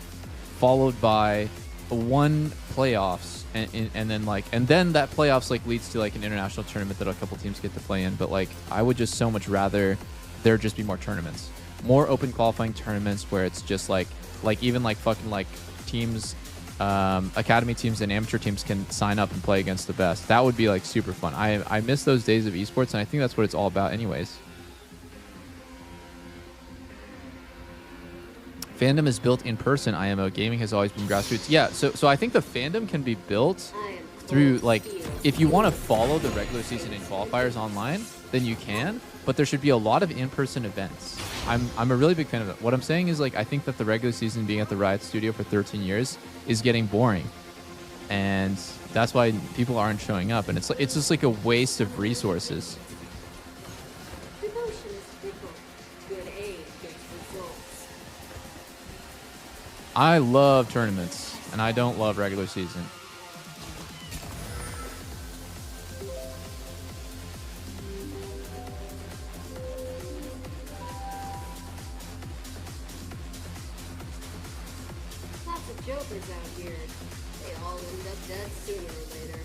followed by one playoffs and then that playoffs like leads to like an international tournament that a couple teams get to play in. But like I would just so much rather there just be more tournaments, more open qualifying tournaments where it's just like even like fucking like teams, academy teams and amateur teams can sign up and play against the best. That would be like super fun. I miss those days of esports, and I think that's what it's all about anyways. Fandom is built in person, IMO. Gaming has always been grassroots. Yeah, so I think the fandom can be built through, like, if you want to follow the regular season and qualifiers online, then you can, but there should be a lot of in-person events. I'm a really big fan of it. What I'm saying is, like, I think that the regular season being at the Riot Studio for 13 years is getting boring. And that's why people aren't showing up. And it's just like a waste of resources. I love tournaments, and I don't love regular season. jokers out here. They all end up dead sooner or later.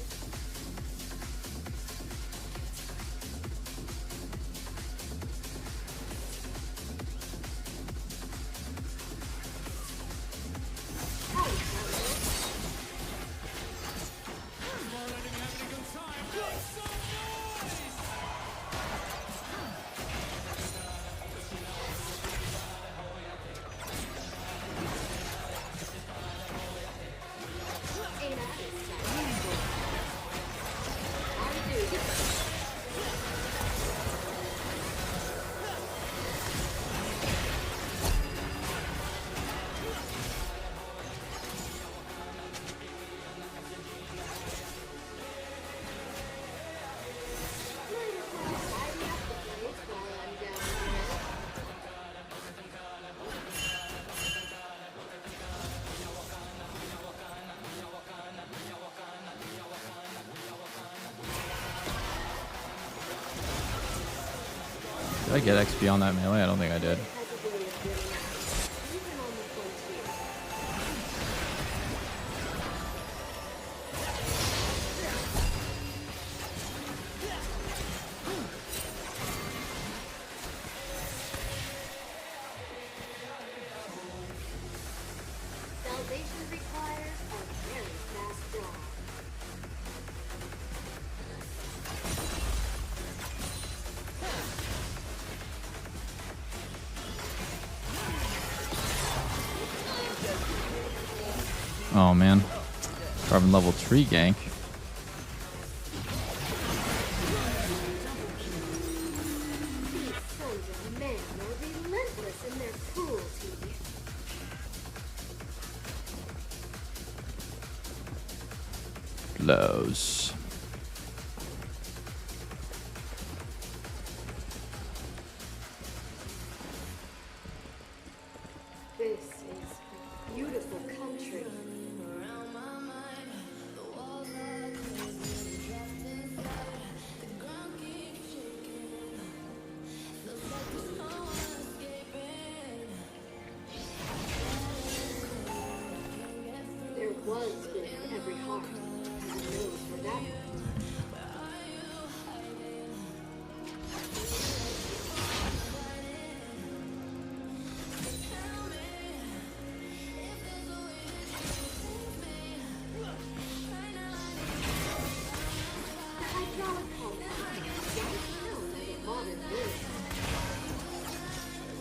Did I get XP on that melee? I don't think I did. Salvation requires a very fast draw. Oh man. Carbon level 3 gank. These sons of men are relentless in their cruelty. Blows. This is a beautiful country. There was good in every heart. God knows for that much. The hydraulic pump is down in the modern world.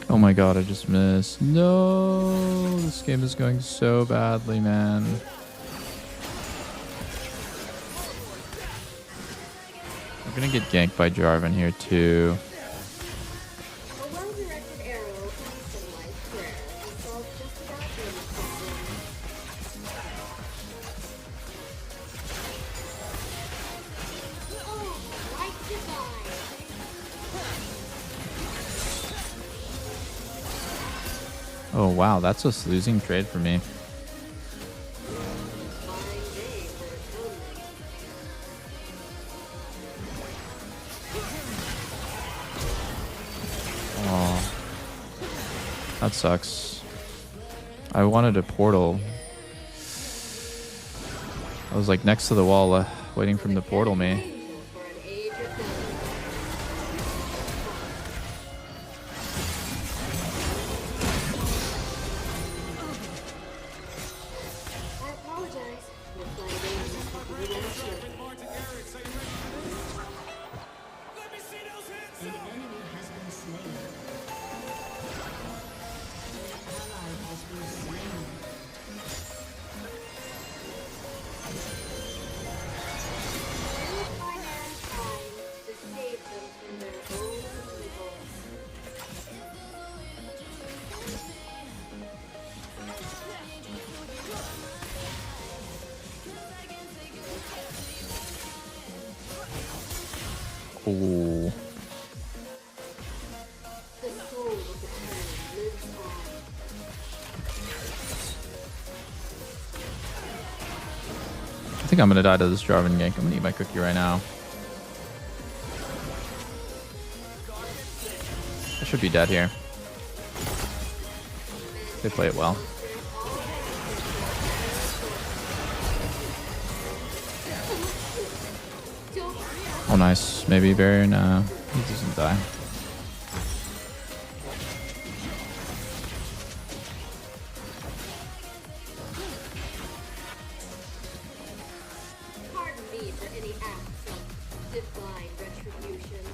Oh my god, I just missed. No, this game is going so badly, man. I'm gonna get ganked by Jarvan here too. A well-directed arrow and some light prayer will solve just about any problem. Oh, light divine! Oh wow, that's a losing trade for me. Oh, that sucks. I wanted a portal. I was like next to the wall, waiting for him to portal me. I apologize. Your flight is probably last year. An enemy has been slain. An ally has been slain. Use my mankind to save them from their own evils. Ooh. The soul of the planet lives on. I think I'm gonna die to this Jarvan gank. I'm gonna eat my cookie right now. I should be dead here. They play it well. Oh, nice. Maybe Baron. He doesn't die. Pardon me for any acts of divine retribution.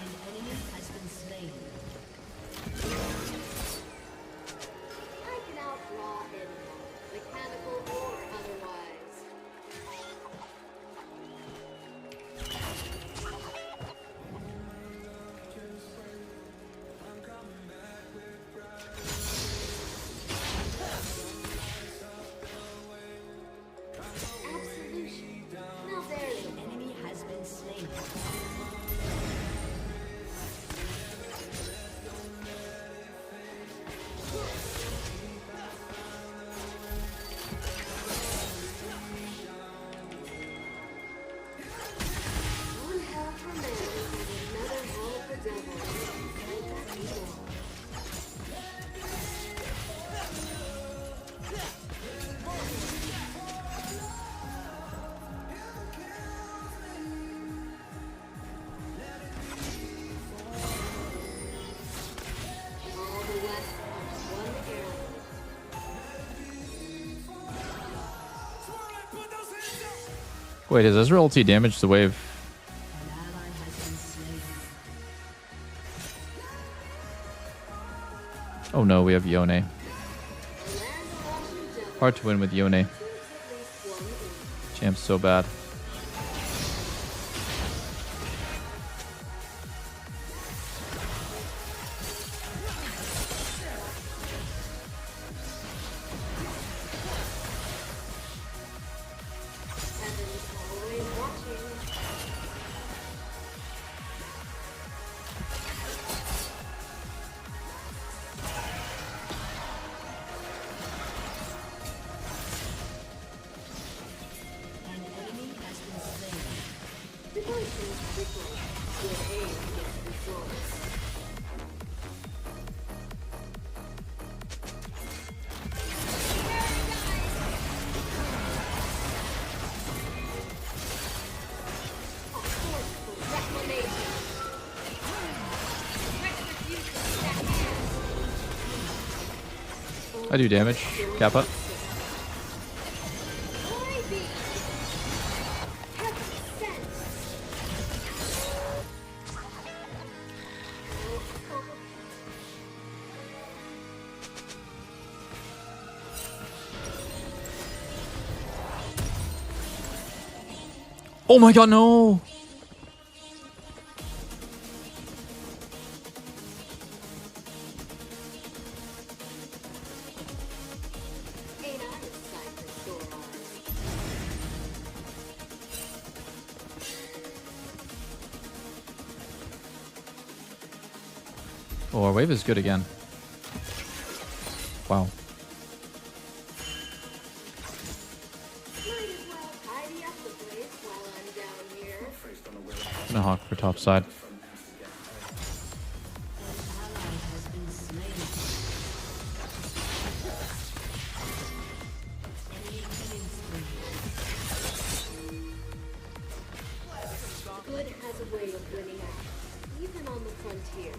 An enemy has been slain. I can outdraw anyone, mechanical or otherwise. Absolution. Now there's An enemy has been slain. one hell for man and another hell for devil. Ain't that evil? All the west of one arrow. Wait, does Ezreal ulti damage the wave? An ally has been slain. Oh no, we have Yone. Hard to win with Yone. Champ's so bad. Heaven's always watching. An enemy has been slain. Divine things quickly. With aim against results. A forceful reclamation. Retribution at hand. I do damage. Kappa. Glory be. Heaven sent. Oh my god, no! Ain't I a sight for sore eyes? Oh, our wave is good again. Wow. Might as well tidy up the place while I'm down here. Gonna hawk for top side. An ally has been slain. Enemy killing spree. Good has a way of winning out, even on the frontier.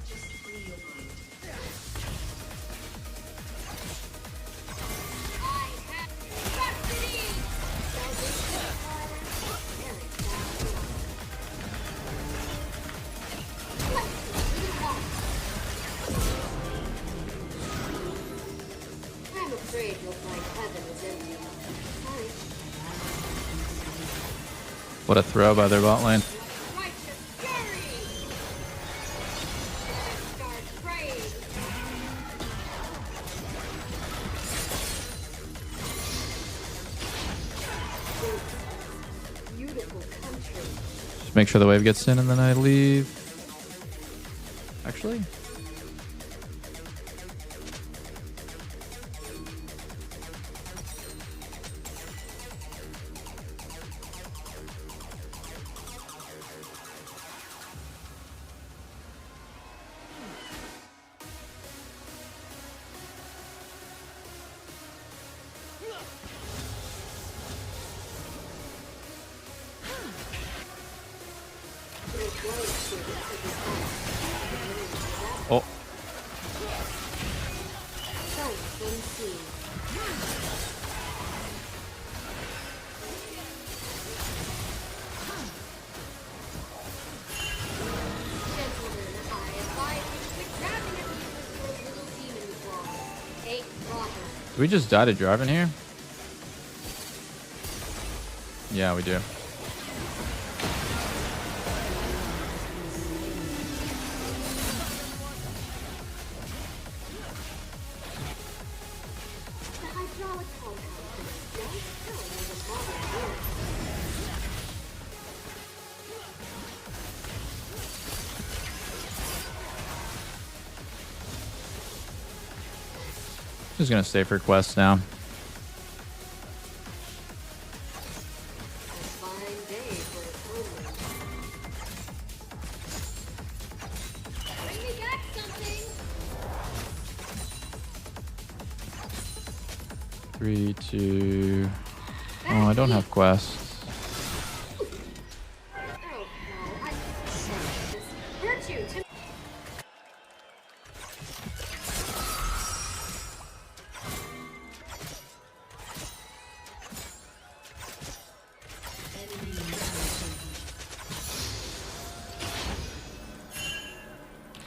Just free your mind. I have custody! Salvation fire, Eric down. Let's do that. I'm afraid you'll find heaven is empty. Sorry. What a throw by their bot lane. Righteous fury! Start praying! Beautiful country. Just make sure the wave gets in and then I leave. Actually? Oh. Do we just die to driving here? Yeah, we do. Just gonna stay for quests now. Three, two. Oh, I don't have quests.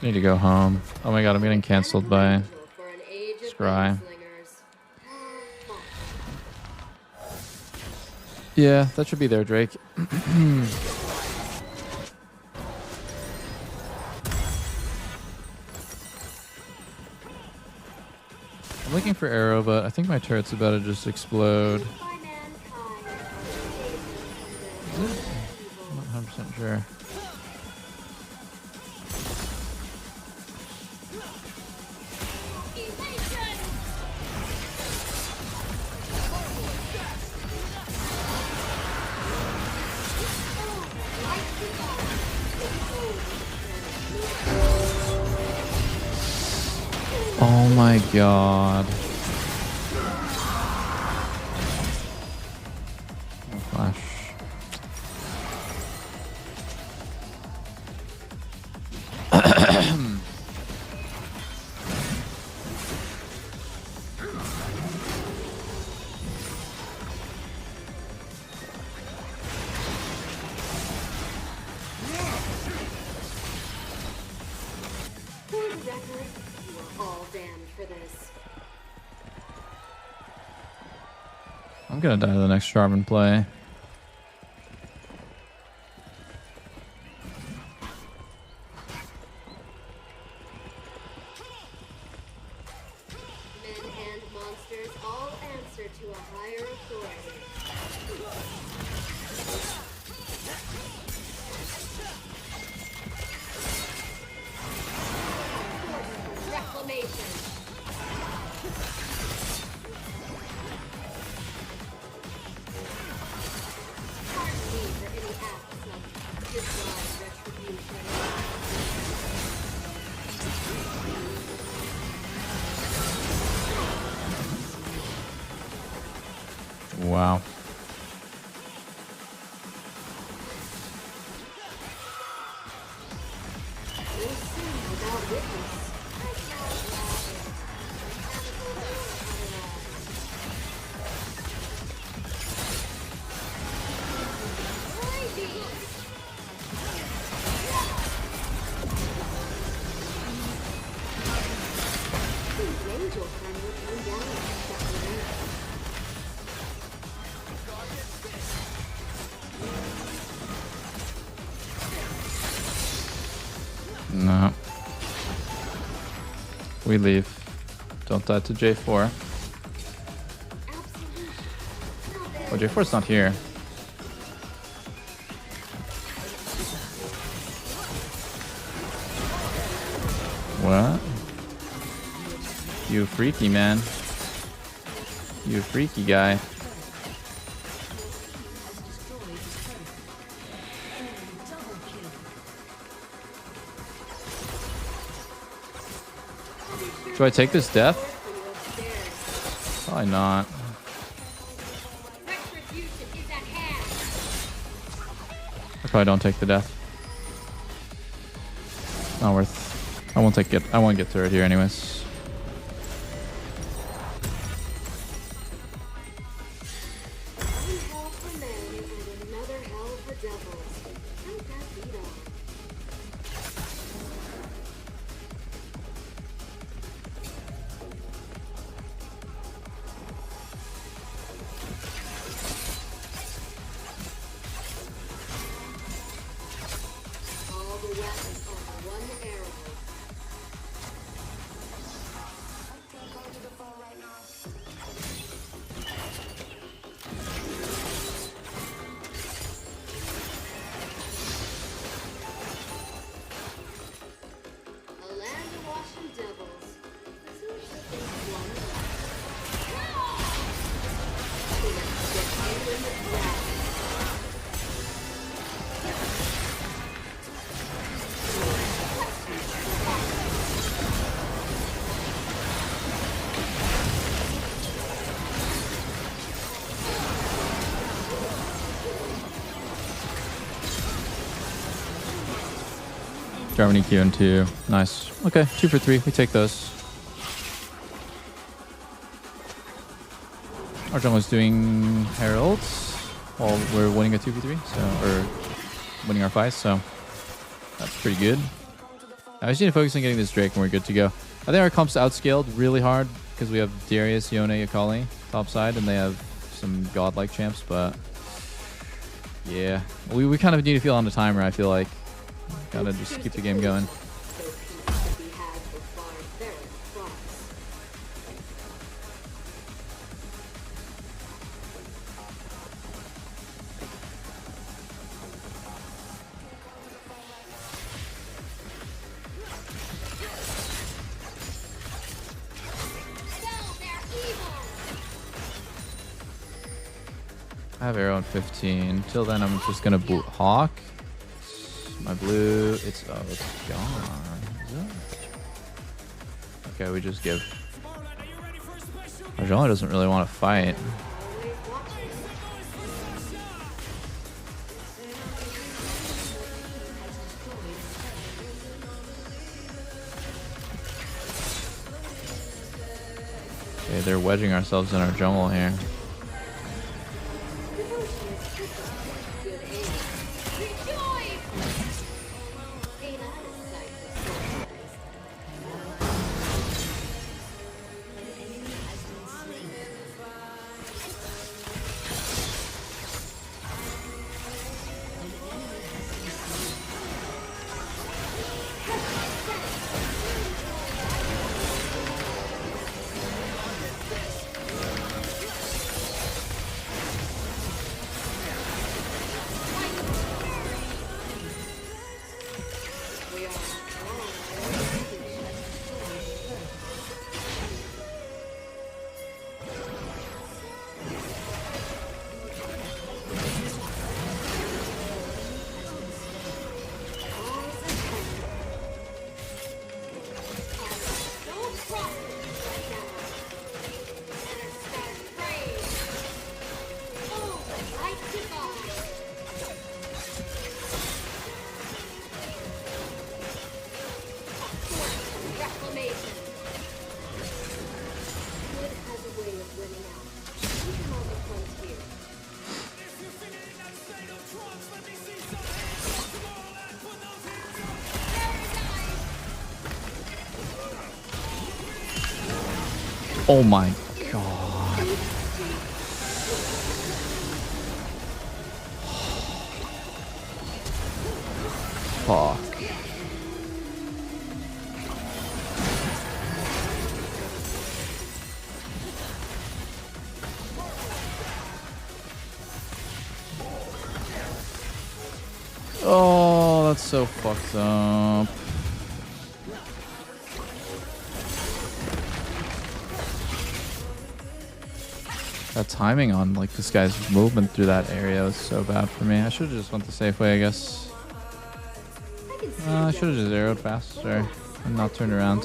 Need to go home. Oh my god, I'm getting cancelled by Scry. Yeah, that should be there, Drake. I'm looking for arrow, but I think my turret's about to just explode. I'm not 100% sure. Oh my god. Oh, flash. I'm gonna die to the next Jarvan play. Men and monsters all answer to a higher authority. Reclamation. Wow. No. We leave. Don't die to J4. Oh, J4's not here. What? You freaky man. You freaky guy. Do I take this death? Probably not. I probably don't take the death. Not worth. I won't get through it here anyways. Germany Q and 2. Nice. Okay, 2 for 3. We take those. Our jungler's doing Heralds while we're winning a 2v3, so, or winning our fight, so that's pretty good. I just need to focus on getting this Drake and we're good to go. I think our comp's outscaled really hard because we have Darius, Yone, Akali top side, and they have some godlike champs, but yeah, we kind of need to feel on the timer, I feel like. Gotta just keep the game going. I have arrow in 15. Till then, I'm just gonna boot Hawk. My blue, it's gone. Is it? Okay, we just give. Our jungler doesn't really want to fight. Okay, they're wedging ourselves in our jungle here. Oh my god. Fuck. Oh, that's so fucked up. That timing on like this guy's movement through that area was so bad for me. I should have just went the safe way, I guess. I should have just arrowed faster and not turned around.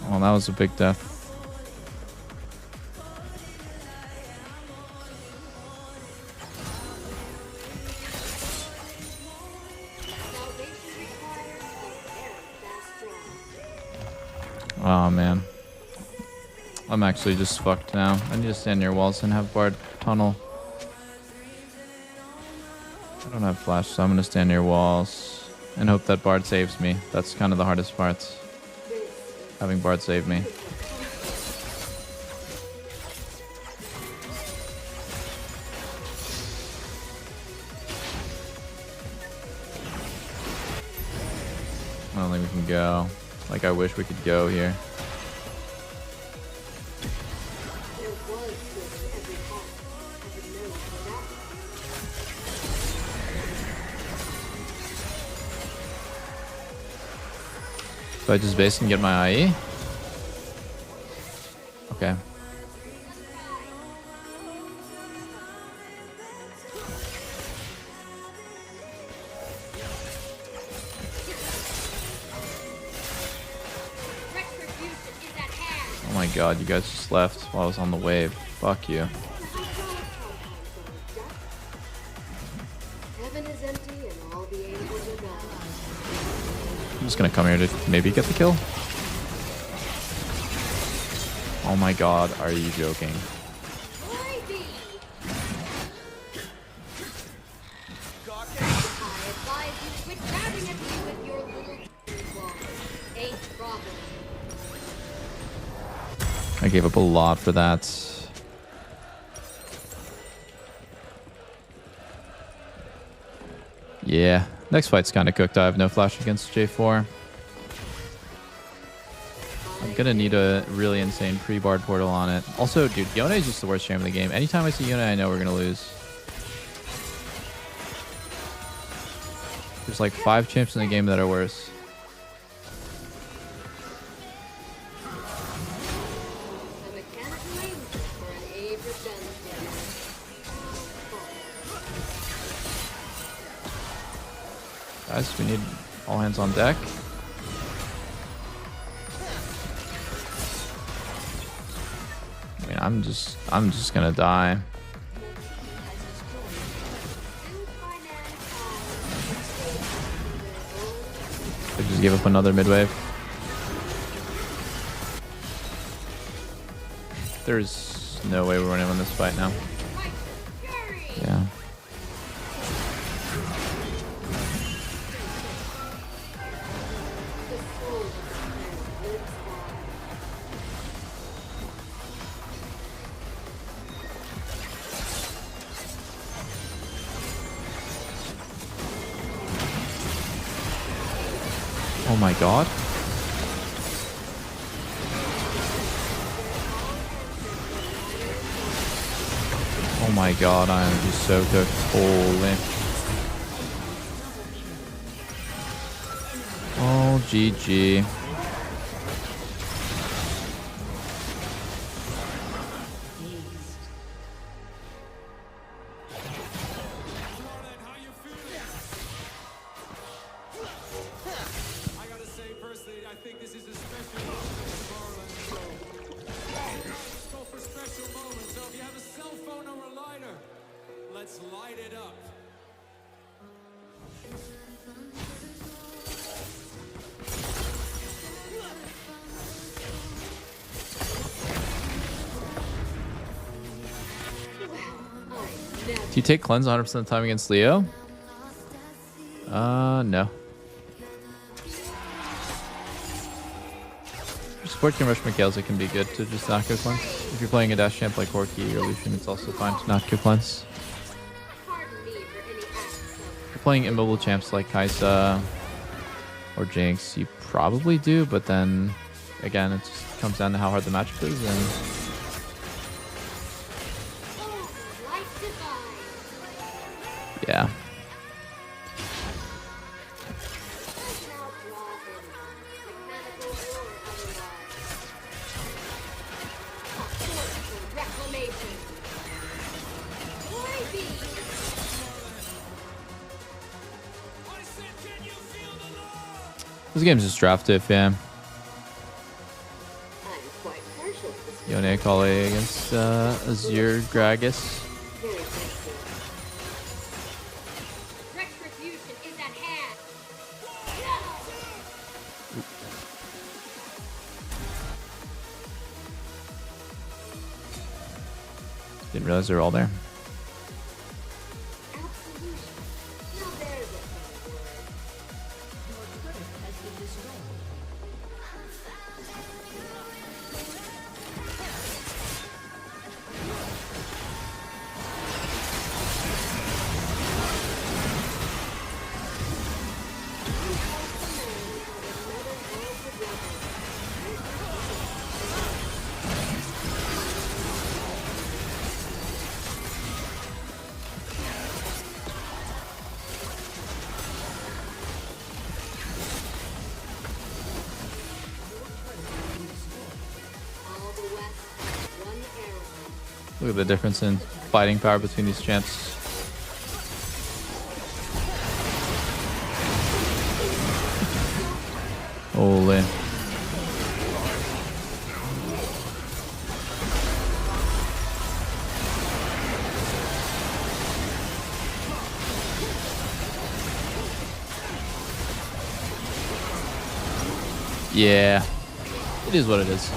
Oh, that was a big death. Oh, man. I'm actually just fucked now. I need to stand near walls and have Bard tunnel. I don't have flash, so I'm going to stand near walls and hope that Bard saves me. That's kind of the hardest part. Having Bard save me. I don't think we can go. Like, I wish we could go here. Do I just base and get my IE? Okay. Oh my god, you guys just left while I was on the wave. Fuck you. I'm just gonna come here to maybe get the kill. Oh my god, are you joking? I gave up a lot for that. Yeah, next fight's kind of cooked. I have no flash against J4. I'm gonna need a really insane pre-bard portal on it. Also, dude, Yone is just the worst champ in the game. Anytime I see Yone, I know we're gonna lose. There's like 5 champs in the game that are worse. Guys, we need all hands on deck. I mean, I'm just gonna die. I just gave up another mid wave. There's no way we're winning on this fight now. Yeah. Oh my god. Oh my god, I am just so cooked. Holy. Oh, GG. Let's light it up. Do you take cleanse 100% of the time against Leo? No. Support can rush Mikhail's, it can be good to just not go cleanse. If you're playing a dash champ like Corki or Lucian, it's also fine to not go cleanse. If you're playing immobile champs like Kaisa or Jinx, you probably do, but then again, it just comes down to how hard the matchup is. And yeah. This game's just draft diff, yeah. Yone Kale against Azure Gragas. Didn't realize they were all there. Look at the difference in fighting power between these champs. Holy. Yeah, it is what it is.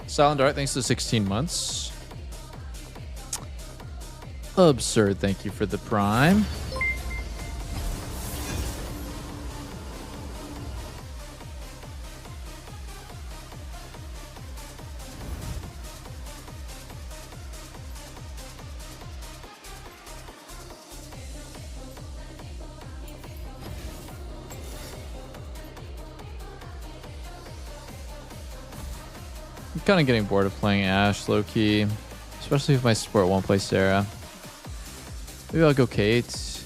Silent Dart, thanks to 16 months. Absurd, thank you for the prime. I'm kind of getting bored of playing Ashe low-key, especially if my support won't play Sarah. Maybe I'll go Kate.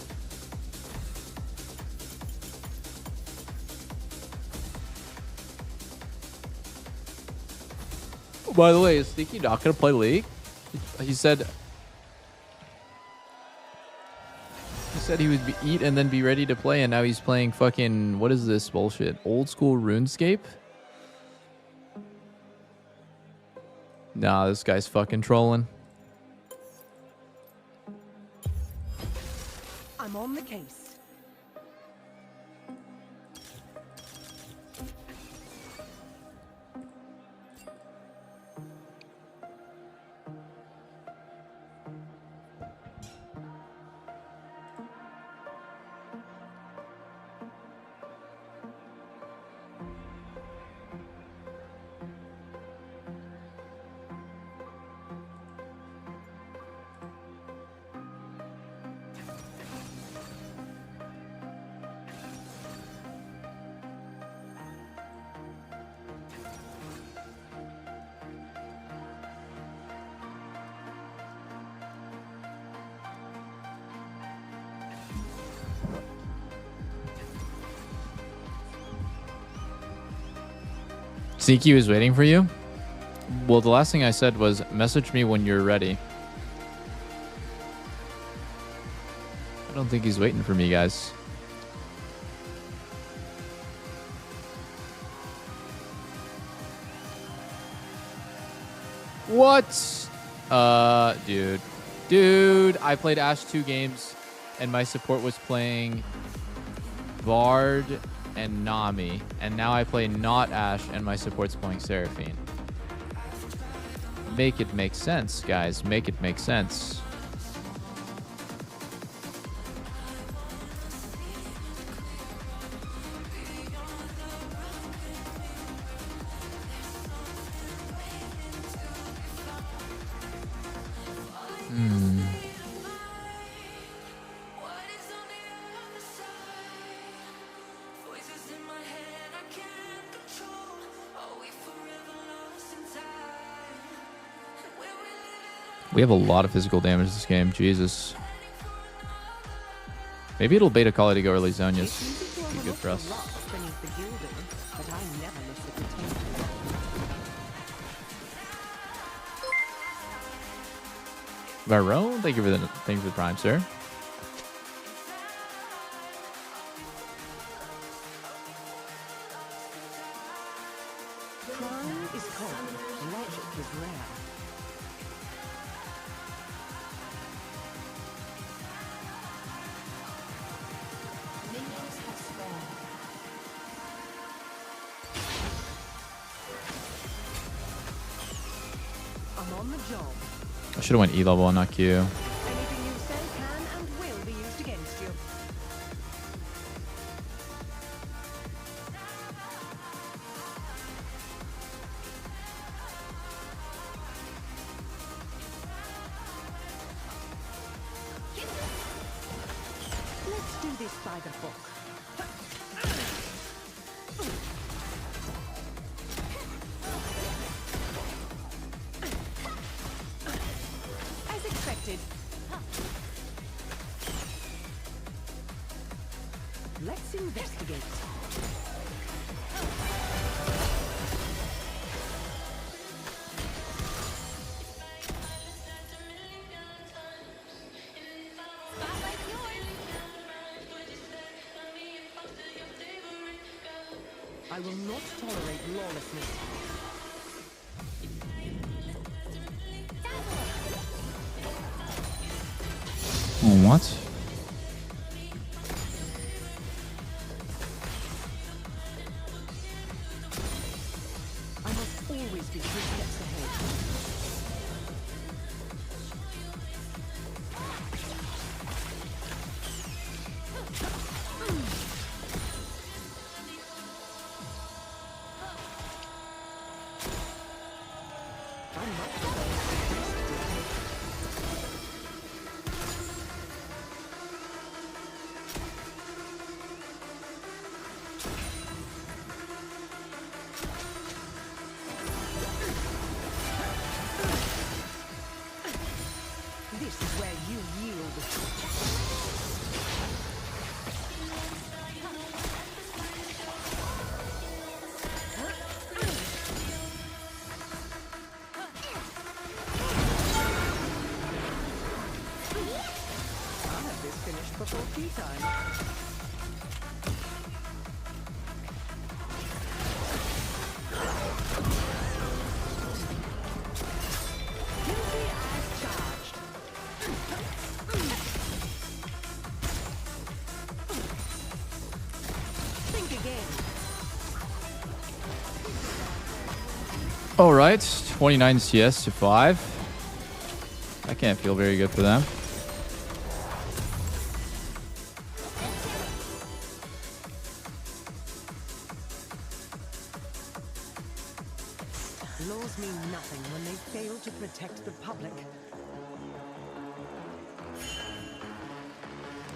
Oh, by the way, is Sneaky not going to play League? He said he would eat and then be ready to play, and now he's playing fucking, what is this bullshit? Old school RuneScape? Nah, this guy's fucking trolling. I'm on the case. Sneaky was waiting for you? Well, the last thing I said was message me when you're ready. I don't think he's waiting for me, guys. What? Dude, I played Ashe 2 games and my support was playing Bard and Nami, and now I play not Ashe and my support's playing Seraphine. Make it make sense, guys. Make it make sense. We have a lot of physical damage this game. Jesus. Maybe it'll beta Kali to go early zone. Yes. Be good for us. Varone, thank you for the prime, sir. Crime is common, logic is rare. Minions have spawned. I'm on the job. I should have went E level and not Q. Anything you say can and will be used against you. Let's do this by the book. As expected. Let's investigate. I will not tolerate lawlessness. Oh, what? I must always be 3 steps ahead. I'm not the This is where you yield. I'll have this finished before tea time. Guilty as charged. Think again. All right, 29 CS to 5. That can't feel very good for them. Laws mean nothing when they fail to protect the public.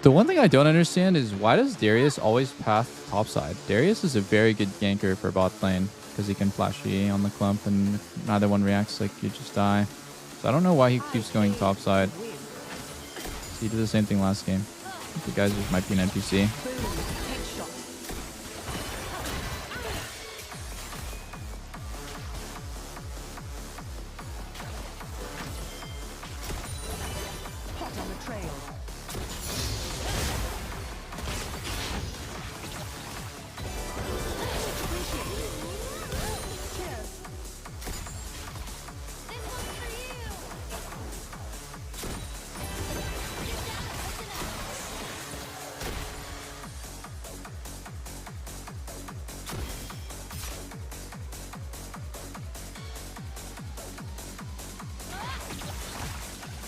The one thing I don't understand is why does Darius always path topside? Darius is a very good ganker for bot lane because he can flash E on the clump and if neither one reacts, like you just die. So I don't know why he keeps going topside. He did the same thing last game. I think the guys just might be an NPC. Hot on the trail.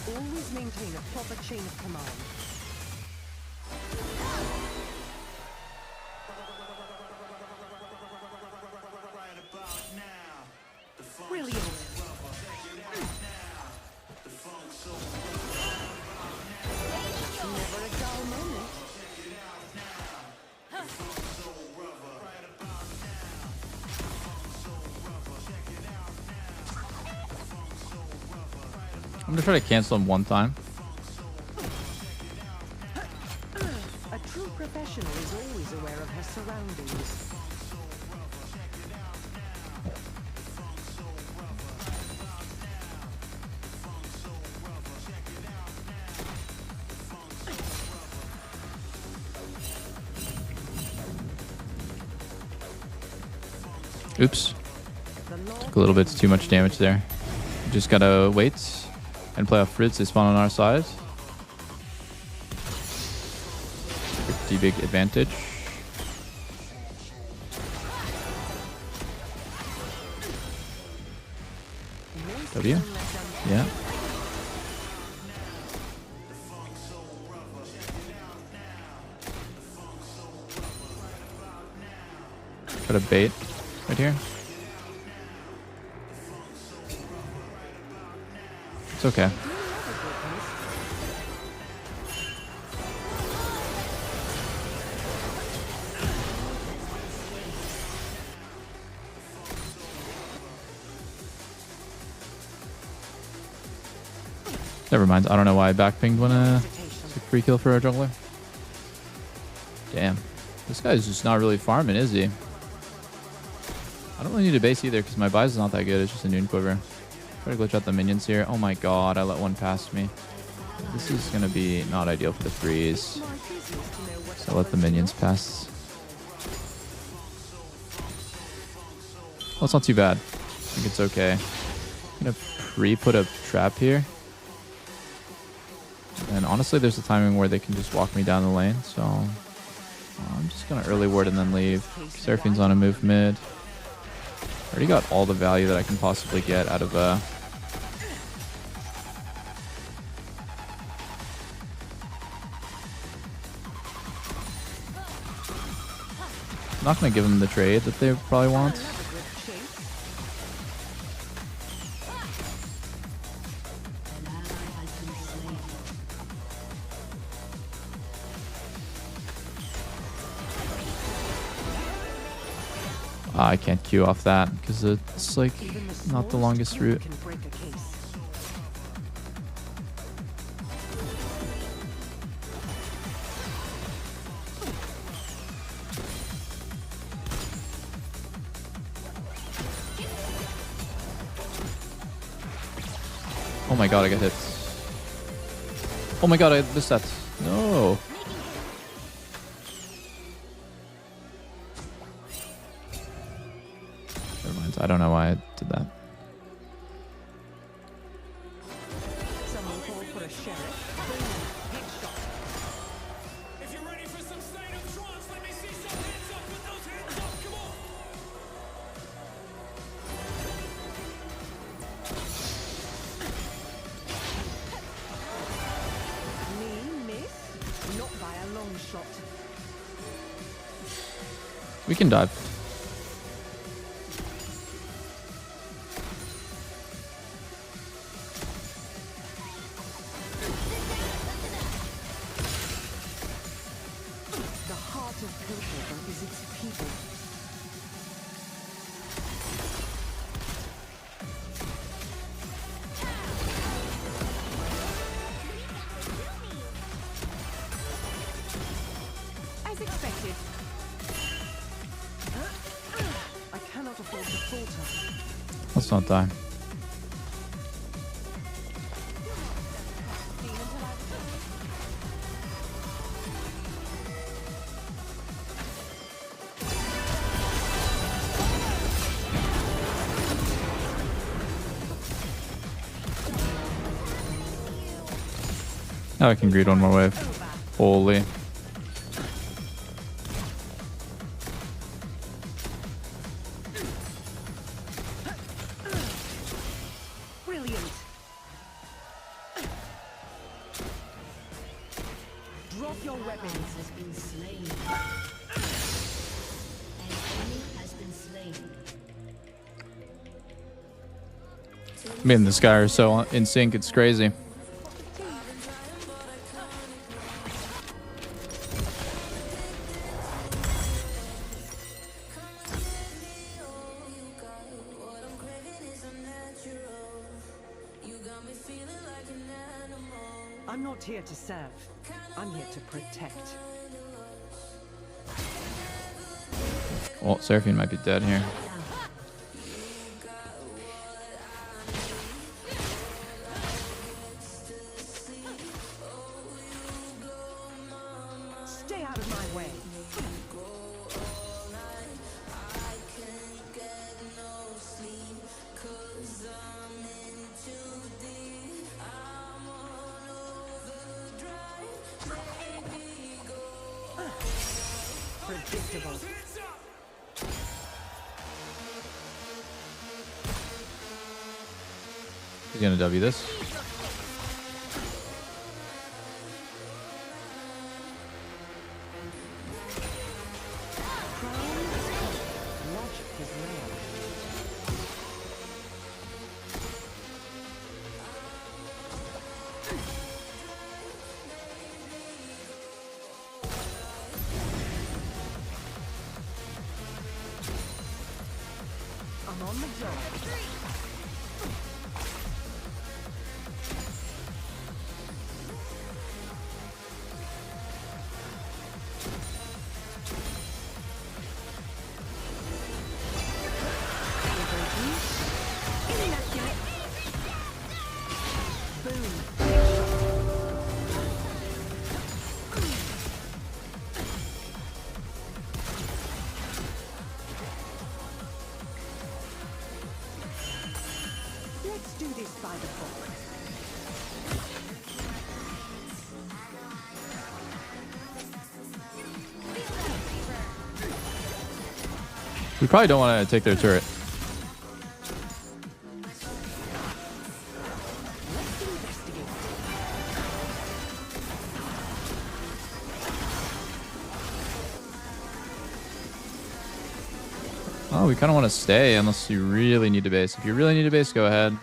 Always maintain a proper chain of command. Brilliant. Never a dull moment. I'm gonna try to cancel him one time. A true professional is always aware of her surroundings. Oops. Took a little bit too much damage there. Just gotta wait and play off Fritz. They spawn on our side. Pretty big advantage. W? Yeah. Got a bait right here. It's okay. Never mind. I don't know why I backpinged when it's a free kill for a jungler. Damn. This guy's just not really farming, is he? I don't really need a base either because my buy is not that good. It's just a Noon Quiver. Try to glitch out the minions here. Oh my god, I let one past me. This is going to be not ideal for the freeze. So I'll let the minions pass. Well, it's not too bad. I think it's okay. I'm going to pre-put a trap here. And honestly, there's a timing where they can just walk me down the lane. So I'm just going to early ward and then leave. Seraphine's on a move mid. Already got all the value that I can possibly get out of I'm not going to give them the trade that they probably want. I can't queue off that because it's like not the longest route. Oh my god, I got hit. Oh my god, I missed that. No. Never mind. I don't know why I did that. Someone call for a sheriff. If you're ready for some state of trance, let me see some hands up. Put those hands up. Come on. Not by a long shot. We can dive. The heart of Piltover is its people. As expected. I cannot afford to falter. Let's not die. Now I can greed one more wave. Holy. Brilliant. Drop your weapons. Has been slain. An enemy has been slain. Me and this guy are so in sync, it's crazy. I'm not here to serve. I'm here to protect. Well, Seraphine might be dead here. Stay out of my way. Predictable. He's gonna W this. Logic is rare. I'm on the job. Let's do this by the book. We probably don't want to take their turret. Oh, we kind of want to stay unless you really need to base. If you really need to base, go ahead.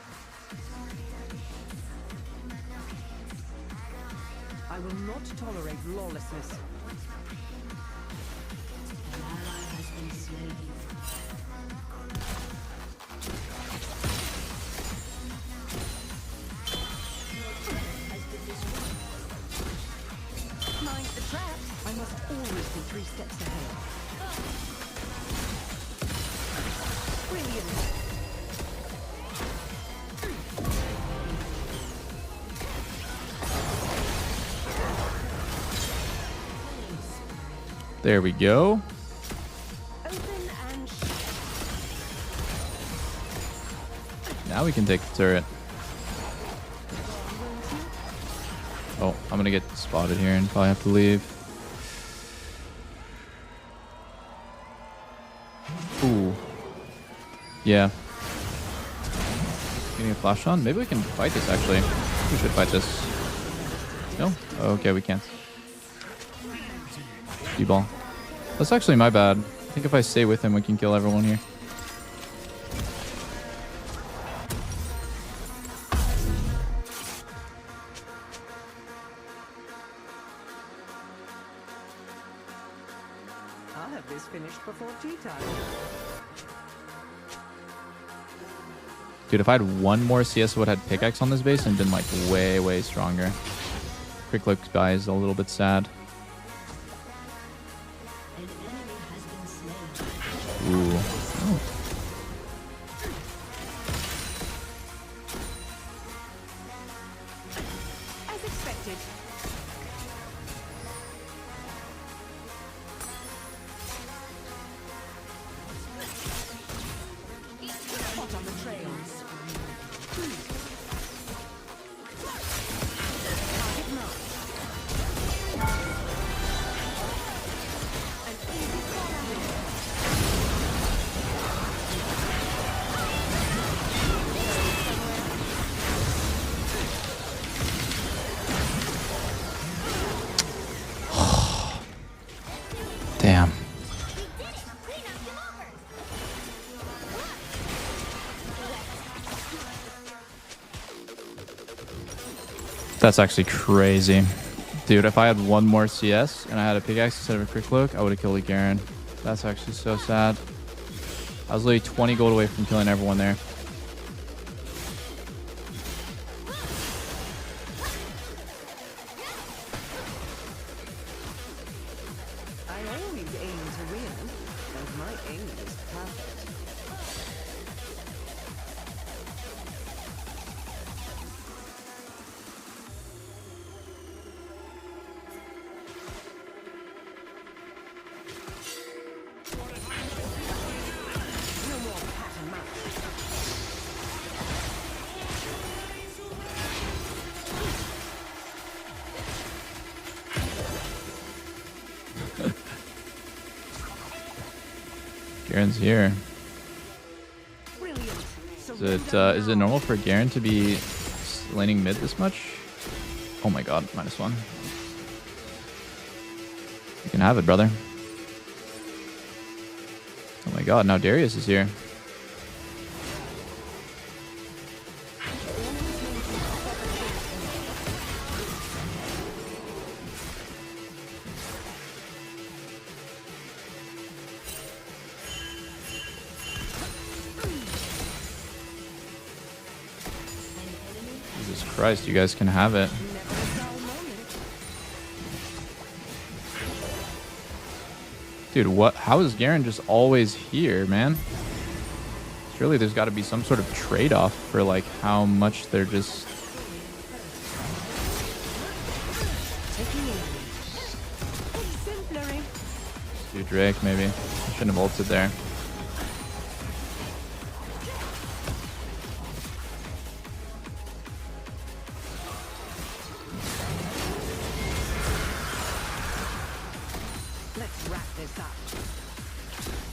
I will not tolerate lawlessness. Mind the trap. I must always be 3 steps ahead. Brilliant. There we go. Open and shut. Now we can take the turret. Oh, I'm gonna get spotted here and probably have to leave. Ooh. Yeah. Getting a flash on? Maybe we can fight this actually. We should fight this. No? Oh, okay, we can't. D-ball. That's actually my bad. I think if I stay with him, we can kill everyone here. I'll have this finished before tea time. Dude, if I had one more CS, I would have had pickaxe on this base and been like way, way stronger. Quick look guy is a little bit sad. Ooh. Oh. As expected. Hot on the trails. Target marked. An easy call out. Damn. That's actually crazy. Dude, if I had one more CS and I had a pickaxe instead of a quick look, I would have killed a Garen. That's actually so sad. I was literally 20 gold away from killing everyone there. aim is perfect. No more cat and mouse. Garen's here. Is it normal for Garen to be laning mid this much? Oh my god, -1. You can have it, brother. Oh my god, now Darius is here. Jesus Christ, you guys can have it. Dude, what? How is Garen just always here, man? Surely there's got to be some sort of trade-off for like how much they're just. Do Drake maybe. I shouldn't have ulted there.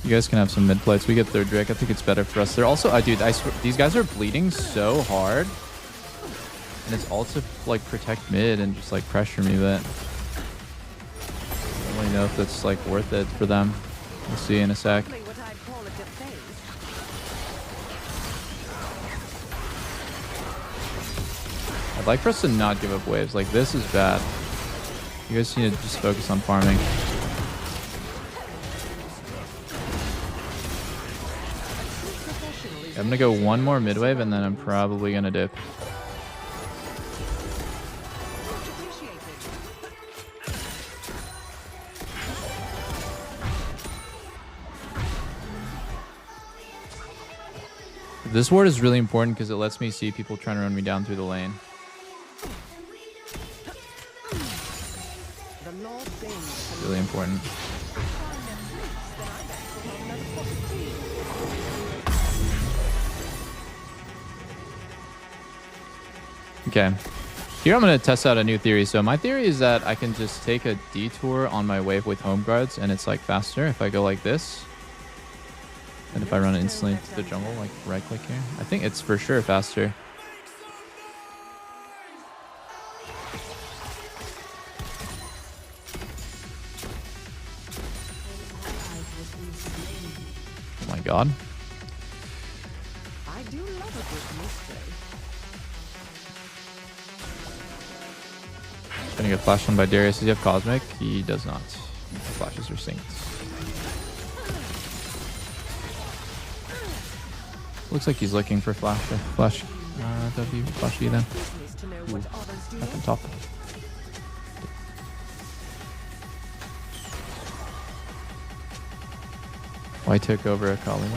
You guys can have some mid plates. We get third Drake. I think it's better for us. They're also, dude, I swear, these guys are bleeding so hard, and it's all to like protect mid and just like pressure me. But I don't really know if that's like worth it for them. We'll see in a sec. I'd like for us to not give up waves. Like this is bad. You guys need to just focus on farming. I'm gonna go one more mid wave and then I'm probably gonna dip. This ward is really important because it lets me see people trying to run me down through the lane. Really important. Okay, here I'm going to test out a new theory. So my theory is that I can just take a detour on my wave with home guards and it's like faster if I go like this. And if I run instantly to the jungle, like right click here, I think it's for sure faster. Oh my god. I do love a good mystery. Gonna get flashed on by Darius. Does he have Cosmic? He does not. The flashes are synced. Looks like he's looking for flash. Flash W. Flash E then. Ooh, up on top. Why took over a Kali?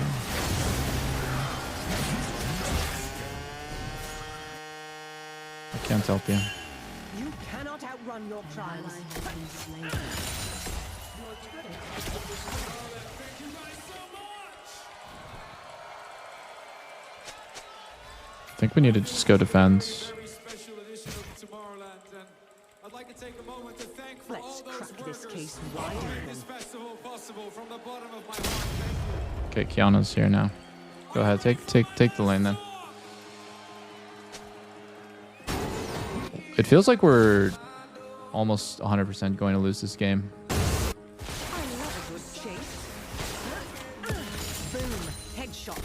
I can't help you. You cannot outrun your trials. I think we need to just go defense. Let's crack this case wide open. Okay, Kiana's here now. Go ahead, take the lane then. It feels like we're almost 100% going to lose this game. I love a good chase. Boom, headshot.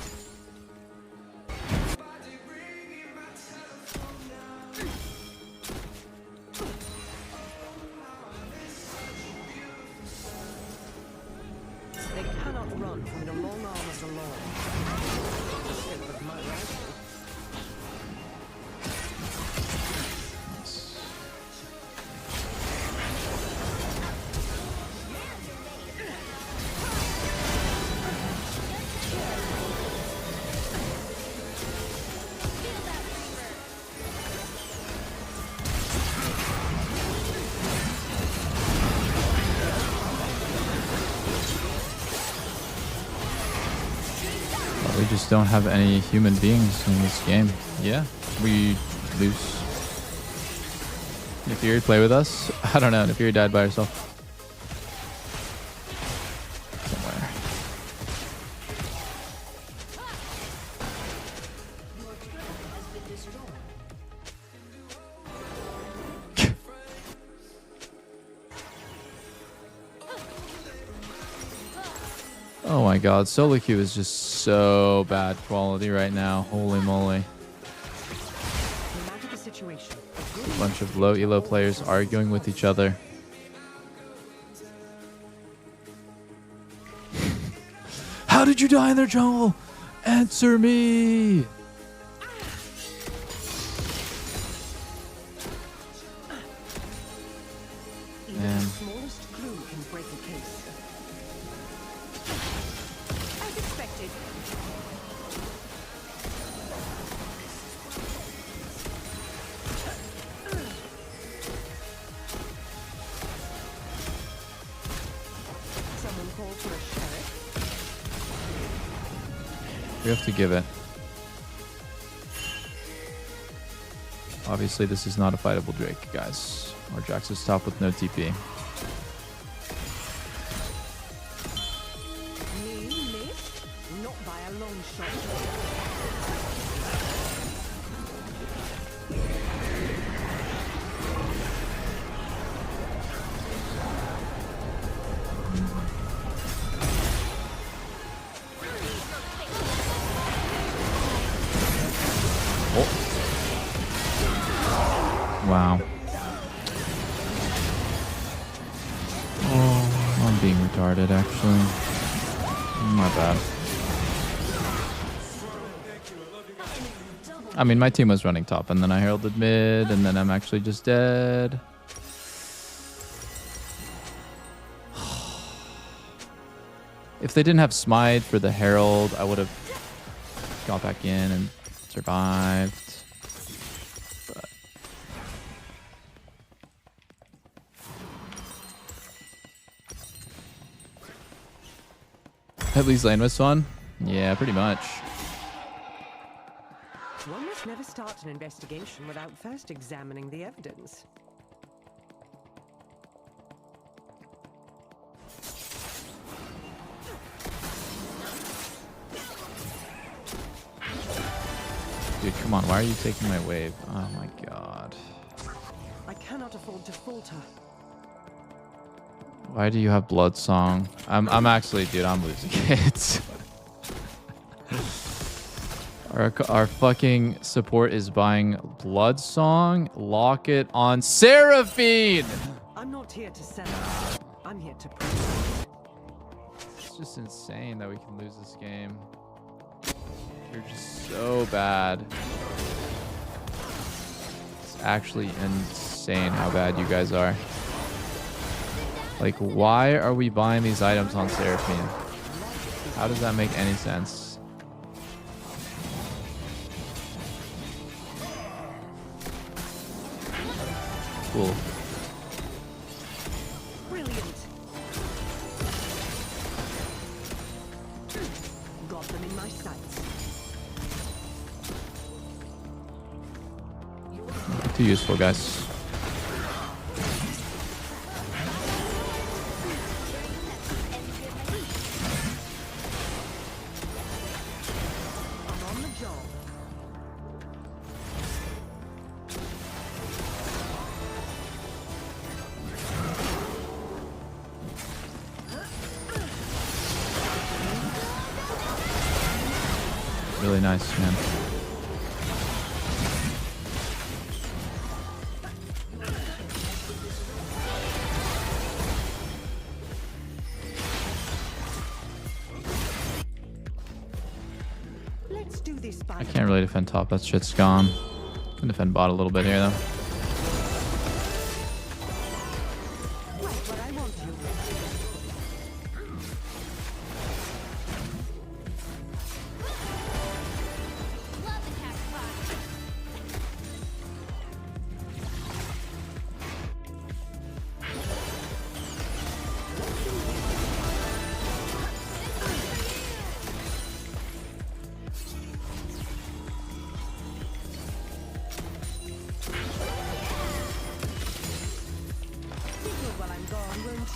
They cannot run from the long arm of the law. We just don't have any human beings in this game. Yeah, we lose. Nefiri play with us? I don't know. Nefiri died by herself. Somewhere. Oh my god, solo queue is just so bad quality right now. Holy moly. A bunch of low elo players arguing with each other. How did you die in their jungle? Answer me! Man. We have to give it. Obviously, this is not a fightable Drake, guys. Or Jax is top with no TP. Not by a long shot. Wow. Oh, I'm being retarded, actually. My bad. I mean, my team was running top, and then I heralded mid, and then I'm actually just dead. If they didn't have smite for the herald, I would have got back in and survived. At least lane was fun? Yeah, pretty much. One must never start an investigation without first examining the evidence. Dude, come on, why are you taking my wave? Oh my god. I cannot afford to falter. Why do you have Blood Song? I'm actually, dude, I'm losing it. Our fucking support is buying Blood Song. Lock it on Seraphine! I'm not here to sell. I'm here to. It's just insane that we can lose this game. You're just so bad. It's actually insane how bad you guys are. Like, why are we buying these items on Seraphine? How does that make any sense? Cool. Brilliant. Got them in my sights. Too useful, guys. Really nice, man. Let's do this by I can't really defend top. That shit's gone. Can defend bot a little bit here, though.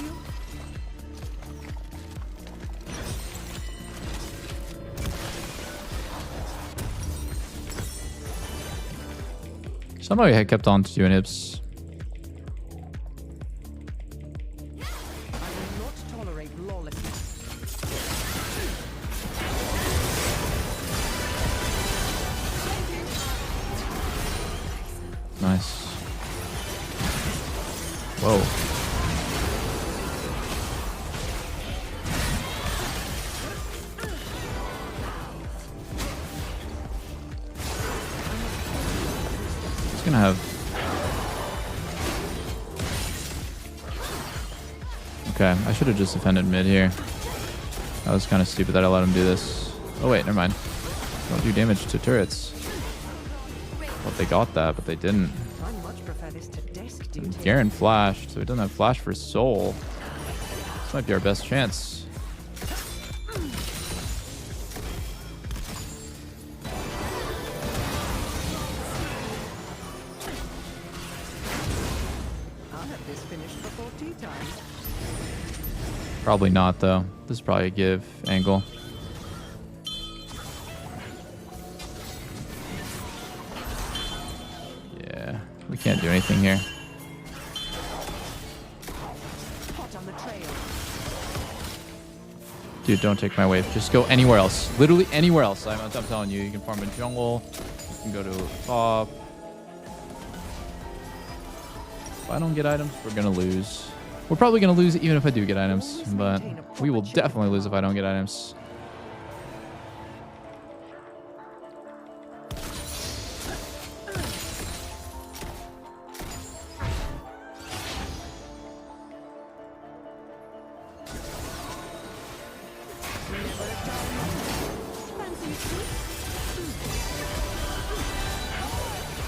protect you? Somehow he had kept on to doing hips. I will not tolerate lawlessness. Nice. Whoa. He's gonna have... Okay, I should have just defended mid here. That was kind of stupid that I let him do this. Oh wait, never mind. Don't do damage to turrets. Well, they got that, but they didn't. I much prefer this to desk duty. Garen flashed, so he doesn't have flash for soul. This might be our best chance. I'll have this finished before tea time. Probably not, though. This is probably a give angle. Yeah, we can't do anything here. Hot on the trail. Dude, don't take my wave. Just go anywhere else. Literally anywhere else. I'm telling you. You can farm in jungle. You can go to top. If I don't get items, we're going to lose. We're probably going to lose even if I do get items. But we will definitely lose if I don't get items.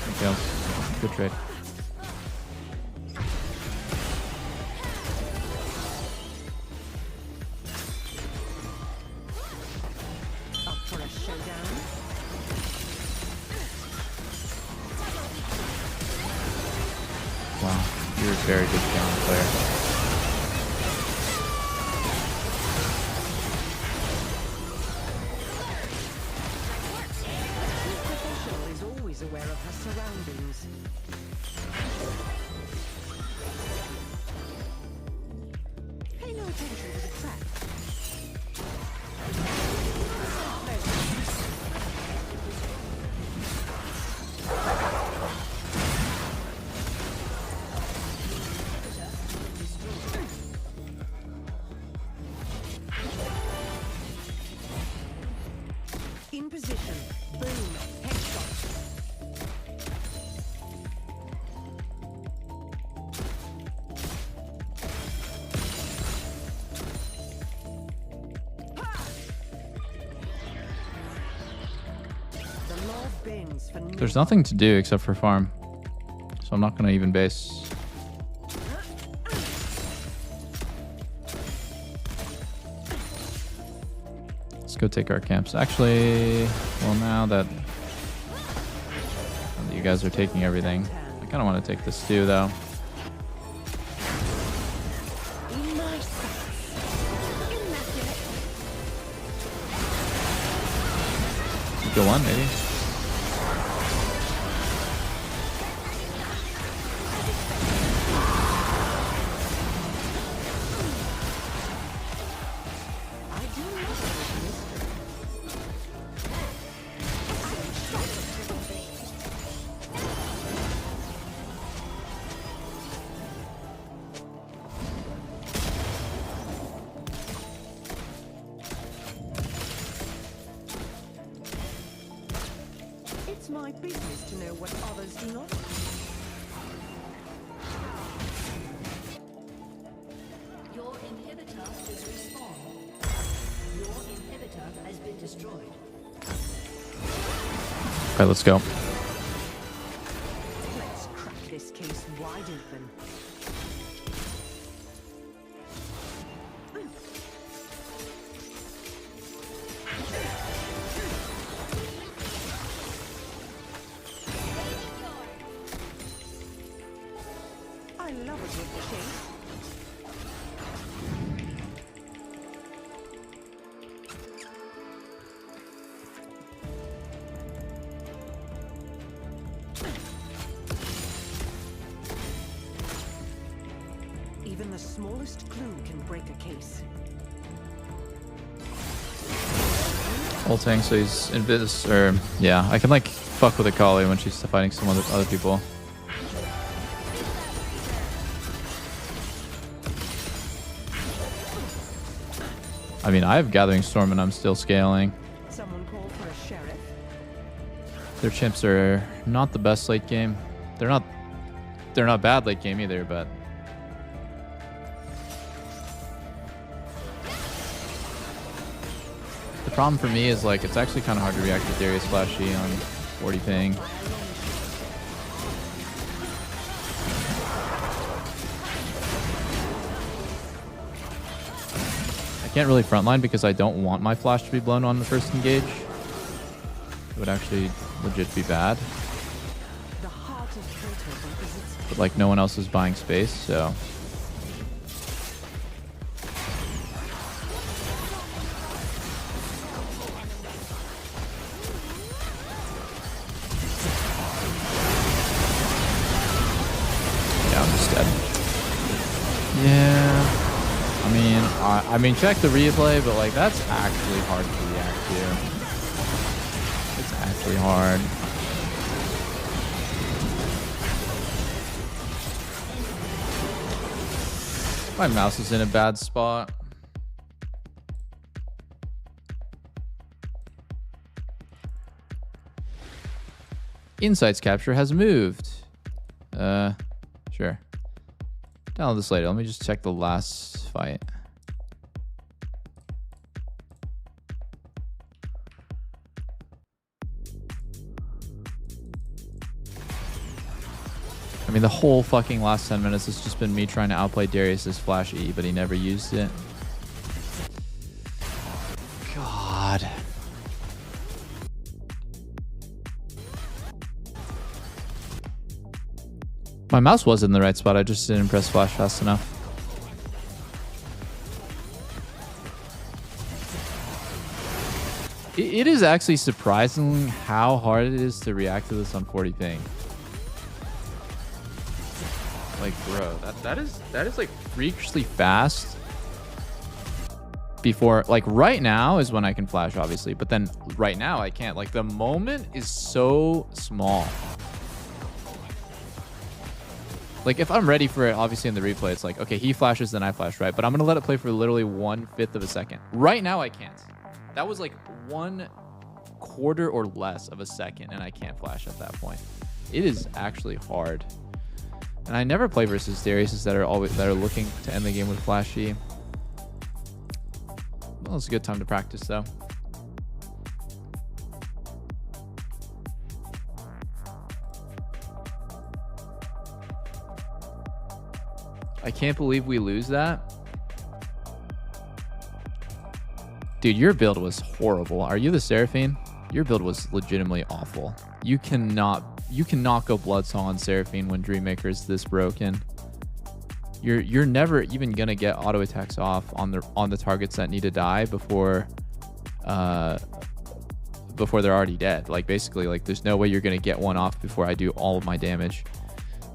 Thank you. Good trade. Up for a showdown. Wow, you're a very good piano player. Professional is always aware of her surroundings. Pay no attention to the trap. In position. Boom. Headshot. The law bends for no There's nothing to do except for farm. So I'm not going to even base. Let's go take our camps. Actually, well, now that you guys are taking everything, I kind of want to take this too, though. Go on, maybe. It's my business to know what others do not. Your inhibitor is respawned. Your inhibitor has been destroyed. Okay, let's go. Let's crack this case wide open. I love a good chase. Even the smallest clue can break a case. Ulting, so he's invis, or yeah, I can like fuck with Akali when she's fighting some other people. I mean, I have Gathering Storm and I'm still scaling. Someone call for a sheriff. Their chimps are not the best late game. They're not bad late game either, but the problem for me is like it's actually kind of hard to react to Darius flashy on 40 ping. I can't really frontline because I don't want my flash to be blown on the first engage. It would actually legit be bad. But like no one else is buying space, so. Yeah, I'm just dead. Yeah. I mean, check the replay, but like that's actually hard to react to. It's actually hard. My mouse is in a bad spot. Insights capture has moved. Sure. Download this later. Let me just check the last fight. I mean, the whole fucking last 10 minutes has just been me trying to outplay Darius's flash E, but he never used it. God. My mouse was in the right spot. I just didn't press flash fast enough. It is actually surprising how hard it is to react to this on 40 ping. Like, bro, that is like freakishly fast. Before, like, right now is when I can flash, obviously, but then right now I can't. Like, the moment is so small. Like, if I'm ready for it, obviously in the replay, it's like, okay, he flashes, then I flash, right? But I'm gonna let it play for literally 1/5 of a second. Right now, I can't. That was like 1/4 or less of a second, and I can't flash at that point. It is actually hard. And I never play versus Darius that are looking to end the game with flashy. Well, it's a good time to practice though. I can't believe we lose that. Dude, your build was horrible. Are you the Seraphine? Your build was legitimately awful. You cannot go Bloodsong on Seraphine when Dreammaker is this broken. You're never even gonna get auto attacks off on the targets that need to die before they're already dead. Like, basically, like, there's no way you're gonna get one off before I do all of my damage.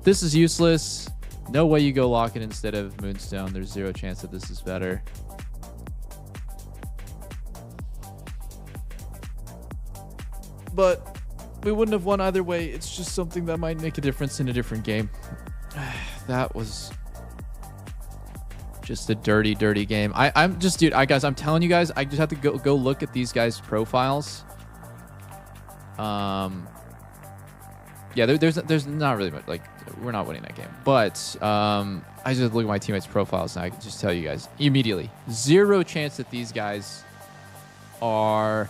This is useless. No way you go lock it instead of Moonstone. There's zero chance that this is better. But we wouldn't have won either way. It's just something that might make a difference in a different game. That was just a dirty game. I'm just, dude, guys, I'm telling you guys, I just have to go look at these guys' profiles. Yeah, there's not really much, like, we're not winning that game. But I just look at my teammates' profiles and I can just tell you guys immediately, zero chance that these guys are.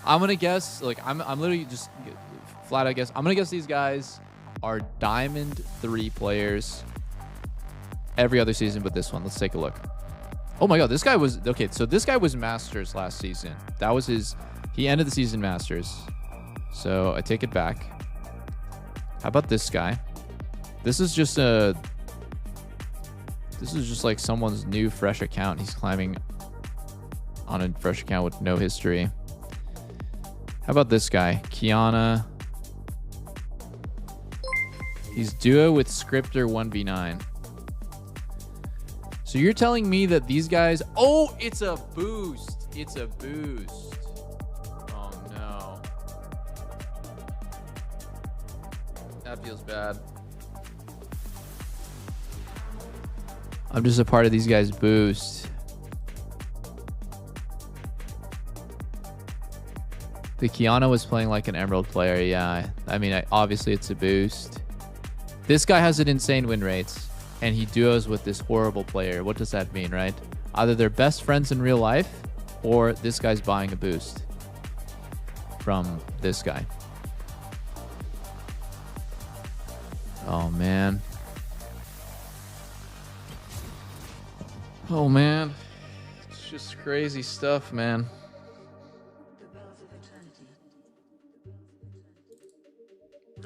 I'm gonna guess, like, I'm literally just flat out guess. I'm gonna guess these guys are Diamond 3 players every other season but this one. Let's take a look. Oh my god, this guy was okay. So this guy was Masters last season. That was he ended the season Masters. So I take it back. How about this guy? This is just like someone's new fresh account. He's climbing on a fresh account with no history. How about this guy? Kiana. He's duo with Scripter 1v9. So you're telling me that these guys... Oh, it's a boost. It's a boost. Oh, no. That feels bad. I'm just a part of these guys' boost. The Kiana was playing like an Emerald player, yeah. I mean, obviously it's a boost. This guy has an insane win rates, and he duos with this horrible player. What does that mean, right? Either they're best friends in real life, or this guy's buying a boost from this guy. Oh, man. Oh, man. It's just crazy stuff, man.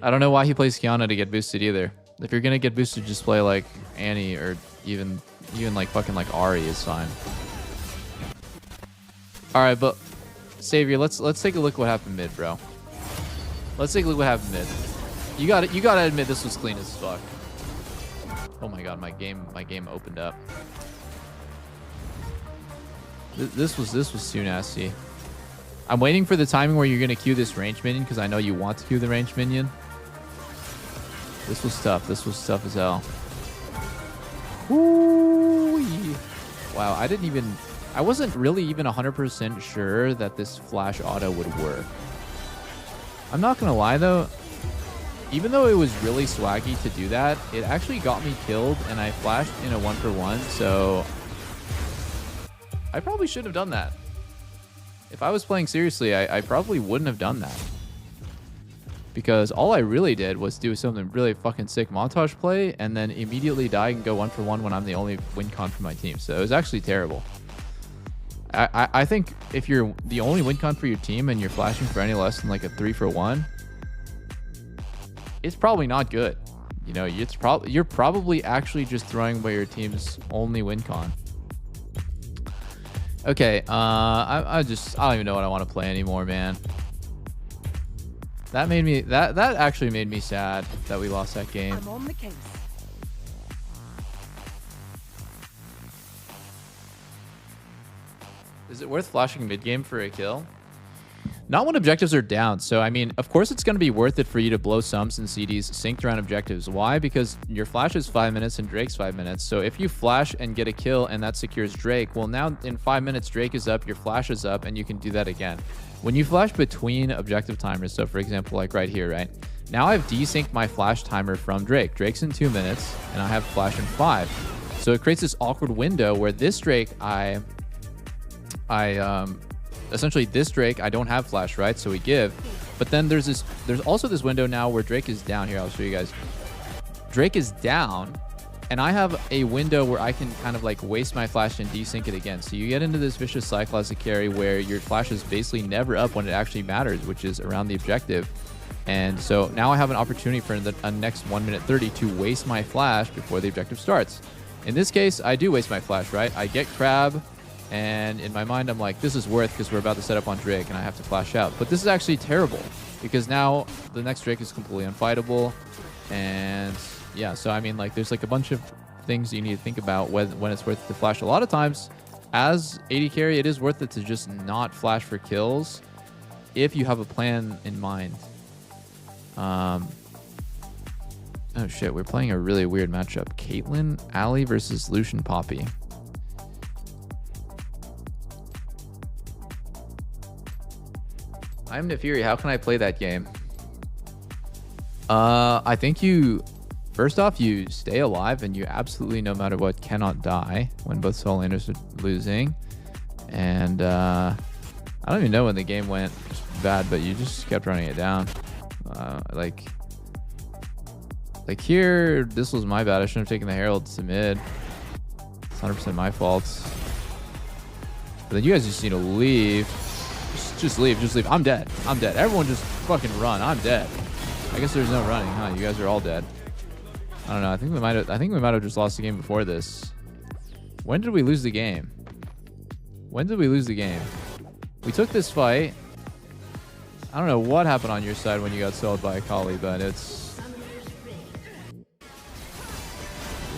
I don't know why he plays Kiana to get boosted either. If you're gonna get boosted, just play like Annie or even like fucking like Ari is fine. All right, but Savior, let's take a look at what happened mid, bro. Let's take a look at what happened mid. You gotta admit this was clean as fuck. Oh my god, my game opened up. This was too nasty. I'm waiting for the timing where you're gonna queue this range minion because I know you want to queue the range minion. This was tough. This was tough as hell. Woo-wee. Wow, I wasn't really even 100% sure that this flash auto would work. I'm not gonna lie though, even though it was really swaggy to do that, it actually got me killed and I flashed in a 1-for-1, so I probably should have done that. If I was playing seriously, I probably wouldn't have done that. Because all I really did was do something really fucking sick montage play and then immediately die and go 1-for-1 when I'm the only win con for my team. So it was actually terrible. I think if you're the only win con for your team and you're flashing for any less than like a 3-for-1, it's probably not good. You know, you're probably actually just throwing away your team's only win con. Okay, I don't even know what I want to play anymore, man. That made me that actually made me sad that we lost that game. I'm on the case. Is it worth flashing mid game for a kill? Not when objectives are down. So I mean, of course it's going to be worth it for you to blow sums and CDs synced around objectives. Why? Because your flash is 5 minutes and Drake's 5 minutes. So if you flash and get a kill and that secures Drake, well now in 5 minutes Drake is up, your flash is up, and you can do that again. When you flash between objective timers, so for example like right here, right? Now I've desynced my flash timer from Drake. Drake's in 2 minutes and I have flash in 5. So it creates this awkward window where this Drake essentially this Drake, I don't have flash, right? So we give, but then there's also this window now where Drake is down. Here, I'll show you guys. Drake is down, and I have a window where I can kind of like waste my flash and desync it again. So you get into this vicious cycle as a carry where your flash is basically never up when it actually matters, which is around the objective. And so now I have an opportunity for the next 1 minute 30 to waste my flash before the objective starts. In this case, I do waste my flash, right? I get crab, and in my mind, I'm like, this is worth because we're about to set up on Drake and I have to flash out. But this is actually terrible because now the next Drake is completely unfightable. And yeah, so I mean, like, there's like a bunch of things you need to think about when it's worth it to flash. A lot of times, as AD carry, it is worth it to just not flash for kills if you have a plan in mind. Oh shit, we're playing a really weird matchup. Caitlyn, Ali versus Lucian Poppy. I'm Nefiri. How can I play that game? I think first off, you stay alive and you absolutely, no matter what, cannot die when both solo laners are losing. And I don't even know when the game went bad, but you just kept running it down. Like here, this was my bad. I shouldn't have taken the Herald to mid. It's 100% my fault. But then you guys just need to leave. Just leave. I'm dead. Everyone just fucking run. I'm dead. I guess there's no running, huh? You guys are all dead. I don't know. I think we might have just lost the game before this. When did we lose the game? We took this fight. I don't know what happened on your side when you got sold by Akali, but it's...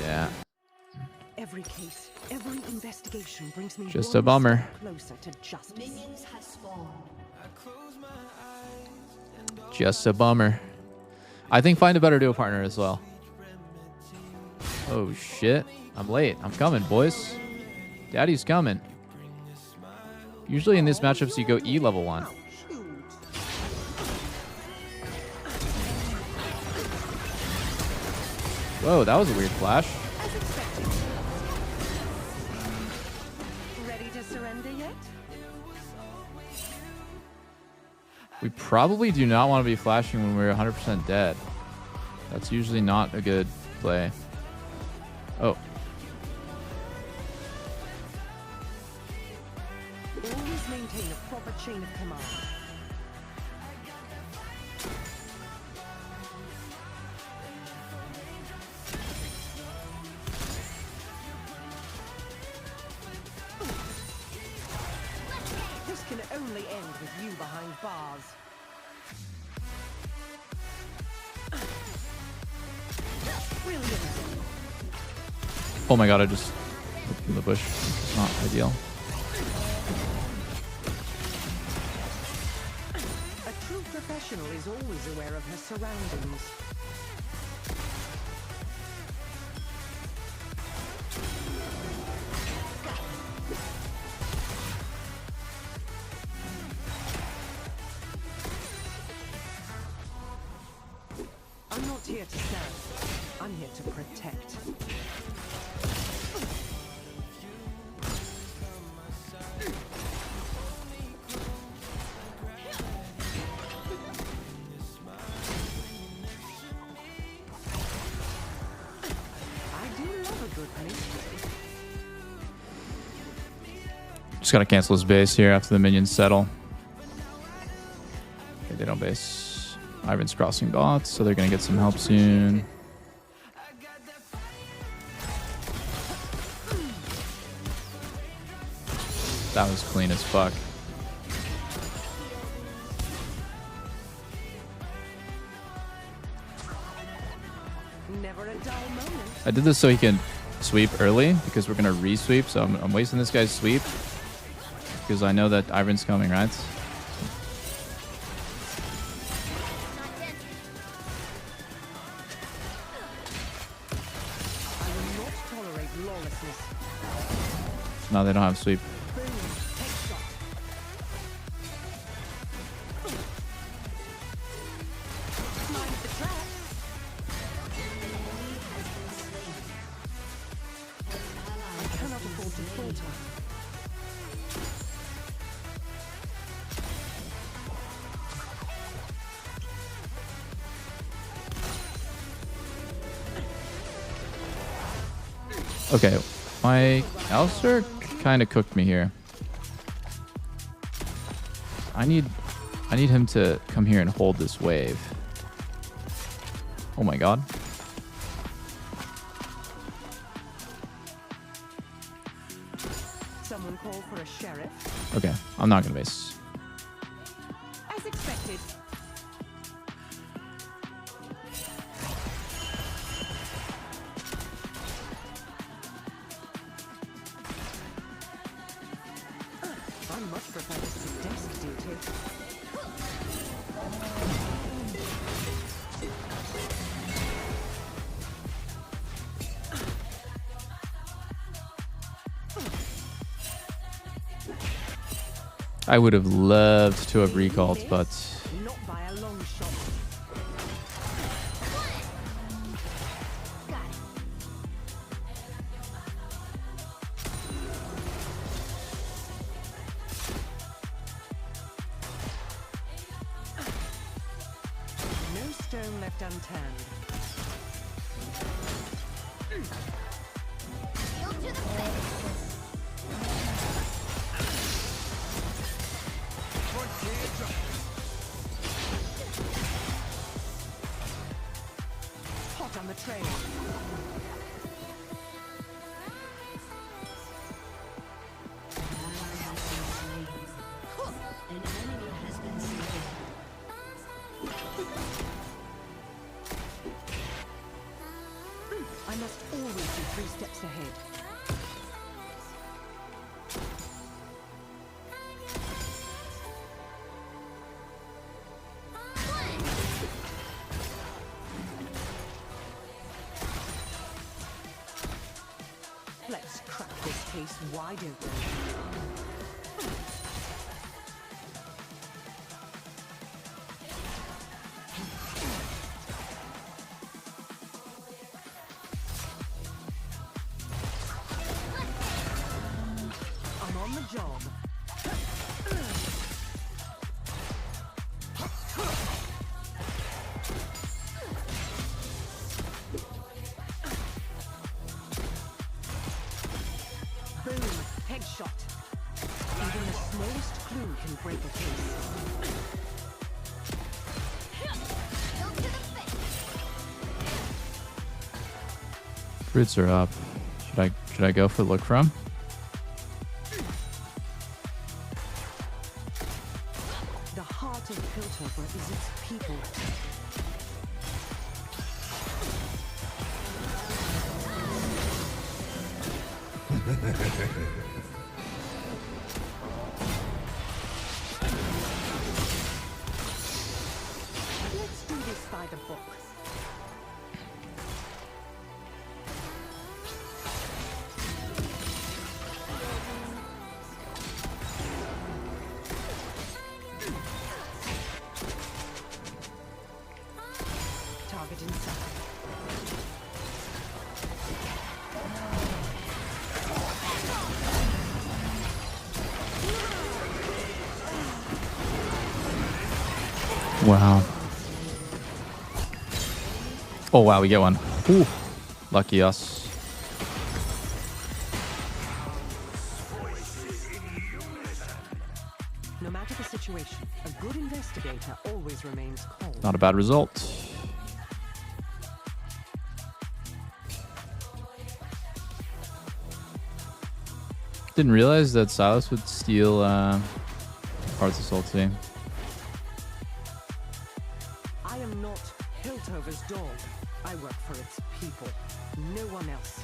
Yeah. Every case, every investigation brings me Just one a bummer. step closer to justice. Minions have spawned. Just a bummer. I think find a better duo partner as well. Oh shit. I'm late. I'm coming, boys. Daddy's coming. Usually in these matchups you go E level 1. Whoa, that was a weird flash. Ready to surrender yet? We probably do not want to be flashing when we're 100% dead. That's usually not a good play. Oh. Always maintain a proper chain of command. This can only end with you behind bars. Brilliant. Oh my god, I just looked in the bush. It's not ideal. A true professional is always aware of her surroundings. I'm not here to stand. I'm here to protect. Just gotta cancel his base here after the minions settle. Okay, they don't base. Ivan's crossing bots, so they're gonna get some help soon. That was clean as fuck. Never a dull moment. I did this so he can sweep early because we're gonna re-sweep, so I'm wasting this guy's sweep because I know that Ivan's coming, right? I will not tolerate lawlessness. Now they don't have sweep. I cannot afford to falter. Okay, my Alistair kind of cooked me here. I need him to come here and hold this wave. Oh my god. Someone call for a sheriff. Okay, I'm not gonna base. As expected. I much prefer this to desk duty. I would have loved to have recalled, but Not by a long shot. No stone left unturned. Hot on the trail. An enemy has been slain. I must always be 3 steps ahead. Let's crack this case wide open. I'm on the job. Boom, headshot. Even the smallest clue can break a case. Fruits are up. Should I go for look from? The heart of Piltover is its people. Let's do this by the book. Target inside. Wow. Oh wow, we get one. Ooh. Lucky us. No matter the situation, a good investigator always remains calm. Not a bad result. Didn't realize that Silas would steal parts of Salty. I am not Piltover's dog. I work for its people. No one else.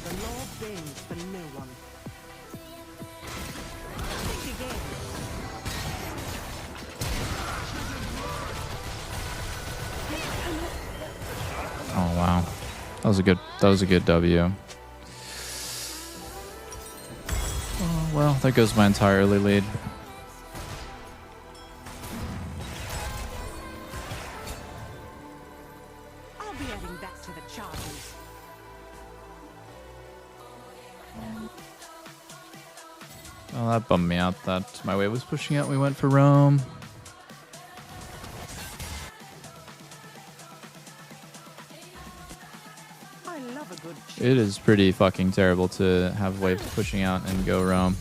The law bends for no one. Think again. Oh wow. That was a good W. Oh well, there goes my entire early lead. I'll be adding that to the charges. Oh, that bummed me out that my wave was pushing out. We went for Rome. I love a good It is pretty fucking terrible to have waves pushing out and go Rome.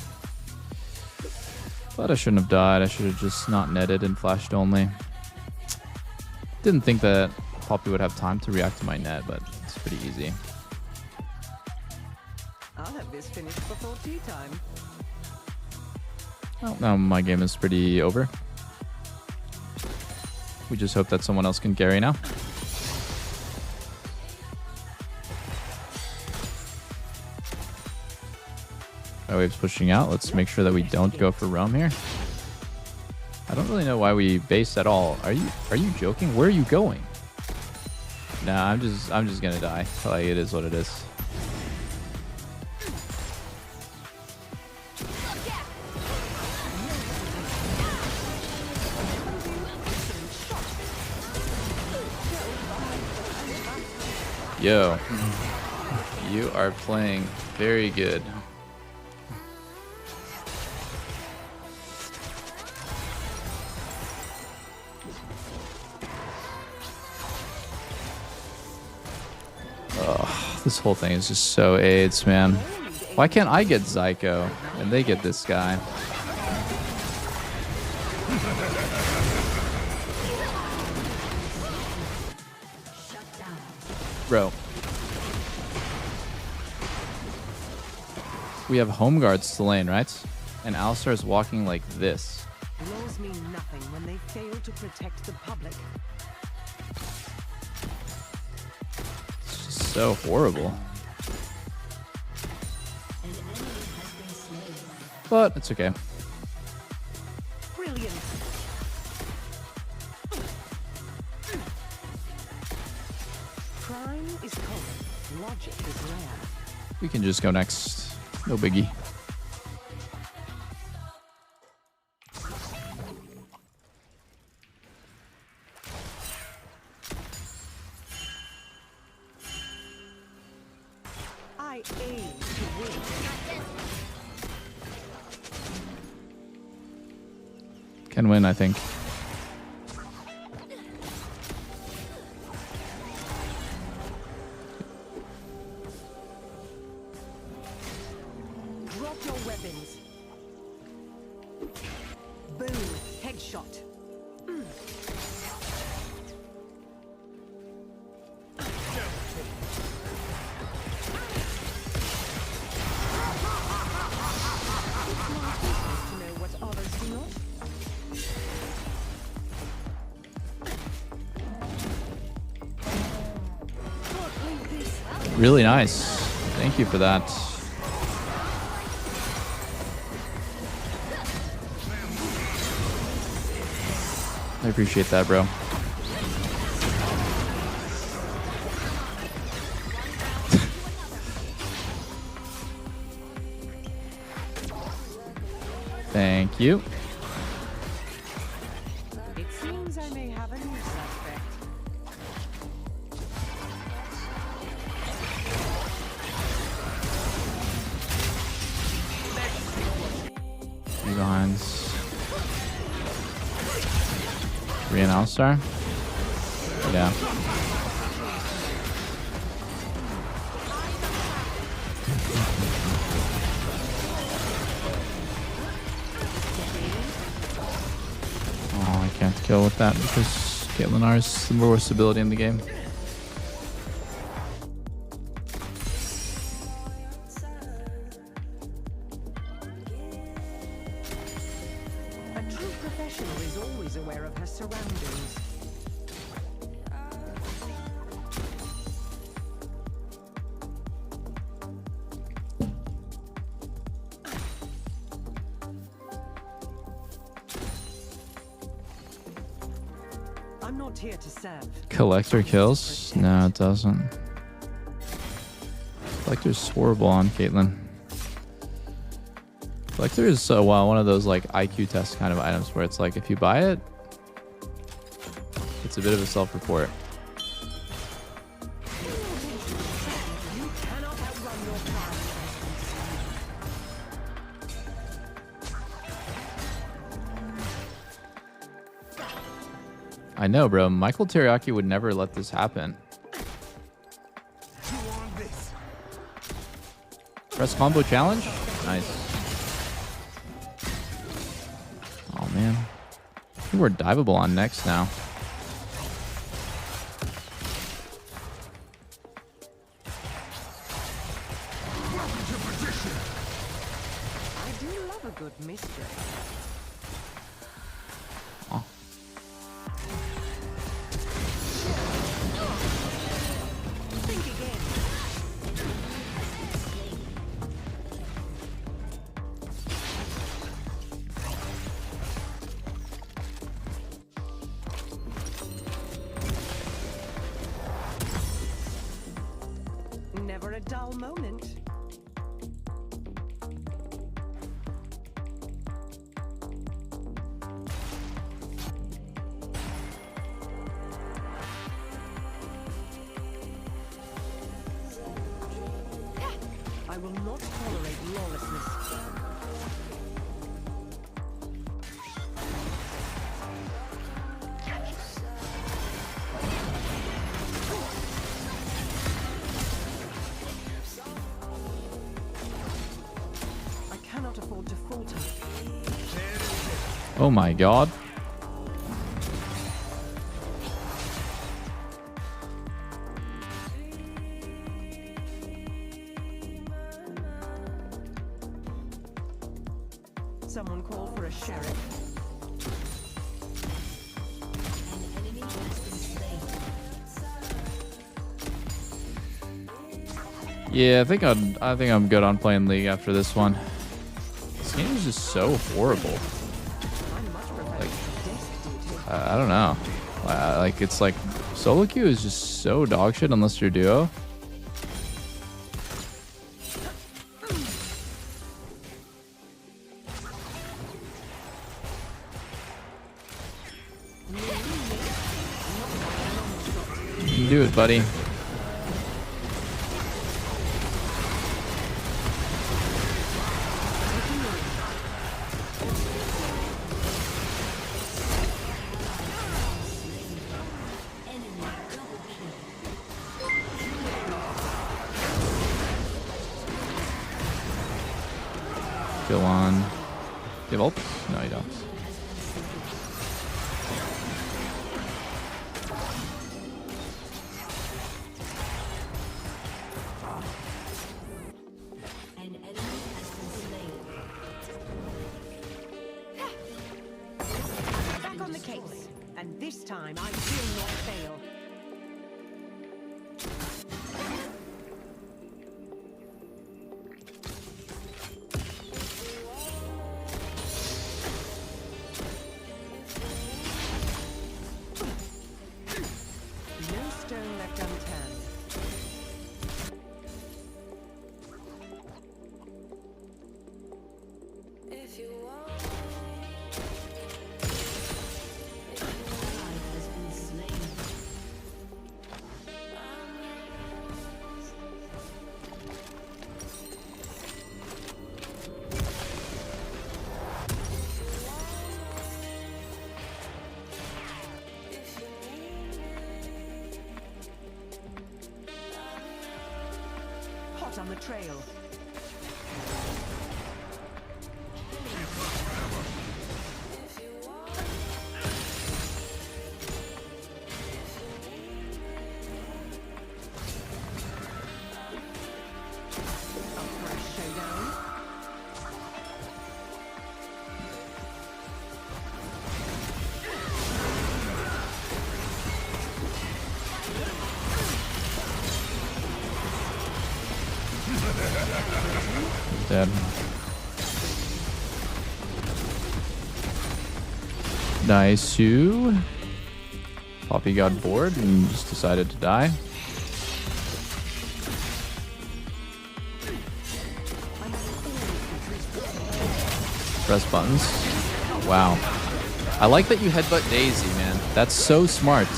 But I shouldn't have died. I should have just not netted and flashed only. Didn't think that Poppy would have time to react to my net, but it's pretty easy. I'll have this finished before tea time. Well, now my game is pretty over. We just hope that someone else can carry now. My wave's pushing out. Let's make sure that we don't go for Rome here. I don't really know why we base at all. Are you joking? Where are you going? Nah, I'm just gonna die. Like, it is what it is. Yo, you are playing very good. Oh, this whole thing is just so AIDS, man. Why can't I get Zyko and they get this guy? Bro. We have home guards to lane, right? And Alistar is walking like this. Laws mean nothing when they fail to protect the public. It's just so horrible. but it's okay. Brilliant. Crime is common. Logic is rare. We can just go next. No biggie. I aim to win. Can win, I think. Drop your weapons. Boom. Headshot. To know what others do not. Really nice. Thank you for that. I appreciate that, bro. Thank you. It seems I may have a new suspect. Three behinds. Korean All-Star? Yeah. Oh, I can't kill with that because Caitlyn R is the worst ability in the game. A true professional is always aware of her surroundings. I'm not here to serve. Collector kills? No, it doesn't. Collector's horrible on Caitlyn. Collector is well, one of those like IQ test kind of items where it's like if you buy it, it's a bit of a self-report. You cannot outrun your past. I know, bro. Michael Teriyaki would never let this happen. Press combo challenge? Nice. Oh, man. I think we're diveable on next now. I do love a good mystery. Oh. Think again. Never a dull moment. I will not tolerate lawlessness. I cannot afford to falter. Oh my god. Someone call for a sheriff. Yeah, I think I'm good on playing League after this one. This game is just so horrible. Like, I don't know. Like, it's like solo queue is just so dog shit unless you're duo. You can do it, buddy. Go on. Do you have ult? No, you don't. An enemy has been slain. Back on the case. And this time I will not fail. No stone left unturned. If you want, has been slain. Hot on the trail. A fresh showdown. Dead. Nice. Poppy got bored and just decided to die. Press buttons. Wow. I like that you headbutt Daisy, man. That's so smart.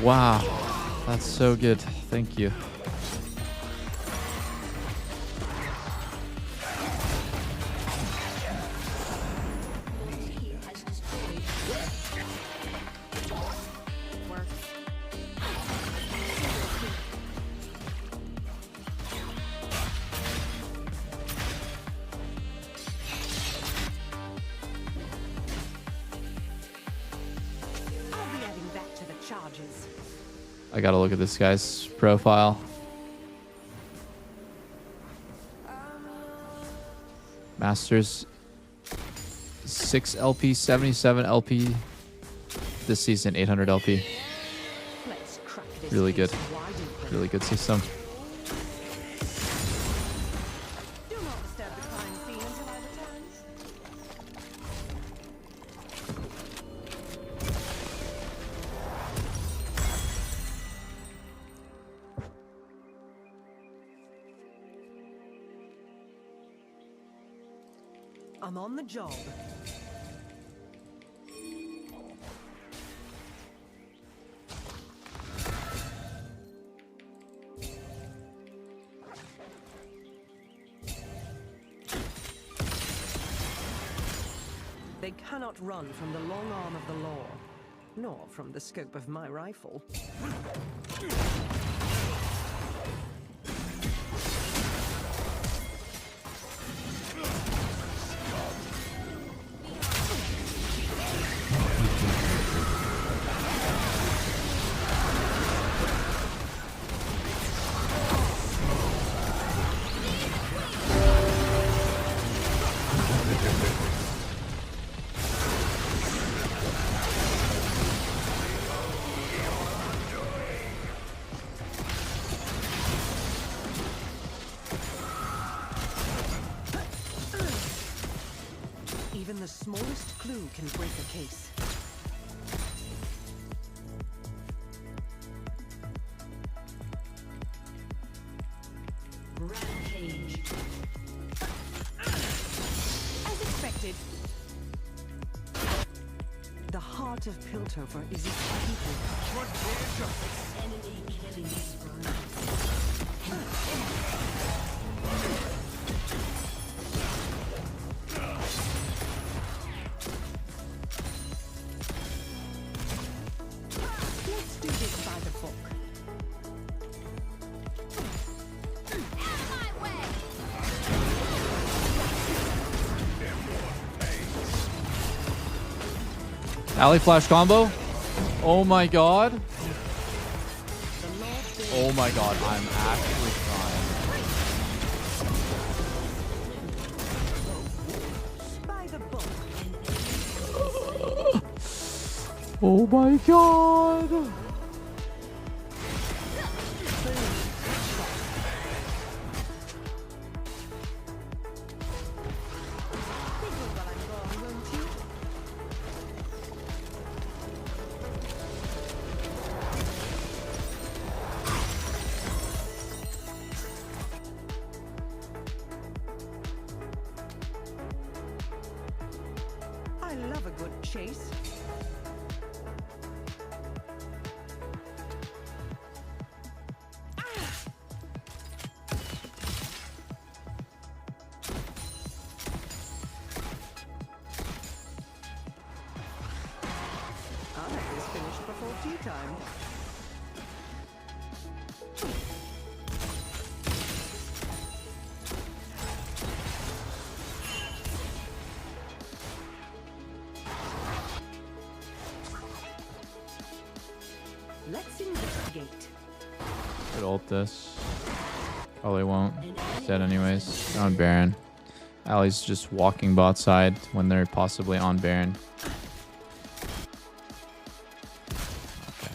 Wow. That's so good. Thank you. I'll be adding that to the charges. I gotta look at this guy's profile. Masters 6 LP, 77 LP this season, 800 LP. Let's crack this Really good. case wide open. Really good system. Do not disturb the crime scene until I return. I'm on the job. They cannot run from the long arm of the law, nor from the scope of my rifle. the smallest clue can break a case. Rampage. As expected. The heart of Piltover is its people. Enemy killing spree. Let's do this by the book. Alley flash combo. Oh my god. Oh my god, I'm actually trying. By the book. Oh my god. I love a good chase. I'll have this finished before tea time. Let's investigate. Could ult this. Probably won't. He's dead anyways. They're on Baron. Alley's just walking bot side when they're possibly on Baron. Okay.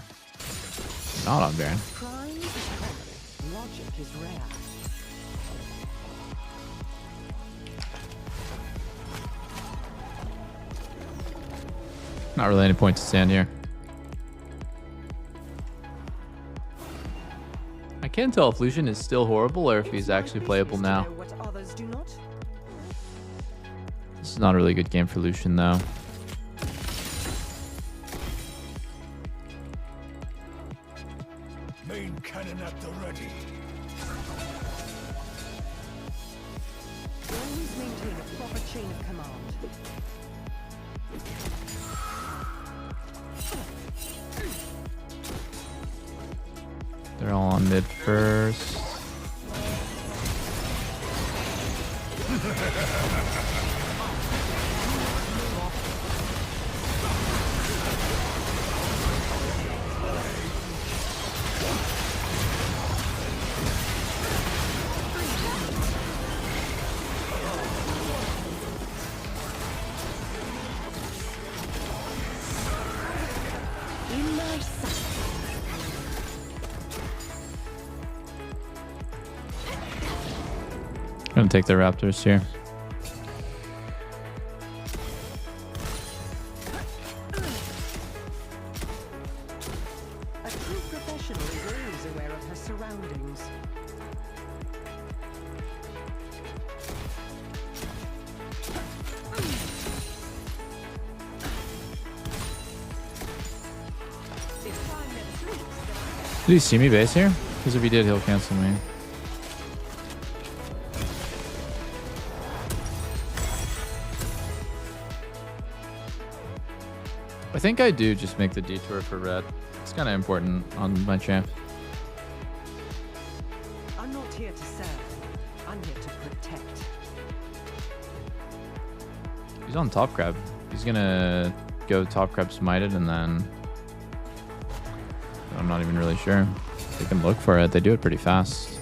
Not on Baron. Crime is common. Logic is rare. Not really any point to stand here. I can't tell if Lucian is still horrible or if he's actually playable now. What others do not. This is not a really good game for Lucian though. Main cannon at the ready. Always maintain a proper chain of command. They're all on mid first. In my sight. Gonna take the Raptors here. A true professional is always aware of her surroundings. Did he see me base here? Because if he did, he'll cancel me. I think I do just make the detour for red. It's kind of important on my champ. I'm not here to serve. I'm here to protect. He's on top crab. He's gonna go top crab smited and then I'm not even really sure. They can look for it. They do it pretty fast.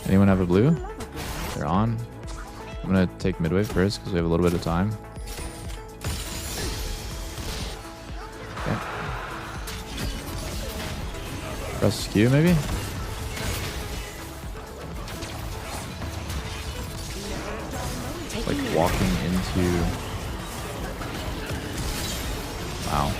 Anyone have a blue? They're on. I'm gonna take mid wave first because we have a little bit of time. Okay. Press Q maybe? Like walking into... Wow.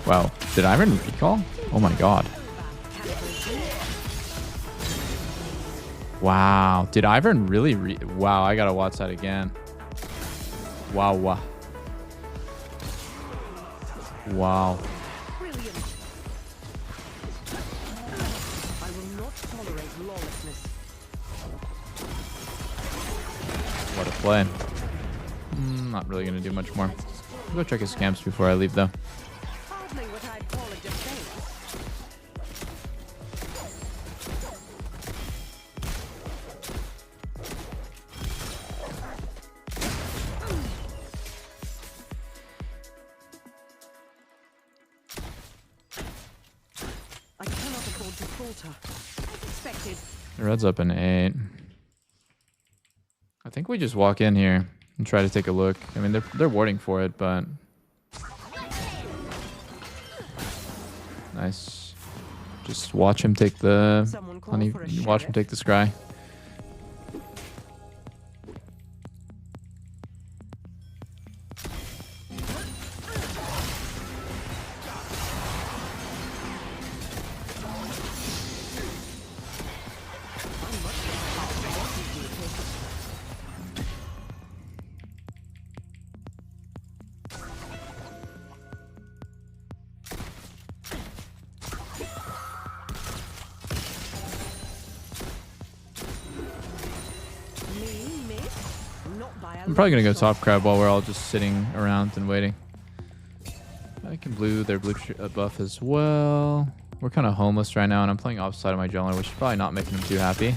Wow. Did Ivan recall? Oh my god. Wow. Did Ivan really wow, I gotta watch that again. Wow, wow. Wow. I will not tolerate lawlessness. What a play. Not really gonna do much more. I'll go check his camps before I leave though. Hardly what I'd call a defense. I cannot afford to falter. As expected. The red's up in 8. I think we just walk in here and try to take a look. I mean, they're warding for it, but nice. Just watch him take the honey. Watch him take the scry. I'm probably gonna go top crab while we're all just sitting around and waiting. I can blue their blue buff as well. We're kind of homeless right now, and I'm playing opposite of my jungler, which is probably not making him too happy.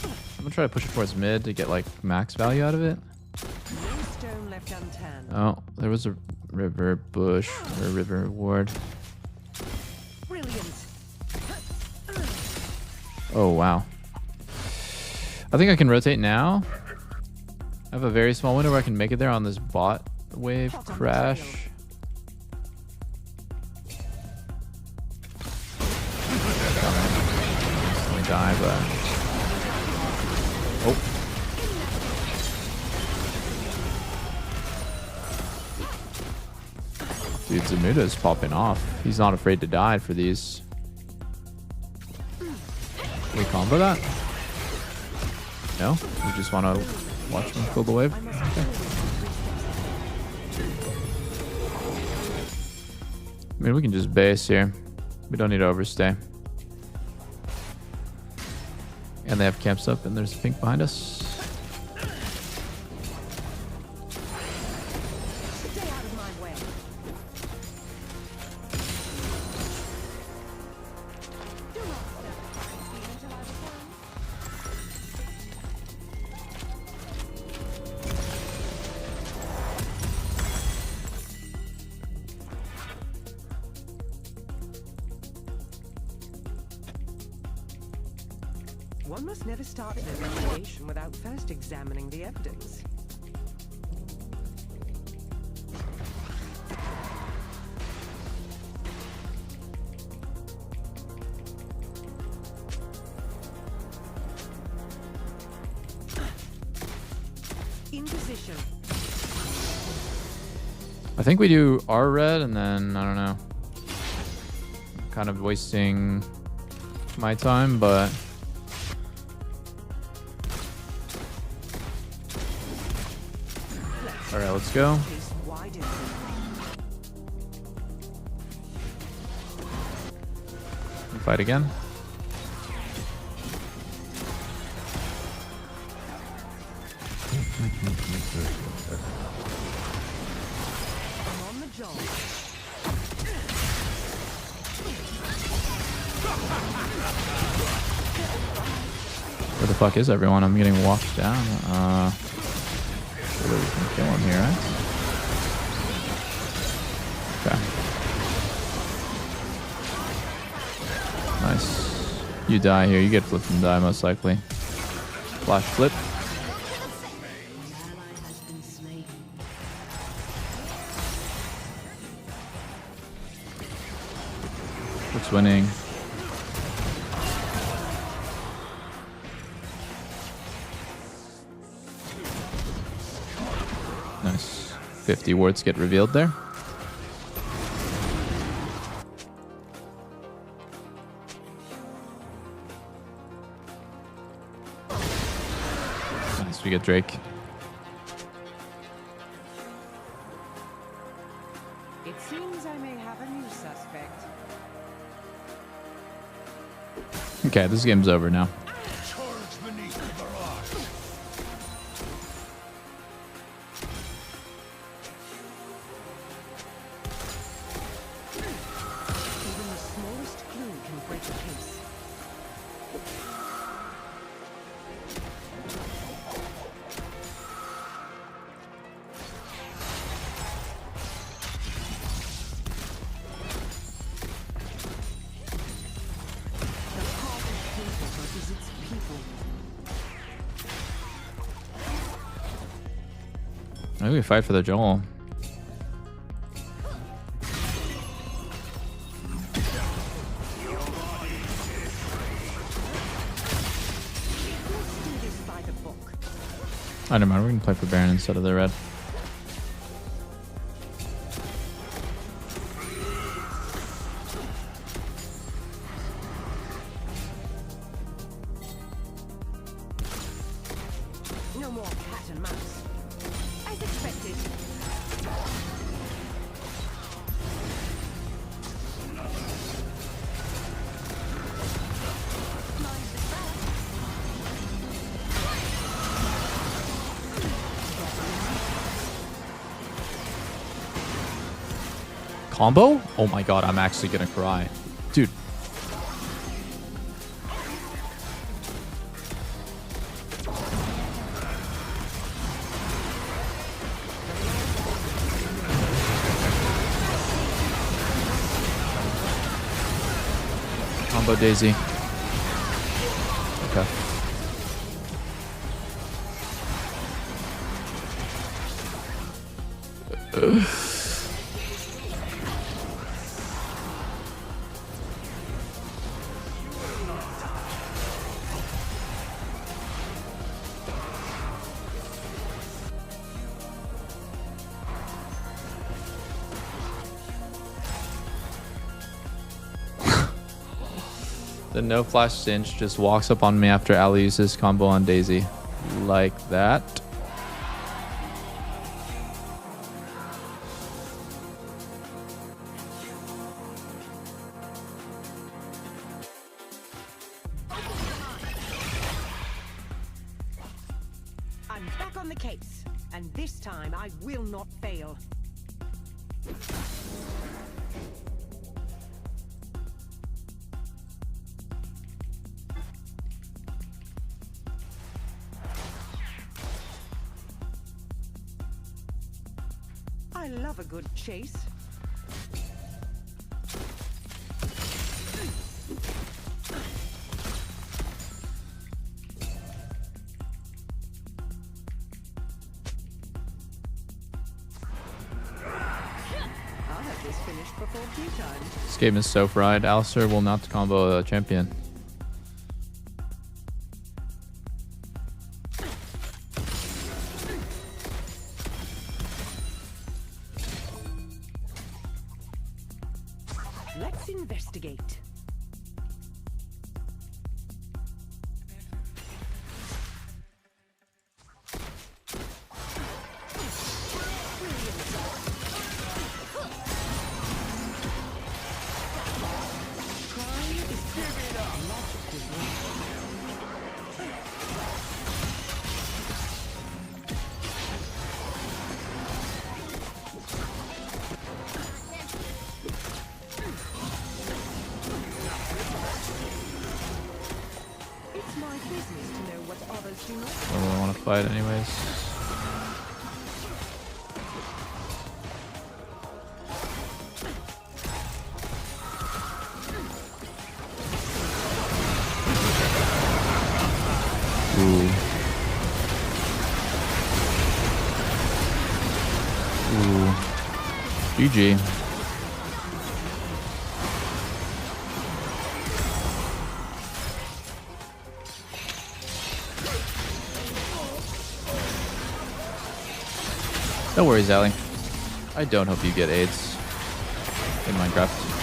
I'm gonna try to push it towards mid to get like max value out of it. Oh, there was a river bush or a river ward. Oh wow. I think I can rotate now. I have a very small window where I can make it there on this bot wave crash. Instantly die, but oh. Dude, Zamuda is popping off. He's not afraid to die for these. Can we combo that? No? We just want to watch him kill the wave? Okay. I mean, we can just base here. We don't need to overstay. And they have camps up, and there's a pink behind us. One must never start an investigation without first examining the evidence. In position. I think we do our red, and then I don't know. I'm kind of wasting my time, but all right, let's go. Fight again. Where the fuck is everyone? I'm getting walked down. Surely we can kill him here, right? Okay. Nice. You die here. You get flipped and die most likely. Flash flip. keeps winning. Nice. 50 wards get revealed there. Nice, we get Drake. It seems I may have a new suspect. Okay, this game's over now. Even the smallest clue can break a case. The heart of people versus its people. Maybe we fight for the Joel. Let's do this by the book. I don't mind. We can play for Baron instead of the red. No more cat and mouse. As expected. Combo? Oh my god, I'm actually gonna cry. Dude. Combo Daisy. Okay. The no flash cinch just walks up on me after Ali uses combo on Daisy. Like that. I'm back on the case, and this time I will not fail. I love a good chase. I'll have this finished before tea time. This game is so fried. Alistair will not combo a champion. Let's investigate. It's my business to know what others do not. I don't really want to fight anyways. Ooh. Ooh. GG. No worries, Allie. I don't hope you get AIDS in Minecraft.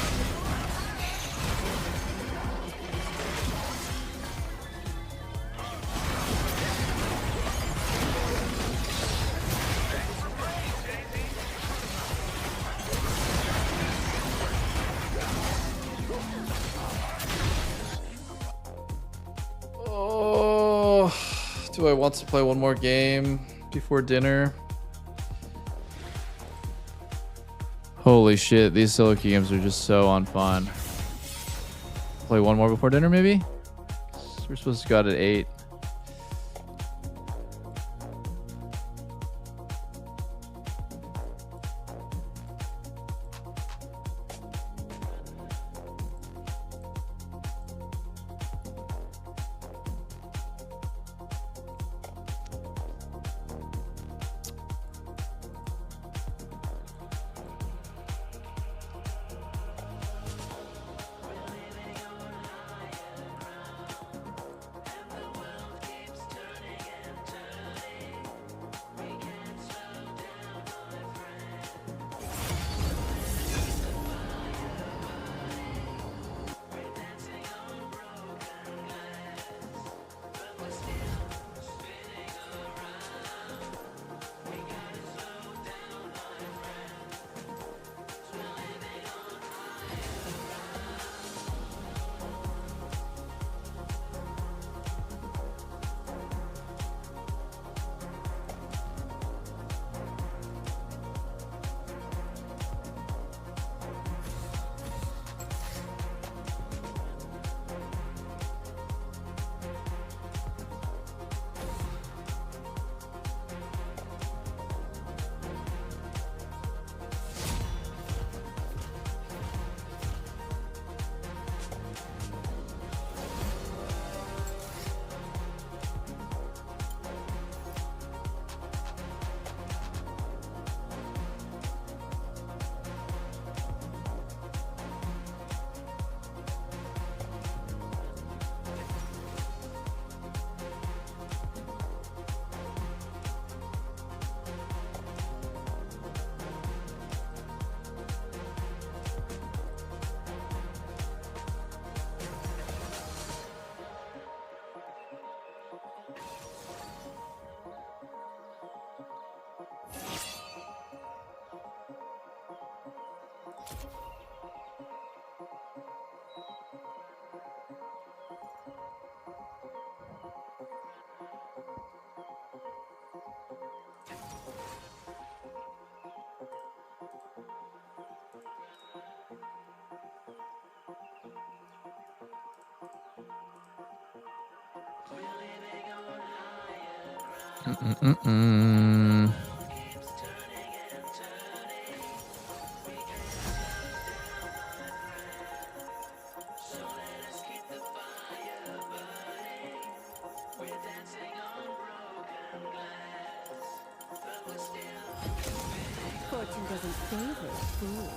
Oh, do I want to play one more game before dinner? Holy shit, these solo queue games are just so on fun. Play one more before dinner, maybe? We're supposed to go out at 8. Fortune doesn't favor fools.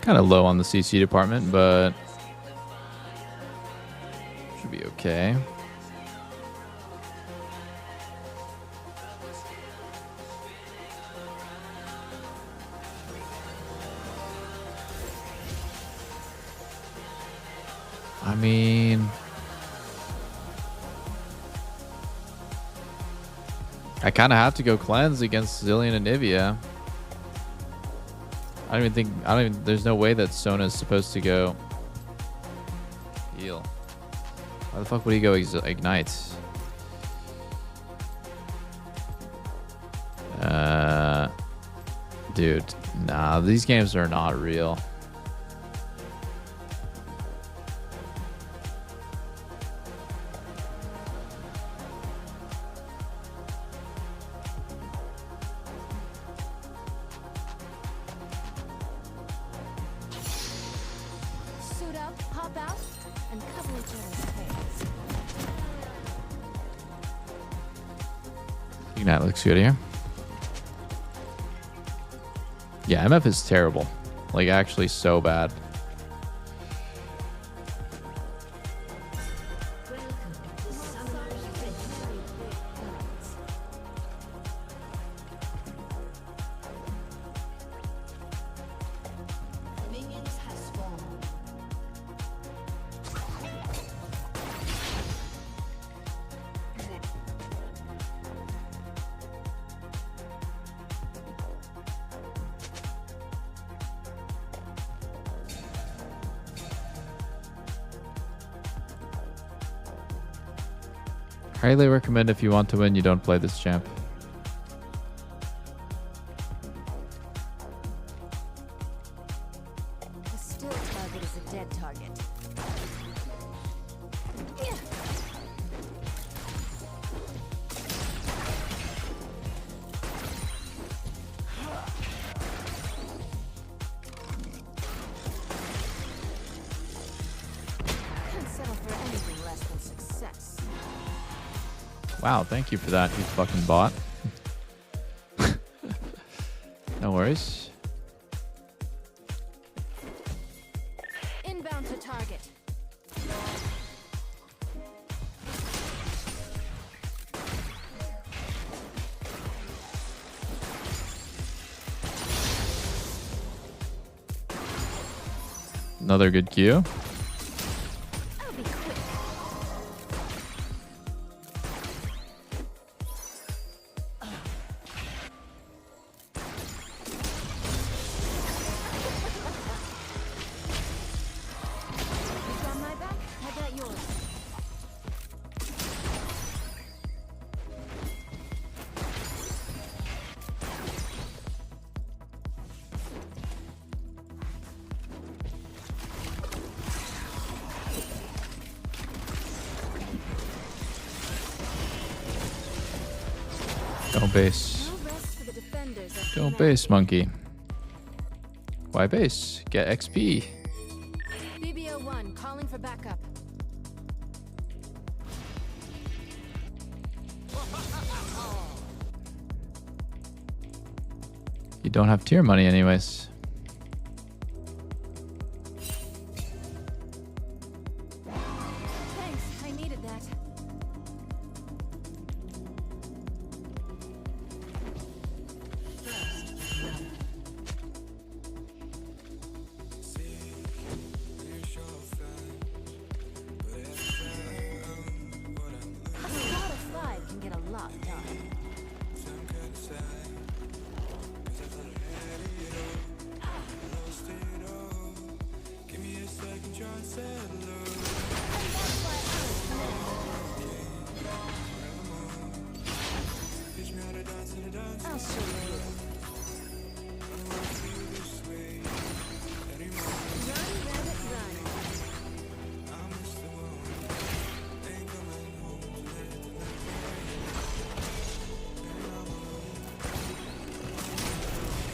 Kind of low on the CC department, but should be okay. I mean, I kind of have to go cleanse against Zillion and Nivea. I don't even, there's no way that Sona's supposed to go heal. Why the fuck would he go ignite? Dude, nah, these games are not real. Ignite looks good here. Yeah, MF is terrible. Like, actually so bad. Highly recommend if you want to win, you don't play this champ. A still target is a dead target. Can't settle for anything less than success. Wow, thank you for that, you fucking bot. No worries. Inbound to target. Another good Q. I'll be quick. You got my back? I got yours. Don't base. No rest for the defenders of Don't base, monkey. Why base? Get XP. BBO1 calling for backup. You don't have tier money anyways. Thanks, I needed that. A squad of 5 can get a lot done. I'll show you. Run, rabbit, run.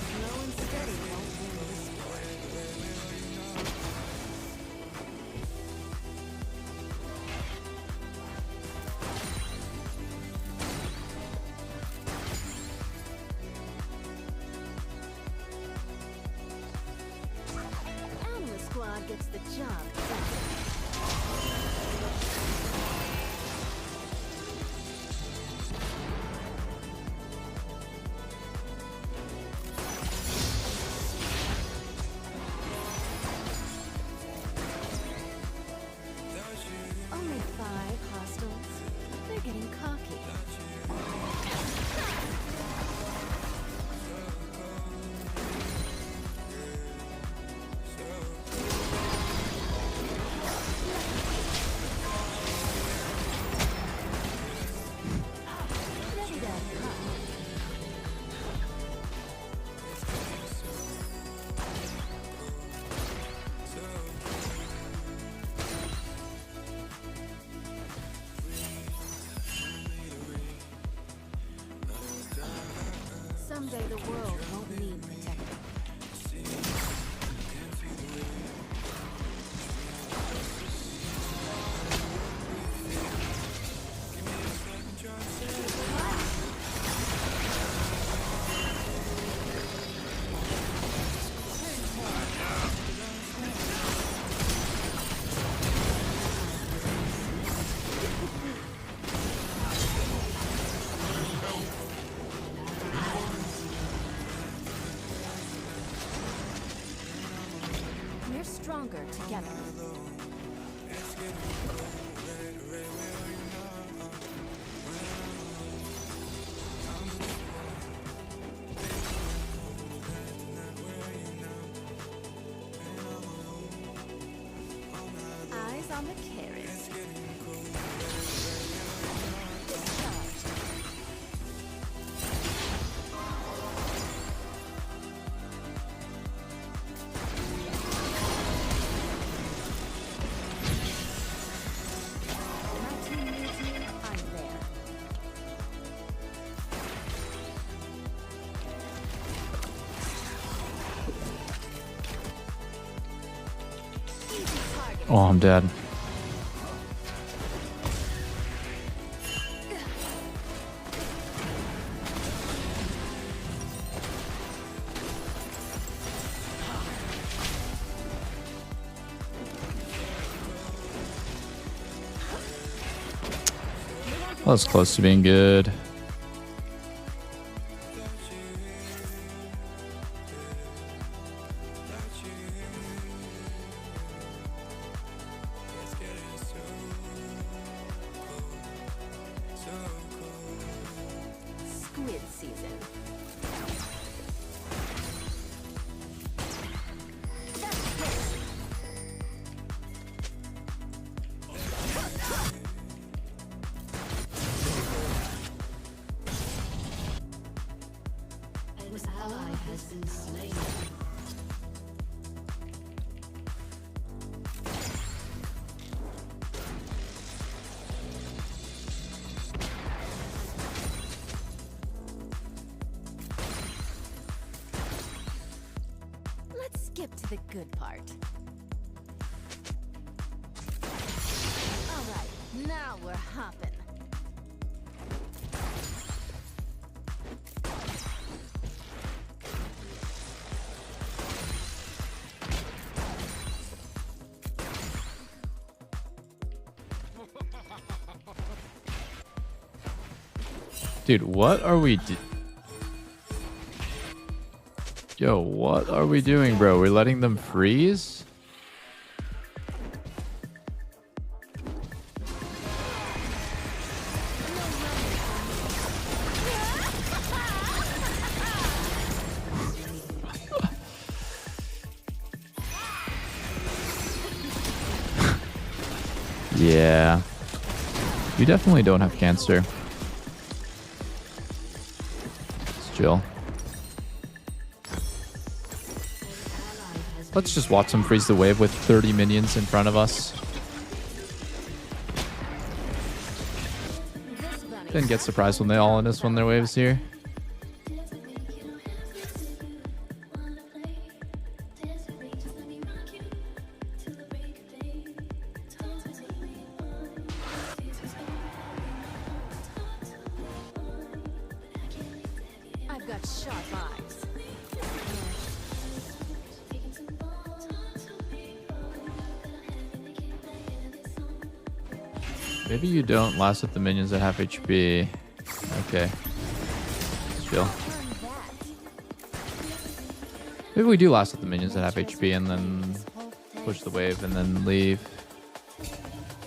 Slow and steady won't win this war. Animal Squad gets the job done. Only 5 hostiles. They're getting cocky. Ready to cut. Someday the world won't need protecting. hear it. My team needs me, I'm there. Oh, I'm dead. That was close to being good. Squid season. An ally has been slain. Let's skip to the good part. All right, now we're hopping. Dude, what are we Yo, what are we doing, bro? We're letting them freeze? Yeah. You definitely don't have cancer. It's chill. Let's just watch them freeze the wave with 30 minions in front of us. Then get surprised when they all in us when their waves here. I've got sharp eyes. Maybe you don't last with the minions at half HP. Okay. Chill. Maybe we do last with the minions at half HP and then push the wave and then leave.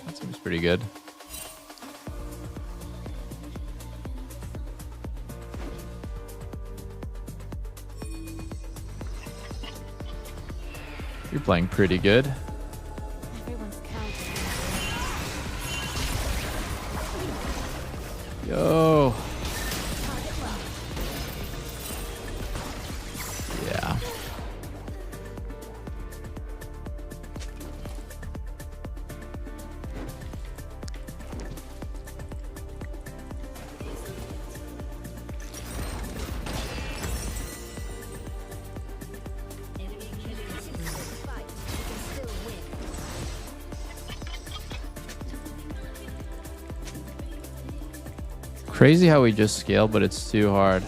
That seems pretty good. You're playing pretty good. Yo. Yeah. Crazy how we just scale, but it's too hard.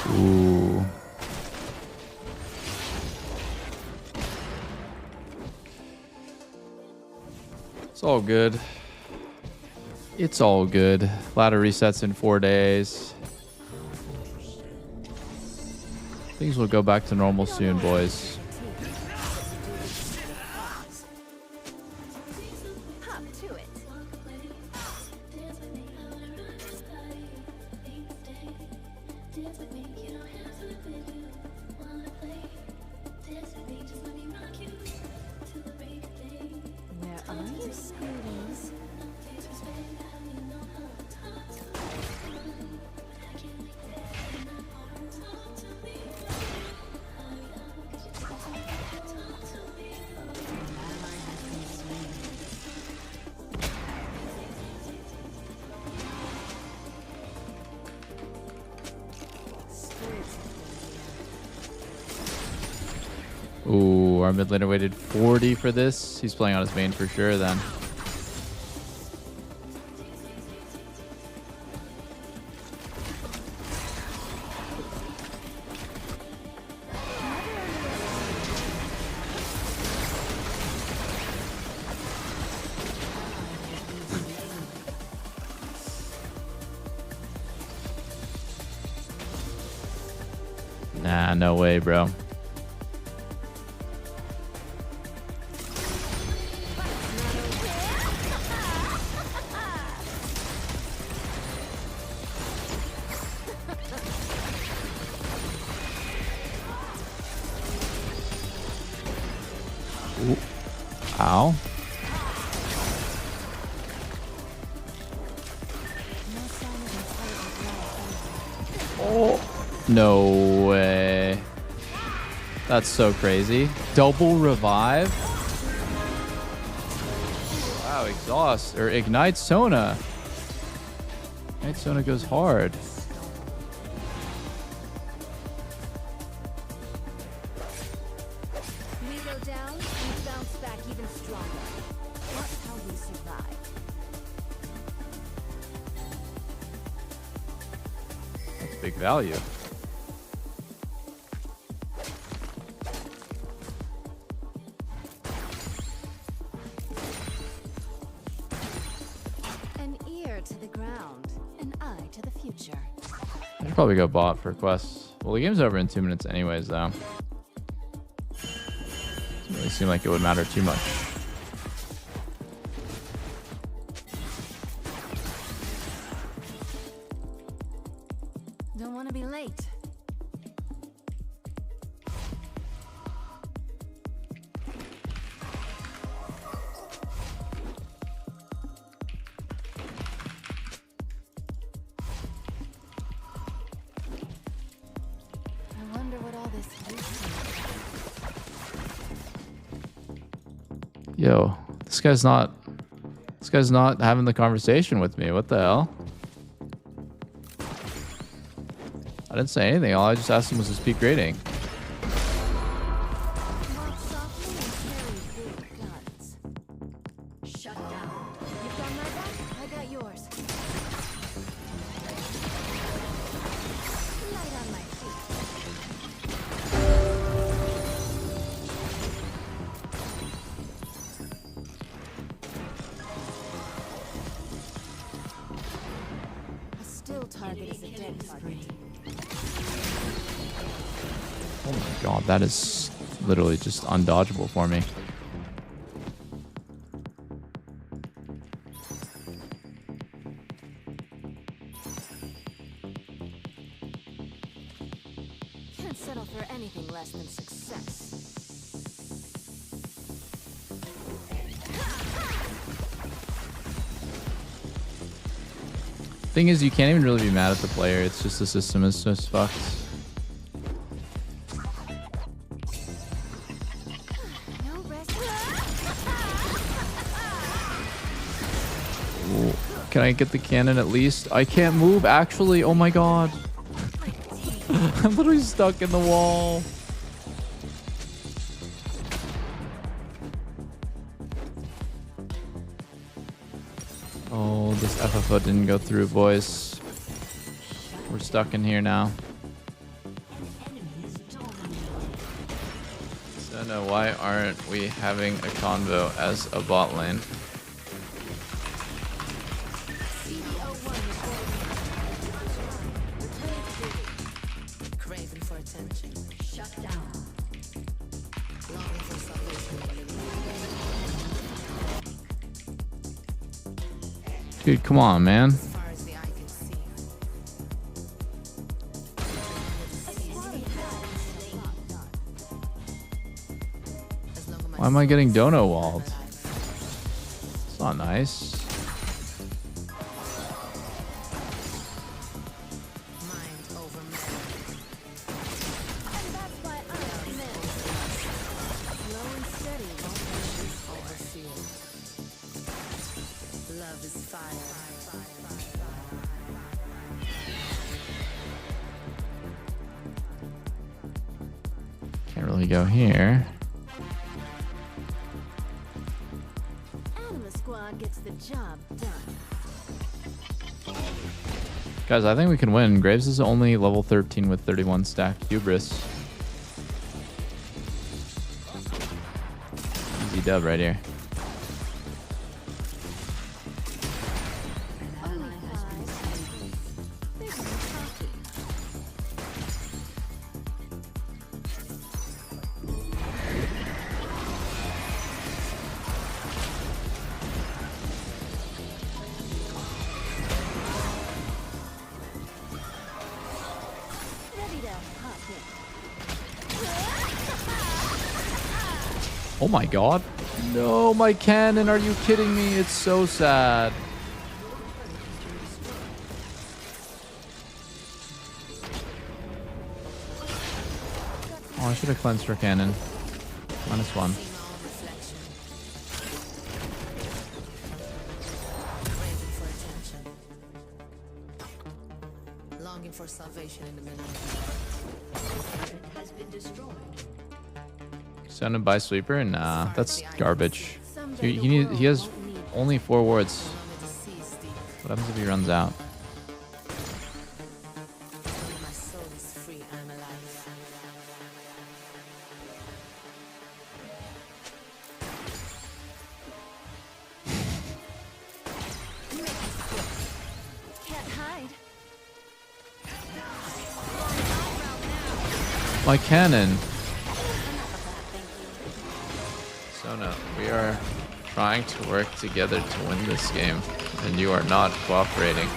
Ooh. It's all good. It's all good. Ladder resets in 4 days. Things will go back to normal soon, boys. Ooh, our mid laner waited 40 for this. He's playing on his main for sure then. Nah, no way, bro. Ooh. Ow. Oh, no way. That's so crazy. Double revive. Wow, exhaust or ignite Sona. Ignite Sona goes hard. We go down, we bounce back even stronger. That's how we survive. That's big value. An ear to the ground, an eye to the future. I should probably go bot for quests. Well, the game's over in 2 minutes anyways, though. Doesn't really seem like it would matter too much. Don't want to be late. I wonder what all this used to be. Yo, this guy's not having the conversation with me. What the hell? I didn't say anything. All I just asked him was his peak rating. Shut down. You've got my back, I got yours. Light on my feet. A still target is a dead target. Oh my god, that is literally just undodgeable for me. Can't settle for anything less than success. Thing is, you can't even really be mad at the player. It's just the system is just fucked. Ooh. Can I get the cannon at least? I can't move, actually. Oh my god. I'm literally stuck in the wall. Oh, this FFO didn't go through, boys. We're stuck in here now. So no, why aren't we having a convo as a bot lane? Crazy. Craving for attention. Shut down. Longing for salvation. Dude, come on, man. As far as the eye can see. Why am I getting dono walled? It's not nice. Mind over matter. And that's why I'm meant. Slow and steady won't push you over field. Love is fire. Can't really go here. Anima Squad gets the job done. Guys, I think we can win. Graves is only level 13 with 31 stacked hubris. Easy dub right here. Ready to hop in. Oh my god. No, my cannon. Are you kidding me? It's so sad. Oh, I should have cleansed her cannon. -1. Craving for attention. Longing for salvation in the middle. Has been destroyed. Surrounded by sweeper? Nah, that's garbage. He has only 4 wards. What happens if he runs out? My soul is free, I'm alive. Can't hide. My cannon. So no, we are trying to work together to win this game, and you are not cooperating.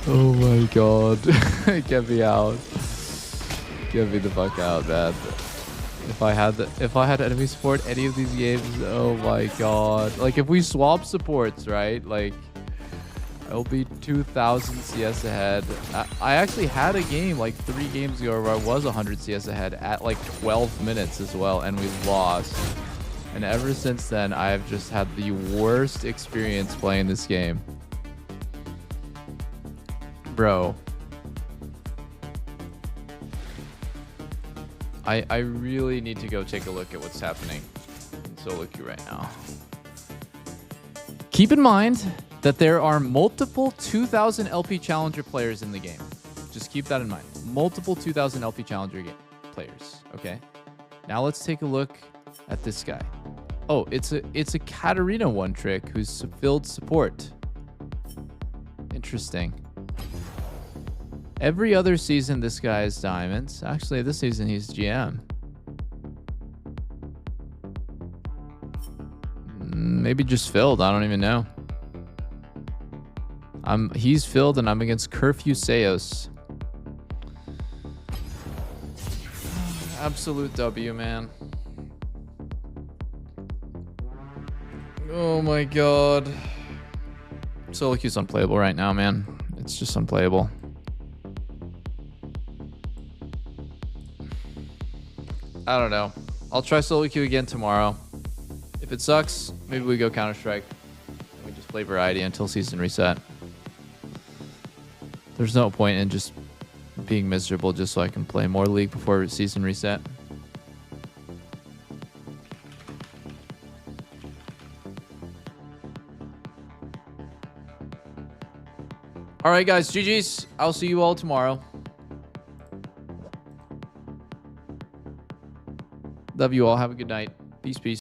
Oh my god. Get me out. Get me the fuck out, man. If I had enemy support any of these games, oh my god. Like if we swap supports, right? Like I'll be 2,000 CS ahead. I actually had a game like 3 games ago where I was 100 CS ahead at like 12 minutes as well, and we lost. And ever since then, I've just had the worst experience playing this game. Bro. I really need to go take a look at what's happening in solo queue right now. Keep in mind that there are multiple 2,000 LP Challenger players in the game. Just keep that in mind. Multiple 2,000 LP Challenger players. Okay. Now let's take a look at this guy. Oh, it's a Katarina one trick who's filled support. Interesting. Every other season, this guy is diamonds. Actually, this season, he's GM. Maybe just filled. I don't even know. He's filled, and I'm against Curfew Seos. Absolute W, man. Oh my god. Solo queue's unplayable right now, man. It's just unplayable. I don't know. I'll try solo queue again tomorrow. If it sucks, maybe we go Counter-Strike. And we just play variety until season reset. There's no point in just being miserable just so I can play more League before season reset. All right, guys. GG's. I'll see you all tomorrow. Love you all. Have a good night. Peace, peace.